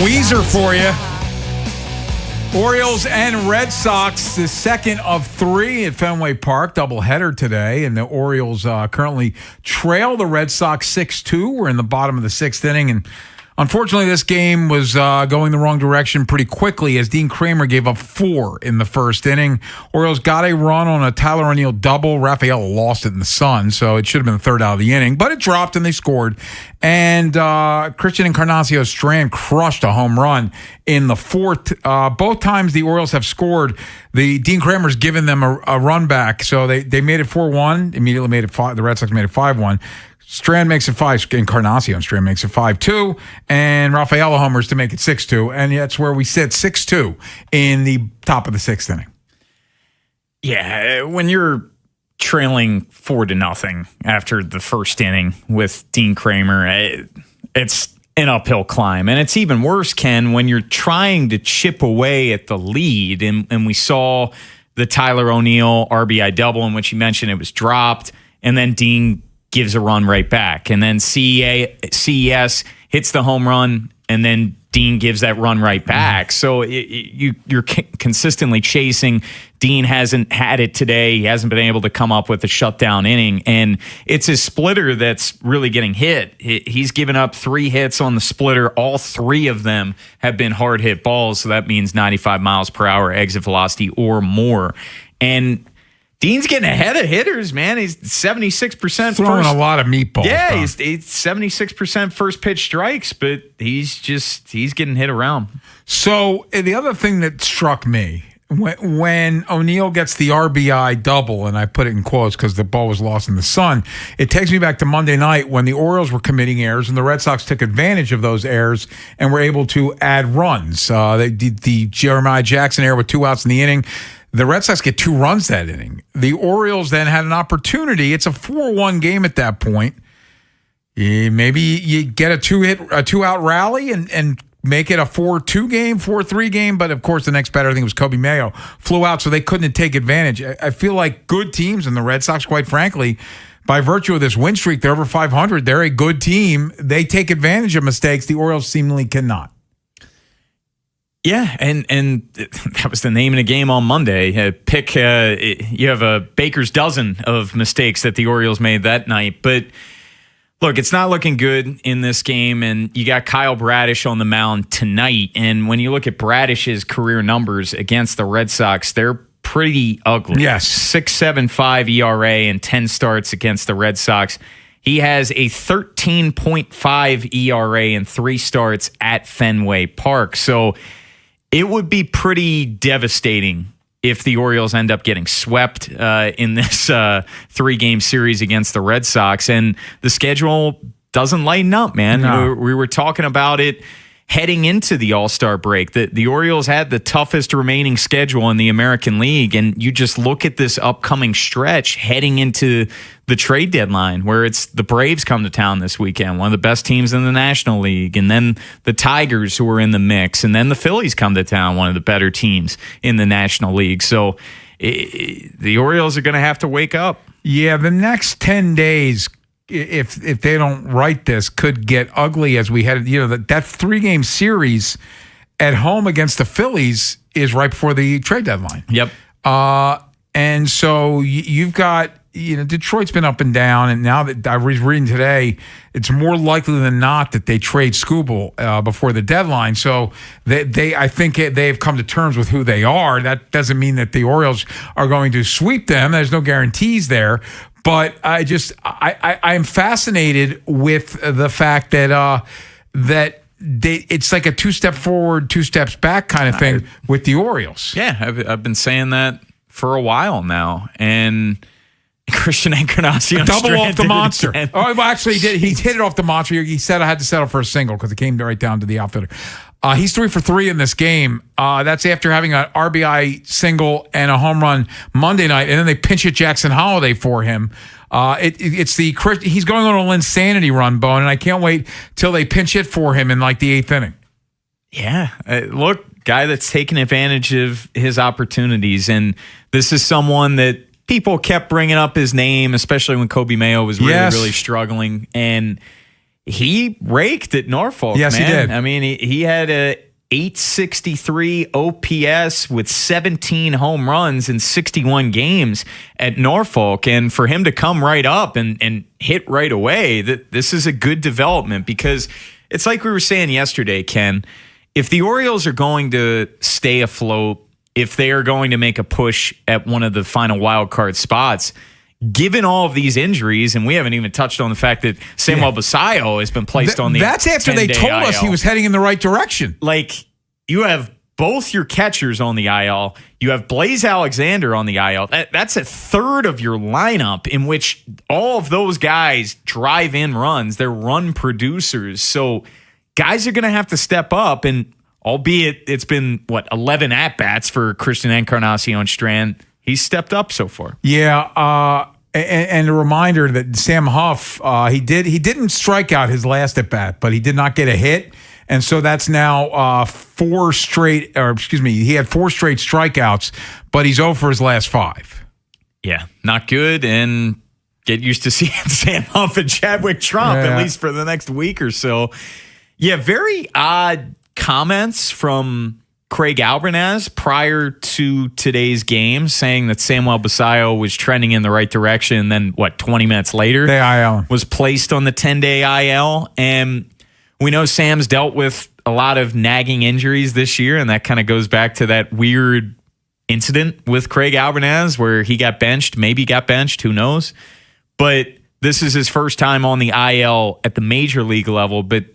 Weezer for you. Orioles and Red Sox, the second of three at Fenway Park, doubleheader today. And the Orioles currently trail the Red Sox 6-2. We're in the bottom of the sixth inning. And unfortunately, this game was going the wrong direction pretty quickly as Dean Kramer gave up 4 in the first inning. Orioles got a run on a Tyler O'Neill double. Rafael lost it in the sun, so it should have been the third out of the inning. But it dropped and they scored. And Christian Encarnacion Strand crushed a home run in the fourth. Both times the Orioles have scored, the Dean Kramer's given them a run back. So they made it 4-1, immediately made it 5. The Red Sox made it 5-1. Strand makes it 5. Encarnacion Strand makes it 5-2, and Rafael homers to make it 6-2, and that's where we sit 6-2 in the top of the sixth inning. Yeah, when you're trailing 4-0 after the first inning with Dean Kramer, it's an uphill climb, and it's even worse, Ken, when you're trying to chip away at the lead, and we saw the Tyler O'Neill RBI double in which you mentioned it was dropped, and then Dean gives a run right back. And then CES hits the home run, and then Dean gives that run right back. So you're consistently chasing. Dean hasn't had it today. He hasn't been able to come up with a shutdown inning. And it's his splitter that's really getting hit. He's given up 3 hits on the splitter. All 3 of them have been hard hit balls. So that means 95 miles per hour exit velocity or more. And Dean's getting ahead of hitters, man. He's 76% throwing a lot of meatballs. Yeah, he's 76% first pitch strikes, but he's getting hit around. So the other thing that struck me when O'Neill gets the RBI double, and I put it in quotes because the ball was lost in the sun, it takes me back to Monday night when the Orioles were committing errors and the Red Sox took advantage of those errors and were able to add runs. They did the Jeremiah Jackson error with 2 outs in the inning. The Red Sox get 2 runs that inning. The Orioles then had an opportunity. It's a 4-1 game at that point. Maybe you get a 2-out rally and make it a 4-2 game, 4-3 game. But, of course, the next batter, I think it was Kobe Mayo, flew out, so they couldn't take advantage. I feel like good teams, and the Red Sox, quite frankly, by virtue of this win streak, they're over 500. They're a good team. They take advantage of mistakes. The Orioles seemingly cannot. Yeah, and that was the name of the game on Monday. You have a baker's dozen of mistakes that the Orioles made that night. But look, it's not looking good in this game, and you got Kyle Bradish on the mound tonight. And when you look at Bradish's career numbers against the Red Sox, they're pretty ugly. Yes. 6.75 ERA and 10 starts against the Red Sox. He has a 13.5 ERA and 3 starts at Fenway Park. So it would be pretty devastating if the Orioles end up getting swept in this 3-game series against the Red Sox. And the schedule doesn't lighten up, man. No. We were talking about it heading into the All-Star break. The Orioles had the toughest remaining schedule in the American League, and you just look at this upcoming stretch heading into the trade deadline where it's the Braves come to town this weekend, one of the best teams in the National League, and then the Tigers who are in the mix, and then the Phillies come to town, one of the better teams in the National League. So the Orioles are going to have to wake up. Yeah, the next 10 days, if they don't right this, could get ugly as we had, that 3-game series at home against the Phillies is right before the trade deadline. Yep. And so you've got, Detroit's been up and down, and now that I was reading today, it's more likely than not that they trade Skubal before the deadline. So I think they've come to terms with who they are. That doesn't mean that the Orioles are going to sweep them. There's no guarantees there. But I'm fascinated with the fact that it's like a 2-step forward, 2 steps back kind of thing with the Orioles. Yeah, I've been saying that for a while now, and Christian Encarnacion double off the monster. Oh, well, actually, he did. He hit it off the monster. He said I had to settle for a single because it came right down to the outfielder. He's 3 for 3 in this game. That's after having an RBI single and a home run Monday night, and then they pinch hit Jackson Holiday for him. He's going on a insanity run, Bone, and I can't wait till they pinch hit for him in like the 8th inning. Yeah, look, guy that's taking advantage of his opportunities, and this is someone that people kept bringing up his name, especially when Kobe Mayo was really struggling, and he raked at Norfolk. Yes, man. he did. I mean, he had a 863 OPS with 17 home runs in 61 games at Norfolk. And for him to come right up and hit right away, this is a good development, because it's like we were saying yesterday, Ken, if the Orioles are going to stay afloat, if they are going to make a push at one of the final wild card spots, given all of these injuries, and we haven't even touched on the fact that Samuel Basallo has been placed on the That's after they told us he was heading in the right direction. Like, you have both your catchers on the IL. You have Blaze Alexander on the IL. That's a third of your lineup in which all of those guys drive in runs. They're run producers. So guys are going to have to step up, and albeit it's been, 11 at-bats for Christian Encarnacion Strand, he's stepped up so far. Yeah, and a reminder that Sam Huff, he didn't strike out his last at bat, but he did not get a hit, and so that's now he had 4 straight strikeouts, but he's 0 for his last 5. Yeah, not good, and get used to seeing Sam Huff and Chadwick Trump at least for the next week or so. Yeah, very odd comments from Craig Albanaz prior to today's game, saying that Samuel Basallo was trending in the right direction. Then 20 minutes later, was placed on the 10-day IL. And we know Sam's dealt with a lot of nagging injuries this year, and that kind of goes back to that weird incident with Craig Albanaz where he got benched, who knows? But this is his first time on the IL at the major league level. But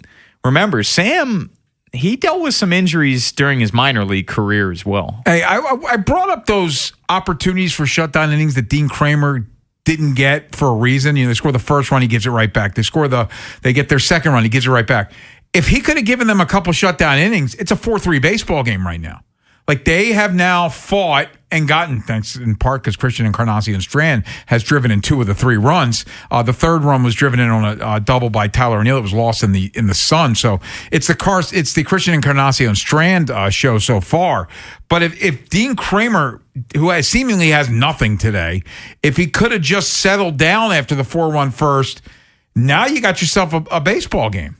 remember, Sam, he dealt with some injuries during his minor league career as well. Hey, I brought up those opportunities for shutdown innings that Dean Kramer didn't get for a reason. They score the first run, he gives it right back. They get their second run, he gives it right back. If he could have given them a couple shutdown innings, it's a 4-3 baseball game right now. Like, they have now fought and gotten, thanks in part because Christian Encarnacion Strand has driven in 2 of the 3 runs. The third run was driven in on a double by Tyler O'Neill. It was lost in the sun. So it's the Christian Encarnacion Strand show so far. But if Dean Kramer, who seemingly has nothing today, if he could have just settled down after the 4-run first, now you got yourself a baseball game.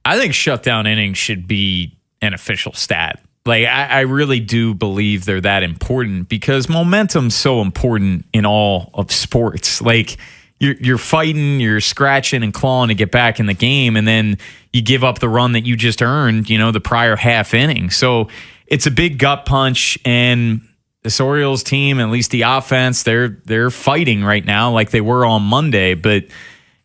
I think shutdown innings should be an official stat. Like, I really do believe they're that important, because momentum's so important in all of sports. Like, you're fighting, you're scratching and clawing to get back in the game, and then you give up the run that you just earned, the prior half inning. So it's a big gut punch, and this Orioles team, at least the offense, they're fighting right now like they were on Monday, but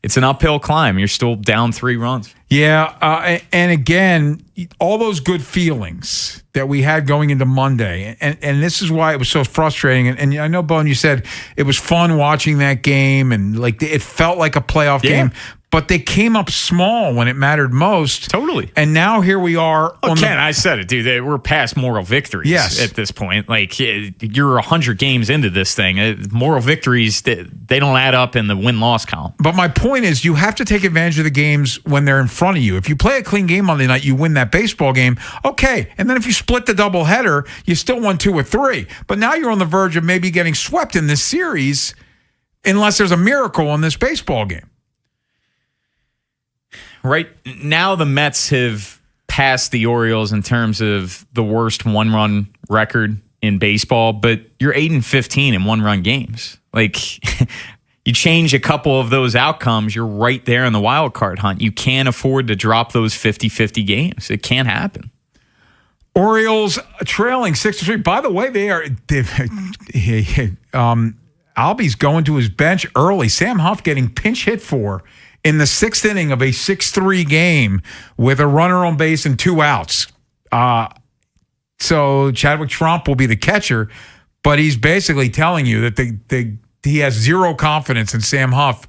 it's an uphill climb. You're still down 3 runs. Yeah, and again, all those good feelings that we had going into Monday, and this is why it was so frustrating. And I know, Bone, you said it was fun watching that game, and like it felt like a playoff game. But they came up small when it mattered most. Totally. And now here we are. Ken, I said it, dude. We're past moral victories at this point. Like, you're 100 games into this thing. Moral victories, they don't add up in the win-loss column. But my point is, you have to take advantage of the games when they're in front of you. If you play a clean game Monday night, you win that baseball game. Okay. And then if you split the doubleheader, you still won 2 or 3. But now you're on the verge of maybe getting swept in this series unless there's a miracle in this baseball game. Right now, the Mets have passed the Orioles in terms of the worst 1-run record in baseball, but you're 8-15 in 1-run games. Like, you change a couple of those outcomes, you're right there in the wild card hunt. You can't afford to drop those 50-50 games. It can't happen. Orioles trailing 6-3. By the way, Albies going to his bench early. Sam Huff getting pinch hit for in the 6th inning of a 6-3 game with a runner on base and 2 outs. So Chadwick Trump will be the catcher, but he's basically telling you that he has zero confidence in Sam Huff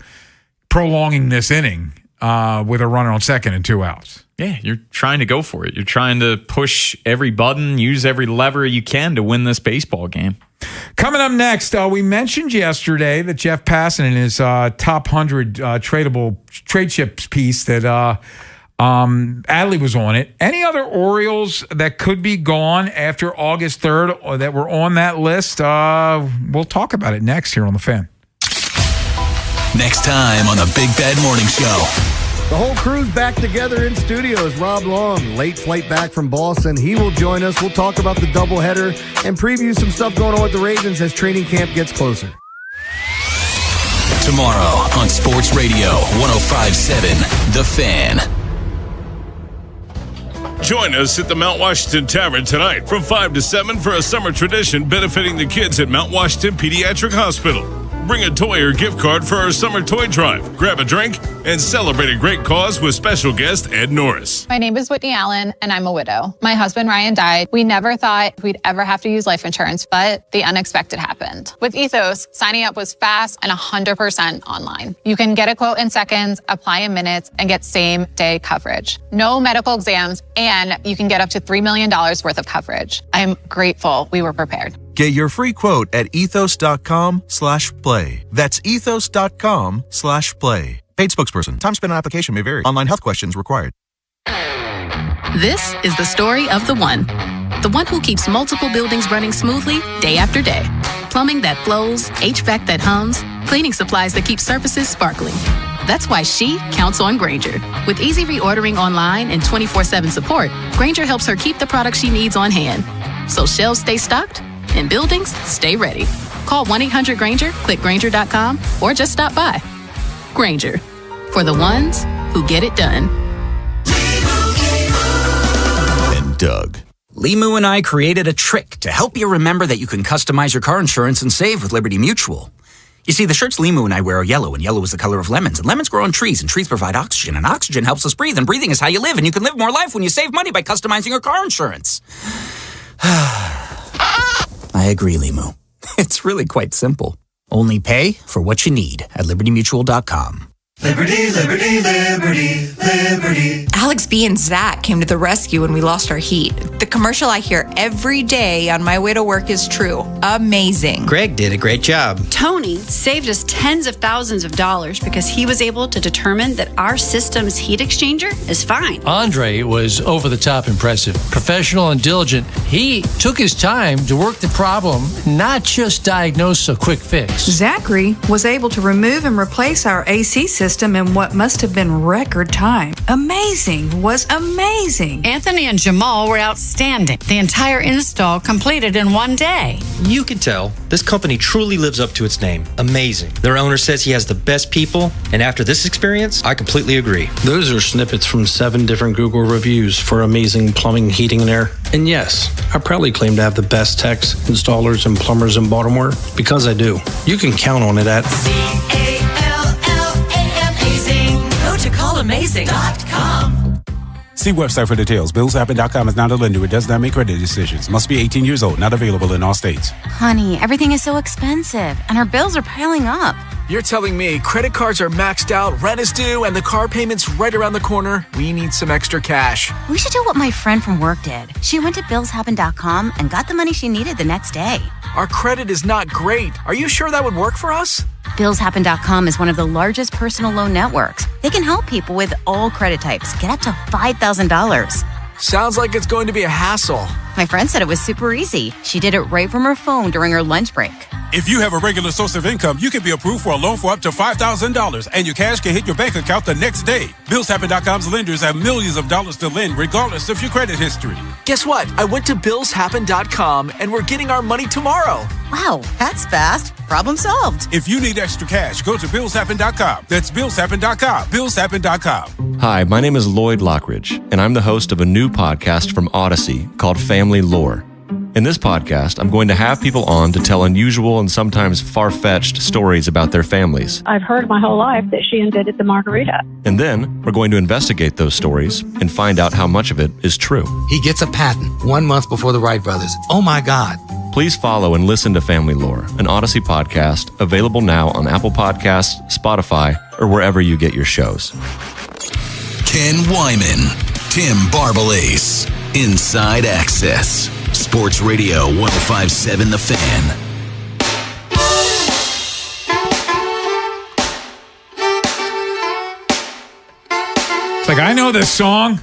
prolonging this inning with a runner on second and 2 outs. Yeah, you're trying to go for it. You're trying to push every button, use every lever you can to win this baseball game. Coming up next, we mentioned yesterday that Jeff Passan in his top 100 tradable trade chips piece that Adley was on it. Any other Orioles that could be gone after August 3rd or that were on that list? We'll talk about it next here on The Fan. Next time on the Big Bad Morning Show. The whole crew's back together in studio as Rob Long, late flight back from Boston. He will join us. We'll talk about the doubleheader and preview some stuff going on with the Ravens as training camp gets closer. Tomorrow on Sports Radio 105.7 The Fan. Join us at the Mount Washington Tavern tonight from 5 to 7 for a summer tradition benefiting the kids at Mount Washington Pediatric Hospital. Bring a toy or gift card for our summer toy drive. Grab a drink and celebrate a great cause with special guest Ed Norris. My name is Whitney Allen, and I'm a widow. My husband, Ryan, died. We never thought we'd ever have to use life insurance, but the unexpected happened. With Ethos, signing up was fast and 100% online. You can get a quote in seconds, apply in minutes, and get same-day coverage. No medical exams, and you can get up to $3 million worth of coverage. I'm grateful we were prepared. Get your free quote at ethos.com/play. That's ethos.com/play. Paid spokesperson. Time spent on application may vary. Online health questions required. This is the story of the one. The one who keeps multiple buildings running smoothly day after day. Plumbing that flows, HVAC that hums, cleaning supplies that keep surfaces sparkling. That's why she counts on Grainger. With easy reordering online and 24/7 support, Grainger helps her keep the products she needs on hand. So shelves stay stocked and buildings stay ready. Call 1-800-GRAINGER, click Grainger.com, or just stop by. Grainger, for the ones who get it done. And Doug. Limu and I created a trick to help you remember that you can customize your car insurance and save with Liberty Mutual. You see, the shirts Limu and I wear are yellow, and yellow is the color of lemons. And lemons grow on trees, and trees provide oxygen, and oxygen helps us breathe, and breathing is how you live, and you can live more life when you save money by customizing your car insurance. I agree, Limu. It's really quite simple. Only pay for what you need at libertymutual.com. Liberty, liberty, liberty, liberty. Alex B and Zach came to the rescue when we lost our heat. The commercial I hear every day on my way to work is true. Amazing. Greg did a great job. Tony saved us tens of thousands of dollars because he was able to determine that our system's heat exchanger is fine. Andre was over the top impressive. Professional and diligent. He took his time to work the problem, not just diagnose a quick fix. Zachary was able to remove and replace our AC system in what must have been record time. Amazing was amazing. Anthony and Jamal were outstanding. The entire install completed in one day. You can tell this company truly lives up to its name. Amazing. Their owner says he has the best people, and after this experience, I completely agree. Those are snippets from 7 different Google reviews for amazing plumbing, heating, and air. And yes, I proudly claim to have the best techs, installers, and plumbers in Baltimore because I do. You can count on it at CALLAmazing.com. See website for details. BillsHappen.com is not a lender. It does not make credit decisions. Must be 18 years old. Not available in all states. Honey, everything is so expensive, and our bills are piling up. You're telling me credit cards are maxed out, rent is due, and the car payment's right around the corner? We need some extra cash. We should do what my friend from work did. She went to BillsHappen.com and got the money she needed the next day. Our credit is not great. Are you sure that would work for us? BillsHappen.com is one of the largest personal loan networks. They can help people with all credit types get up to $5,000. Sounds like it's going to be a hassle. My friend said it was super easy. She did it right from her phone during her lunch break. If you have a regular source of income, you can be approved for a loan for up to $5,000, and your cash can hit your bank account the next day. BillsHappen.com's lenders have millions of dollars to lend, regardless of your credit history. Guess what? I went to BillsHappen.com, and we're getting our money tomorrow. Wow, that's fast. Problem solved. If you need extra cash, go to BillsHappen.com. That's BillsHappen.com. BillsHappen.com. Hi, my name is Lloyd Lockridge, and I'm the host of a new podcast from Odyssey called Family Lore. In this podcast, I'm going to have people on to tell unusual and sometimes far-fetched stories about their families. I've heard my whole life that she invented the margarita. And then we're going to investigate those stories and find out how much of it is true. He gets a patent 1 month before the Wright brothers. Oh my God. Please follow and listen to Family Lore, an Odyssey podcast available now on Apple Podcasts, Spotify, or wherever you get your shows. Ken Wyman, Tim Barbalace, Inside Access. Sports Radio 105.7 The Fan. It's like, I know this song.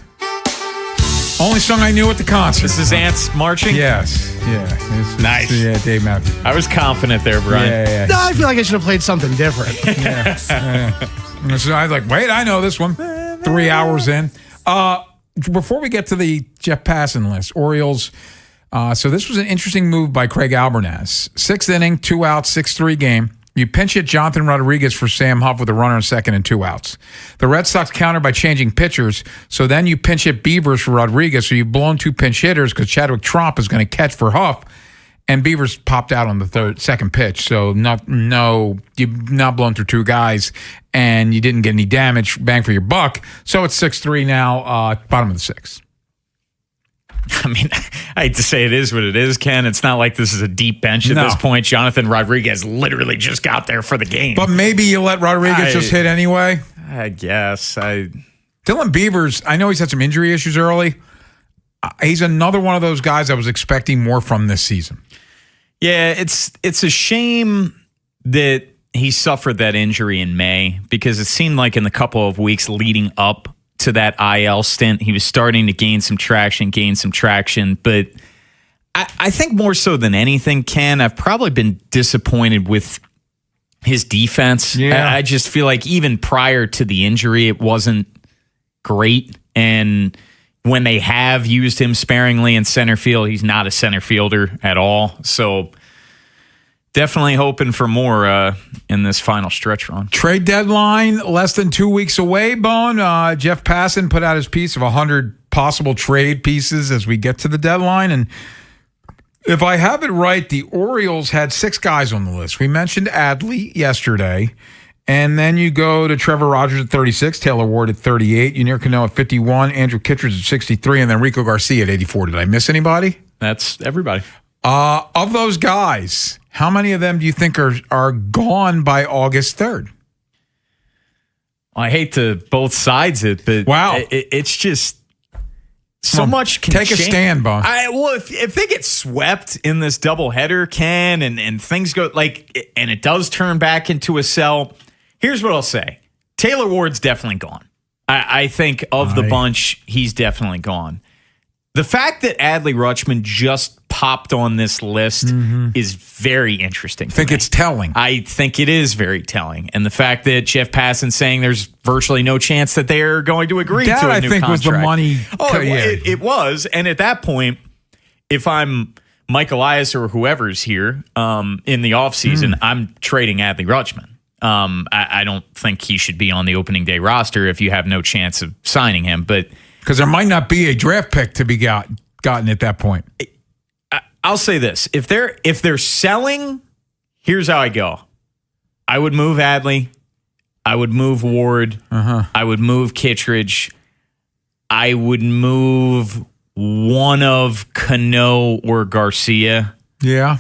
Only song I knew at the concert. This is Ants marching? Yes. Yeah. Nice. Yeah, Dave Matthews. I was confident there, Brian. Yeah. No, I feel like I should have played something different. So I was like, wait, I know this one. 3 hours in. Before we get to the Jeff Passan list, Orioles. So this was an interesting move by Craig Albernaz. 6th inning, 2 outs, 6-3 game. You pinch hit Jonathan Rodriguez for Sam Huff with a runner on second and 2 outs. The Red Sox countered by changing pitchers. So then you pinch hit Beavers for Rodriguez. So you've blown 2 pinch hitters because Chadwick Tromp is going to catch for Huff. And Beavers popped out on the second pitch. So you've not blown through 2 guys and you didn't get any damage. Bang for your buck. So it's 6-3 now, bottom of the 6th. I mean, I hate to say it is what it is, Ken. It's not like this is a deep bench at this point. Jonathan Rodriguez literally just got there for the game. But maybe you let Rodriguez just hit anyway? I guess. Dylan Beavers, I know he's had some injury issues early. He's another one of those guys I was expecting more from this season. Yeah, it's a shame that he suffered that injury in May because it seemed like in the couple of weeks leading up to that IL stint, he was starting to gain some traction. But I think more so than anything, Ken, I've probably been disappointed with his defense. Yeah. I just feel like even prior to the injury, it wasn't great. And when they have used him sparingly in center field, he's not a center fielder at all. So definitely hoping for more in this final stretch run. Trade deadline less than 2 weeks away, Bone. Jeff Passan put out his piece of 100 possible trade pieces as we get to the deadline. And if I have it right, the Orioles had 6 guys on the list. We mentioned Adley yesterday. And then you go to Trevor Rogers at 36, Taylor Ward at 38, Yunier Cano at 51, Andrew Kittredge at 63, and then Rico Garcia at 84. Did I miss anybody? That's everybody. Of those guys, how many of them do you think are gone by August 3rd? I hate to both sides it, but wow, it's just so much can take a change. stand, Bon. Well, if they get swept in this doubleheader, Ken, and things go and it does turn back into a sell. Here's what I'll say: Taylor Ward's definitely gone. I think of the bunch, he's definitely gone. The fact that Adley Rutschman just popped on this list is very interesting. I think it's telling. I think it is very telling. And the fact that Jeff Passan's saying there's virtually no chance that they're going to agree to a new contract. That, I think, was the money. Oh, it was. And at that point, if I'm Mike Elias or whoever's here in the offseason, I'm trading Adley Rutschman. I don't think he should be on the opening day roster if you have no chance of signing him. But because there might not be a draft pick to be gotten at that point. I'll say this: if they're selling, here's how I go. I would move Adley. I would move Ward. I would move Kittredge. I would move one of Cano or Garcia. Yeah.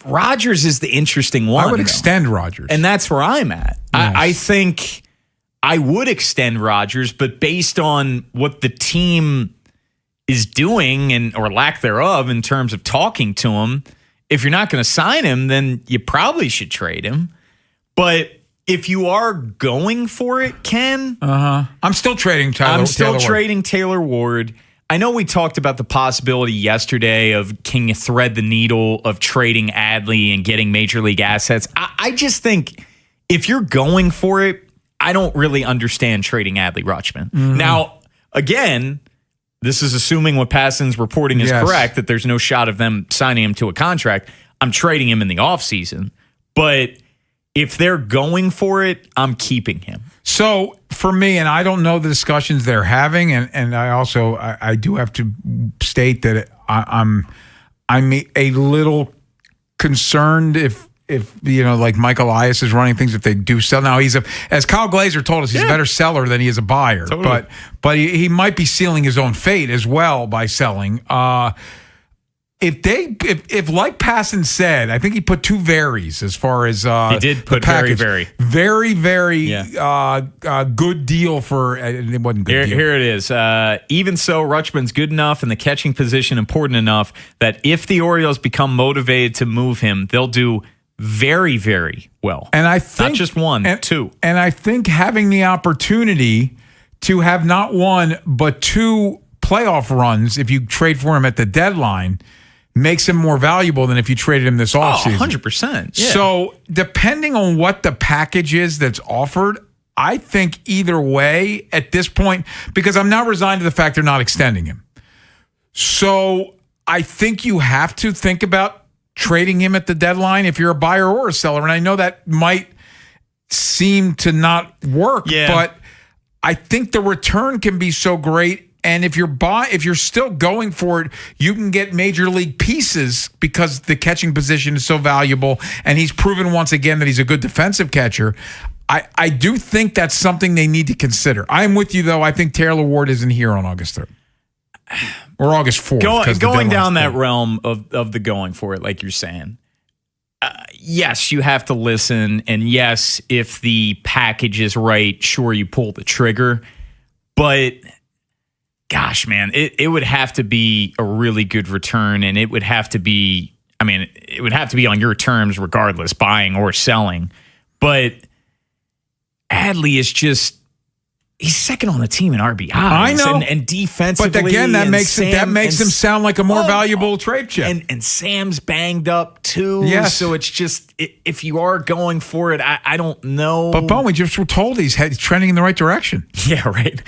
Rogers is the interesting one. I would extend Rogers. And that's where I'm at. Yes. I think I would extend Rogers, but based on what the team is doing or lack thereof in terms of talking to him, if you're not going to sign him, then you probably should trade him. But if you are going for it, Ken, I'm still trading Taylor Ward. I know we talked about the possibility yesterday of can you thread the needle of trading Adley and getting major league assets. I just think if you're going for it, I don't really understand trading Adley Rutschman. Now, again, this is assuming what Passan's reporting is correct, that there's no shot of them signing him to a contract. I'm trading him in the offseason. But if they're going for it, I'm keeping him. So for me, and I don't know the discussions they're having, and I also I do have to state that I'm a little concerned if you know, like Mike Elias is running things, if they do sell. Now as Kyle Glazer told us, he's a better seller than he is a buyer. Totally. But he might be sealing his own fate as well by selling. If like Passan said, I think he put 2 varies as far as he did put very good deal for it wasn't good. Here it is. Even so, Rutschman's good enough and the catching position important enough that if the Orioles become motivated to move him, they'll do very, very well. And I think not just one, 2. And I think having the opportunity to have not 1 but 2 playoff runs if you trade for him at the deadline makes him more valuable than if you traded him this offseason. 100%. Yeah. So depending on what the package is that's offered, I think either way at this point, because I'm not resigned to the fact they're not extending him. So I think you have to think about trading him at the deadline if you're a buyer or a seller. And I know that might seem to not work, but I think the return can be so great. And if you're still going for it, you can get major league pieces because the catching position is so valuable. And he's proven once again that he's a good defensive catcher. I do think that's something they need to consider. I'm with you, though. I think Taylor Ward isn't here on August 3rd. Or August 4th. Going down that realm of the going for it, like you're saying. Yes, you have to listen. And yes, if the package is right, sure, you pull the trigger. But gosh, man, it would have to be a really good return. And it would have to be, it would have to be on your terms regardless, buying or selling. But Adley is just, he's second on the team in RBIs. I know. And defensively. But again, that makes him sound like a more valuable trade chip. And Sam's banged up too. Yes. So it's just, if you are going for it, I don't know. But Bowen, we just were told he's trending in the right direction. Yeah, right.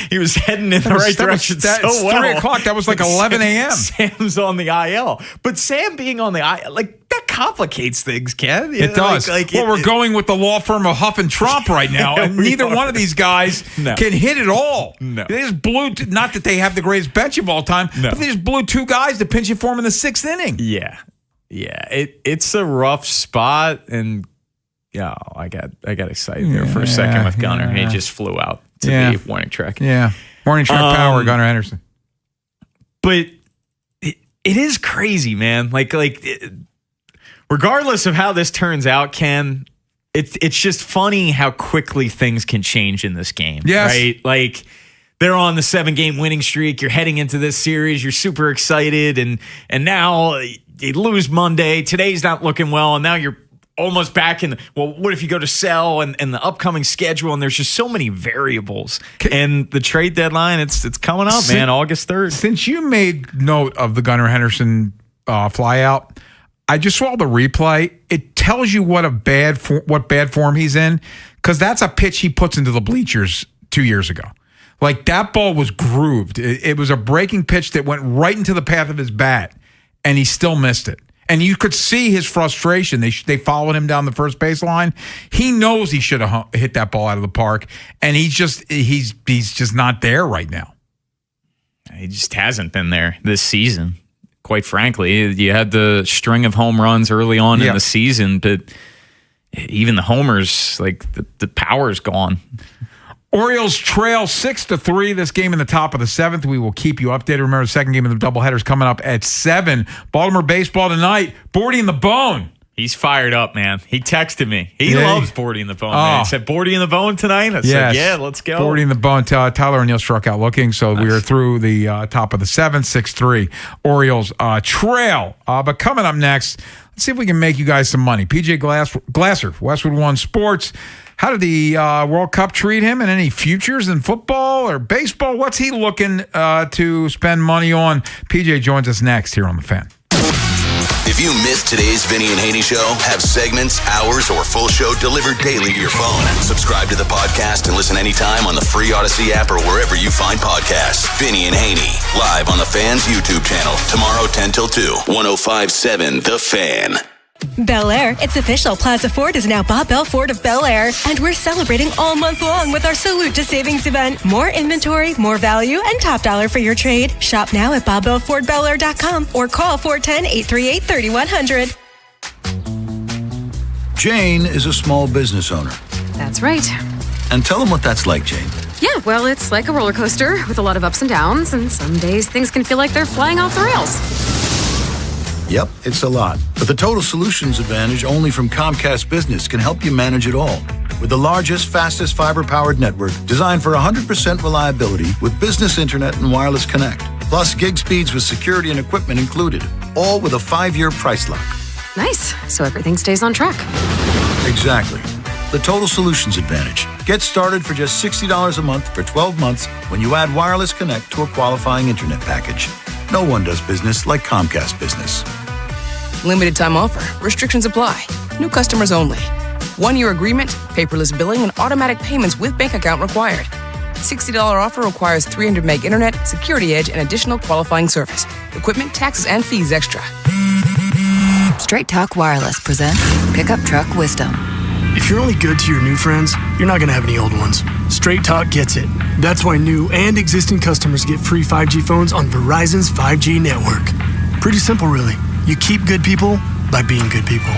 He was heading in the right direction so well. 3 o'clock. That was like 11 a.m. Sam's on the IL. But Sam being on the IL, that complicates things, Ken. It does. We're going with the law firm of Huff and Trump right now, and neither one of these guys can hit it all. No. They just blew, not that they have the greatest bench of all time, but they just blew 2 guys to pinch it for him in the 6th inning. Yeah. It's a rough spot, and I got excited there for a second with Gunnar. He just flew out to the warning track. Yeah, warning track power, Gunnar Henderson. But it is crazy, man. Regardless of how this turns out, Ken, it's just funny how quickly things can change in this game. Yes. Right? They're on the 7-game winning streak. You're heading into this series. You're super excited. And now you lose Monday. Today's not looking well. And now you're almost back in. What if you go to sell and the upcoming schedule? And there's just so many variables. And the trade deadline, it's coming up, man, August 3rd. Since you made note of the Gunnar Henderson fly out, I just saw the replay. It tells you what bad form he's in, because that's a pitch he puts into the bleachers 2 years ago. That ball was grooved. It was a breaking pitch that went right into the path of his bat, and he still missed it. And you could see his frustration. They followed him down the first baseline. He knows he should have hit that ball out of the park, and he's just not there right now. He just hasn't been there this season. Quite frankly, you had the string of home runs early on in the season, but even the homers, the power's gone. Orioles trail 6-3 this game in the top of the 7th. We will keep you updated. Remember, the second game of the doubleheader is coming up at 7. Baltimore baseball tonight. Bordy in the bone. He's fired up, man. He texted me. He loves Bordy in the bone, man. He said, Bordy in the bone tonight? I said, yeah, let's go. Bordy in the bone. Tyler O'Neill struck out looking, so we are through the top of the 7th, 6-3. Orioles trail. But coming up next, let's see if we can make you guys some money. PJ Glasser, Westwood One Sports. How did the World Cup treat him, and any futures in football or baseball? What's he looking to spend money on? PJ joins us next here on The Fan. If you missed today's Vinny and Haynie show, have segments, hours, or full show delivered daily to your phone. Subscribe to the podcast and listen anytime on the free Odyssey app or wherever you find podcasts. Vinny and Haynie, live on the Fan's YouTube channel, tomorrow 10 till 2, 105.7 The Fan. Bel Air, it's official. Plaza Ford is now Bob Bell Ford of Bel Air, and we're celebrating all month long with our Salute to Savings event. More inventory, more value, and top dollar for your trade. Shop now at BobBellFordBelAir.com or call 410-838-3100. Jane is a small business owner. That's right. And tell them what that's like, Jane. Yeah, well, it's like a roller coaster with a lot of ups and downs, and some days things can feel like they're flying off the rails. Yep, it's a lot. But the Total Solutions Advantage only from Comcast Business can help you manage it all. With the largest, fastest fiber-powered network designed for 100% reliability with business internet and wireless connect. Plus gig speeds with security and equipment included. All with a 5-year price lock. Nice. So everything stays on track. Exactly. The Total Solutions Advantage. Get started for just $60 a month for 12 months when you add wireless connect to a qualifying internet package. No one does business like Comcast Business. Limited time offer. Restrictions apply. New customers only. 1-year agreement, paperless billing, and automatic payments with bank account required. $60 offer requires 300 meg internet, security edge, and additional qualifying service. Equipment, taxes, and fees extra. Straight Talk Wireless presents Pickup Truck Wisdom. If you're only good to your new friends, you're not going to have any old ones. Straight Talk gets it. That's why new and existing customers get free 5G phones on Verizon's 5G network. Pretty simple, really. You keep good people by being good people.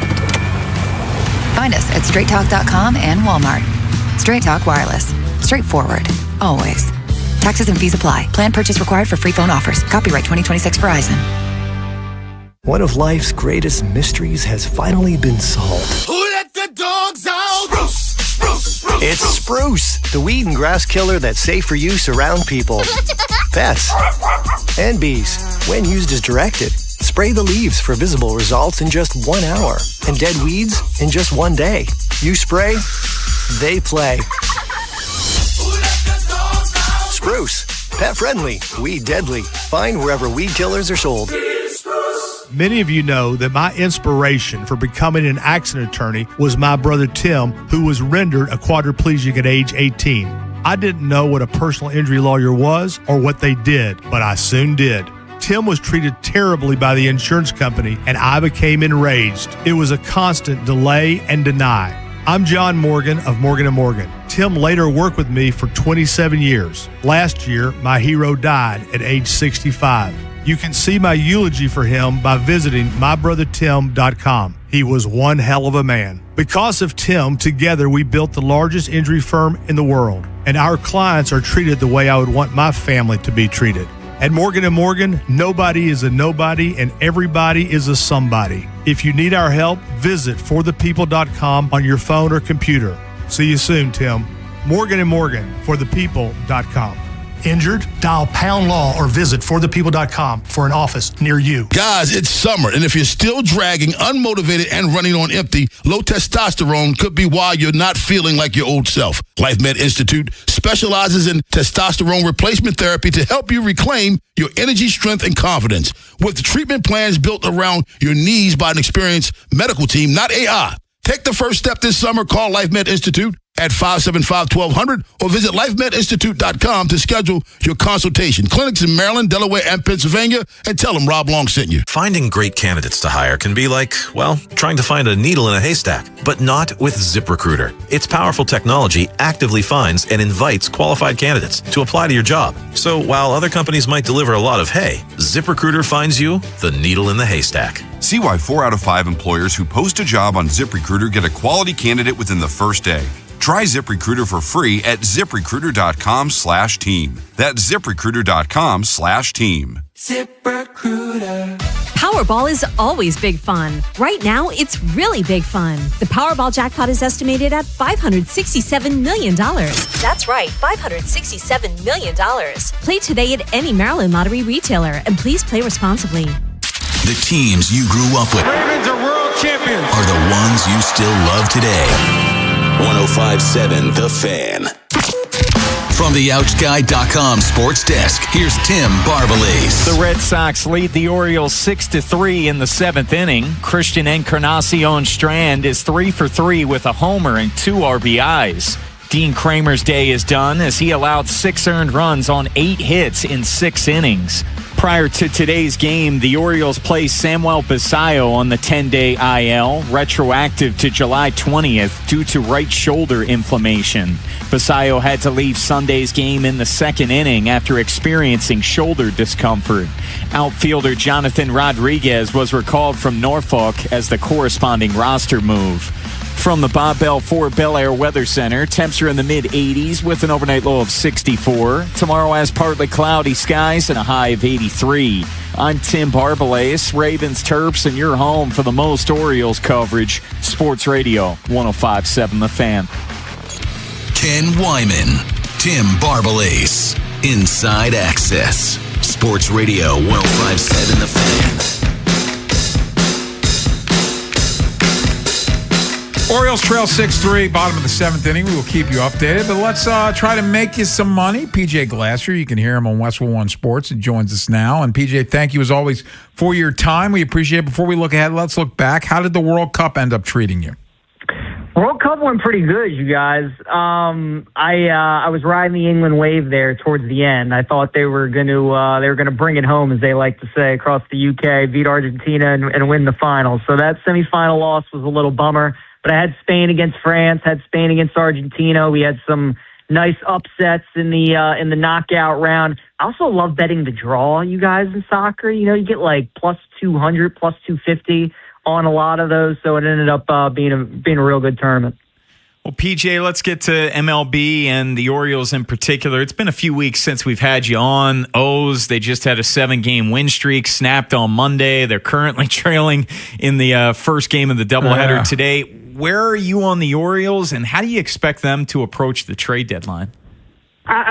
Find us at straighttalk.com and Walmart. Straight Talk Wireless. Straightforward. Always. Taxes and fees apply. Plan purchase required for free phone offers. Copyright 2026 Verizon. One of life's greatest mysteries has finally been solved. Who let the dogs out? Spruce. It's Spruce, the weed and grass killer that's safe for use around people, pets, and bees. When used as directed, spray the leaves for visible results in just 1 hour, and dead weeds in just 1 day. You spray, they play. Spruce, pet friendly, weed deadly. Find wherever weed killers are sold. Many of you know that my inspiration for becoming an accident attorney was my brother Tim, who was rendered a quadriplegic at age 18. I didn't know what a personal injury lawyer was or what they did, but I soon did. Tim was treated terribly by the insurance company, and I became enraged. It was a constant delay and deny. I'm John Morgan of Morgan & Morgan. Tim later worked with me for 27 years. Last year, my hero died at age 65. You can see my eulogy for him by visiting mybrothertim.com. He was one hell of a man. Because of Tim, together we built the largest injury firm in the world, and our clients are treated the way I would want my family to be treated. At Morgan & Morgan, nobody is a nobody and everybody is a somebody. If you need our help, visit forthepeople.com on your phone or computer. See you soon, Tim. Morgan & Morgan, forthepeople.com. Injured? Dial pound law or visit forthepeople.com for an office near you. Guys, it's summer, and if you're still dragging, unmotivated, and running on empty, low testosterone could be why you're not feeling like your old self. LifeMed Institute specializes in testosterone replacement therapy to help you reclaim your energy, strength, and confidence. With treatment plans built around your needs by an experienced medical team, not AI. Take the first step this summer. Call LifeMed Institute at 575-1200 or visit lifemedinstitute.com to schedule your consultation. Clinics in Maryland, Delaware, and Pennsylvania, and tell them Rob Long sent you. Finding great candidates to hire can be like, well, trying to find a needle in a haystack, but not with ZipRecruiter. Its powerful technology actively finds and invites qualified candidates to apply to your job. So while other companies might deliver a lot of hay, ZipRecruiter finds you the needle in the haystack. See why 4 out of 5 employers who post a job on ZipRecruiter get a quality candidate within the first day. Try ZipRecruiter for free at ZipRecruiter.com/team. That's ZipRecruiter.com/team. ZipRecruiter. Powerball is always big fun. Right now, it's really big fun. The Powerball jackpot is estimated at $567 million. That's right, $567 million. Play today at any Maryland lottery retailer, and please play responsibly. The teams you grew up with Ravens are world champions. are the ones you still love today. 105.7 The Fan. From the OutGuy.com sports desk, here's Tim Barbalese. The Red Sox lead the Orioles 6-3 in the 7th inning. Christian Encarnacion Strand is 3 for 3 with a homer and 2 RBIs. Dean Kramer's day is done as he allowed 6 earned runs on 8 hits in 6 innings. Prior to today's game, the Orioles placed Samuel Basallo on the 10-day IL, retroactive to July 20th due to right shoulder inflammation. Basallo had to leave Sunday's game in the 2nd inning after experiencing shoulder discomfort. Outfielder Jonathan Rodriguez was recalled from Norfolk as the corresponding roster move. From the Bob Bell Ford Bel Air Weather Center, temps are in the mid-80s with an overnight low of 64. Tomorrow has partly cloudy skies and a high of 83. I'm Tim Barbalese, Ravens, Terps, and your home for the most Orioles coverage. Sports Radio 105.7 The Fan. Ken Wyman, Tim Barbalese, Inside Access. Sports Radio 105.7 The Fan. Orioles trail 6-3, bottom of the seventh inning. We will keep you updated, but let's try to make you some money. PJ Glasser, you can hear him on Westwood One Sports. He joins us now. And PJ, thank you as always for your time. We appreciate it. Before we look ahead, let's look back. How did the World Cup end up treating you? World Cup went pretty good, you guys. I was riding the England wave there towards the end. I thought they were going to bring it home, as they like to say, across the UK, beat Argentina and win the final. So that semifinal loss was a little bummer. But I had Spain against France, had Spain against Argentina. We had some nice upsets in the knockout round. I also love betting the draw, you guys, in soccer. You know, you get like plus 200, plus 250 on a lot of those. So it ended up being a real good tournament. Well, PJ, let's get to MLB and the Orioles in particular. It's been a few weeks since we've had you on. O's, they just had a 7-game win streak, snapped on Monday. They're currently trailing in the first game of the doubleheader today. Where are you on the Orioles, and how do you expect them to approach the trade deadline?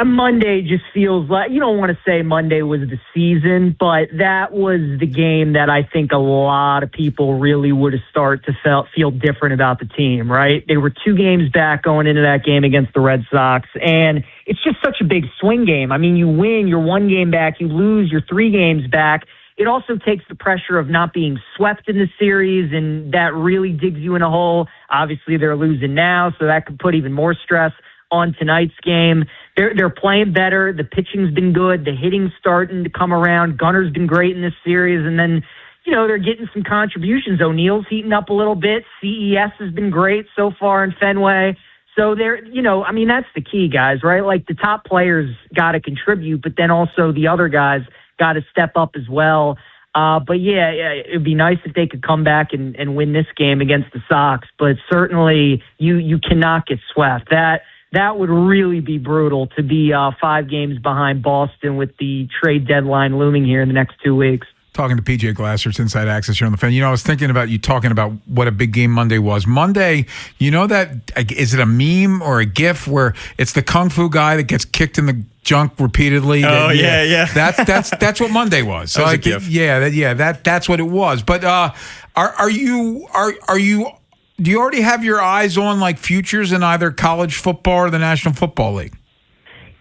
Monday just feels like, you don't want to say Monday was the season, but that was the game that I think a lot of people really would have started to feel different about the team, right? They were 2 games back going into that game against the Red Sox, and it's just such a big swing game. I mean, you win, you're 1 game back, you lose, you're 3 games back. It also takes the pressure of not being swept in the series, and that really digs you in a hole. Obviously, they're losing now, so that could put even more stress on tonight's game. They're playing better. The pitching's been good. The hitting's starting to come around. Gunner's been great in this series, and then, you know, they're getting some contributions. O'Neal's heating up a little bit. CES has been great so far in Fenway. So they're, you know, I mean, that's the key, guys, right? Like, the top players got to contribute, but then also the other guys got to step up as well. But yeah, it'd be nice if they could come back and win this game against the Sox. But certainly, you cannot get swept. That would really be brutal to be 5 games behind Boston with the trade deadline looming here in the next 2 weeks. Talking to PJ Glasser, it's Inside Access here on the Fan. You know, I was thinking about you talking about what a big game Monday was. Monday, you know that, is it a meme or a GIF where it's the Kung Fu guy that gets kicked in the junk repeatedly? Yeah. That's what Monday was. So that was a GIF. That's what it was. But are you do you already have your eyes on like futures in either college football or the National Football League?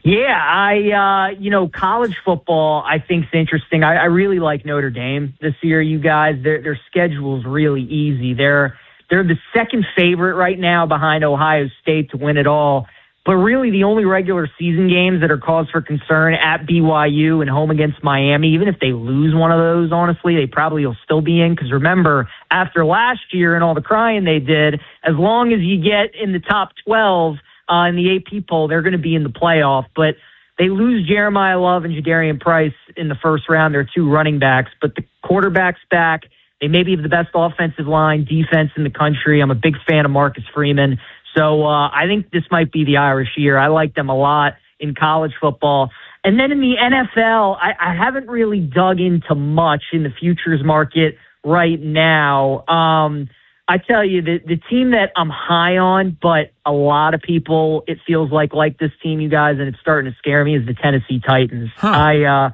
Yeah, college football I think is interesting. I really like Notre Dame this year, you guys. Their schedule's really easy. They're the second favorite right now behind Ohio State to win it all. But really the only regular season games that are cause for concern at BYU and home against Miami, even if they lose one of those, honestly, they probably will still be in. Because remember, after last year and all the crying they did, as long as you get in the top 12 in the AP poll, they're going to be in the playoff. But they lose Jeremiah Love and Jadarian Price in the first round. They're 2 running backs, but the quarterback's back. They maybe have the best offensive line, defense in the country. I'm a big fan of Marcus Freeman. So I think this might be the Irish year. I like them a lot in college football. And then in the NFL, I haven't really dug into much in the futures market right now. I tell you, the team that I'm high on, but a lot of people, it feels like this team, you guys, and it's starting to scare me, is the Tennessee Titans. I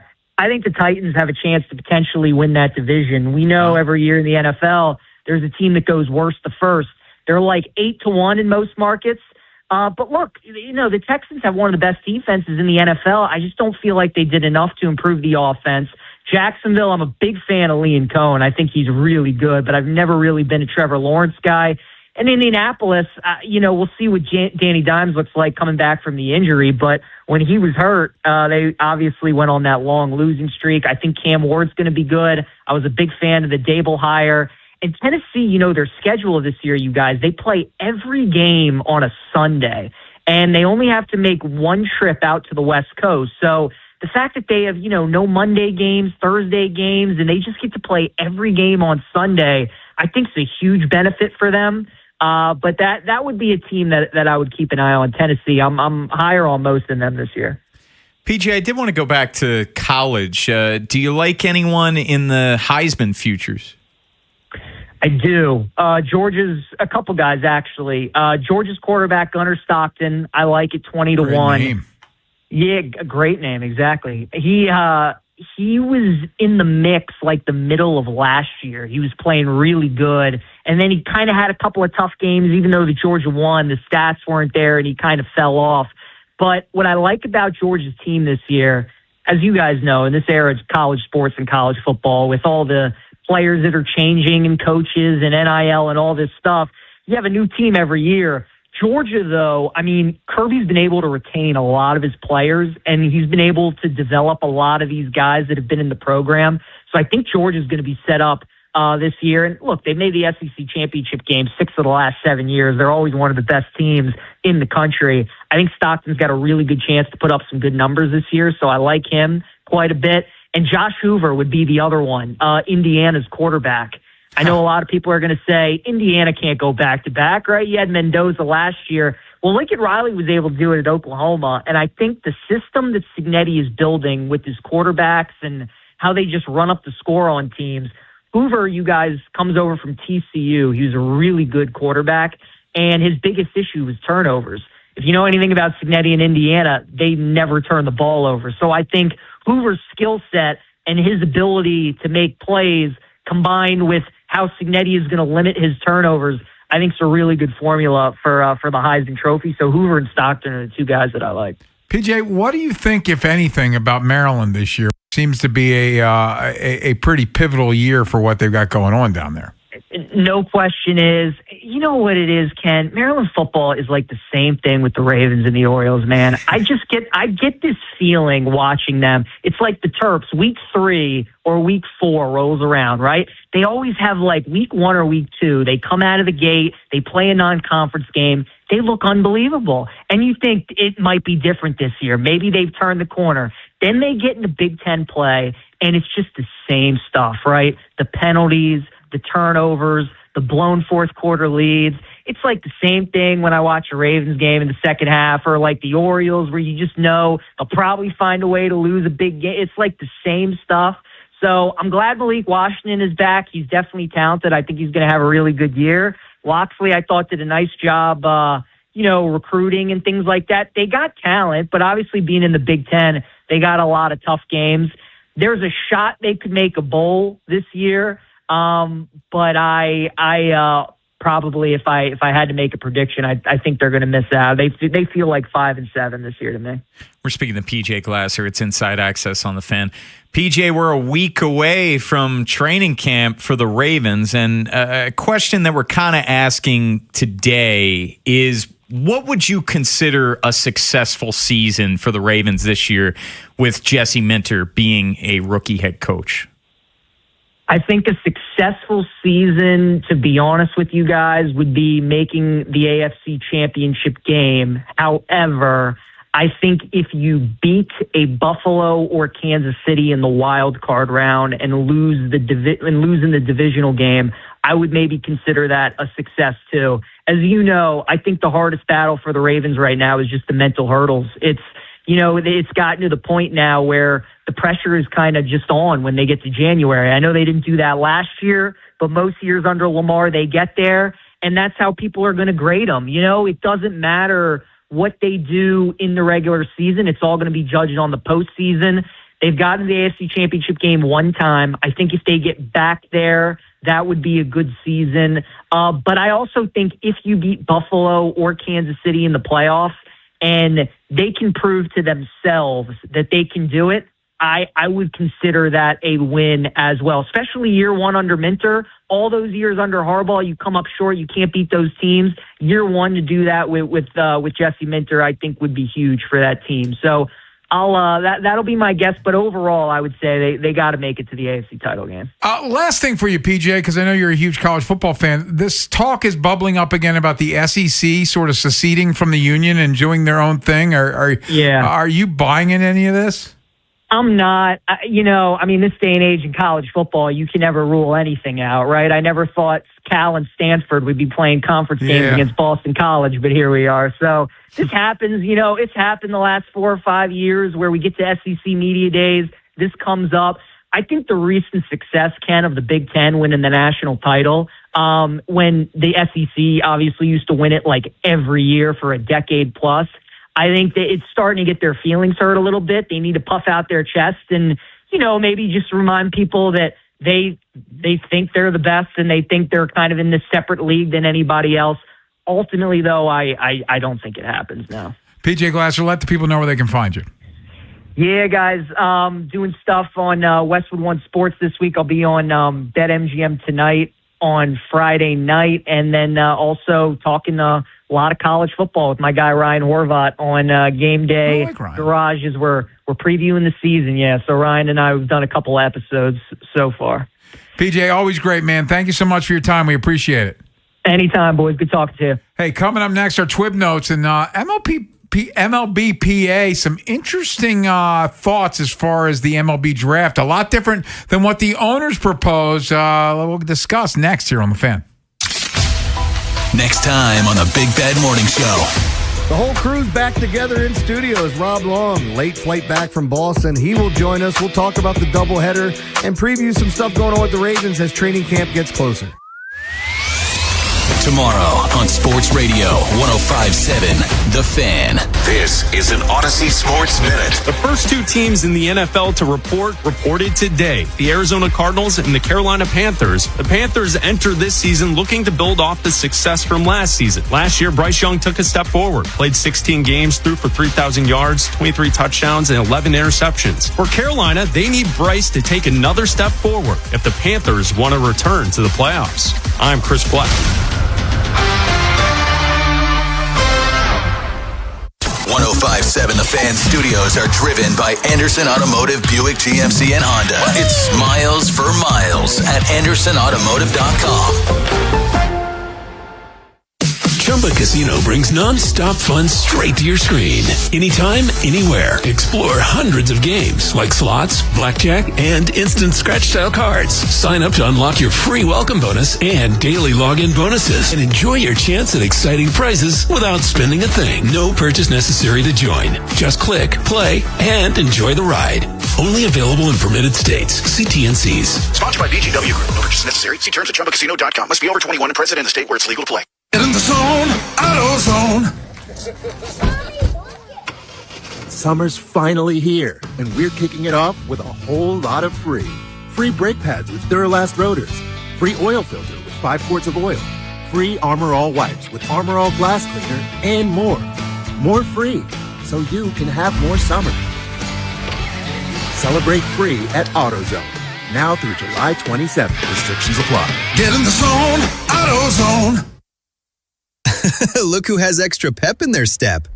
think the Titans have a chance to potentially win that division. We know every year in the NFL, there's a team that goes worst to first. They're like 8-1 in most markets. But look, you know, the Texans have one of the best defenses in the NFL. I just don't feel like they did enough to improve the offense. Jacksonville, I'm a big fan of Liam Cohen. I think he's really good, but I've never really been a Trevor Lawrence guy. And Indianapolis, we'll see what Danny Dimes looks like coming back from the injury. But when he was hurt, they obviously went on that long losing streak. I think Cam Ward's going to be good. I was a big fan of the Dable hire. And Tennessee, their schedule this year, you guys, they play every game on a Sunday. And they only have to make 1 trip out to the West Coast. So the fact that they have, no Monday games, Thursday games, and they just get to play every game on Sunday, I think is a huge benefit for them. But that would be a team that I would keep an eye on. Tennessee, I'm higher on most than them this year. PJ, I did want to go back to college. Do you like anyone in the Heisman futures? I do. Georgia's a couple guys, actually. Georgia's quarterback, Gunnar Stockton, I like it 20-1. Name. Yeah, great name, exactly. He he was in the mix like the middle of last year. He was playing really good, and then he kind of had a couple of tough games, even though the Georgia won. The stats weren't there, and he kind of fell off. But what I like about Georgia's team this year, as you guys know, in this era of college sports and college football, with all the players that are changing and coaches and NIL and all this stuff, you have a new team every year. Georgia, though, I mean, Kirby's been able to retain a lot of his players, and he's been able to develop a lot of these guys that have been in the program. So I think Georgia's going to be set up this year. And look, they've made the SEC championship game 6 of the last 7 years. They're always one of the best teams in the country. I think Stockton's got a really good chance to put up some good numbers this year, so I like him quite a bit. And Josh Hoover would be the other one, Indiana's quarterback. I know a lot of people are going to say Indiana can't go back-to-back, right? You had Mendoza last year. Well, Lincoln Riley was able to do it at Oklahoma, and I think the system that Cignetti is building with his quarterbacks and how they just run up the score on teams, Hoover, you guys, comes over from TCU. He was a really good quarterback, and his biggest issue was turnovers. If you know anything about Cignetti in Indiana, they never turn the ball over. So I think Hoover's skill set and his ability to make plays combined with how Cignetti is going to limit his turnovers, I think it's a really good formula for the Heisman Trophy. So Hoover and Stockton are the two guys that I like. PJ, what do you think, if anything, about Maryland this year? Seems to be a pretty pivotal year for what they've got going on down there. No question is, you know what it is, Ken? Maryland football is like the same thing with the Ravens and the Orioles, man. I get this feeling watching them. It's like the Terps, week 3 or week 4 rolls around, right? They always have like week 1 or week 2. They come out of the gate, they play a non-conference game, they look unbelievable. And you think it might be different this year. Maybe they've turned the corner. Then they get into Big Ten play, and it's just the same stuff, right? The penalties, the turnovers, the blown fourth quarter leads. It's like the same thing when I watch a Ravens game in the second half, or like the Orioles, where you just know they'll probably find a way to lose a big game. It's like the same stuff. So I'm glad Malik Washington is back. He's definitely talented. I think he's going to have a really good year. Loxley, I thought, did a nice job, recruiting and things like that. They got talent, but obviously being in the Big Ten, they got a lot of tough games. There's a shot they could make a bowl this year. But I probably, if I had to make a prediction, I think they're going to miss out. They feel like 5-7 this year to me. We're speaking to PJ Glasser. It's Inside Access on the Fan. PJ, we're a week away from training camp for the Ravens, and a question that we're kind of asking today is, what would you consider a successful season for the Ravens this year with Jesse Minter being a rookie head coach? I think a successful season, to be honest with you guys, would be making the AFC Championship game. However, I think if you beat a Buffalo or Kansas City in the wild card round and lose in the divisional game, I would maybe consider that a success too. As you know, I think the hardest battle for the Ravens right now is just the mental hurdles. It's gotten to the point now where the pressure is kind of just on when they get to January. I know they didn't do that last year, but most years under Lamar, they get there, and that's how people are going to grade them. It doesn't matter what they do in the regular season. It's all going to be judged on the postseason. They've gotten the AFC Championship game one time. I think if they get back there, that would be a good season. But I also think if you beat Buffalo or Kansas City in the playoffs and they can prove to themselves that they can do it, I would consider that a win as well, especially year one under Minter. All those years under Harbaugh, you come up short. You can't beat those teams. Year one to do that with Jesse Minter, I think would be huge for that team. So that'll be my guess. But overall, I would say they got to make it to the AFC title game. Last thing for you, PJ, because I know you're a huge college football fan. This talk is bubbling up again about the SEC sort of seceding from the union and doing their own thing. Are you buying in any of this? I'm not. This day and age in college football, you can never rule anything out, right? I never thought Cal and Stanford would be playing conference games against Boston College, but here we are. So this happens. It's happened the last 4 or 5 years where we get to SEC Media Days. This comes up. I think the recent success, Ken, of the Big Ten winning the national title, when the SEC obviously used to win it like every year for a decade plus, I think that it's starting to get their feelings hurt a little bit. They need to puff out their chest and, maybe just remind people that they think they're the best and they think they're kind of in this separate league than anybody else. Ultimately, though, I don't think it happens now. PJ Glasser, let the people know where they can find you. Yeah, guys, doing stuff on Westwood One Sports this week. I'll be on BetMGM tonight on Friday night, and then also talking a lot of college football with my guy Ryan Horvat on Game Day Garage as we're previewing the season. Yeah, so Ryan and I have done a couple episodes so far. PJ, always great, man. Thank you so much for your time. We appreciate it. Anytime, boys. Good talking to you. Hey, coming up next are Twib Notes and MLBPA. Some interesting thoughts as far as the MLB draft. A lot different than what the owners propose. We'll discuss next here on The Fan. Next time on the Big Bad Morning Show. The whole crew's back together in studio as Rob Long, late flight back from Boston. He will join us. We'll talk about the doubleheader and preview some stuff going on with the Ravens as training camp gets closer. Tomorrow on Sports Radio 105.7 The Fan. This is an Odyssey Sports Minute. The first two teams in the NFL to reported today. The Arizona Cardinals and the Carolina Panthers. The Panthers enter this season looking to build off the success from last season. Last year, Bryce Young took a step forward. Played 16 games, threw for 3,000 yards, 23 touchdowns, and 11 interceptions. For Carolina, they need Bryce to take another step forward if the Panthers want to return to the playoffs. I'm Chris Black. 105.7 The Fan studios are driven by Anderson Automotive, Buick, GMC, and Honda. It's miles for miles at AndersonAutomotive.com. Chumba Casino brings non-stop fun straight to your screen. Anytime, anywhere. Explore hundreds of games like slots, blackjack, and instant scratch-style cards. Sign up to unlock your free welcome bonus and daily login bonuses. And enjoy your chance at exciting prizes without spending a thing. No purchase necessary to join. Just click, play, and enjoy the ride. Only available in permitted states. See TNCs. Sponsored by BGW Group. No purchase necessary. See terms at ChumbaCasino.com. Must be over 21 and present in the state where it's legal to play. Get in the zone, AutoZone. Summer's finally here, and we're kicking it off with a whole lot of free. Free brake pads with Duralast rotors. Free oil filter with 5 quarts of oil. Free Armor All wipes with Armor All glass cleaner, and more. More free, so you can have more summer. Celebrate free at AutoZone. Now through July 27th. Restrictions apply. Get in the zone, AutoZone. Look who has extra pep in their step.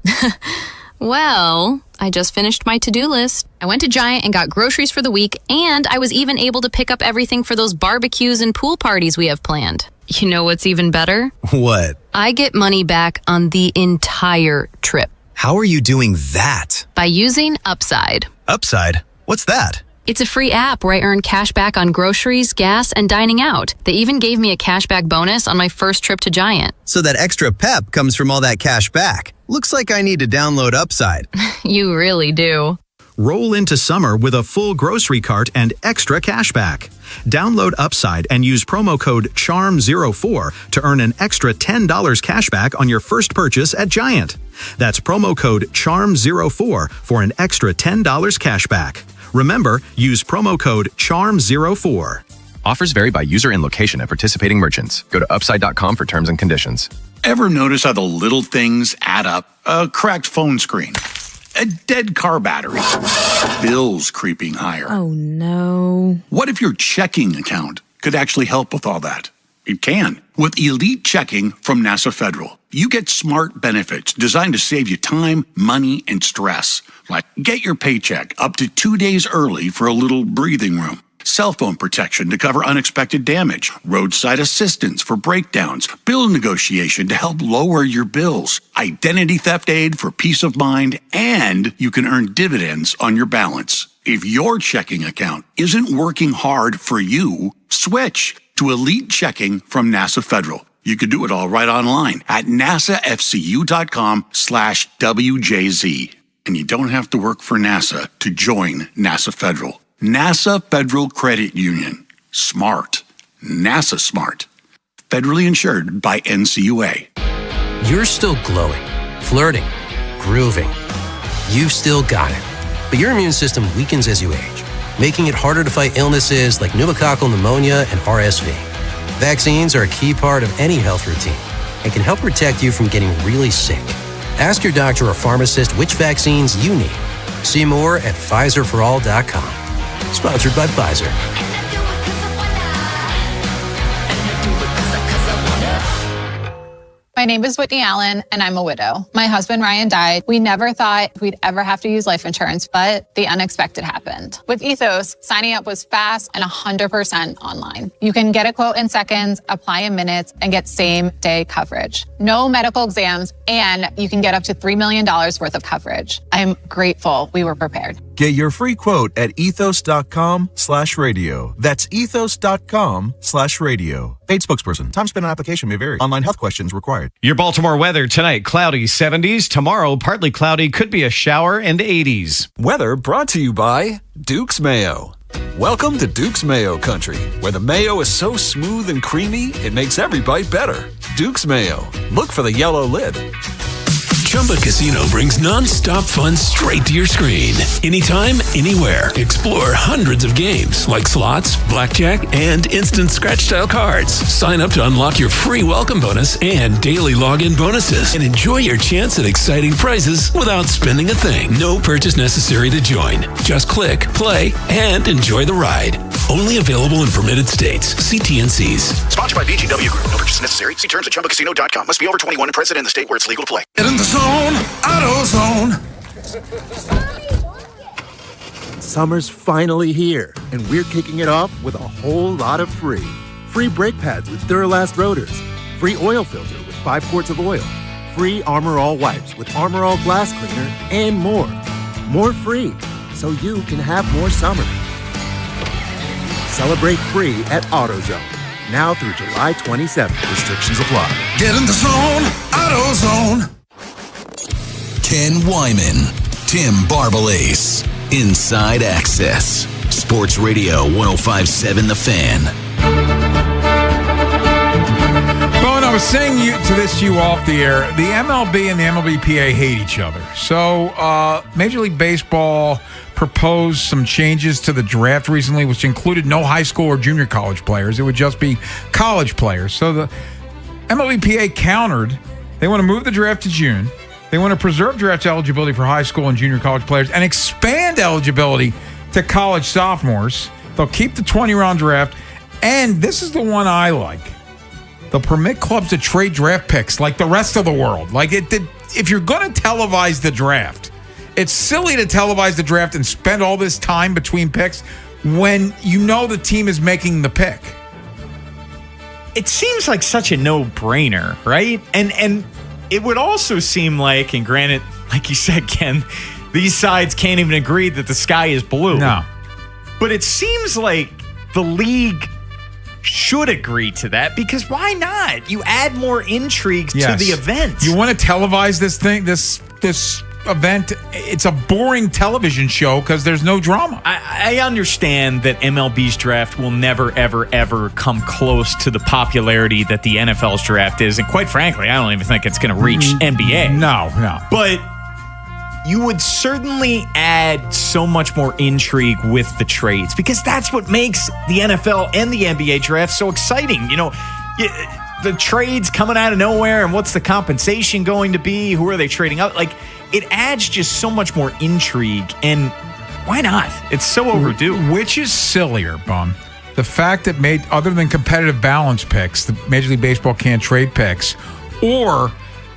Well, I just finished my to-do list. I went to Giant and got groceries for the week, and I was even able to pick up everything for those barbecues and pool parties we have planned. You know what's even better? What? I get money back on the entire trip. How are you doing that? By using Upside. Upside? What's that? It's a free app where I earn cash back on groceries, gas, and dining out. They even gave me a cashback bonus on my first trip to Giant. So that extra pep comes from all that cash back. Looks like I need to download Upside. You really do. Roll into summer with a full grocery cart and extra cash back. Download Upside and use promo code CHARM04 to earn an extra $10 cash back on your first purchase at Giant. That's promo code CHARM04 for an extra $10 cash back. Remember, use promo code CHARM04. Offers vary by user and location at participating merchants. Go to upside.com for terms and conditions. Ever notice how the little things add up? A cracked phone screen, a dead car battery, bills creeping higher. Oh, no. What if your checking account could actually help with all that? It can. With Elite Checking from NASA Federal, you get smart benefits designed to save you time, money, and stress. Like get your paycheck up to 2 days early for a little breathing room. Cell phone protection to cover unexpected damage. Roadside assistance for breakdowns. Bill negotiation to help lower your bills. Identity theft aid for peace of mind. And you can earn dividends on your balance. If your checking account isn't working hard for you, switch to Elite Checking from NASA Federal. You could do it all right online at nasafcu.com/WJZ. And you don't have to work for NASA to join NASA Federal. NASA Federal Credit Union. Smart. NASA smart. Federally insured by NCUA. You're still glowing, flirting, grooving. You've still got it. But your immune system weakens as you age. making it harder to fight illnesses like pneumococcal pneumonia and RSV. Vaccines are a key part of any health routine and can help protect you from getting really sick. Ask your doctor or pharmacist which vaccines you need. See more at PfizerForAll.com. Sponsored by Pfizer. My name is Whitney Allen, and I'm a widow. My husband, Ryan, died. We never thought we'd ever have to use life insurance, but the unexpected happened. With Ethos, signing up was fast and 100% online. You can get a quote in seconds, apply in minutes, and get same-day coverage. No medical exams, and you can get up to $3 million worth of coverage. I'm grateful we were prepared. Get your free quote at ethos.com/radio. That's ethos.com/radio. Paid spokesperson. Time spent on application may vary. Online health questions required. Your Baltimore weather tonight, cloudy 70s. Tomorrow, partly cloudy, could be a shower and 80s. Weather brought to you by Duke's Mayo. Welcome to Duke's Mayo Country, where the mayo is so smooth and creamy, it makes every bite better. Duke's Mayo. Look for the yellow lid. Chumba Casino brings non-stop fun straight to your screen. Anytime, anywhere. Explore hundreds of games like slots, blackjack, and instant scratch-style cards. Sign up to unlock your free welcome bonus and daily login bonuses. And enjoy your chance at exciting prizes without spending a thing. No purchase necessary to join. Just click, play, and enjoy the ride. Only available in permitted states. See T&Cs. Sponsored by VGW Group. No purchase necessary. See terms at ChumbaCasino.com. Must be over 21 and present in the state where it's legal to play. Get in the zone, AutoZone. Summer's finally here, and we're kicking it off with a whole lot of free. Free brake pads with Duralast rotors. Free oil filter with 5 quarts of oil. Free Armor All wipes with Armor All glass cleaner, and more. More free, so you can have more summer. Celebrate free at AutoZone. Now through July 27th. Restrictions apply. Get in the zone, AutoZone. Ken Wyman, Tim Barbalace, Inside Access, Sports Radio 105.7 The Fan. Bowen, I was saying to you off the air, the MLB and the MLBPA hate each other. So Major League Baseball proposed some changes to the draft recently, which included no high school or junior college players. It would just be college players. So the MLBPA countered. They want to move the draft to June. They want to preserve draft eligibility for high school and junior college players and expand eligibility to college sophomores. They'll keep the 20-round draft. And this is the one I like. They'll permit clubs to trade draft picks like the rest of the world. Like if you're going to televise the draft, it's silly to televise the draft and spend all this time between picks when you know the team is making the pick. It seems like such a no-brainer, right? And it would also seem like, and granted, like you said, Ken, these sides can't even agree that the sky is blue. No. But it seems like the league should agree to that, because why not? You add more intrigue to the event. You want to televise this thing, this event. It's a boring television show because there's no drama. I understand that MLB's draft will never, ever, ever come close to the popularity that the NFL's draft is. And quite frankly, I don't even think it's going to reach NBA. No. But you would certainly add so much more intrigue with the trades, because that's what makes the NFL and the NBA draft so exciting. You know, the trades coming out of nowhere, and what's the compensation going to be? Who are they trading out? Like, it adds just so much more intrigue, and why not? It's so overdue. Which is sillier, Bum? The fact that other than competitive balance picks, the Major League Baseball can't trade picks, or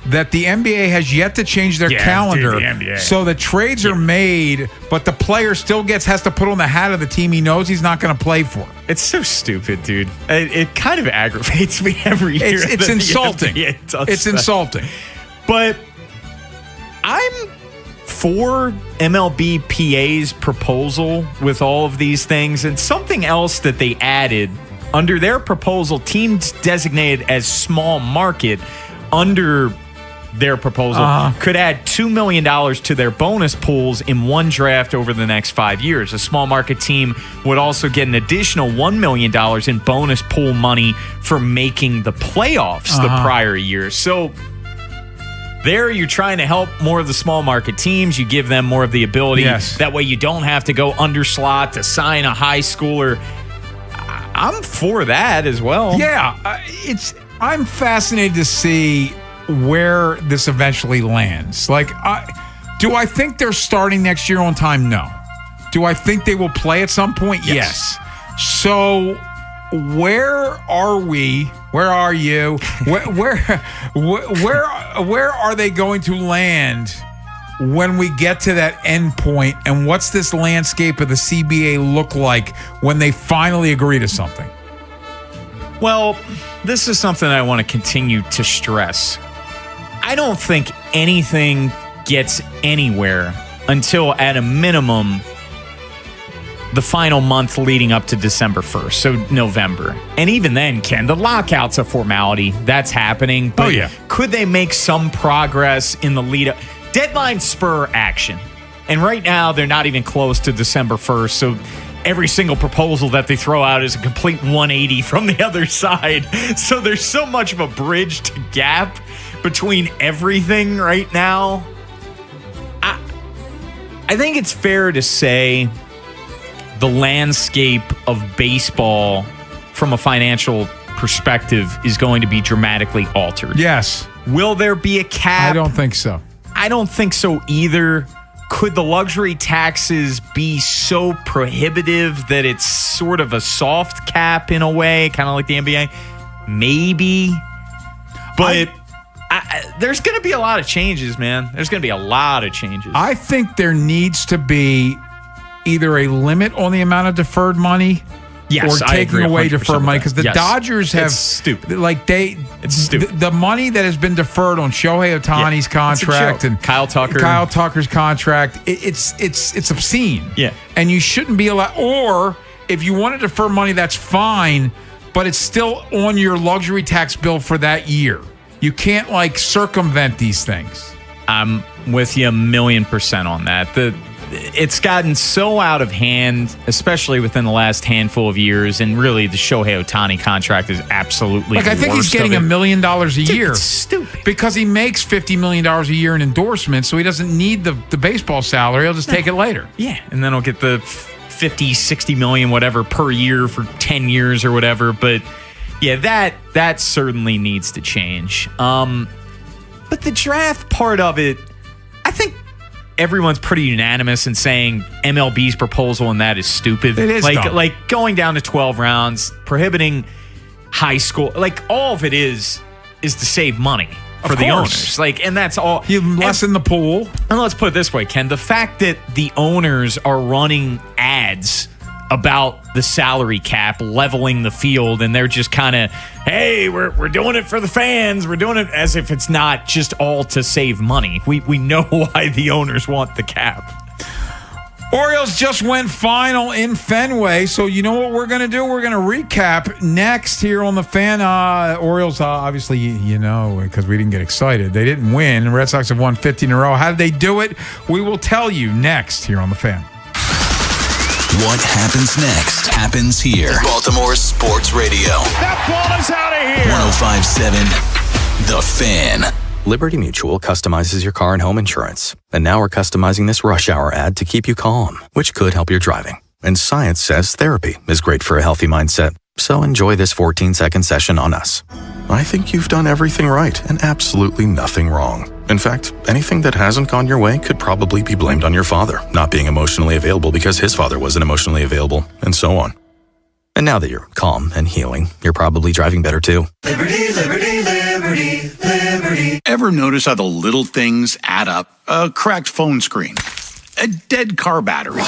that the NBA has yet to change their calendar, so the trades are made, but the player still has to put on the hat of the team he knows he's not going to play for. It's so stupid, dude. It kind of aggravates me every year. It's insulting. It's insulting. But I'm for MLBPA's proposal with all of these things, and something else that they added under their proposal, teams designated as small market under their proposal could add $2 million to their bonus pools in one draft over the next 5 years. A small market team would also get an additional $1 million in bonus pool money for making the playoffs the prior year. So There, you're trying to help more of the small market teams. You give them more of the ability. Yes. That way you don't have to go under slot to sign a high schooler. I'm for that as well. Yeah, I'm fascinated to see where this eventually lands. Like, do I think they're starting next year on time? No. Do I think they will play at some point? Yes. So, where are we? Where are you? Where are they going to land when we get to that end point? And what's this landscape of the CBA look like when they finally agree to something? Well, this is something I want to continue to stress. I don't think anything gets anywhere until, at a minimum, the final month leading up to December 1st, so November. And even then, Ken, the lockout's a formality. That's happening. But could they make some progress in the lead up? Deadline spur action. And right now, they're not even close to December 1st, so every single proposal that they throw out is a complete 180 from the other side. So there's so much of a bridge to gap between everything right now. I think it's fair to say the landscape of baseball from a financial perspective is going to be dramatically altered. Yes. Will there be a cap? I don't think so. I don't think so either. Could the luxury taxes be so prohibitive that it's sort of a soft cap in a way, kind of like the NBA? Maybe. But there's going to be a lot of changes, man. There's going to be a lot of changes. I think there needs to be either a limit on the amount of deferred money, or taking away deferred money, because the Dodgers have stupid. It's stupid. The money that has been deferred on Shohei Ohtani's contract and Kyle Tucker's contract, it's obscene. Yeah, and you shouldn't be allowed. Or if you want to defer money, that's fine, but it's still on your luxury tax bill for that year. You can't circumvent these things. I'm with you 1,000,000% on that. It's gotten so out of hand, especially within the last handful of years, and really the Shohei Ohtani contract is absolutely I think he's getting $1 million a year. It's stupid. Because he makes $50 million a year in endorsements, so he doesn't need the baseball salary. He'll just take it later. Yeah, and then he'll get the 50, 60 million, whatever, per year for 10 years or whatever. But yeah, that certainly needs to change. But the draft part of it, I think everyone's pretty unanimous in saying MLB's proposal and that is stupid. It is dumb. Like going down to 12 rounds, prohibiting high school, all of it is to save money for the owners. And that's all. You lessen the pool. And let's put it this way, Ken, the fact that the owners are running ads about the salary cap, leveling the field, and they're just kind of, hey, we're doing it for the fans. We're doing it as if it's not just all to save money. We know why the owners want the cap. Orioles just went final in Fenway, so you know what we're going to do? We're going to recap next here on the Fan. Orioles, obviously, you know, because we didn't get excited. They didn't win. The Red Sox have won 50 in a row. How did they do it? We will tell you next here on the Fan. What happens next happens here. Baltimore Sports Radio. That ball is out of here. 105.7 The Fan. Liberty Mutual customizes your car and home insurance. And now we're customizing this rush hour ad to keep you calm, which could help your driving. And science says therapy is great for a healthy mindset. So enjoy this 14-second session on us. I think you've done everything right and absolutely nothing wrong. In fact, anything that hasn't gone your way could probably be blamed on your father not being emotionally available because his father wasn't emotionally available, and so on. And now that you're calm and healing, you're probably driving better too. Liberty, liberty, liberty, liberty. Ever notice how the little things add up? A cracked phone screen, a dead car battery,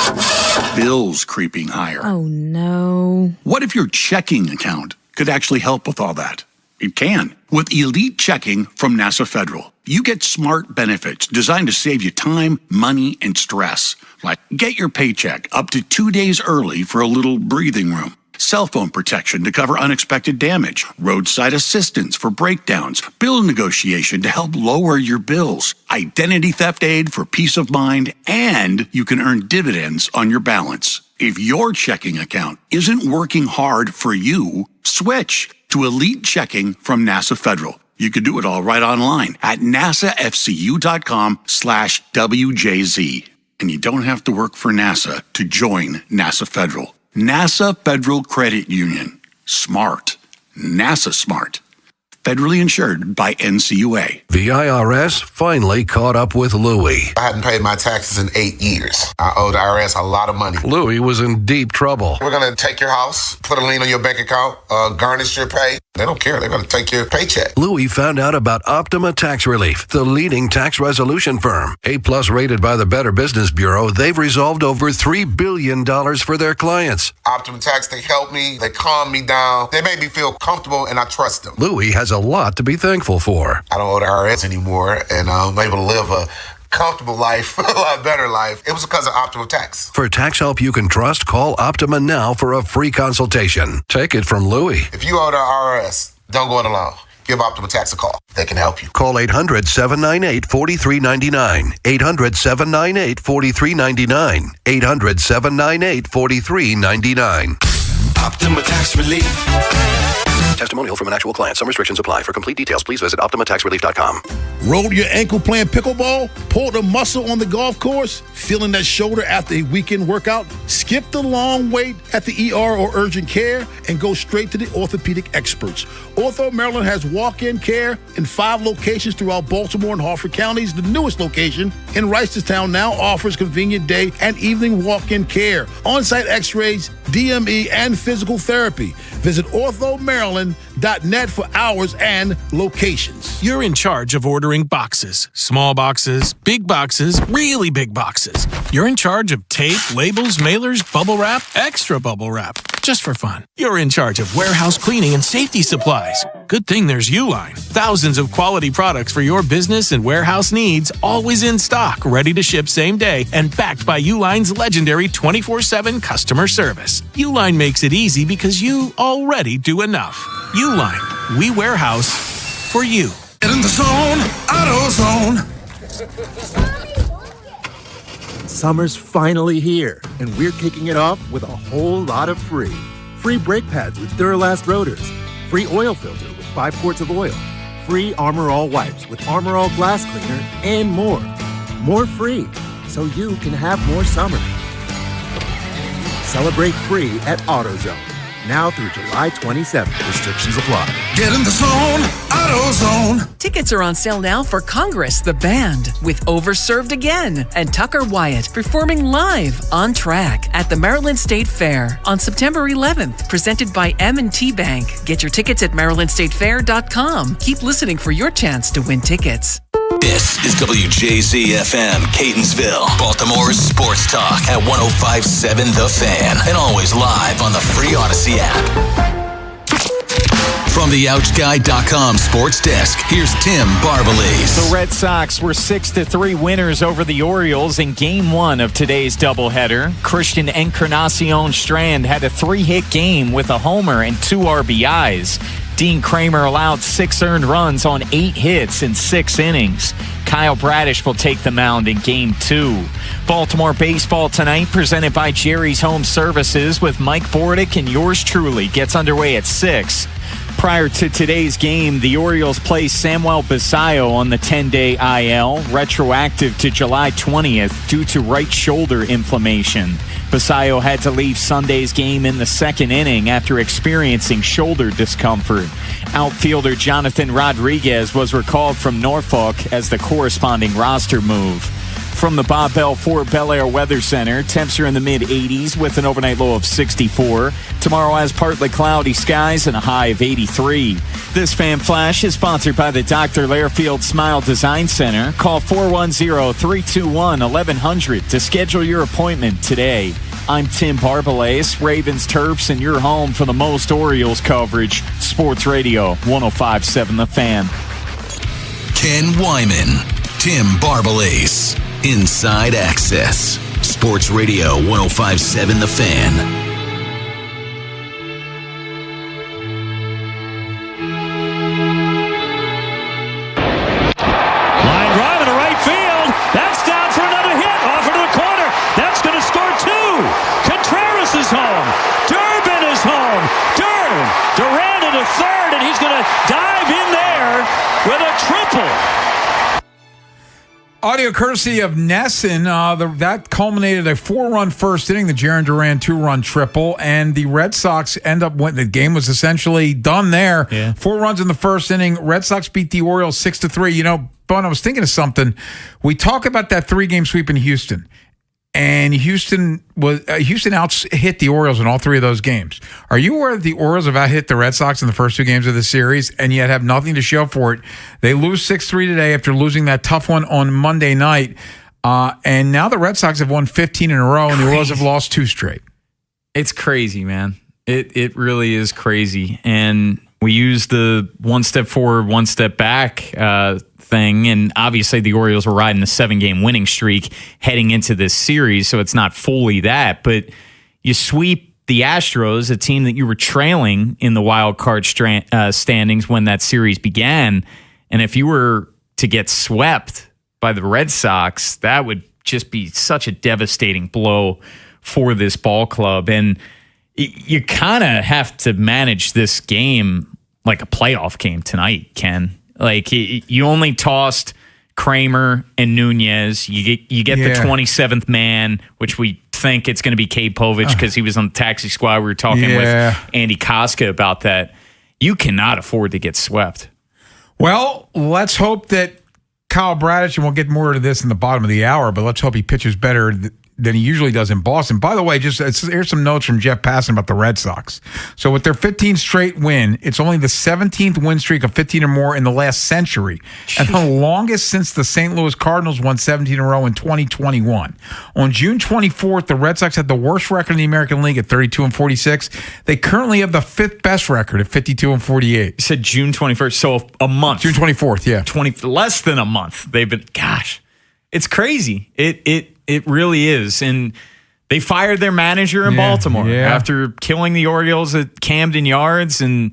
bills creeping higher. Oh, no. What if your checking account could actually help with all that? It can. With Elite Checking from NASA Federal, you get smart benefits designed to save you time, money, and stress. Like get your paycheck up to 2 days early for a little breathing room. Cell phone protection to cover unexpected damage, roadside assistance for breakdowns, bill negotiation to help lower your bills, identity theft aid for peace of mind, and you can earn dividends on your balance. If your checking account isn't working hard for you, switch to Elite Checking from NASA Federal. You could do it all right online at nasafcu.com/WJZ. And you don't have to work for NASA to join NASA Federal. NASA Federal Credit Union. Smart. NASA smart. Federally insured by NCUA. The IRS finally caught up with Louie. I hadn't paid my taxes in 8 years. I owed the IRS a lot of money. Louie was in deep trouble. We're going to take your house, put a lien on your bank account, garnish your pay. They don't care. They're going to take your paycheck. Louie found out about Optima Tax Relief, the leading tax resolution firm. A+ rated by the Better Business Bureau, they've resolved over $3 billion for their clients. Optima Tax, they help me. They calm me down. They make me feel comfortable, and I trust them. Louie has a lot to be thankful for. I don't owe the IRS anymore, and I'm able to live a comfortable life, a lot better life. It was because of Optima Tax. For tax help you can trust, call Optima now for a free consultation. Take it from Louie. If you owe the IRS, don't go it alone. Give Optima Tax a call. They can help you. Call 800-798-4399. 800-798-4399. 800-798-4399. Optima Tax Relief. Testimonial from an actual client. Some restrictions apply. For complete details, please visit OptimaTaxRelief.com. Rolled your ankle playing pickleball? Pulled a muscle on the golf course? Feeling that shoulder after a weekend workout? Skip the long wait at the ER or urgent care and go straight to the orthopedic experts. Ortho Maryland has walk-in care in 5 locations throughout Baltimore and Harford counties. The newest location in Reisterstown now offers convenient day and evening walk-in care, on-site x-rays, DME, and physical therapy. Visit orthomaryland.net for hours and locations. You're in charge of ordering boxes. Small boxes, big boxes, really big boxes. You're in charge of tape, labels, mailers, bubble wrap, extra bubble wrap. Just for fun. You're in charge of warehouse cleaning and safety supplies. Good thing there's Uline. Thousands of quality products for your business and warehouse needs, always in stock, ready to ship same day, and backed by Uline's legendary 24/7 customer service. Uline makes it easy because you already do enough. Uline. We warehouse for you. Get in the zone, AutoZone. Summer's finally here, and we're kicking it off with a whole lot of free. Free brake pads with Duralast rotors. Free oil filter with 5 quarts of oil. Free Armor All wipes with Armor All glass cleaner, and more. More free, so you can have more summer. Celebrate free at AutoZone. Now through July 27th. Restrictions apply. Get in the zone, AutoZone. Tickets are on sale now for Congress, the band, with Overserved Again and Tucker Wyatt performing live on track at the Maryland State Fair on September 11th, presented by M&T Bank. Get your tickets at MarylandStateFair.com. Keep listening for your chance to win tickets. This is WJZ-FM, Catonsville, Baltimore's sports talk at 105.7 The Fan, and always live on the free Odyssey app. From the OutGuy.com sports desk, here's Tim Barbalese. The Red Sox were 6-3 winners over the Orioles in Game 1 of today's doubleheader. Christian Encarnacion Strand had a 3-hit game with a homer and 2 RBIs. Dean Kramer allowed 6 earned runs on 8 hits in 6 innings. Kyle Bradish will take the mound in Game 2. Baltimore baseball tonight, presented by Jerry's Home Services with Mike Bordick and yours truly, gets underway at 6. Prior to today's game, the Orioles play Samuel Basayo on the 10-day IL, retroactive to July 20th due to right shoulder inflammation. Basayo had to leave Sunday's game in the 2nd inning after experiencing shoulder discomfort. Outfielder Jonathan Rodriguez was recalled from Norfolk as the corresponding roster move. From the Bob Bell Fort Bel Air Weather Center, temps are in the mid-80s with an overnight low of 64. Tomorrow has partly cloudy skies and a high of 83. This Fan Flash is sponsored by the Dr. Lairfield Smile Design Center. Call 410-321-1100 to schedule your appointment today. I'm Tim Barbalese, Ravens, Terps, and your home for the most Orioles coverage. Sports Radio 105.7 The Fan. Ken Wyman, Tim Barbalese. Inside Access. Sports Radio 105.7 The Fan. Line drive into right field. That's down for another hit. Off into the corner. That's going to score 2. Contreras is home. Durbin is home. Durant into third, and he's going to dive in there audio courtesy of Nesson. That culminated a 4-run first inning, the Jarren Duran 2-run triple, and the Red Sox end up winning. The game was essentially done there. Yeah. 4 runs in the first inning. Red Sox beat the Orioles 6-3. You know, Bun, I was thinking of something. We talk about that 3-game sweep in Houston. And Houston out-hit the Orioles in all 3 of those games. Are you aware that the Orioles have out-hit the Red Sox in the first 2 games of the series and yet have nothing to show for it? They lose 6-3 today after losing that tough one on Monday night. And now the Red Sox have won 15 in a row, and the Orioles have lost 2 straight. It's crazy, man. It really is crazy. And we use the 1 step forward, 1 step back thing, and obviously the Orioles were riding a 7-game winning streak heading into this series, so it's not fully that, but you sweep the Astros, a team that you were trailing in the wild card standings when that series began, and if you were to get swept by the Red Sox, that would just be such a devastating blow for this ball club, and you kind of have to manage this game like a playoff game tonight, Ken. Like, you only tossed Kramer and Nunez. You get the 27th man, which we think it's going to be Cade Povich because he was on the taxi squad. We were talking with Andy Koska about that. You cannot afford to get swept. Well, let's hope that Kyle Bradish, and we'll get more to this in the bottom of the hour, but let's hope he pitches better than he usually does in Boston. By the way, here's some notes from Jeff Passan about the Red Sox. So with their 15th straight win, it's only the 17th win streak of 15 or more in the last century, and the longest since the St. Louis Cardinals won 17 in a row in 2021. On June 24th, the Red Sox had the worst record in the American League at 32-46. They currently have the 5th best record at 52-48. You said June 21st, so a month. June 24th, yeah. 20, less than a month. They've been, gosh, it's crazy. It really is. And they fired their manager in Baltimore after killing the Orioles at Camden Yards. And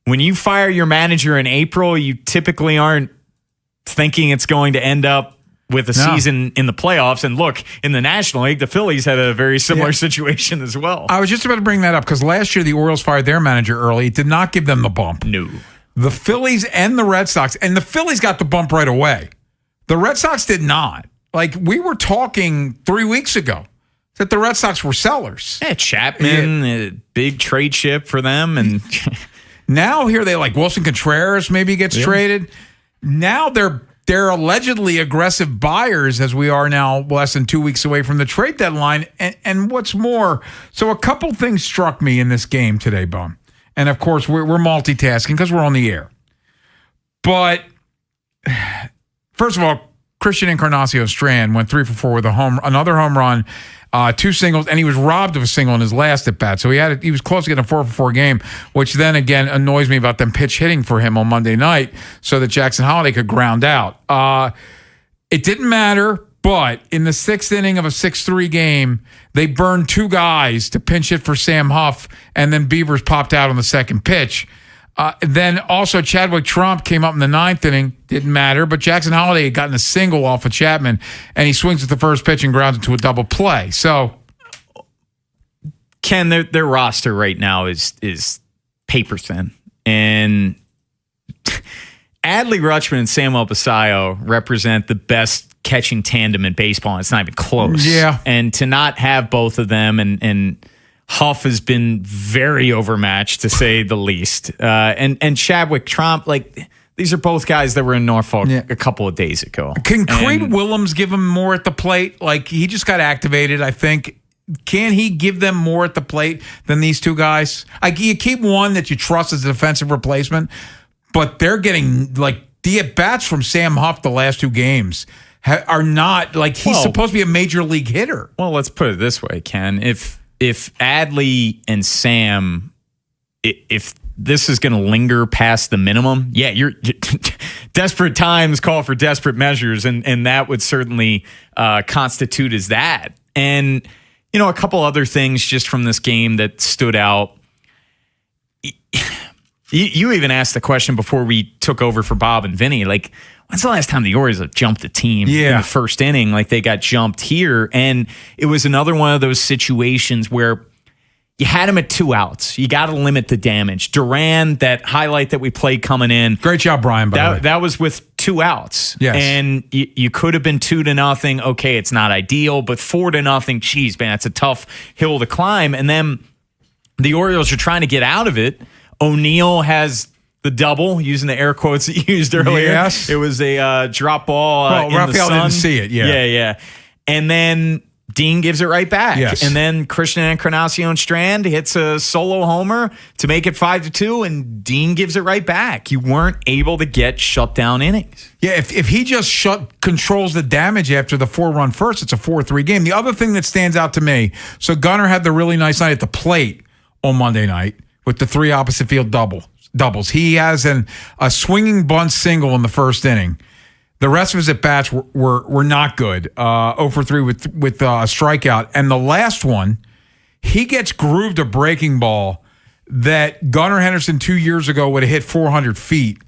when you fire your manager in April, you typically aren't thinking it's going to end up with a season in the playoffs. And look, in the National League, the Phillies had a very similar situation as well. I was just about to bring that up because last year the Orioles fired their manager early. It did not give them the bump. No. The Phillies and the Red Sox, and the Phillies got the bump right away. The Red Sox did not. Like, we were talking 3 weeks ago that the Red Sox were sellers. Yeah, Chapman, a big trade chip for them. And now here they like Wilson Contreras maybe gets traded. Now they're allegedly aggressive buyers as we are now less than 2 weeks away from the trade deadline. And what's more, so a couple things struck me in this game today, Bum. And, of course, we're multitasking because we're on the air. But, first of all, Christian Encarnacion-Strand went 3 for 4 with another home run, 2 singles, and he was robbed of a single in his last at bat. So he was close to getting a 4 for 4 game, which then again annoys me about them pitch hitting for him on Monday night so that Jackson Holiday could ground out. It didn't matter, but in the 6th inning of a 6-3 game, they burned 2 guys to pinch hit for Sam Huff, and then Beavers popped out on the second pitch. Then also Chadwick Trump came up in the 9th inning. Didn't matter, but Jackson Holiday had gotten a single off of Chapman, and he swings at the first pitch and grounds into a double play. So, Ken, their roster right now is paper thin. And Adley Rutschman and Samuel Basayo represent the best catching tandem in baseball, and it's not even close. Yeah. And to not have both of them and Huff has been very overmatched, to say the least. And Chadwick Trump, like, these are both guys that were in Norfolk a couple of days ago. Can Creed Willems give him more at the plate? Like, he just got activated, I think. Can he give them more at the plate than these 2 guys? Like, you keep one that you trust as a defensive replacement, but they're getting, like, the at-bats from Sam Huff the last 2 games are not, like, he's supposed to be a major league hitter. Well, let's put it this way, Ken. If Adley and Sam, if this is going to linger past the minimum, you're desperate times call for desperate measures, and that would certainly constitute as that. And, you know, a couple other things just from this game that stood out. You even asked the question before we took over for Bob and Vinny, like, when's the last time the Orioles have jumped a team in the first inning? Like, they got jumped here. And it was another one of those situations where you had him at 2 outs. You got to limit the damage. Duran, that highlight that we played coming in. Great job, Brian, by the way. That was with 2 outs. Yes. And you could have been 2-0. Okay, it's not ideal, but 4-0, geez, man, it's a tough hill to climb. And then the Orioles are trying to get out of it. O'Neill has the double, using the air quotes that you used earlier. Yes. It was a drop ball in Rafael the sun. didn't see it, yeah. Yeah. And then Dean gives it right back. Yes. And then Christian Encarnacion Strand hits a solo homer to make it 5-2, and Dean gives it right back. You weren't able to get shutdown innings. Yeah, if he just controls the damage after the 4-run first, it's a 4-3 game. The other thing that stands out to me, so Gunnar had the really nice night at the plate on Monday night with the 3 opposite field doubles. He has a swinging bunt single in the first inning. The rest of his at-bats were not good. 0 for 3 with a strikeout. And the last one, he gets grooved a breaking ball that Gunnar Henderson 2 years ago would have hit 400 feet.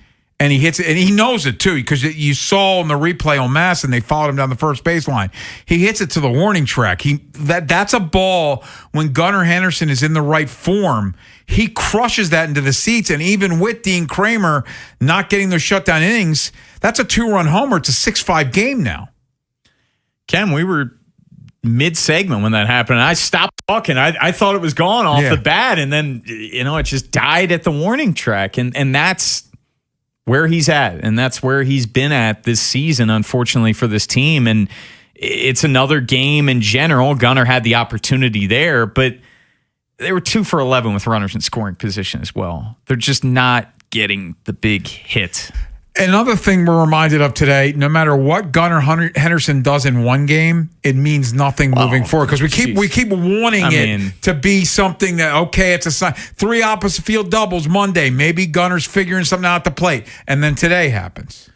And he hits it, and he knows it too, because you saw on the replay on Mass, and they followed him down the first baseline. He hits it to the warning track. That's a ball when Gunnar Henderson is in the right form. He crushes that into the seats, and even with Dean Kramer not getting those shutdown innings, that's a 2-run homer. It's a 6-5 game now. Ken, we were mid-segment when that happened. I stopped talking. I thought it was gone off the bat, and then it just died at the warning track, and that's where he's at, and that's where he's been at this season, unfortunately, for this team. And it's another game in general. Gunnar had the opportunity there, but they were 2 for 11 with runners in scoring position as well. They're just not getting the big hit. Another thing we're reminded of today, no matter what Gunnar Henderson does in one game, it means nothing moving forward, because we keep wanting it to be something that, okay, it's a sign. 3 opposite field doubles Monday. Maybe Gunnar's figuring something out at the plate. And then today happens.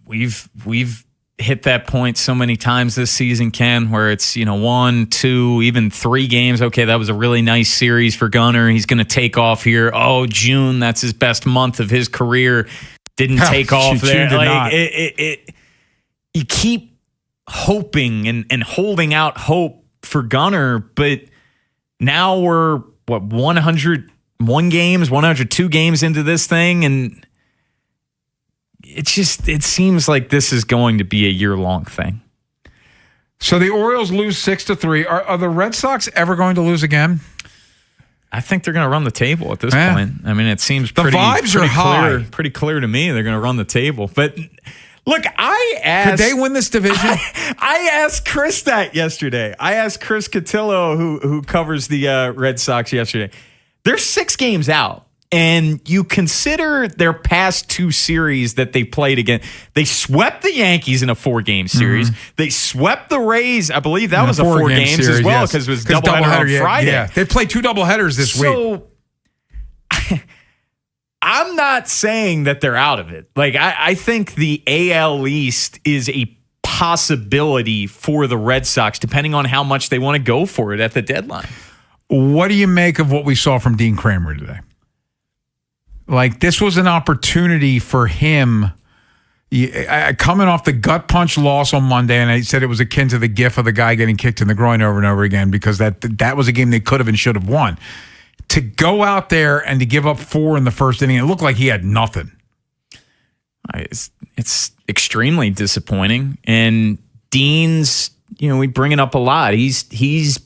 We've hit that point so many times this season, Ken, where it's 1, 2, even 3 games. Okay, that was a really nice series for Gunnar. He's going to take off here. Oh, June, that's his best month of his career. Didn't take off there. June did not. You keep hoping and holding out hope for Gunnar, but now we're 101 games, 102 games into this thing, and it seems like this is going to be a year-long thing. So the Orioles lose 6-3. Are the Red Sox ever going to lose again? I think they're going to run the table at this point. I mean, it seems pretty high. Pretty clear to me they're going to run the table. But look, I asked... Could they win this division? I asked Chris that yesterday. I asked Chris Cotillo, who covers the Red Sox, yesterday. They're 6 games out. And you consider their past 2 series that they played again. They swept the Yankees in a 4-game series. Mm-hmm. They swept the Rays. I believe that was a 4 games series, as well, because it was doubleheader on Friday. Yeah. They played 2 doubleheaders this week. So I'm not saying that they're out of it. Like, I think the AL East is a possibility for the Red Sox, depending on how much they want to go for it at the deadline. What do you make of what we saw from Dean Kramer today? Like, this was an opportunity for him coming off the gut punch loss on Monday, and I said it was akin to the gif of the guy getting kicked in the groin over and over again, because that was a game they could have and should have won. To go out there and to give up 4 in the first inning, it looked like he had nothing. It's extremely disappointing. And Dean's, we bring it up a lot. He's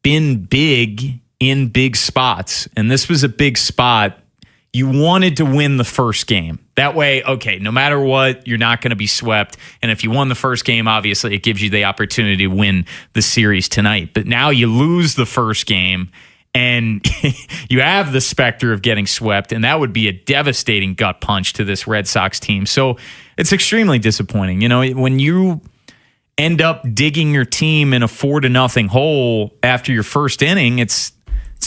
been big in big spots, and this was a big spot. You wanted to win the first game. That way, okay, no matter what, you're not going to be swept. And if you won the first game, obviously, it gives you the opportunity to win the series tonight. But now you lose the first game, and you have the specter of getting swept, and that would be a devastating gut punch to this Red Sox team. So it's extremely disappointing. When you end up digging your team in a 4-0 hole after your first inning, it's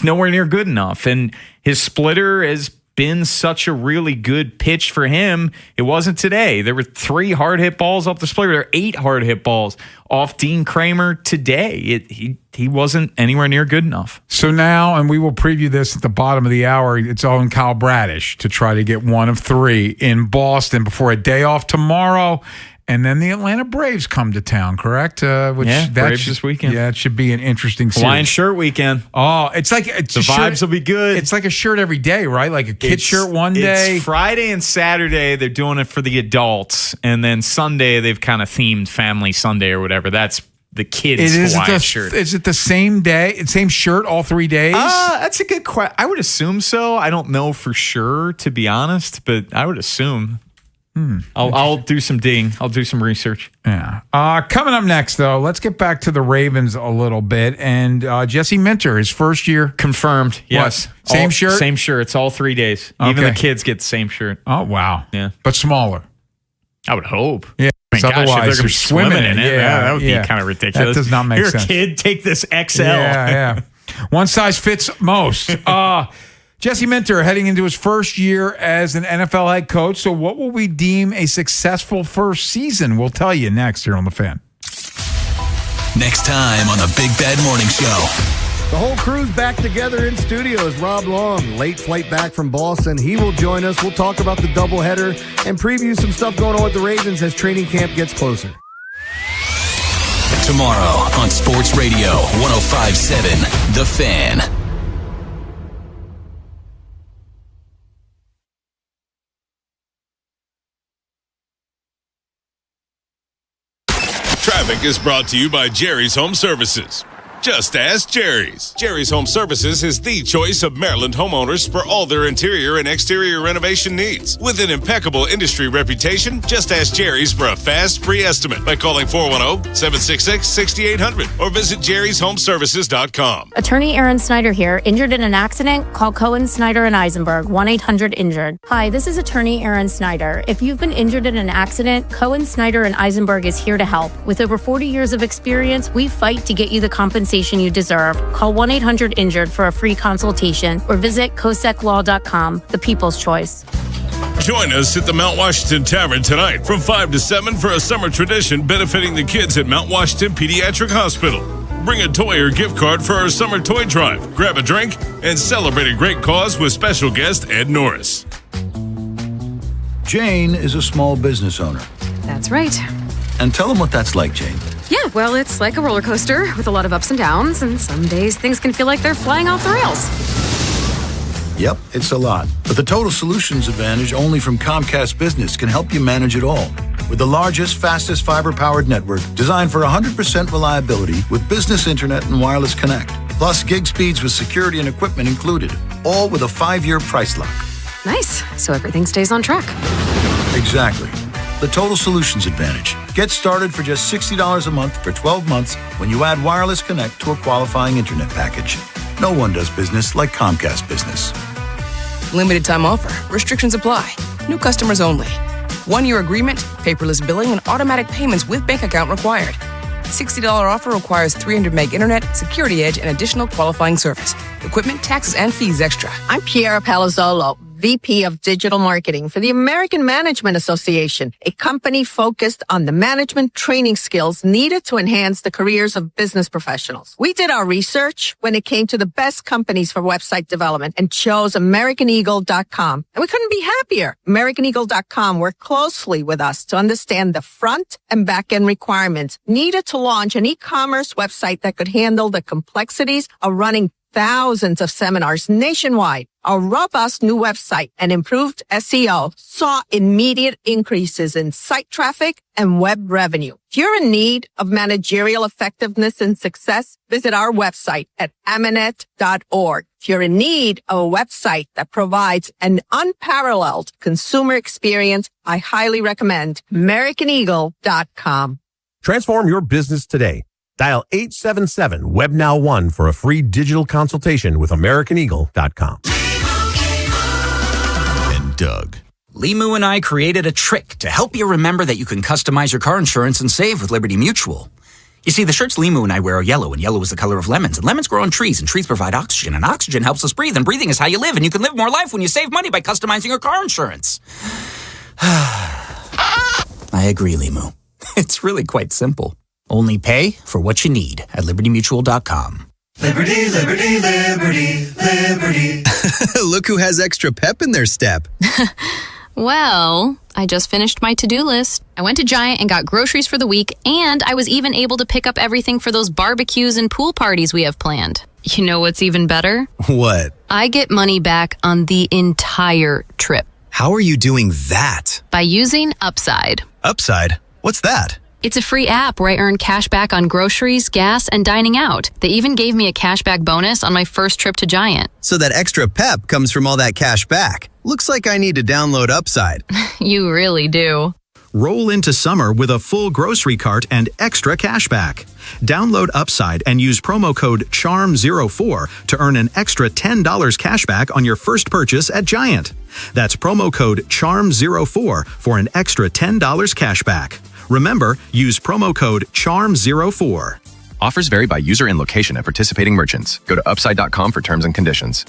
nowhere near good enough. And his splitter has been such a really good pitch for him. It wasn't today. There were 3 hard hit balls off the splitter. There were 8 hard hit balls off Dean Kramer today. He wasn't anywhere near good enough. So now, and we will preview this at the bottom of the hour, it's on Kyle Bradish to try to get 1 of 3 in Boston before a day off tomorrow And then the Atlanta Braves come to town, correct? Braves this weekend. Yeah, it should be an interesting series. Hawaiian shirt weekend. Oh, it's like the vibes will be good. It's like a shirt every day, right? Like a kid shirt one day. It's Friday and Saturday. They're doing it for the adults, and then Sunday they've kind of themed Family Sunday or whatever. That's the kids' Hawaiian shirt. Is it the same day, same shirt all 3 days? That's a good question. I would assume so. I don't know for sure, to be honest, but I would assume. I'll do some digging. I'll do some research. Yeah. Coming up next, though, let's get back to the Ravens a little bit. And Jesse Minter, his first year. Confirmed. Yes. Same shirt? Same shirt. It's all 3 days. Okay. Even the kids get the same shirt. Oh, wow. Yeah. But smaller. I would hope. Yeah. I mean, Otherwise, gosh, if they're going to be swimming in it, that would yeah. be kind of ridiculous. That does not make You're sense. a kid, take this XL. Yeah. One size fits most. Jesse Minter heading into his first year as an NFL head coach. So what will we deem a successful first season? We'll tell you next here on The Fan. Next time on the Big Bad Morning Show. The whole crew's back together in studio as Rob Long, late flight back from Boston. He will join us. We'll talk about the doubleheader and preview some stuff going on with the Ravens as training camp gets closer. Tomorrow on Sports Radio 105.7 The Fan. Traffic is brought to you by Jerry's Home Services. Just ask Jerry's. Jerry's Home Services is the choice of Maryland homeowners for all their interior and exterior renovation needs. With an impeccable industry reputation, just ask Jerry's for a fast, free estimate by calling 410-766-6800 or visit jerryshomeservices.com. Attorney Aaron Snyder here. Injured in an accident? Call Cohen, Snyder, and Eisenberg, 1-800-INJURED. Hi, this is Attorney Aaron Snyder. If you've been injured in an accident, Cohen, Snyder, and Eisenberg is here to help. With over 40 years of experience, we fight to get you the compensation you deserve. Call 1-800-INJURED for a free consultation or visit coseclaw.com, the people's choice. Join us at the Mount Washington Tavern tonight from 5 to 7 for a summer tradition benefiting the kids at Mount Washington Pediatric Hospital. Bring a toy or gift card for our summer toy drive, grab a drink, and celebrate a great cause with special guest Ed Norris. Jane is a small business owner. That's right. And tell them what that's like, Jane. Yeah, well, it's like a roller coaster with a lot of ups and downs, and some days things can feel like they're flying off the rails. Yep, it's a lot. But the Total Solutions Advantage only from Comcast Business can help you manage it all. With the largest, fastest fiber-powered network designed for 100% reliability with business internet and wireless connect. Plus gig speeds with security and equipment included. All with a 5-year price lock. Nice. So everything stays on track. Exactly. The Total Solutions Advantage. Get started for just $60 a month for 12 months when you add wireless connect to a qualifying internet package. No one does business like Comcast Business. Limited time offer. Restrictions apply. New customers only. 1-year agreement, paperless billing, and automatic payments with bank account required. $60 offer requires 300 meg internet, security edge, and additional qualifying service. Equipment, taxes, and fees extra. I'm Piera Palazzolo, VP of Digital Marketing for the American Management Association, a company focused on the management training skills needed to enhance the careers of business professionals. We did our research when it came to the best companies for website development and chose AmericanEagle.com. And we couldn't be happier. AmericanEagle.com worked closely with us to understand the front and back end requirements needed to launch an e-commerce website that could handle the complexities of running thousands of seminars nationwide. Our robust new website and improved SEO saw immediate increases in site traffic and web revenue. If you're in need of managerial effectiveness and success, visit our website at amanet.org. If you're in need of a website that provides an unparalleled consumer experience, I highly recommend AmericanEagle.com. Transform your business today. Dial 877-WebNow1 for a free digital consultation with AmericanEagle.com. And Doug. Limu and I created a trick to help you remember that you can customize your car insurance and save with Liberty Mutual. You see, the shirts Limu and I wear are yellow, and yellow is the color of lemons. And lemons grow on trees, and trees provide oxygen. And oxygen helps us breathe, and breathing is how you live. And you can live more life when you save money by customizing your car insurance. I agree, Limu. It's really quite simple. Only pay for what you need at libertymutual.com. Liberty, liberty, liberty, liberty. Look who has extra pep in their step. Well, I just finished my to-do list. I went to Giant and got groceries for the week, and I was even able to pick up everything for those barbecues and pool parties we have planned. You know what's even better? What? I get money back on the entire trip. How are you doing that? By using Upside. Upside? What's that? It's a free app where I earn cash back on groceries, gas, and dining out. They even gave me a cashback bonus on my first trip to Giant. So that extra pep comes from all that cash back. Looks like I need to download Upside. You really do. Roll into summer with a full grocery cart and extra cash back. Download Upside and use promo code CHARM04 to earn an extra $10 cash back on your first purchase at Giant. That's promo code CHARM04 for an extra $10 cash back. Remember, use promo code CHARM04. Offers vary by user and location at participating merchants. Go to upside.com for terms and conditions.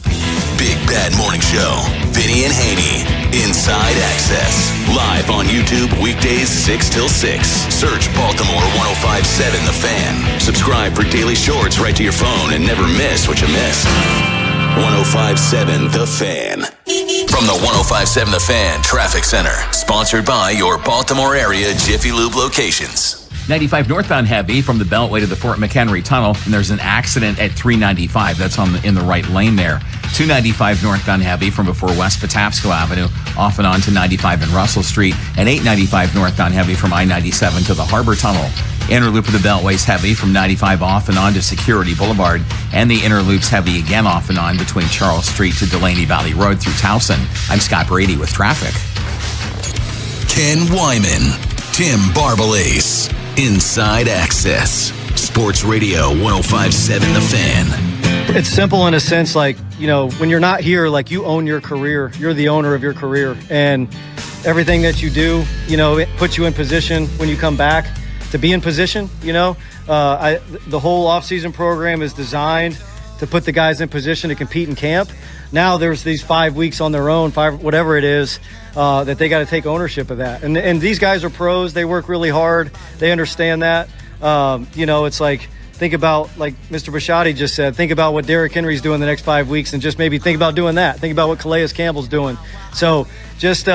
Big Bad Morning Show. Vinny and Haynie. Inside Access. Live on YouTube weekdays 6 till 6. Search Baltimore 1057 The Fan. Subscribe for daily shorts right to your phone and never miss what you missed. 1057 The Fan. From the 1057 The Fan Traffic Center. Sponsored by your Baltimore area Jiffy Lube locations. 95 northbound heavy from the Beltway to the Fort McHenry Tunnel, and there's an accident at 395. That's in the right lane there. 295 northbound heavy from before West Patapsco Avenue, off and on to 95 and Russell Street, and 895 northbound heavy from I-97 to the Harbor Tunnel. Inner loop of the Beltway's heavy from 95 off and on to Security Boulevard, and the inner loop's heavy again off and on between Charles Street to Delaney Valley Road through Towson. I'm Scott Brady with traffic. Ken Wyman, Tim Barbalace. Inside Access. Sports Radio 1057 The Fan. It's simple in a sense, like, you know, when you're not here, like, you own your career. You're the owner of your career. And everything that you do, you know, it puts you in position when you come back to be in position, you know. The whole offseason program is designed to put the guys in position to compete in camp. Now there's these 5 weeks on their own, whatever it is, that they got to take ownership of that. And these guys are pros. They work really hard. They understand that. You know, it's like, think about, like Mr. Bisciotti just said, think about what Derrick Henry's doing the next 5 weeks and just maybe think about doing that. Think about what Calais Campbell's doing. So just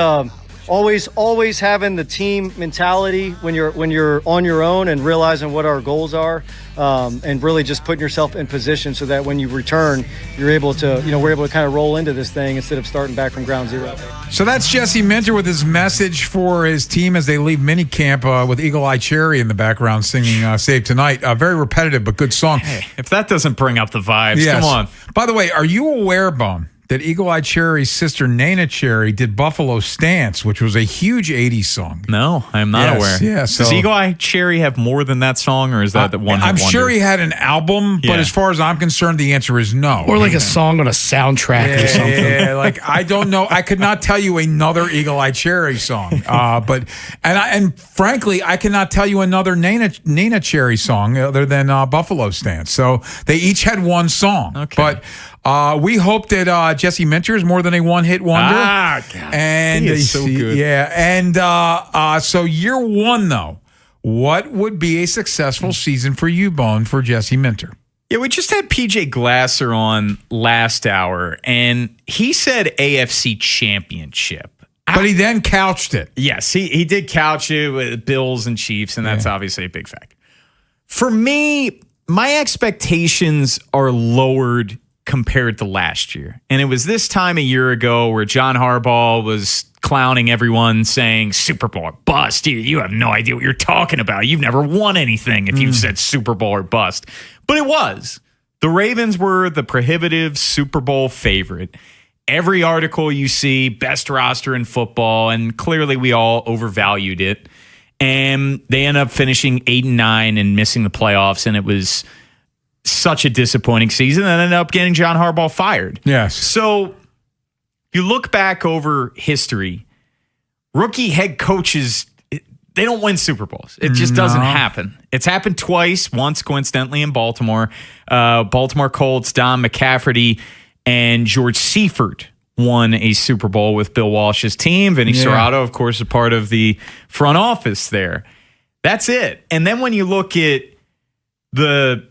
always having the team mentality when you're on your own and realizing what our goals are, and really just putting yourself in position so that when you return, you're able to, you know, we're able to kind of roll into this thing instead of starting back from ground zero. So that's Jesse Minter with his message for his team as they leave minicamp with Eagle Eye Cherry in the background singing Save Tonight. Very repetitive, but good song. Hey, if that doesn't bring up the vibes, yes. Come on. By the way, are you aware, Bone, that Eagle Eye Cherry's sister Nana Cherry did Buffalo Stance, which was a huge 80s song? No, I'm not aware. Yeah, so, does Eagle Eye Cherry have more than that song, or is that the one? I'm sure he had an album, but as far as I'm concerned, the answer is no. Or like a song on a soundtrack or something. Yeah, like I don't know. I could not tell you another Eagle Eye Cherry song. And frankly, I cannot tell you another Nana Cherry song other than Buffalo Stance. So they each had one song. Okay. But we hope that Jesse Minter is more than a one-hit wonder. God. And he is so good. Yeah. And so year one, though, what would be a successful season for you, Bone, for Jesse Minter? Yeah, we just had PJ Glasser on last hour, and he said AFC Championship. But he then couched it. Yes, he did couch it with Bills and Chiefs, and that's obviously a big fact. For me, my expectations are lowered compared to last year. And it was this time a year ago where John Harbaugh was clowning everyone, saying Super Bowl or bust. You have no idea what you're talking about. You've never won anything if you've said Super Bowl or bust. But it was. The Ravens were the prohibitive Super Bowl favorite. Every article you see, best roster in football, and clearly we all overvalued it. And they end up finishing 8-9 and missing the playoffs, and it was such a disappointing season and ended up getting John Harbaugh fired. Yes. So you look back over history, rookie head coaches, they don't win Super Bowls. It just doesn't happen. It's happened twice, once coincidentally in Baltimore. Baltimore Colts, Don McCafferty, and George Seifert won a Super Bowl with Bill Walsh's team. Vinny Serrato, of course, a part of the front office there. That's it. And then when you look at the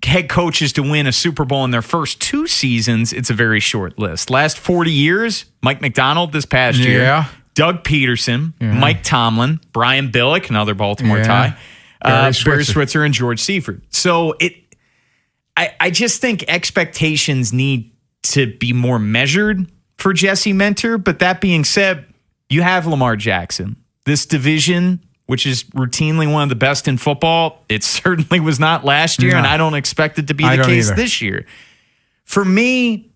head coaches to win a Super Bowl in their first two seasons, it's a very short list. Last 40 years, Mike McDonald this past year. Doug Peterson, Mike Tomlin, Brian Billick, another Baltimore tie, Barry Switzer, and George Seifert. So I just think expectations need to be more measured for Jesse Minter. But that being said, you have Lamar Jackson. This division, which is routinely one of the best in football, it certainly was not last year, and I don't expect it to be the case this year. For me,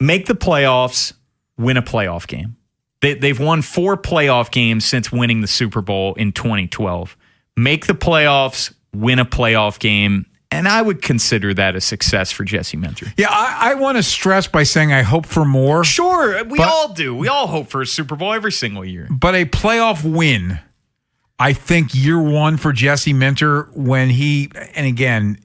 make the playoffs, win a playoff game. They've won 4 playoff games since winning the Super Bowl in 2012. Make the playoffs, win a playoff game, and I would consider that a success for Jesse Minter. Yeah, I want to stress by saying I hope for more. Sure, we all do. We all hope for a Super Bowl every single year. But a playoff win, I think year one for Jesse Minter when and again,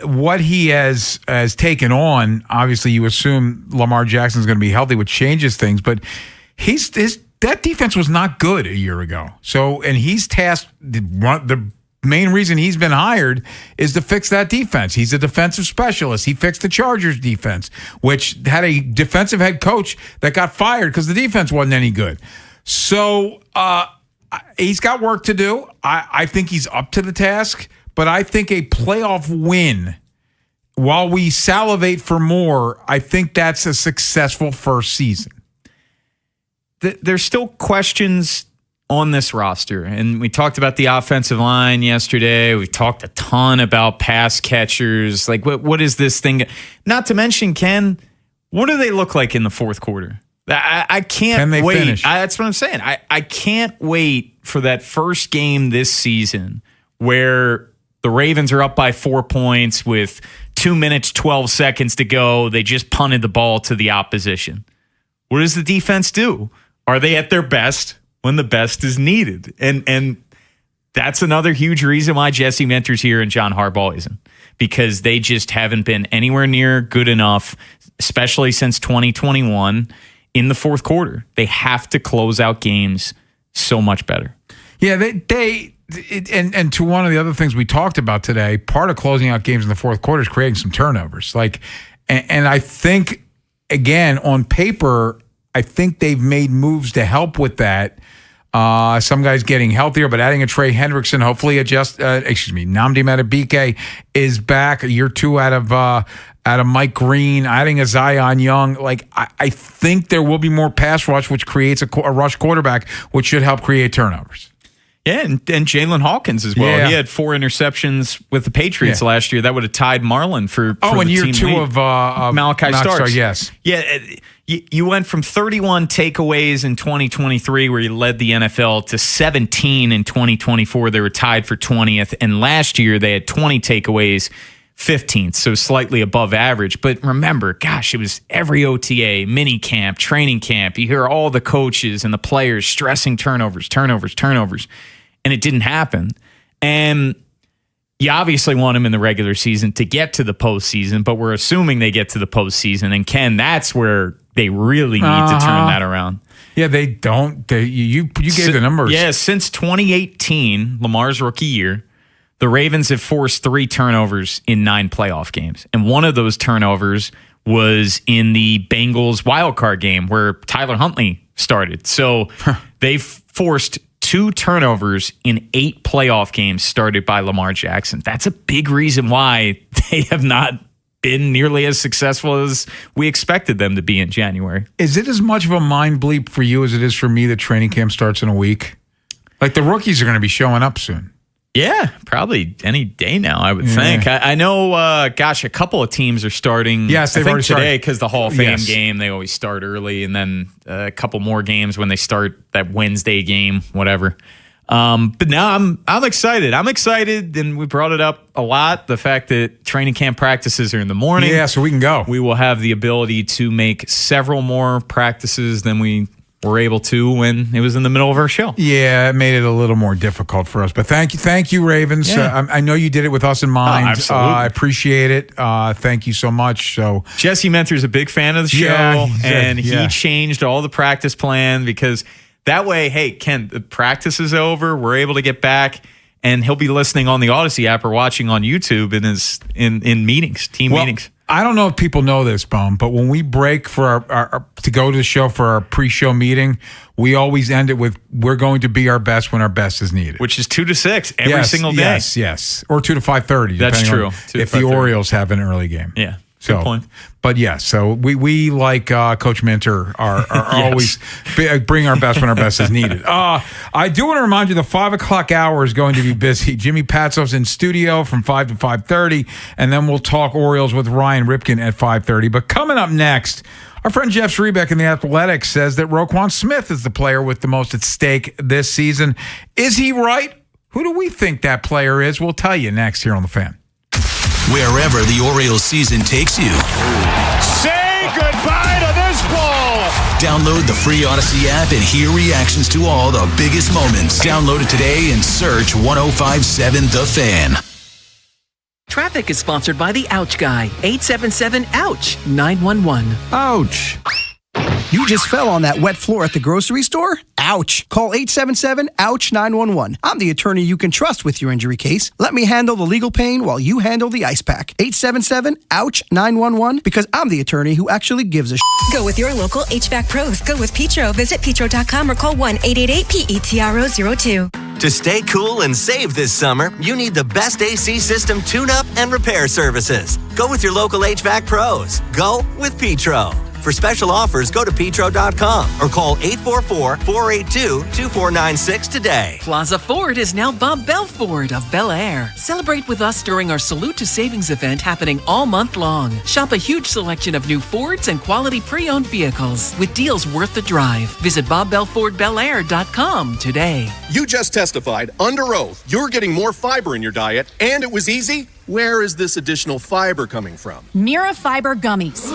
what he has taken on, obviously you assume Lamar Jackson's going to be healthy, which changes things, but that defense was not good a year ago. So, and he's tasked, the main reason he's been hired is to fix that defense. He's a defensive specialist. He fixed the Chargers defense, which had a defensive head coach that got fired because the defense wasn't any good. So he's got work to do. I think he's up to the task, but I think a playoff win, while we salivate for more, I think that's a successful first season. There's still questions on this roster, and we talked about the offensive line yesterday. We talked a ton about pass catchers. Like, what is this thing? Not to mention, Ken, what do they look like in the fourth quarter? I can't wait. Finish? That's what I'm saying. I can't wait for that first game this season where the Ravens are up by 4 points with 2 minutes, 12 seconds to go. They just punted the ball to the opposition. What does the defense do? Are they at their best when the best is needed? And that's another huge reason why Jesse Minter's here and John Harbaugh isn't, because they just haven't been anywhere near good enough, especially since 2021 in the fourth quarter. They have to close out games so much better. Yeah, and to one of the other things we talked about today, part of closing out games in the fourth quarter is creating some turnovers. And I think, again, on paper, I think they've made moves to help with that. Some guys getting healthier, but adding a Trey Hendrickson, hopefully Nnamdi Madubuike is back a year 2 out of Mike Green, adding a Zion Young. I think there will be more pass rush, which creates a rush quarterback, which should help create turnovers. Yeah, and Jalen Hawkins as well. Yeah. He had 4 interceptions with the Patriots last year. That would have tied Marlon for in year team 2 lead. of Malachi Starks. Yes. Yeah, you went from 31 takeaways in 2023, where you led the NFL, to 17 in 2024. They were tied for 20th. And last year, they had 20 takeaways, 15th, so slightly above average. But remember, gosh, it was every OTA, mini camp, training camp. You hear all the coaches and the players stressing turnovers. And it didn't happen. And you obviously want them in the regular season to get to the postseason, but we're assuming they get to the postseason. And Ken, that's where they really need to turn that around. Yeah, they don't. You gave the numbers. Yeah, since 2018, Lamar's rookie year, the Ravens have forced 3 turnovers in 9 playoff games. And one of those turnovers was in the Bengals wildcard game where Tyler Huntley started. So they've forced 2 turnovers in 8 playoff games started by Lamar Jackson. That's a big reason why they have not been nearly as successful as we expected them to be in January. Is it as much of a mind bleep for you as it is for me that training camp starts in a week? Like, the rookies are going to be showing up soon. Yeah, probably any day now, I would think. I know, a couple of teams are starting. Yes, they've already today because the Hall of Fame Yes. game, they always start early, and then a couple more games when they start that Wednesday game, whatever. But now I'm excited. I'm excited, and we brought it up a lot, the fact that training camp practices are in the morning. Yeah, so we can go. We will have the ability to make several more practices than we were able to when it was in the middle of our show. Yeah, it made it a little more difficult for us. But thank you, Ravens. Yeah. I know you did it with us in mind. Absolutely. I appreciate it. Thank you so much. So Jesse Minter's a big fan of the show, he changed all the practice plan because that way, hey, Ken, the practice is over. We're able to get back, and he'll be listening on the Odyssey app or watching on YouTube in meetings, team meetings. I don't know if people know this, Bum, but when we break for our to go to the show for our pre-show meeting, we always end it with, we're going to be our best when our best is needed. Which is 2 to 6 every single day. Yes. Or 2 to 5:30. That's true. If the Orioles have an early game. Yeah. So, good point. But yes, so we like Coach Minter are always bring our best when our best is needed. I do want to remind you the 5 o'clock hour is going to be busy. Jimmy Patso's in studio from 5 to 5:30, and then we'll talk Orioles with Ryan Ripken at 5:30. But coming up next, our friend Jeff Schrebeck in The Athletic says that Roquan Smith is the player with the most at stake this season. Is he right? Who do we think that player is? We'll tell you next here on The Fan. Wherever the Orioles season takes you. Say goodbye to this ball. Download the free Odyssey app and hear reactions to all the biggest moments. Download it today and search 105.7 The Fan. Traffic is sponsored by the Ouch Guy. 877-OUCH-911. Ouch. You just fell on that wet floor at the grocery store? Ouch. Call 877-OUCH-911. I'm the attorney you can trust with your injury case. Let me handle the legal pain while you handle the ice pack. 877-OUCH-911 because I'm the attorney who actually gives a shit. Go with your local HVAC pros. Go with Petro. Visit petro.com or call 1-888-PETRO02. To stay cool and save this summer, you need the best AC system tune-up and repair services. Go with your local HVAC pros. Go with Petro. For special offers, go to petro.com or call 844-482-2496 today. Plaza Ford is now Bob Bell Ford of Bel Air. Celebrate with us during our Salute to Savings event happening all month long. Shop a huge selection of new Fords and quality pre-owned vehicles with deals worth the drive. Visit BobBellFordBelAir.com today. You just testified under oath you're getting more fiber in your diet, and it was easy? Where is this additional fiber coming from? Mira Fiber Gummies.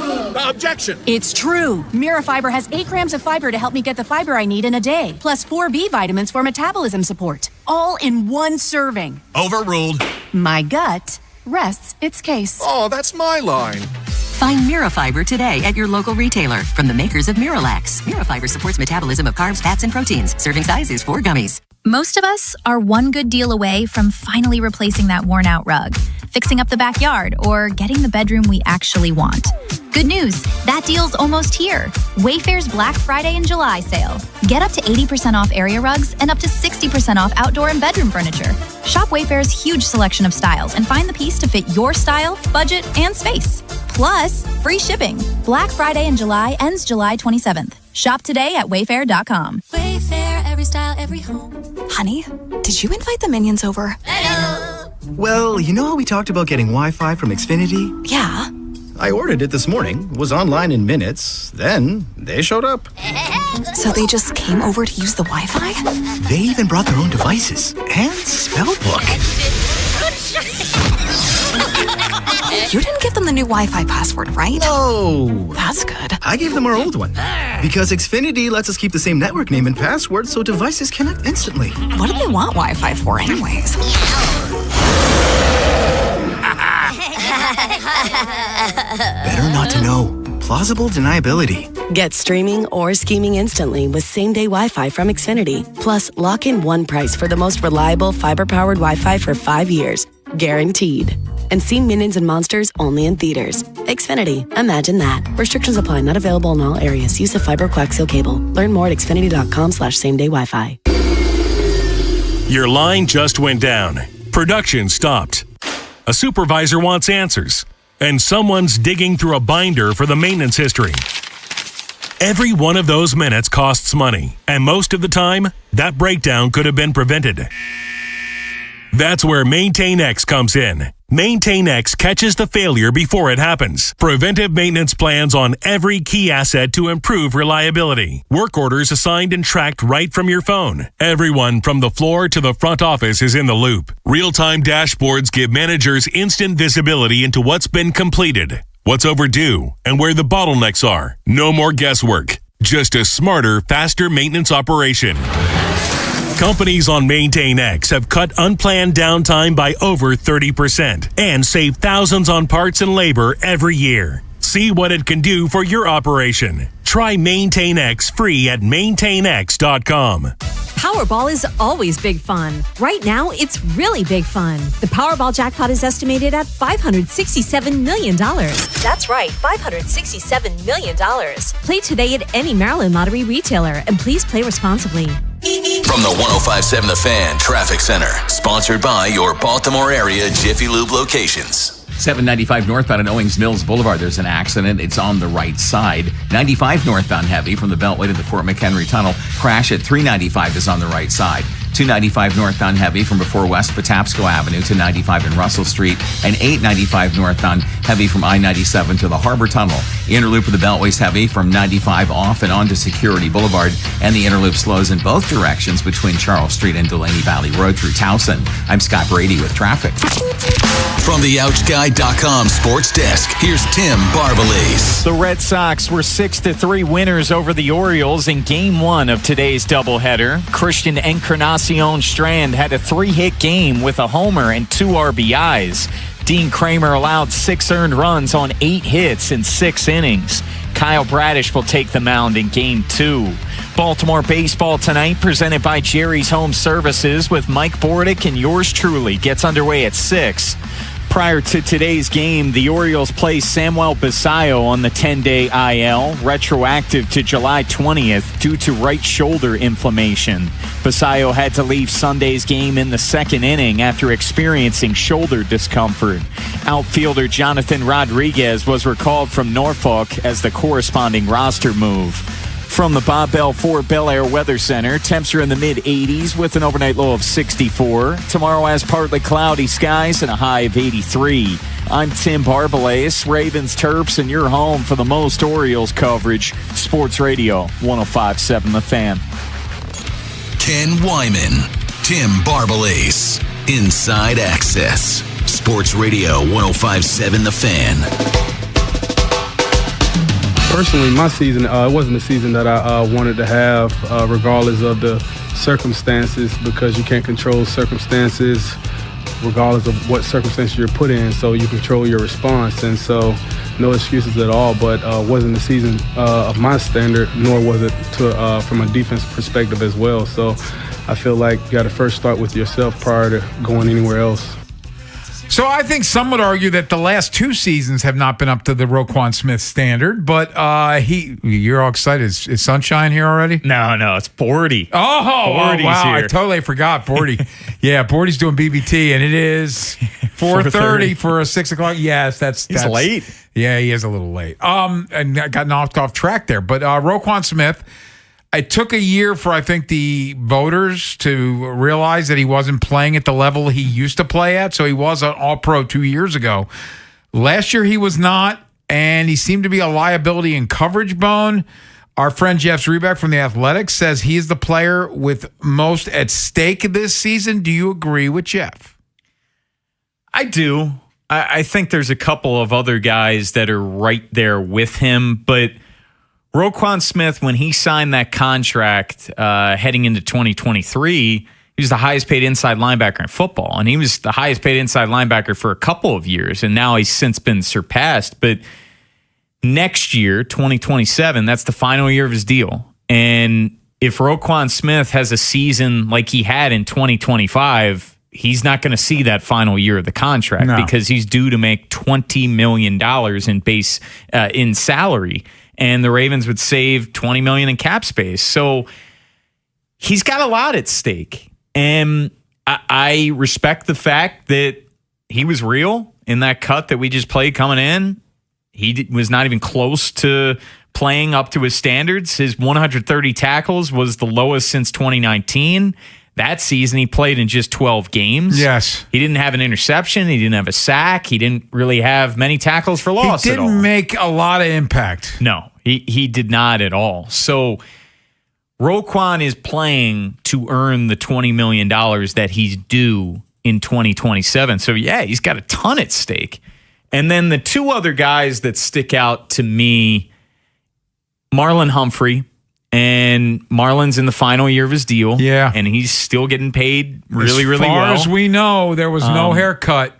Objection! It's true. Mira Fiber has 8 grams of fiber to help me get the fiber I need in a day, plus 4 B vitamins for metabolism support, all in one serving. Overruled. My gut rests its case. Oh, that's my line. Find Mira Fiber today at your local retailer from the makers of Miralax. Mira Fiber supports metabolism of carbs, fats, and proteins. Serving size is 4 gummies. Most of us are one good deal away from finally replacing that worn-out rug, fixing up the backyard, or getting the bedroom we actually want. Good news, that deal's almost here. Wayfair's Black Friday and July sale. Get up to 80% off area rugs and up to 60% off outdoor and bedroom furniture. Shop Wayfair's huge selection of styles and find the piece to fit your style, budget, and space. Plus, free shipping. Black Friday in July ends July 27th. Shop today at wayfair.com. Wayfair, every style, every home. Honey, did you invite the minions over? Hello. Well, you know how we talked about getting Wi-Fi from Xfinity? Yeah. I ordered it this morning, was online in minutes, then they showed up. So they just came over to use the Wi-Fi? They even brought their own devices and spell book. You didn't give them the new Wi-Fi password, right? No. That's good. I gave them our old one. Because Xfinity lets us keep the same network name and password so devices connect instantly. What do they want Wi-Fi for anyways? Better not to know. Plausible deniability. Get streaming or scheming instantly with same-day Wi-Fi from Xfinity. Plus, lock in one price for the most reliable fiber-powered Wi-Fi for 5 years. Guaranteed. And see Minions and Monsters only in theaters. Xfinity. Imagine that. Restrictions apply. Not available in all areas. Use of fiber coaxial cable. Learn more at xfinity.com/same-day Wi-Fi. Your line just went down. Production stopped. A supervisor wants answers. And someone's digging through a binder for the maintenance history. Every one of those minutes costs money. And most of the time, that breakdown could have been prevented. That's where MaintainX comes in. MaintainX catches the failure before it happens. Preventive maintenance plans on every key asset to improve reliability. Work orders assigned and tracked right from your phone. Everyone from the floor to the front office is in the loop. Real-time dashboards give managers instant visibility into what's been completed, what's overdue, and where the bottlenecks are. No more guesswork. Just a smarter, faster maintenance operation. Companies on MaintainX have cut unplanned downtime by over 30% and save thousands on parts and labor every year. See what it can do for your operation. Try Maintain X free at maintainx.com. Powerball is always big fun. Right now, it's really big fun. The Powerball jackpot is estimated at $567 million. That's right, $567 million. Play today at any Maryland lottery retailer, and please play responsibly. From the 105.7 The Fan Traffic Center, sponsored by your Baltimore area Jiffy Lube locations. 795 northbound at Owings Mills Boulevard. There's an accident. It's on the right side. 95 northbound heavy from the Beltway to the Fort McHenry Tunnel. Crash at 395 is on the right side. 295 northbound heavy from before West Patapsco Avenue to 95 in Russell Street. And 895 northbound heavy from I-97 to the Harbor Tunnel. Inner loop of the Beltway's heavy from 95 off and on to Security Boulevard. And the inner loop slows in both directions between Charles Street and Delaney Valley Road through Towson. I'm Scott Brady with traffic. From the OutGuy.com sports desk, here's Tim Barbalese. The Red Sox were 6-3 winners over the Orioles in Game 1 of today's doubleheader. Christian Encarnacion Strand had a 3-hit game with a homer and 2 RBIs. Dean Kramer allowed 6 earned runs on 8 hits in 6 innings. Kyle Bradish will take the mound in Game 2. Baltimore baseball tonight, presented by Jerry's Home Services with Mike Bordick and yours truly, gets underway at 6. Prior to today's game, the Orioles play Samuel Basallo on the 10-day IL, retroactive to July 20th due to right shoulder inflammation. Basallo had to leave Sunday's game in the 2nd inning after experiencing shoulder discomfort. Outfielder Jonathan Rodriguez was recalled from Norfolk as the corresponding roster move. From the Bob Bell Ford Bel Air Weather Center, temps are in the mid-80s with an overnight low of 64. Tomorrow has partly cloudy skies and a high of 83. I'm Tim Barbalese, Ravens, Terps, and your home for the most Orioles coverage. Sports Radio 105.7 The Fan. Ken Wyman, Tim Barbalese, Inside Access. Sports Radio 105.7 The Fan. Personally, my season, it wasn't a season that I wanted to have, regardless of the circumstances, because you can't control circumstances regardless of what circumstances you're put in, so you control your response. And so no excuses at all, but wasn't a season of my standard, nor was it from a defense perspective as well. So I feel like you got to first start with yourself prior to going anywhere else. So I think some would argue that the last 2 seasons have not been up to the Roquan Smith standard, but you're all excited. Is Sunshine here already? No, it's Bordy. Wow, here. I totally forgot Bordy. Yeah, Bordy's doing BBT, and it is 4:30 for a 6 o'clock. Yes, that's late. Yeah, he is a little late. And I got knocked off track there, but Roquan Smith. It took a year for, I think, the voters to realize that he wasn't playing at the level he used to play at. So he was an All-Pro 2 years ago. Last year he was not, and he seemed to be a liability in coverage bone. Our friend Jeff Zrebeck from The Athletic says he is the player with most at stake this season. Do you agree with Jeff? I do. I think there's a couple of other guys that are right there with him, but Roquan Smith, when he signed that contract heading into 2023, he was the highest paid inside linebacker in football, and he was the highest paid inside linebacker for a couple of years, and now he's since been surpassed. But next year, 2027, that's the final year of his deal. And if Roquan Smith has a season like he had in 2025, he's not going to see that final year of the contract because he's due to make $20 million in base in salary. And the Ravens would save $20 million in cap space. So he's got a lot at stake. And I respect the fact that he was real in that cut that we just played coming in. He was not even close to playing up to his standards. His 130 tackles was the lowest since 2019. That season, he played in just 12 games. Yes. He didn't have an interception. He didn't have a sack. He didn't really have many tackles for loss at all. He didn't make a lot of impact. No, he did not at all. So Roquan is playing to earn the $20 million that he's due in 2027. So, yeah, he's got a ton at stake. And then the 2 other guys that stick out to me, Marlon Humphrey. And Marlon's in the final year of his deal. Yeah. And he's still getting paid really well. As far as we know, there was no haircut.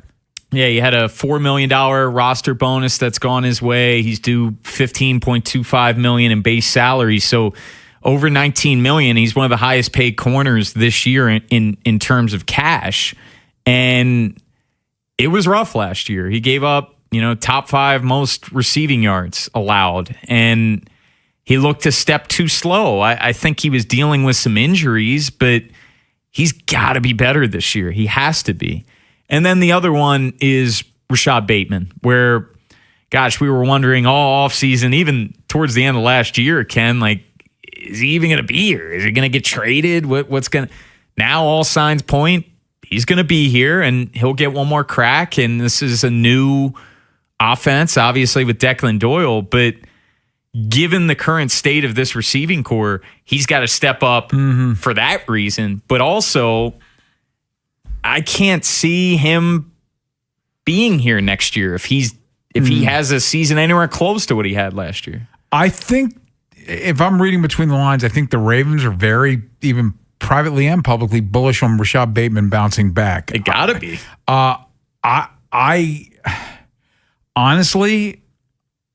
Yeah, he had a $4 million roster bonus that's gone his way. He's due $15.25 million in base salary, so over $19 million. He's one of the highest paid corners this year in terms of cash, and it was rough last year. He gave up, top 5 most receiving yards allowed, and he looked a step too slow. I think he was dealing with some injuries, but he's got to be better this year. He has to be. And then the other one is Rashad Bateman, where, gosh, we were wondering all offseason, even towards the end of last year, Ken, like, is he even going to be here? Is he going to get traded? What's going to... Now all signs point he's going to be here, and he'll get one more crack, and this is a new offense, obviously, with Declan Doyle, but given the current state of this receiving core, he's got to step up for that reason. But also, I can't see him being here next year if he has a season anywhere close to what he had last year. I think, if I'm reading between the lines, I think the Ravens are very, even privately and publicly, bullish on Rashad Bateman bouncing back. It gotta be. I honestly,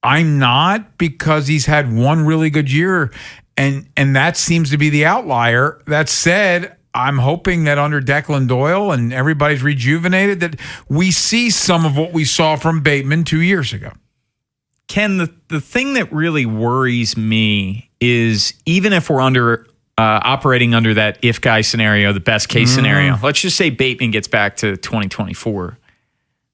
I'm not, because he's had one really good year, and that seems to be the outlier. That said, I'm hoping that under Declan Doyle and everybody's rejuvenated, that we see some of what we saw from Bateman 2 years ago. Ken, the thing that really worries me is, even if we're operating under that if guy scenario, the best case scenario, let's just say Bateman gets back to 2024.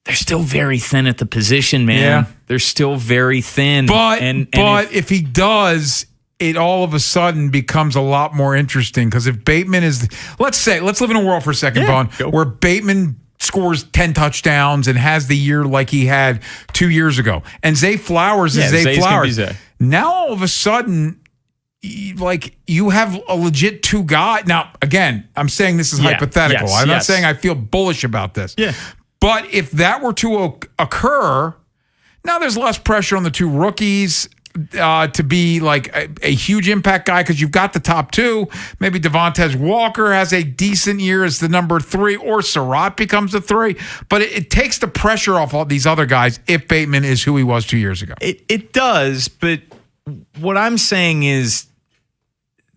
They're still very thin at the position, man. Yeah. They're still very thin. But if he does, it all of a sudden becomes a lot more interesting, because if Bateman is, let's live in a world for a second, Vaughn, where Bateman scores 10 touchdowns and has the year like he had 2 years ago, and Zay Flowers is Zay Flowers. Now all of a sudden, like, you have a legit 2 guy. Now, again, I'm saying this is hypothetical. I'm not saying I feel bullish about this. Yeah. But if that were to occur, now there's less pressure on the 2 rookies to be like a huge impact guy, because you've got the top 2. Maybe Devontae Walker has a decent year as the number 3, or Surratt becomes the 3. But it takes the pressure off all these other guys if Bateman is who he was 2 years ago. It does, but what I'm saying is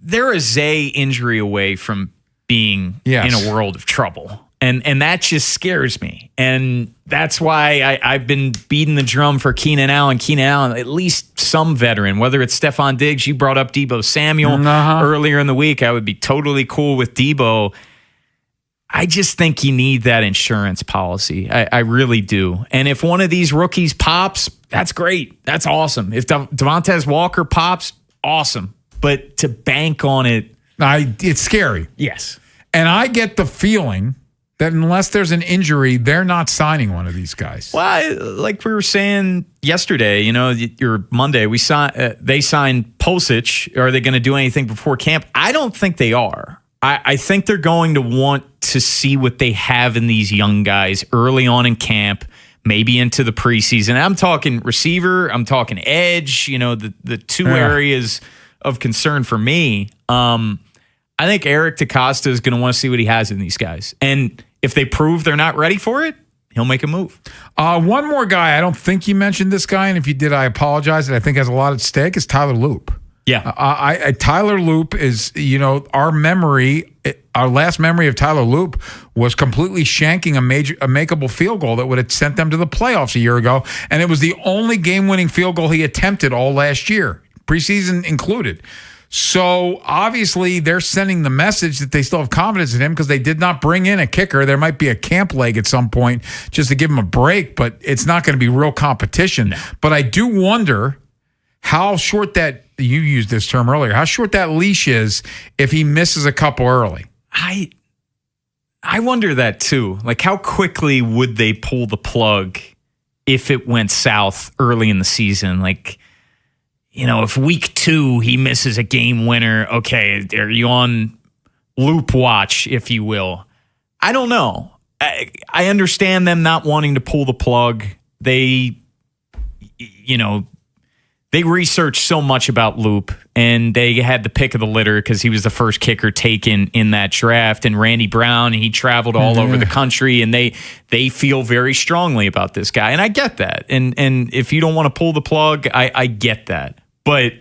they're a Zay injury away from being in a world of trouble. And that just scares me. And that's why I've been beating the drum for Keenan Allen. Keenan Allen, at least some veteran, whether it's Stephon Diggs. You brought up Deebo Samuel earlier in the week. I would be totally cool with Deebo. I just think you need that insurance policy. I really do. And if one of these rookies pops, that's great. That's awesome. If Devontae Walker pops, awesome. But to bank on it, it's scary. Yes. And I get the feeling that unless there's an injury, they're not signing one of these guys. Well, like we were saying yesterday, or Monday, they signed Pulisic. Are they going to do anything before camp? I don't think they are. I think they're going to want to see what they have in these young guys early on in camp, maybe into the preseason. I'm talking receiver. I'm talking edge, the 2 areas of concern for me. I think Eric DaCosta is going to want to see what he has in these guys. And if they prove they're not ready for it, he'll make a move. One more guy, I don't think you mentioned this guy, and if you did, I apologize, that I think has a lot at stake, is Tyler Loop. Yeah. Tyler Loop is, our last memory of Tyler Loop was completely shanking a makeable field goal that would have sent them to the playoffs a year ago, and it was the only game-winning field goal he attempted all last year, preseason included. So obviously they're sending the message that they still have confidence in him, because they did not bring in a kicker. There might be a camp leg at some point just to give him a break, but it's not going to be real competition. No. But I do wonder how short that, you used this term earlier, how short that leash is if he misses a couple early. I wonder that too. Like, how quickly would they pull the plug if it went south early in the season? Like, if week 2 he misses a game winner, okay, are you on loop watch, if you will? I don't know. I understand them not wanting to pull the plug. They they researched so much about Loop, and they had the pick of the litter because he was the first kicker taken in that draft. And Randy Brown, he traveled all over the country, and they feel very strongly about this guy. And I get that. And if you don't want to pull the plug, I get that. But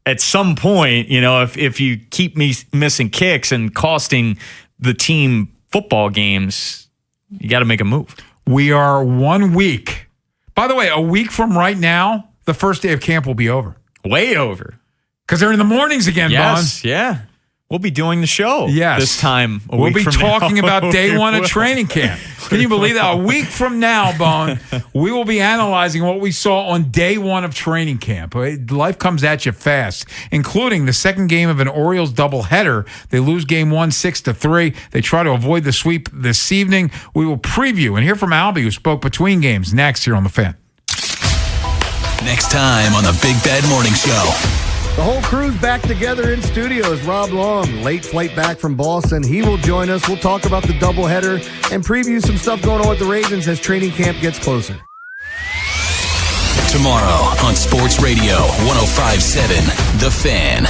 at some point, if you keep missing kicks and costing the team football games, you got to make a move. We are 1 week. By the way, a week from right now, the first day of camp will be over. Way over. Because they're in the mornings again, Yes, Bon. yeah. We'll be doing the show this time a we'll week be from talking now. about day one of training camp. Can you believe that? A week from now, Bon, we will be analyzing what we saw on day one of training camp. Life comes at you fast, including the second game of an Orioles doubleheader. They lose game 1 6-3. They try to avoid the sweep this evening. We will preview and hear from Albie, who spoke between games, next here on The Fan. Next time on the Big Bad Morning Show. The whole crew's back together in studios. Rob Long, late flight back from Boston. He will join us. We'll talk about the doubleheader and preview some stuff going on with the Ravens as training camp gets closer. Tomorrow on Sports Radio 105.7 The Fan.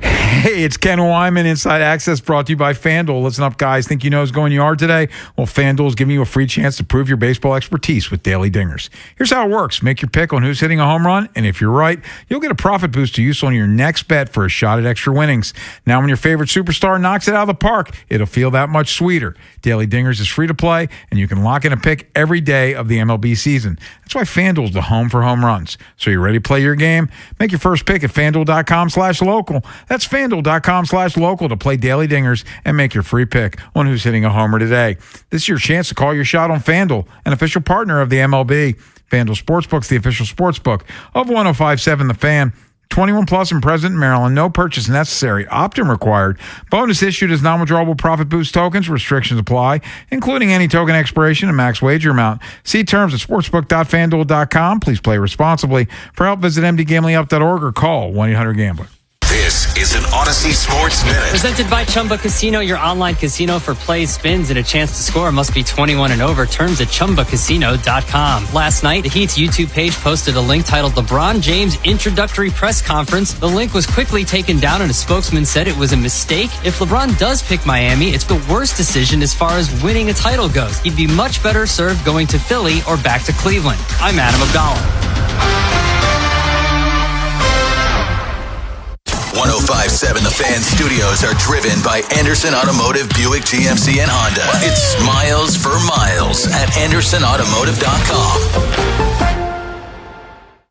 Hey, it's Ken Wyman, Inside Access, brought to you by FanDuel. Listen up, guys. Think you know who's going yard today? Well, FanDuel is giving you a free chance to prove your baseball expertise with daily dingers. Here's how it works. Make your pick on who's hitting a home run, and if you're right, you'll get a profit boost to use on your next bet for a shot at extra winnings. Now, when your favorite superstar knocks it out of the park, it'll feel that much sweeter. Daily Dingers is free to play, and you can lock in a pick every day of the MLB season. That's why FanDuel's the home for home runs. So you ready to play your game? Make your first pick at FanDuel.com/local. That's FanDuel.com/local to play Daily Dingers and make your free pick on who's hitting a homer today. This is your chance to call your shot on FanDuel, an official partner of the MLB. FanDuel Sportsbook's the official sportsbook of 105.7 The Fan. 21 plus and present in Maryland. No purchase necessary. Opt-in required. Bonus issued as non-withdrawable profit boost tokens. Restrictions apply, including any token expiration and max wager amount. See terms at sportsbook.fanduel.com. Please play responsibly. For help, visit mdgamblinghelp.org or call 1-800-GAMBLER. This is an Odyssey Sports Minute. Presented by Chumba Casino, your online casino for plays, spins, and a chance to score. Must be 21 and over. Terms at ChumbaCasino.com. Last night, the Heat's YouTube page posted a link titled LeBron James Introductory Press Conference. The link was quickly taken down, and a spokesman said it was a mistake. If LeBron does pick Miami, it's the worst decision as far as winning a title goes. He'd be much better served going to Philly or back to Cleveland. I'm Adam Abdallah. 105.7 The Fan studios are driven by Anderson Automotive, Buick, GMC, and Honda. It's miles for miles at AndersonAutomotive.com.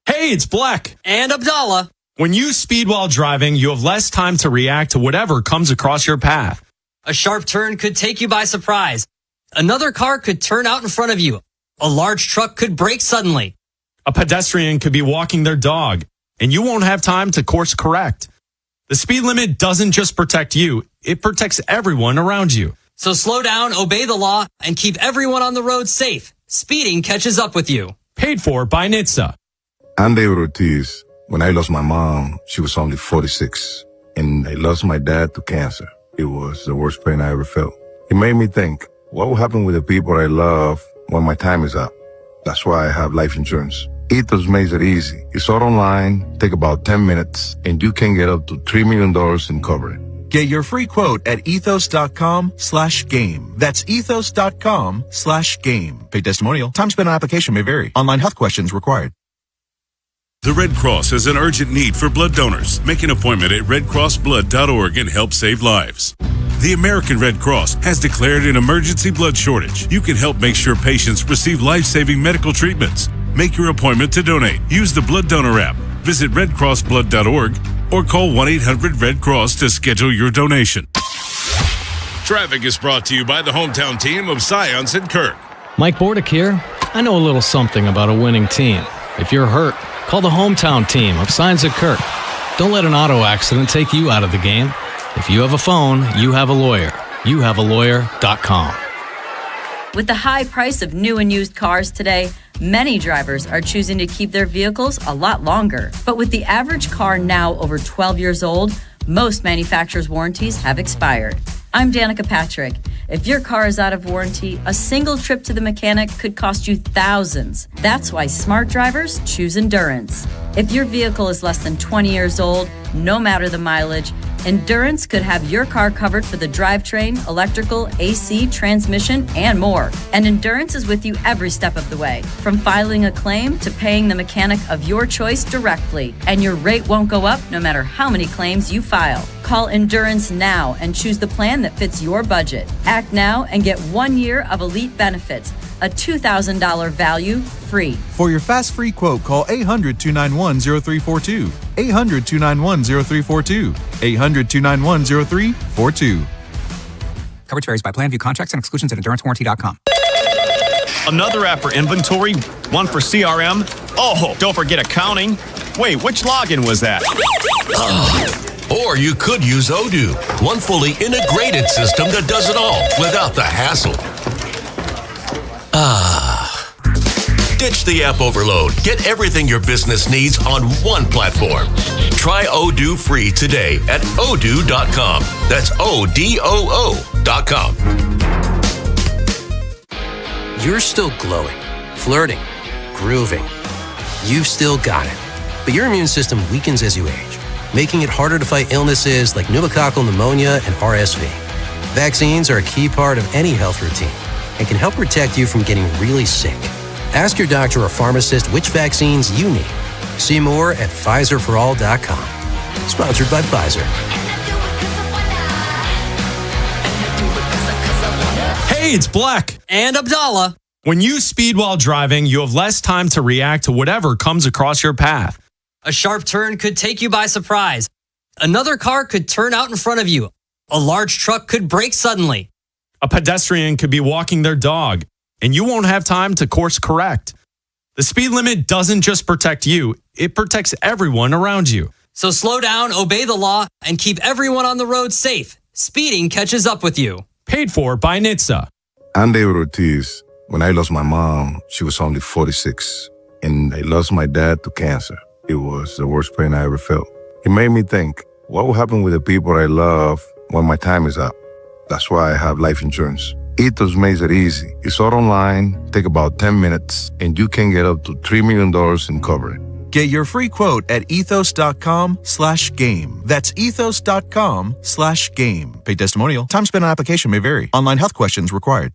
Hey, it's Black. And Abdallah. When you speed while driving, you have less time to react to whatever comes across your path. A sharp turn could take you by surprise. Another car could turn out in front of you. A large truck could brake suddenly. A pedestrian could be walking their dog, and you won't have time to course correct. The speed limit doesn't just protect you, it protects everyone around you. So slow down, obey the law, and keep everyone on the road safe. Speeding catches up with you. Paid for by NHTSA. I'm David Ortiz. When I lost my mom, she was only 46. And I lost my dad to cancer. It was the worst pain I ever felt. It made me think, what will happen with the people I love when my time is up? That's why I have life insurance. Ethos makes it easy. It's all online, take about 10 minutes, and you can get up to $3 million in coverage. Get your free quote at ethos.com/game. That's ethos.com/game. Paid testimonial. Time spent on application may vary. Online health questions required. The Red Cross has an urgent need for blood donors. Make an appointment at redcrossblood.org and help save lives. The American Red Cross has declared an emergency blood shortage. You can help make sure patients receive life-saving medical treatments. Make your appointment to donate. Use the Blood Donor app. Visit redcrossblood.org or call 1-800-RED-CROSS to schedule your donation. Traffic is brought to you by the hometown team of Science and Kirk. Mike Bordick here. I know a little something about a winning team. If you're hurt, call the hometown team of Science and Kirk. Don't let an auto accident take you out of the game. If you have a phone, you have a lawyer. YouHaveALawyer.com. With the high price of new and used cars today, many drivers are choosing to keep their vehicles a lot longer. But with the average car now over 12 years old, most manufacturers' warranties have expired. I'm Danica Patrick. If your car is out of warranty, a single trip to the mechanic could cost you thousands. That's why smart drivers choose Endurance. If your vehicle is less than 20 years old, no matter the mileage, Endurance could have your car covered for the drivetrain, electrical, AC, transmission, and more. And Endurance is with you every step of the way, from filing a claim to paying the mechanic of your choice directly. And your rate won't go up no matter how many claims you file. Call Endurance now and choose the plan that fits your budget. Act now and get 1 year of elite benefits, a $2,000 value free. For your fast free quote, call 800-291-0342. 800-291-0342. 800-291-0342. Coverage varies by plan. View contracts and exclusions at endurancewarranty.com. Another app for inventory, one for CRM. Oh, don't forget accounting. Wait, which login was that? Or you could use Odoo, one fully integrated system that does it all without the hassle. Ditch the app overload. Get everything your business needs on one platform. Try Odoo free today at odoo.com. That's ODOO.com. You're still glowing, flirting, grooving. You've still got it. But your immune system weakens as you age, making it harder to fight illnesses like pneumococcal pneumonia and RSV. Vaccines are a key part of any health routine and can help protect you from getting really sick. Ask your doctor or pharmacist which vaccines you need. See more at PfizerForAll.com. Sponsored by Pfizer. Hey, it's Black. And Abdallah. When you speed while driving, you have less time to react to whatever comes across your path. A sharp turn could take you by surprise. Another car could turn out in front of you. A large truck could brake suddenly. A pedestrian could be walking their dog, and you won't have time to course correct. The speed limit doesn't just protect you, it protects everyone around you. So slow down, obey the law, and keep everyone on the road safe. Speeding catches up with you. Paid for by NHTSA. I'm David Ortiz. When I lost my mom, she was only 46, and I lost my dad to cancer. It was the worst pain I ever felt. It made me think, what will happen with the people I love when my time is up? That's why I have life insurance. Ethos makes it easy. It's all online, take about 10 minutes, and you can get up to $3 million in coverage. Get your free quote at ethos.com/game. That's ethos.com/game. Paid testimonial. Time spent on application may vary. Online health questions required.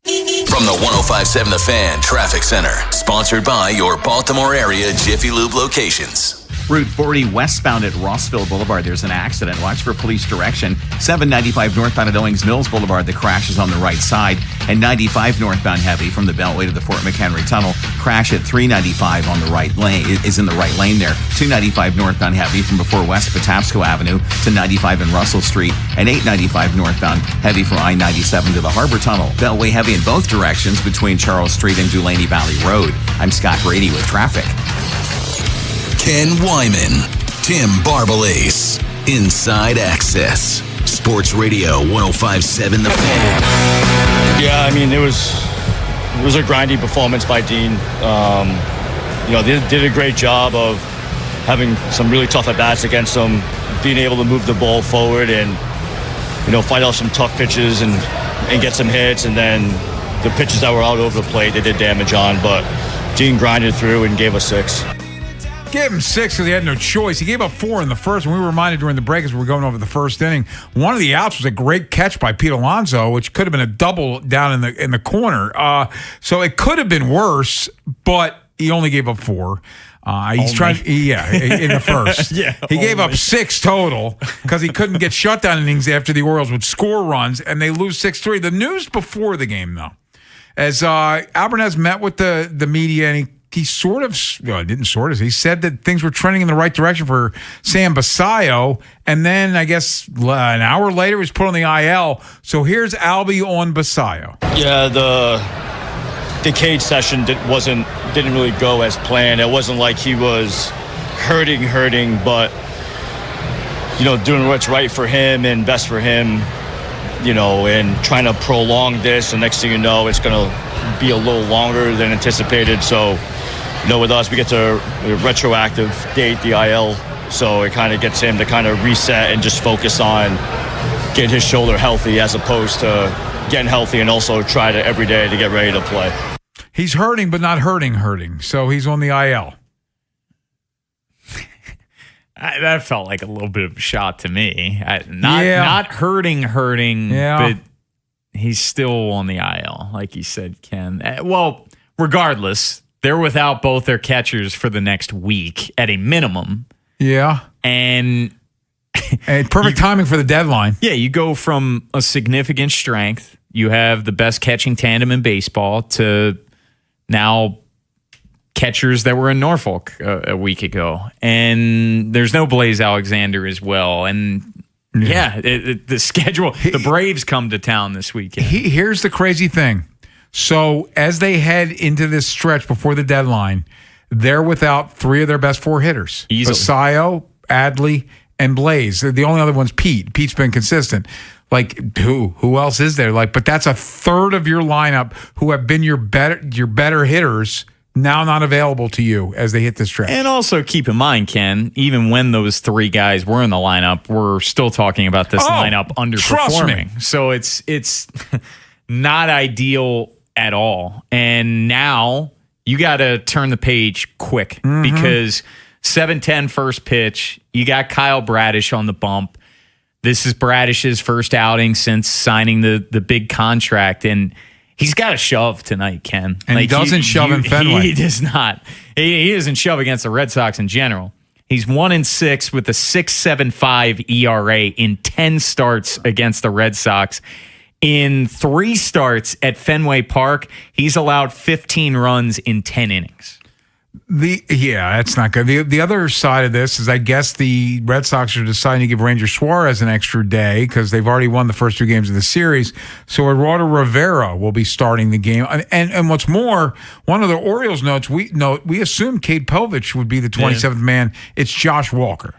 From the 105.7 The Fan Traffic Center, sponsored by your Baltimore area Jiffy Lube locations. Route 40 westbound at Rossville Boulevard, there's an accident. Watch for police direction. 795 northbound at Owings Mills Boulevard, the crash is on the right side. And 95 northbound heavy from the Beltway to the Fort McHenry Tunnel. Crash at 395 on the right lane, is in the right lane there. 295 northbound heavy from before West Patapsco Avenue to 95 in Russell Street. And 895 northbound heavy from I-97 to the Harbor Tunnel. Beltway heavy in both directions between Charles Street and Dulaney Valley Road. I'm Scott Brady with traffic. Ken Wyman, Tim Barbalace, Inside Access, Sports Radio 105.7 The Fan. Yeah, I mean, it was a grindy performance by Dean. They did a great job of having some really tough at-bats against them, being able to move the ball forward and, fight out some tough pitches and get some hits. And then the pitches that were out over the plate, they did damage on. But Dean grinded through and gave us 6. Gave him 6 because he had no choice. He gave up 4 in the first, and we were reminded during the break as we were going over the first inning. One of the outs was a great catch by Pete Alonso, which could have been a double down in the corner. So it could have been worse, but he only gave up 4. He's trying, in the first. He gave up 6 total because he couldn't get shutdown innings after the Orioles would score runs, and they lose 6-3. The news before the game, though, as Alvarez met with the media, and he sort of, he said that things were trending in the right direction for Sam Basayo, and then I guess an hour later he was put on the IL. So here's Albie on Basayo. Yeah, the cage session didn't really go as planned. It wasn't like he was hurting, but doing what's right for him and best for him, and trying to prolong this. And next thing you know, it's going to be a little longer than anticipated. So, with us, we get to retroactive date the IL. So it kind of gets him to kind of reset and just focus on, getting his shoulder healthy as opposed to getting healthy and also try to every day to get ready to play. He's hurting, but not hurting. So he's on the IL. That felt like a little bit of a shot to me. Not hurting, but he's still on the IL, like you said, Ken. Well, regardless, they're without both their catchers for the next week at a minimum. Yeah. And perfect timing for the deadline. Yeah, you go from a significant strength, you have the best catching tandem in baseball, to now catchers that were in Norfolk a week ago. And there's no Blaze Alexander as well. And the schedule, the Braves come to town this weekend. Here's the crazy thing. So as they head into this stretch before the deadline, they're without 3 of their best 4 hitters. Easily. Basayo, Adley, and Blaze. The only other one's Pete. Pete's been consistent. Like, who else is there? Like, but that's a third of your lineup who have been your better hitters now not available to you as they hit the stretch. And also keep in mind, Ken, even when those 3 guys were in the lineup, we're still talking about this lineup underperforming. So it's not ideal at all. And now you got to turn the page quick because 7-10 first pitch, you got Kyle Bradish on the bump. This is Bradish's first outing since signing the big contract, and he's got a shove tonight, Ken. And he doesn't shove in Fenway. He does not. He doesn't shove against the Red Sox in general. He's 1-6 with a 6.75 ERA in 10 starts against the Red Sox. In 3 starts at Fenway Park, he's allowed 15 runs in 10 innings. That's not good. The other side of this is, I guess the Red Sox are deciding to give Ranger Suarez an extra day because they've already won the first 2 games of the series. So Eduardo Rivera will be starting the game. And what's more, one of the Orioles notes, we assumed Cade Povich would be the 27th man. It's Josh Walker.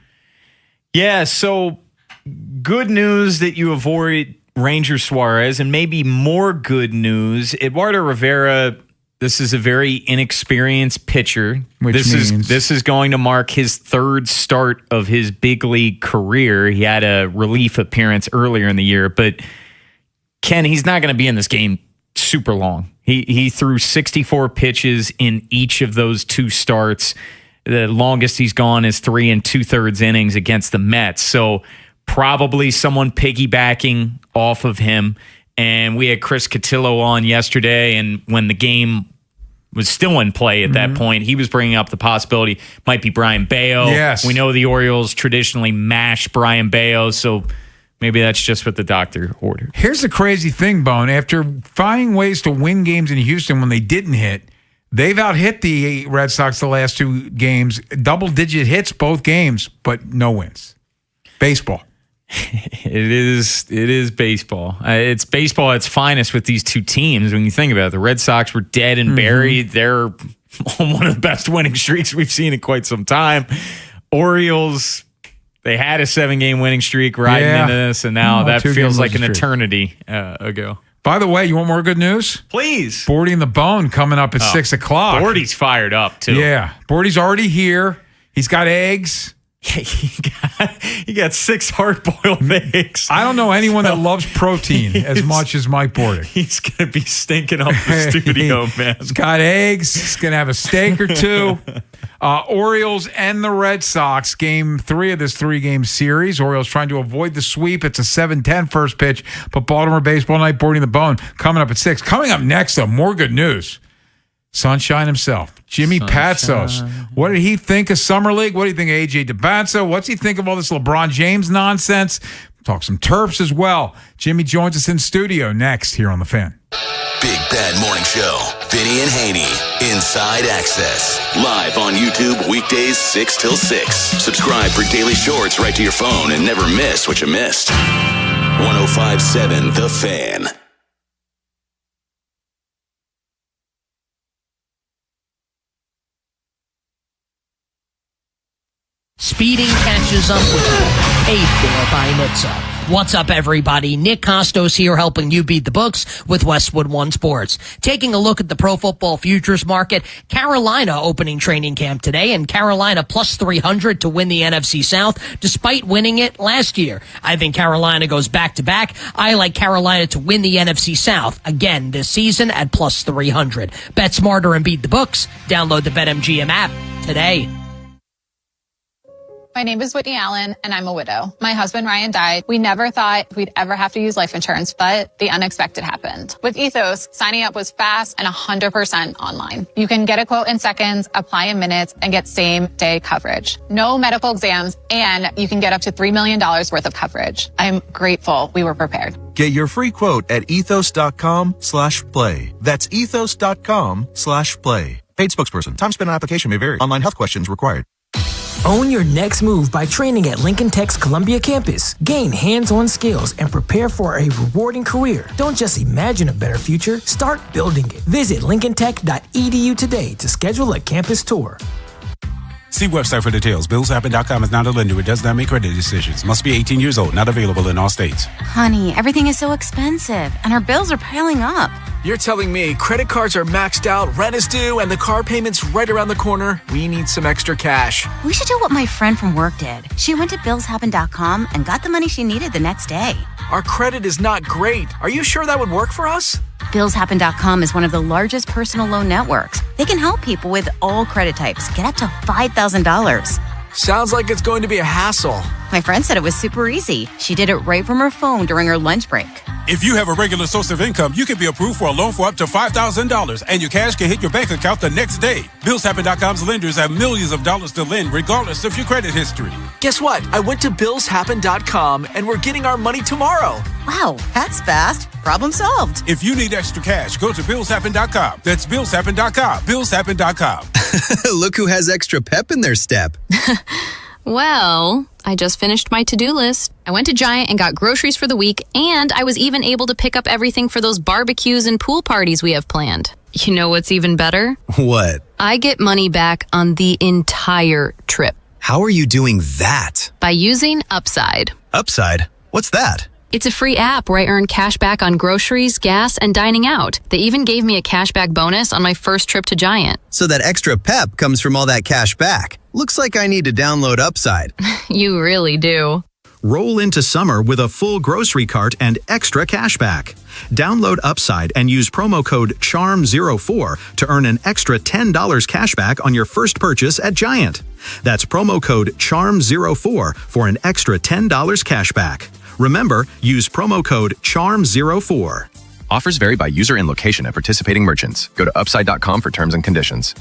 Yeah, so good news that you avoid Ranger Suarez, and maybe more good news, Eduardo Rivera. This is a very inexperienced pitcher. This is going to mark his 3rd start of his big league career. He had a relief appearance earlier in the year, but Ken, he's not going to be in this game super long. He threw 64 pitches in each of those 2 starts. The longest he's gone is 3 2/3 innings against the Mets. So probably someone piggybacking off of him. And we had Chris Cotillo on yesterday, and when the game was still in play at that point, he was bringing up the possibility might be Brian Bayo. Yes. We know the Orioles traditionally mash Brian Bayo, so maybe that's just what the doctor ordered. Here's the crazy thing, Bone. After finding ways to win games in Houston when they didn't hit, they've out-hit the Red Sox the last 2 games, double-digit hits both games, but no wins. Baseball. It is baseball. It's baseball at its finest with these 2 teams. When you think about it, the Red Sox were dead and buried. They're on one of the best winning streaks we've seen in quite some time. Orioles, they had a 7-game winning streak riding into this, and now that feels like an eternity ago. By the way, you want more good news? Please. Bordy and the Bone coming up at 6 o'clock. Bordy's fired up, too. Yeah. Bordy's already here. He's got eggs. He got 6 hard-boiled eggs. I don't know anyone that loves protein as much as Mike Bordy. He's going to be stinking up the studio, man. He's got eggs. He's going to have a steak or 2. Orioles and the Red Sox, game 3 of this 3-game series. Orioles trying to avoid the sweep. It's a 7-10 first pitch, but Baltimore Baseball Night, Bordy and the Bone coming up at 6. Coming up next, though, more good news. Sunshine himself, Jimmy Patsos. What did he think of Summer League? What do you think of A.J. DeBanzo? What's he think of all this LeBron James nonsense? Talk some Terps as well. Jimmy joins us in studio next here on The Fan. Big Bad Morning Show. Vinny and Haynie. Inside Access. Live on YouTube weekdays 6 till 6. Subscribe for daily shorts right to your phone and never miss what you missed. 105.7 The Fan. Speeding catches up with you. Paid for by NHTSA. What's up, everybody? Nick Costos here, helping you beat the books with Westwood One Sports. Taking a look at the pro football futures market, Carolina opening training camp today, and Carolina plus 300 to win the NFC South, despite winning it last year. I think Carolina goes back-to-back. I like Carolina to win the NFC South again this season at plus 300. Bet smarter and beat the books. Download the BetMGM app today. My name is Whitney Allen, and I'm a widow. My husband, Ryan, died. We never thought we'd ever have to use life insurance, but the unexpected happened. With Ethos, signing up was fast and 100% online. You can get a quote in seconds, apply in minutes, and get same-day coverage. No medical exams, and you can get up to $3 million worth of coverage. I'm grateful we were prepared. Get your free quote at ethos.com/play. That's ethos.com/play. Paid spokesperson. Time spent on application may vary. Online health questions required. Own your next move by training at Lincoln Tech's Columbia campus. Gain hands-on skills and prepare for a rewarding career. Don't just imagine a better future, start building it. Visit lincolntech.edu today to schedule a campus tour. See website for details. BillsHappen.com is not a lender. It does not make credit decisions. Must be 18 years old. Not available in all states. Honey, everything is so expensive, and our bills are piling up. You're telling me credit cards are maxed out, rent is due, and the car payment's right around the corner? We need some extra cash. We should do what my friend from work did. She went to BillsHappen.com and got the money she needed the next day. Our credit is not great. Are you sure that would work for us? BillsHappen.com is one of the largest personal loan networks. They can help people with all credit types get up to $5,000. Sounds like it's going to be a hassle. My friend said it was super easy. She did it right from her phone during her lunch break. If you have a regular source of income, you can be approved for a loan for up to $5,000, and your cash can hit your bank account the next day. BillsHappen.com's lenders have millions of dollars to lend, regardless of your credit history. Guess what? I went to BillsHappen.com, and we're getting our money tomorrow. Wow, that's fast. Problem solved. If you need extra cash, go to BillsHappen.com. That's BillsHappen.com. BillsHappen.com. Look who has extra pep in their step. Well, I just finished my to-do list. I went to Giant and got groceries for the week, and I was even able to pick up everything for those barbecues and pool parties we have planned. You know what's even better? What? I get money back on the entire trip. How are you doing that? By using Upside. Upside? What's that? It's a free app where I earn cash back on groceries, gas, and dining out. They even gave me a cashback bonus on my first trip to Giant. So that extra pep comes from all that cash back. Looks like I need to download Upside. You really do. Roll into summer with a full grocery cart and extra cash back. Download Upside and use promo code CHARM04 to earn an extra $10 cash back on your first purchase at Giant. That's promo code CHARM04 for an extra $10 cash back. Remember, use promo code CHARM04. Offers vary by user and location at participating merchants. Go to upside.com for terms and conditions.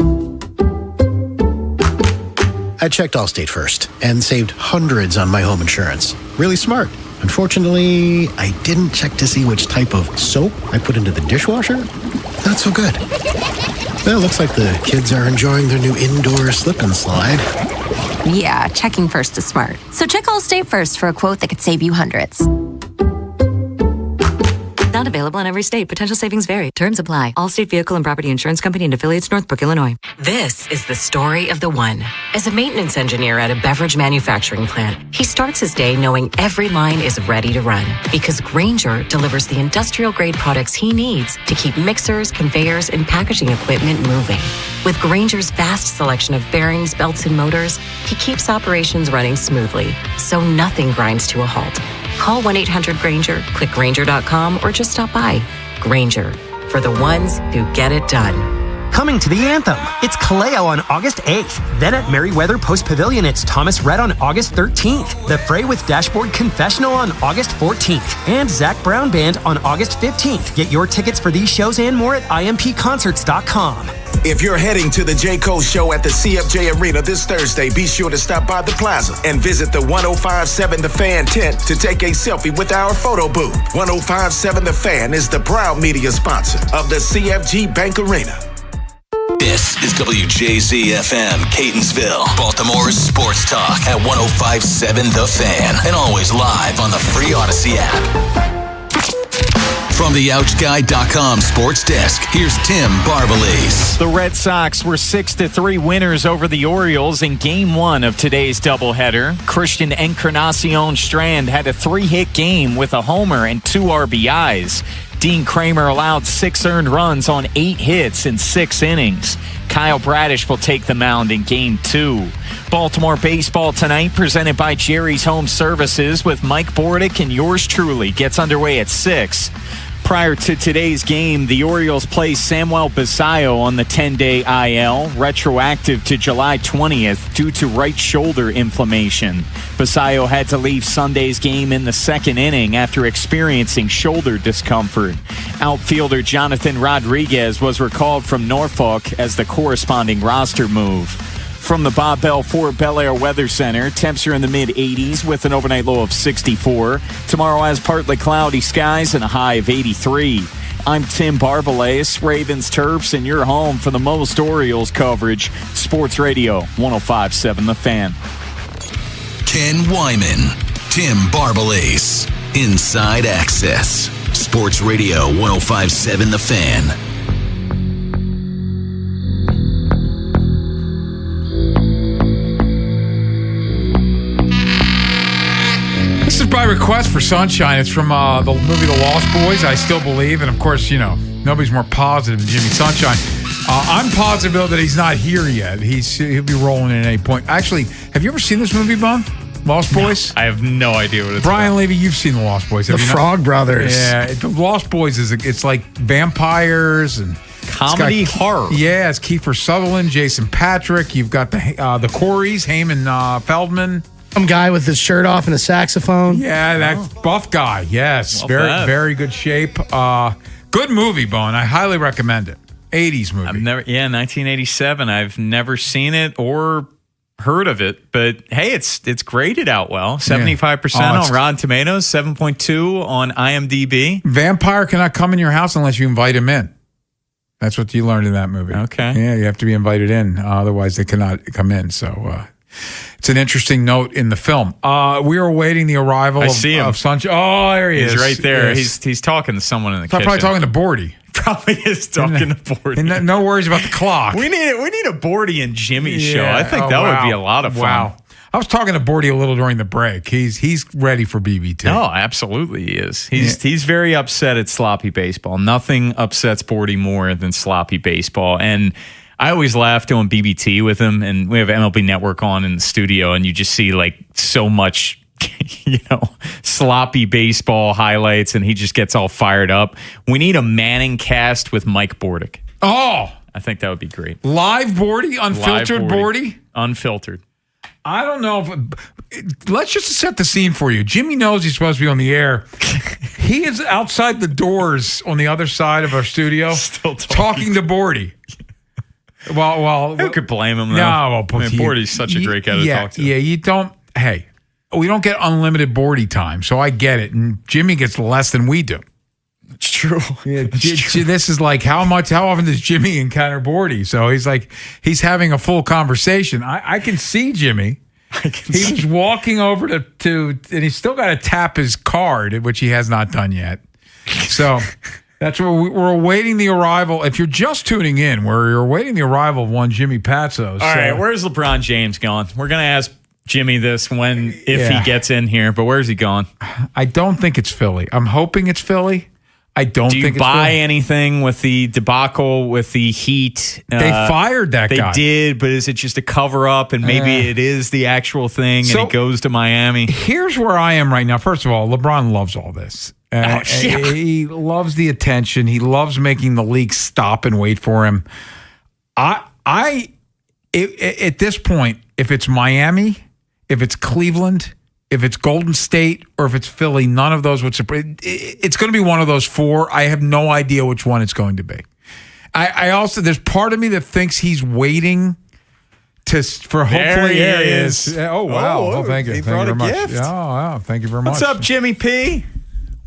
I checked Allstate first and saved hundreds on my home insurance. Really smart. Unfortunately, I didn't check to see which type of soap I put into the dishwasher. Not so good. Well, it looks like the kids are enjoying their new indoor slip and slide. Yeah, checking first is smart. So check Allstate first for a quote that could save you hundreds. Not available in every state. Potential savings vary. Terms apply. Allstate Vehicle and Property Insurance Company and affiliates, Northbrook, Illinois. This is the story of the one. As a maintenance engineer at a beverage manufacturing plant, he starts his day knowing every line is ready to run because Grainger delivers the industrial-grade products he needs to keep mixers, conveyors, and packaging equipment moving. With Grainger's vast selection of bearings, belts, and motors, he keeps operations running smoothly, so nothing grinds to a halt. Call 1-800-GRAINGER, click Grainger.com, or just stop by. Grainger, for the ones who get it done. Coming to the Anthem, it's Kaleo on August 8th. Then at Merriweather Post Pavilion, it's Thomas Rhett on August 13th. The Fray with Dashboard Confessional on August 14th. And Zach Brown Band on August 15th. Get your tickets for these shows and more at impconcerts.com. If you're heading to the J. Cole show at the CFJ Arena this Thursday, be sure to stop by the plaza and visit the 1057 The Fan tent to take a selfie with our photo booth. 1057 The Fan is the proud media sponsor of the CFG Bank Arena. This is WJZ-FM, Catonsville, Baltimore's sports talk at 1057 The Fan, and always live on the free Odyssey app. From the OuchGuy.com sports desk, here's Tim Barbalese. The Red Sox were 6-3 winners over the Orioles in Game 1 of today's doubleheader. Christian Encarnacion Strand had a 3-hit game with a homer and 2 RBIs. Dean Kramer allowed 6 earned runs on 8 hits in 6 innings. Kyle Bradish will take the mound in Game 2. Baltimore baseball tonight, presented by Jerry's Home Services with Mike Bordick and yours truly, gets underway at 6. Prior to today's game, the Orioles play Samuel Basallo on the 10-day IL, retroactive to July 20th due to right shoulder inflammation. Basallo had to leave Sunday's game in the 2nd inning after experiencing shoulder discomfort. Outfielder Jonathan Rodriguez was recalled from Norfolk as the corresponding roster move. From the Bob Bell Ford Bel Air Weather Center, temps are in the mid-80s with an overnight low of 64. Tomorrow has partly cloudy skies and a high of 83. I'm Tim Barbalese, Ravens Terps, and you're home for the most Orioles coverage. Sports Radio 105.7 The Fan. Ken Wyman, Tim Barbalese, Inside Access. Sports Radio 105.7 The Fan. This is by request for Sunshine. It's from the movie The Lost Boys, I Still Believe. And, of course, nobody's more positive than Jimmy Sunshine. I'm positive, though, that he's not here yet. He'll be rolling in at any point. Actually, have you ever seen this movie, Bun? Lost Boys? I have no idea what it's Brian about. Levy, you've seen The Lost Boys. The Frog Brothers. Yeah, The Lost Boys it's like vampires and comedy horror. Yeah, it's Kiefer Sutherland, Jason Patrick. You've got the Coreys, Heyman Feldman. Some guy with his shirt off and a saxophone. Yeah, that buff guy. Yes, Love very that. very good shape. Good movie, Bone. I highly recommend it. 80s movie. 1987. I've never seen it or heard of it, but hey, it's graded out well. 75% on Rotten Tomatoes, 7.2 on IMDb. Vampire cannot come in your house unless you invite him in. That's what you learned in that movie. Okay. Yeah, you have to be invited in. Otherwise, they cannot come in. So it's an interesting note in the film. We are awaiting the arrival of Sunshine. Oh, there he is. He's right there. Yes. He's talking to someone in the kitchen. Probably talking to Bordy. Probably is talking to Bordy. And no worries about the clock. We need a Bordy and Jimmy show. I think that would be a lot of fun. Wow. I was talking to Bordy a little during the break. He's ready for BBT. No, absolutely he is. He's very upset at sloppy baseball. Nothing upsets Bordy more than sloppy baseball. And I always laugh doing BBT with him, and we have MLB Network on in the studio, and you just see like so much, sloppy baseball highlights, and he just gets all fired up. We need a Manning cast with Mike Bordick. Oh, I think that would be great. Live Bordy, unfiltered Bordy, unfiltered. I don't know. Let's just set the scene for you. Jimmy knows he's supposed to be on the air. He is outside the doors on the other side of our studio, still talking to Bordy. Well, who could blame him? Though? No, Bordy's such a great guy to talk to. Yeah, you don't. Hey, we don't get unlimited Bordy time, so I get it. And Jimmy gets less than we do. It's true. Yeah, this is like how often does Jimmy encounter Bordy? So he's having a full conversation. I can see Jimmy. He was walking over to and he's still got to tap his card, which he has not done yet. So that's where we're awaiting the arrival. If you're just tuning in, we're awaiting the arrival of one Jimmy Patsos. All right, where's LeBron James gone? We're gonna ask Jimmy this if he gets in here, but where's he gone? I don't think it's Philly. I'm hoping it's Philly. I don't think it's buy Philly. anything with the debacle with the Heat? They fired that guy. They did, but is it just a cover up and maybe it is the actual thing and he goes to Miami? Here's where I am right now. First of all, LeBron loves all this. He loves the attention. He loves making the league stop and wait for him. At this point, if it's Miami, if it's Cleveland, if it's Golden State, or if it's Philly, none of those would surprise. It's going to be one of those four. I have no idea which one it's going to be. I also, there's part of me that thinks he's waiting for hopefully. There he is. Oh, wow. Oh, thank you. He Thank you brought very a much. gift. Oh, wow. Thank you very much. What's up, Jimmy P?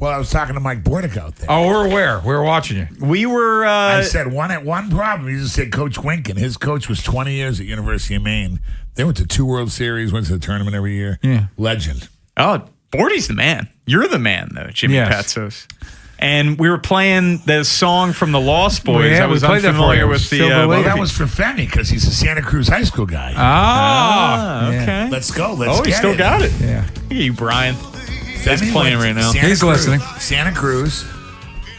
Well, I was talking to Mike Bordick out there. Oh, we're aware. We were watching you. We were. I said one problem. He just said Coach Winkin. His coach was 20 years at University of Maine. They went to 2 World Series, went to the tournament every year. Yeah. Legend. Oh, Bordy's the man. You're the man, though, Jimmy Yes. Patsos. and we were playing the song from the Lost Boys. Yeah, I was we played that for unfamiliar you. with the. Well, that was for Femi because he's a Santa Cruz high school guy. Okay. Let's go. Let's get he still it. got it. Yeah. Hey, Brian. He's Femi playing went right now. Santa He's Cruz, listening. Santa Cruz.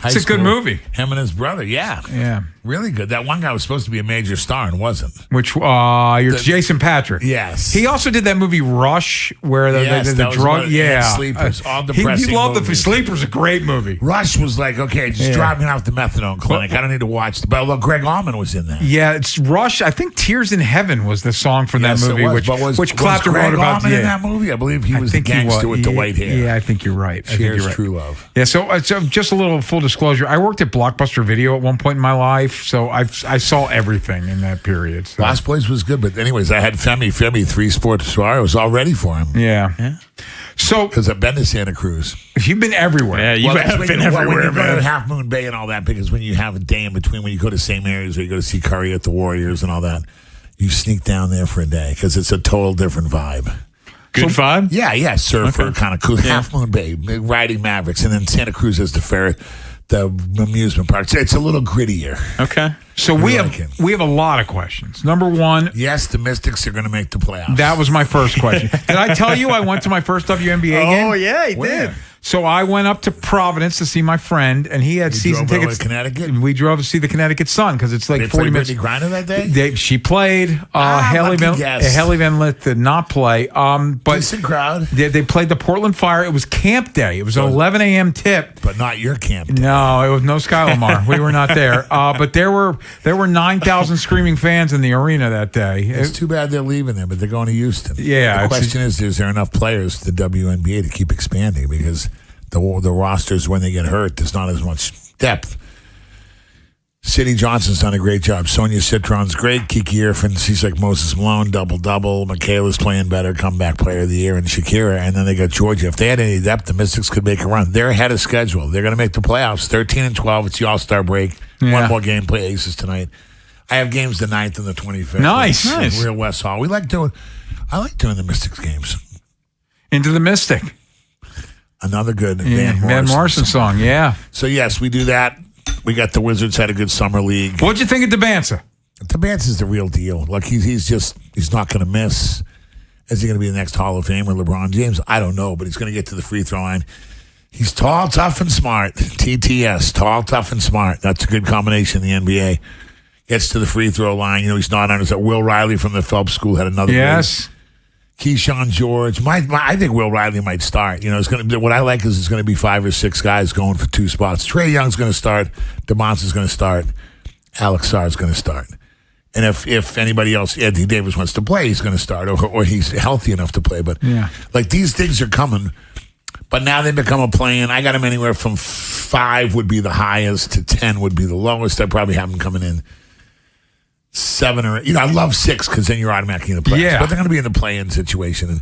It's a good movie. Him and his brother, yeah. Really good. That one guy was supposed to be a major star and wasn't. Which you're Jason Patrick. Yes. He also did that movie Rush, where the that was drug. one of the Yeah, Sleepers. All depressing. You love the movies. Sleepers. A great movie. Rush was like, okay, just drop me off the methadone clinic. I don't need to watch the. But look, Greg Allman was in that. Yeah, it's Rush. I think "Tears in Heaven" was the song from Yes, that it movie, was. which Clapton Greg wrote about. Allman in that movie? I believe he was the gangster with the white hair. Yeah, I think you're right. Cheers, True Love. Yeah, so just a little full disclosure. I worked at Blockbuster Video at one point in my life, so I saw everything in that period. So. Lost Boys was good, but anyways, I had Femi 3 Sports Soir. I was all ready for him. Yeah. So because I've been to Santa Cruz. You've been everywhere. Yeah, you have been everywhere, when you go man. to Half Moon Bay and all that, because when you have a day in between, when you go to St. Mary's or you go to see Curry at the Warriors and all that, you sneak down there for a day because it's a total different vibe. Good vibe? Yeah, surfer, kind of cool. Half Moon Bay, riding Mavericks, and then Santa Cruz is the amusement park. It's a little grittier. Okay. So we have a lot of questions. Number one. Yes, the Mystics are going to make the playoffs. That was my first question. Did I tell you I went to my first WNBA game? Oh, yeah, he did. So I went up to Providence to see my friend, and he had season drove tickets. to Connecticcut? And we drove to see the Connecticut Sun because it's like They 40 played minutes. Brittany Griner that day? She played. Haley lucky guess. Van Lith did not play. But Decent crowd. They played the Portland Fire. It was camp day. It was an 11 a.m. tip. But not your camp day. No, it was no Skylamar. We were not there. But there were 9,000 screaming fans in the arena that day. It's too bad they're leaving there, but they're going to Houston. Yeah. The question is there enough players to the WNBA to keep expanding? Because the rosters, when they get hurt, there's not as much depth. Sidney Johnson's done a great job. Sonia Citron's great. Kiki Irfin, she's like Moses Malone, double-double. Michaela's playing better, comeback player of the year, and Shakira. And then they got Georgia. If they had any depth, the Mystics could make a run. They're ahead of schedule. They're going to make the playoffs. 13-12. It's the All-Star break. Yeah. One more game. Play Aces tonight. I have games the 9th and the 25th. Nice. Real West Hall. I like doing the Mystics games. Into the Mystic. Another good Van Morrison song, yeah. So, yes, we do that. We got the Wizards had a good summer league. What'd you think of DeBanza? DeBanza's the real deal. Like, he's not going to miss. Is he going to be the next Hall of Famer, LeBron James? I don't know, but he's going to get to the free throw line. He's tall, tough, and smart. TTS, tall, tough, and smart. That's a good combination in the NBA. Gets to the free throw line. He's not on his. Will Riley from the Phelps School had another. Yes. Keyshawn George. I think Will Riley might start. It's going to be, what I like is it's going to be 5 or 6 guys going for 2 spots. Trae Young's going to start. DeMonts is going to start. Alex Sarr's going to start. And if anybody else, Anthony Davis wants to play, he's going to start, or he's healthy enough to play. But like these things are coming. But now they become a play-in. I got them anywhere from 5 would be the highest to 10 would be the lowest. I probably have them coming in 7 or 8. I love 6 because then you're automatically in the playoffs. Yeah. But they're going to be in the play-in situation. And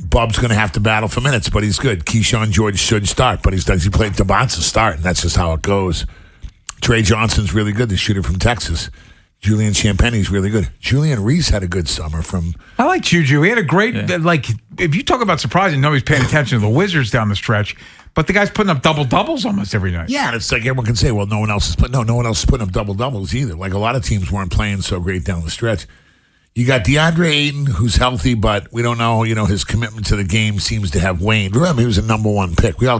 Bub's going to have to battle for minutes, but he's good. Keyshawn George should start, but he played DeBonza start, and that's just how it goes. Trey Johnson's really good, the shooter from Texas. Julian Champagne's really good. Julian Reese had a good summer from... I like Juju. He had a great, if you talk about surprising, nobody's paying attention to the Wizards down the stretch, but the guy's putting up double-doubles almost every night. Yeah, and it's like everyone can say, well, no one else is putting up double-doubles either. Like a lot of teams weren't playing so great down the stretch. You got DeAndre Ayton, who's healthy, but we don't know, his commitment to the game seems to have waned. Remember, he was a number 1 pick. Ken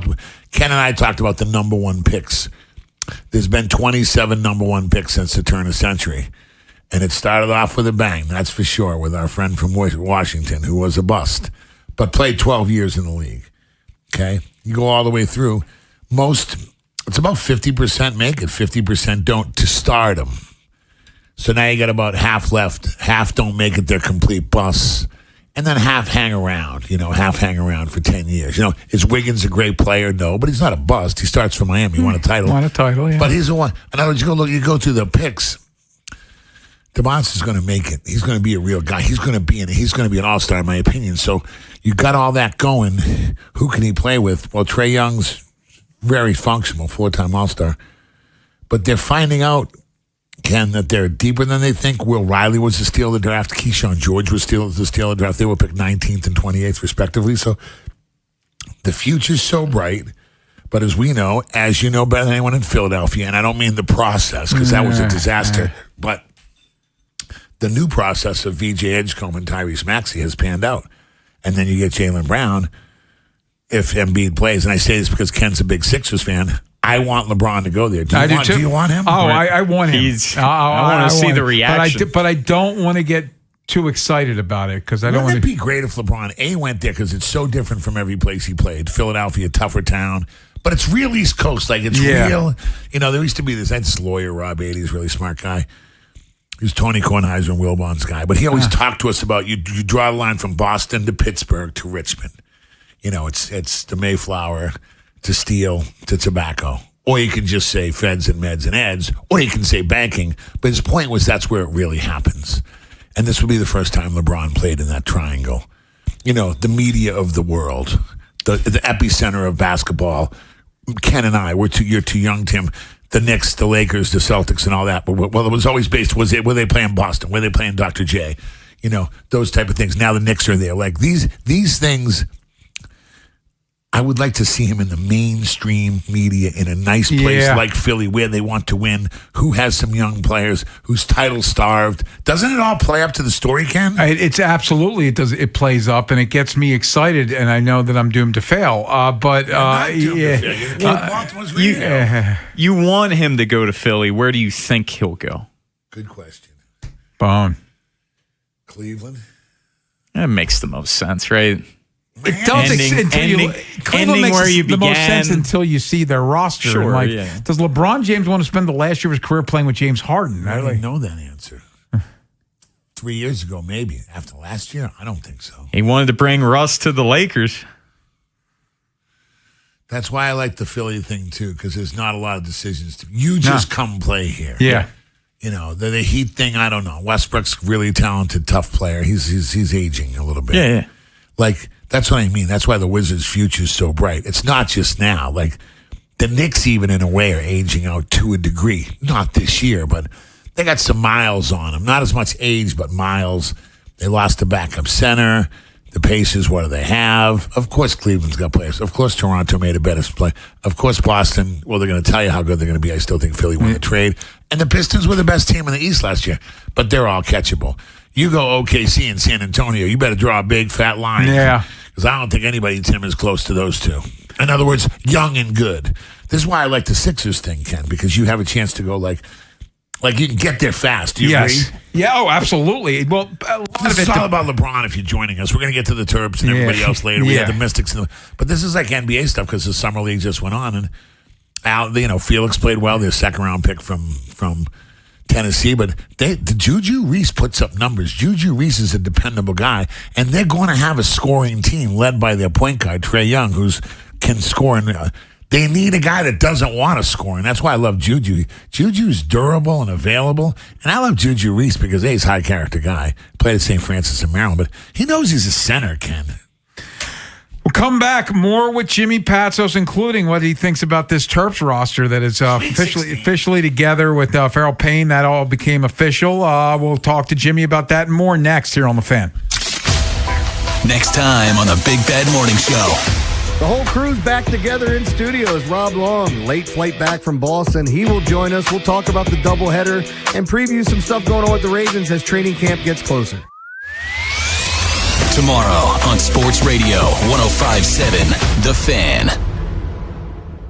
and I talked about the number 1 picks. There's been 27 number 1 picks since the turn of the century. And it started off with a bang, that's for sure, with our friend from Washington, who was a bust, but played 12 years in the league. Okay? You go all the way through. It's about 50% make it, 50% don't to stardom. So now you got about half left. Half don't make it, they're complete busts. And then half hang around, for 10 years. Is Wiggins a great player? No, but he's not a bust. He starts for Miami. He won a title. Yeah. But he's the one. In other words, you go through the picks. DeMonts is going to make it. He's going to be a real guy. He's going to be an all-star, in my opinion. So you got all that going. Who can he play with? Well, Trae Young's very functional, 4-time all-star. But they're finding out, Ken, that they're deeper than they think. Will Riley was the steal of the draft. Keyshawn George was the steal of the draft. They were picked 19th and 28th, respectively. So the future's so bright. But as we know, as you know better than anyone in Philadelphia, and I don't mean the process because that was a disaster, but the new process of VJ Edgecombe and Tyrese Maxey has panned out. And then you get Jaylen Brown if Embiid plays. And I say this because Ken's a big Sixers fan. I want LeBron to go there. Do you want him? Oh, I want him. I want to see the reaction. But I don't want to get too excited about it because I don't want Wouldn't it be great if LeBron went there because it's so different from every place he played. Philadelphia, tougher town. But it's real East Coast. Like, it's real. You know, there used to be this lawyer, Rob 80, he's a really smart guy. He's Tony Kornheiser and Wilbon's guy. But he always talked to us about you draw the line from Boston to Pittsburgh to Richmond. You know, it's the Mayflower to steel to tobacco. Or you can just say feds and meds and eds. Or you can say banking. But his point was that's where it really happens. And this would be the first time LeBron played in that triangle. You know, the media of the world. The epicenter of basketball. Ken and I, you're too young, Tim. The Knicks, the Lakers, the Celtics, and all that. But well, it was always based. Were they playing Boston? Were they playing Dr. J? You know, those type of things. Now the Knicks are there. Like these things. I would like to see him in the mainstream media in a nice place like Philly where they want to win, who has some young players, who's title starved. Doesn't it all play up to the story, Ken? It's absolutely, it does. It plays up and it gets me excited, and I know that I'm doomed to fail. You want him to go to Philly. Where do you think he'll go? Good question. Bone. Cleveland? That makes the most sense, right? It does Cleveland makes the most sense until you see their roster. Sure, does LeBron James want to spend the last year of his career playing with James Harden? I don't know that answer. 3 years ago, maybe. After last year, I don't think so. He wanted to bring Russ to the Lakers. That's why I like the Philly thing, too, because there's not a lot of decisions. You just come play here. Yeah. You know, the Heat thing, I don't know. Westbrook's really talented, tough player. He's aging a little bit. Yeah. Like, that's what I mean. That's why the Wizards' future is so bright. It's not just now. Like, the Knicks, even in a way, are aging out to a degree. Not this year, but they got some miles on them. Not as much age, but miles. They lost a backup center. The Pacers, what do they have? Of course, Cleveland's got players. Of course, Toronto made a better play. Of course, Boston, well, they're going to tell you how good they're going to be. I still think Philly won the trade. And the Pistons were the best team in the East last year, but they're all catchable. You go OKC and San Antonio, you better draw a big, fat line. Yeah. Because I don't think anybody, Tim, is close to those two. In other words, young and good. This is why I like the Sixers thing, Ken, because you have a chance to go like you can get there fast. Do you agree? Yeah, absolutely. Well, a lot of it's all about LeBron if you're joining us. We're going to get to the Terps and everybody else later. We had the Mystics. But this is like NBA stuff because the Summer League just went on. And Felix played well. Their second-round pick from Tennessee. But the Juju Reese puts up numbers. Juju Reese is a dependable guy. And they're going to have a scoring team led by their point guard, Trae Young, who can score. They need a guy that doesn't want to score, and that's why I love Juju. Juju's durable and available, and I love Juju Reese because he's a high-character guy. Played at St. Francis in Maryland, but he knows he's a center, Ken. We'll come back more with Jimmy Patsos, including what he thinks about this Terps roster that is officially together with Farrell Payne. That all became official. We'll talk to Jimmy about that and more next here on The Fan. Next time on the Big Bad Morning Show. The whole crew's back together in studios. Rob Long, late flight back from Boston. He will join us. We'll talk about the doubleheader and preview some stuff going on with the Ravens as training camp gets closer. Tomorrow on Sports Radio 105.7 The Fan.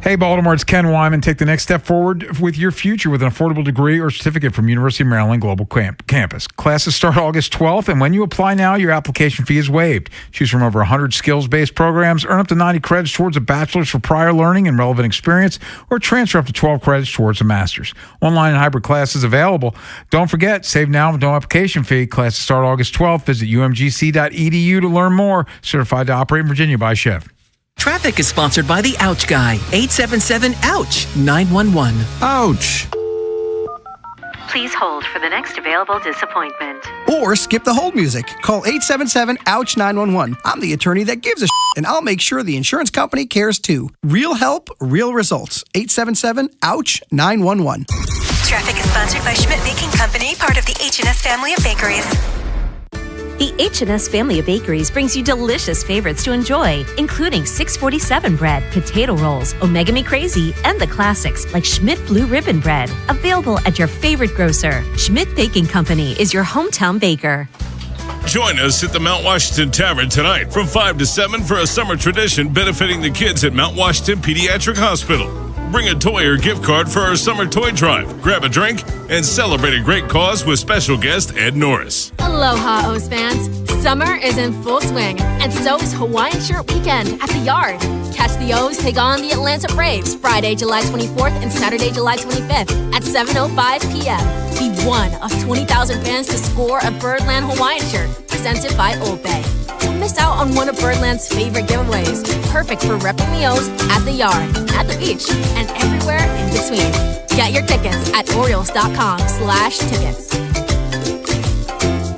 Hey, Baltimore, it's Ken Wyman. Take the next step forward with your future with an affordable degree or certificate from University of Maryland Global Campus. Classes start August 12th, and when you apply now, your application fee is waived. Choose from over 100 skills-based programs, earn up to 90 credits towards a bachelor's for prior learning and relevant experience, or transfer up to 12 credits towards a master's. Online and hybrid classes available. Don't forget, save now with no application fee. Classes start August 12th. Visit umgc.edu to learn more. Certified to operate in Virginia by Chev. Traffic is sponsored by the Ouch Guy. 877-OUCH-911. Ouch. Please hold for the next available disappointment. Or skip the hold music. Call 877-OUCH-911. I'm the attorney that gives a and I'll make sure the insurance company cares too. Real help, real results. 877-OUCH-911. Traffic is sponsored by Schmidt Baking Company, part of the H&S family of bakeries. The H&S family of bakeries brings you delicious favorites to enjoy, including 647 bread, potato rolls, Omega Me Crazy, and the classics like Schmidt Blue Ribbon Bread. Available at your favorite grocer. Schmidt Baking Company is your hometown baker. Join us at the Mount Washington Tavern tonight from 5 to 7 for a summer tradition benefiting the kids at Mount Washington Pediatric Hospital. Bring a toy or gift card for our summer toy drive, grab a drink, and celebrate a great cause with special guest Ed Norris. Aloha, O's fans. Summer is in full swing, and so is Hawaiian Shirt Weekend at the Yard. Catch the O's take on the Atlanta Braves Friday, July 24th and Saturday, July 25th at 7:05 p.m. Be one of 20,000 fans to score a Birdland Hawaiian shirt presented by Old Bay. Don't miss out on one of Birdland's favorite giveaways. Perfect for repping the O's at the Yard, at the beach, and everywhere in between. Get your tickets at Orioles.com/tickets.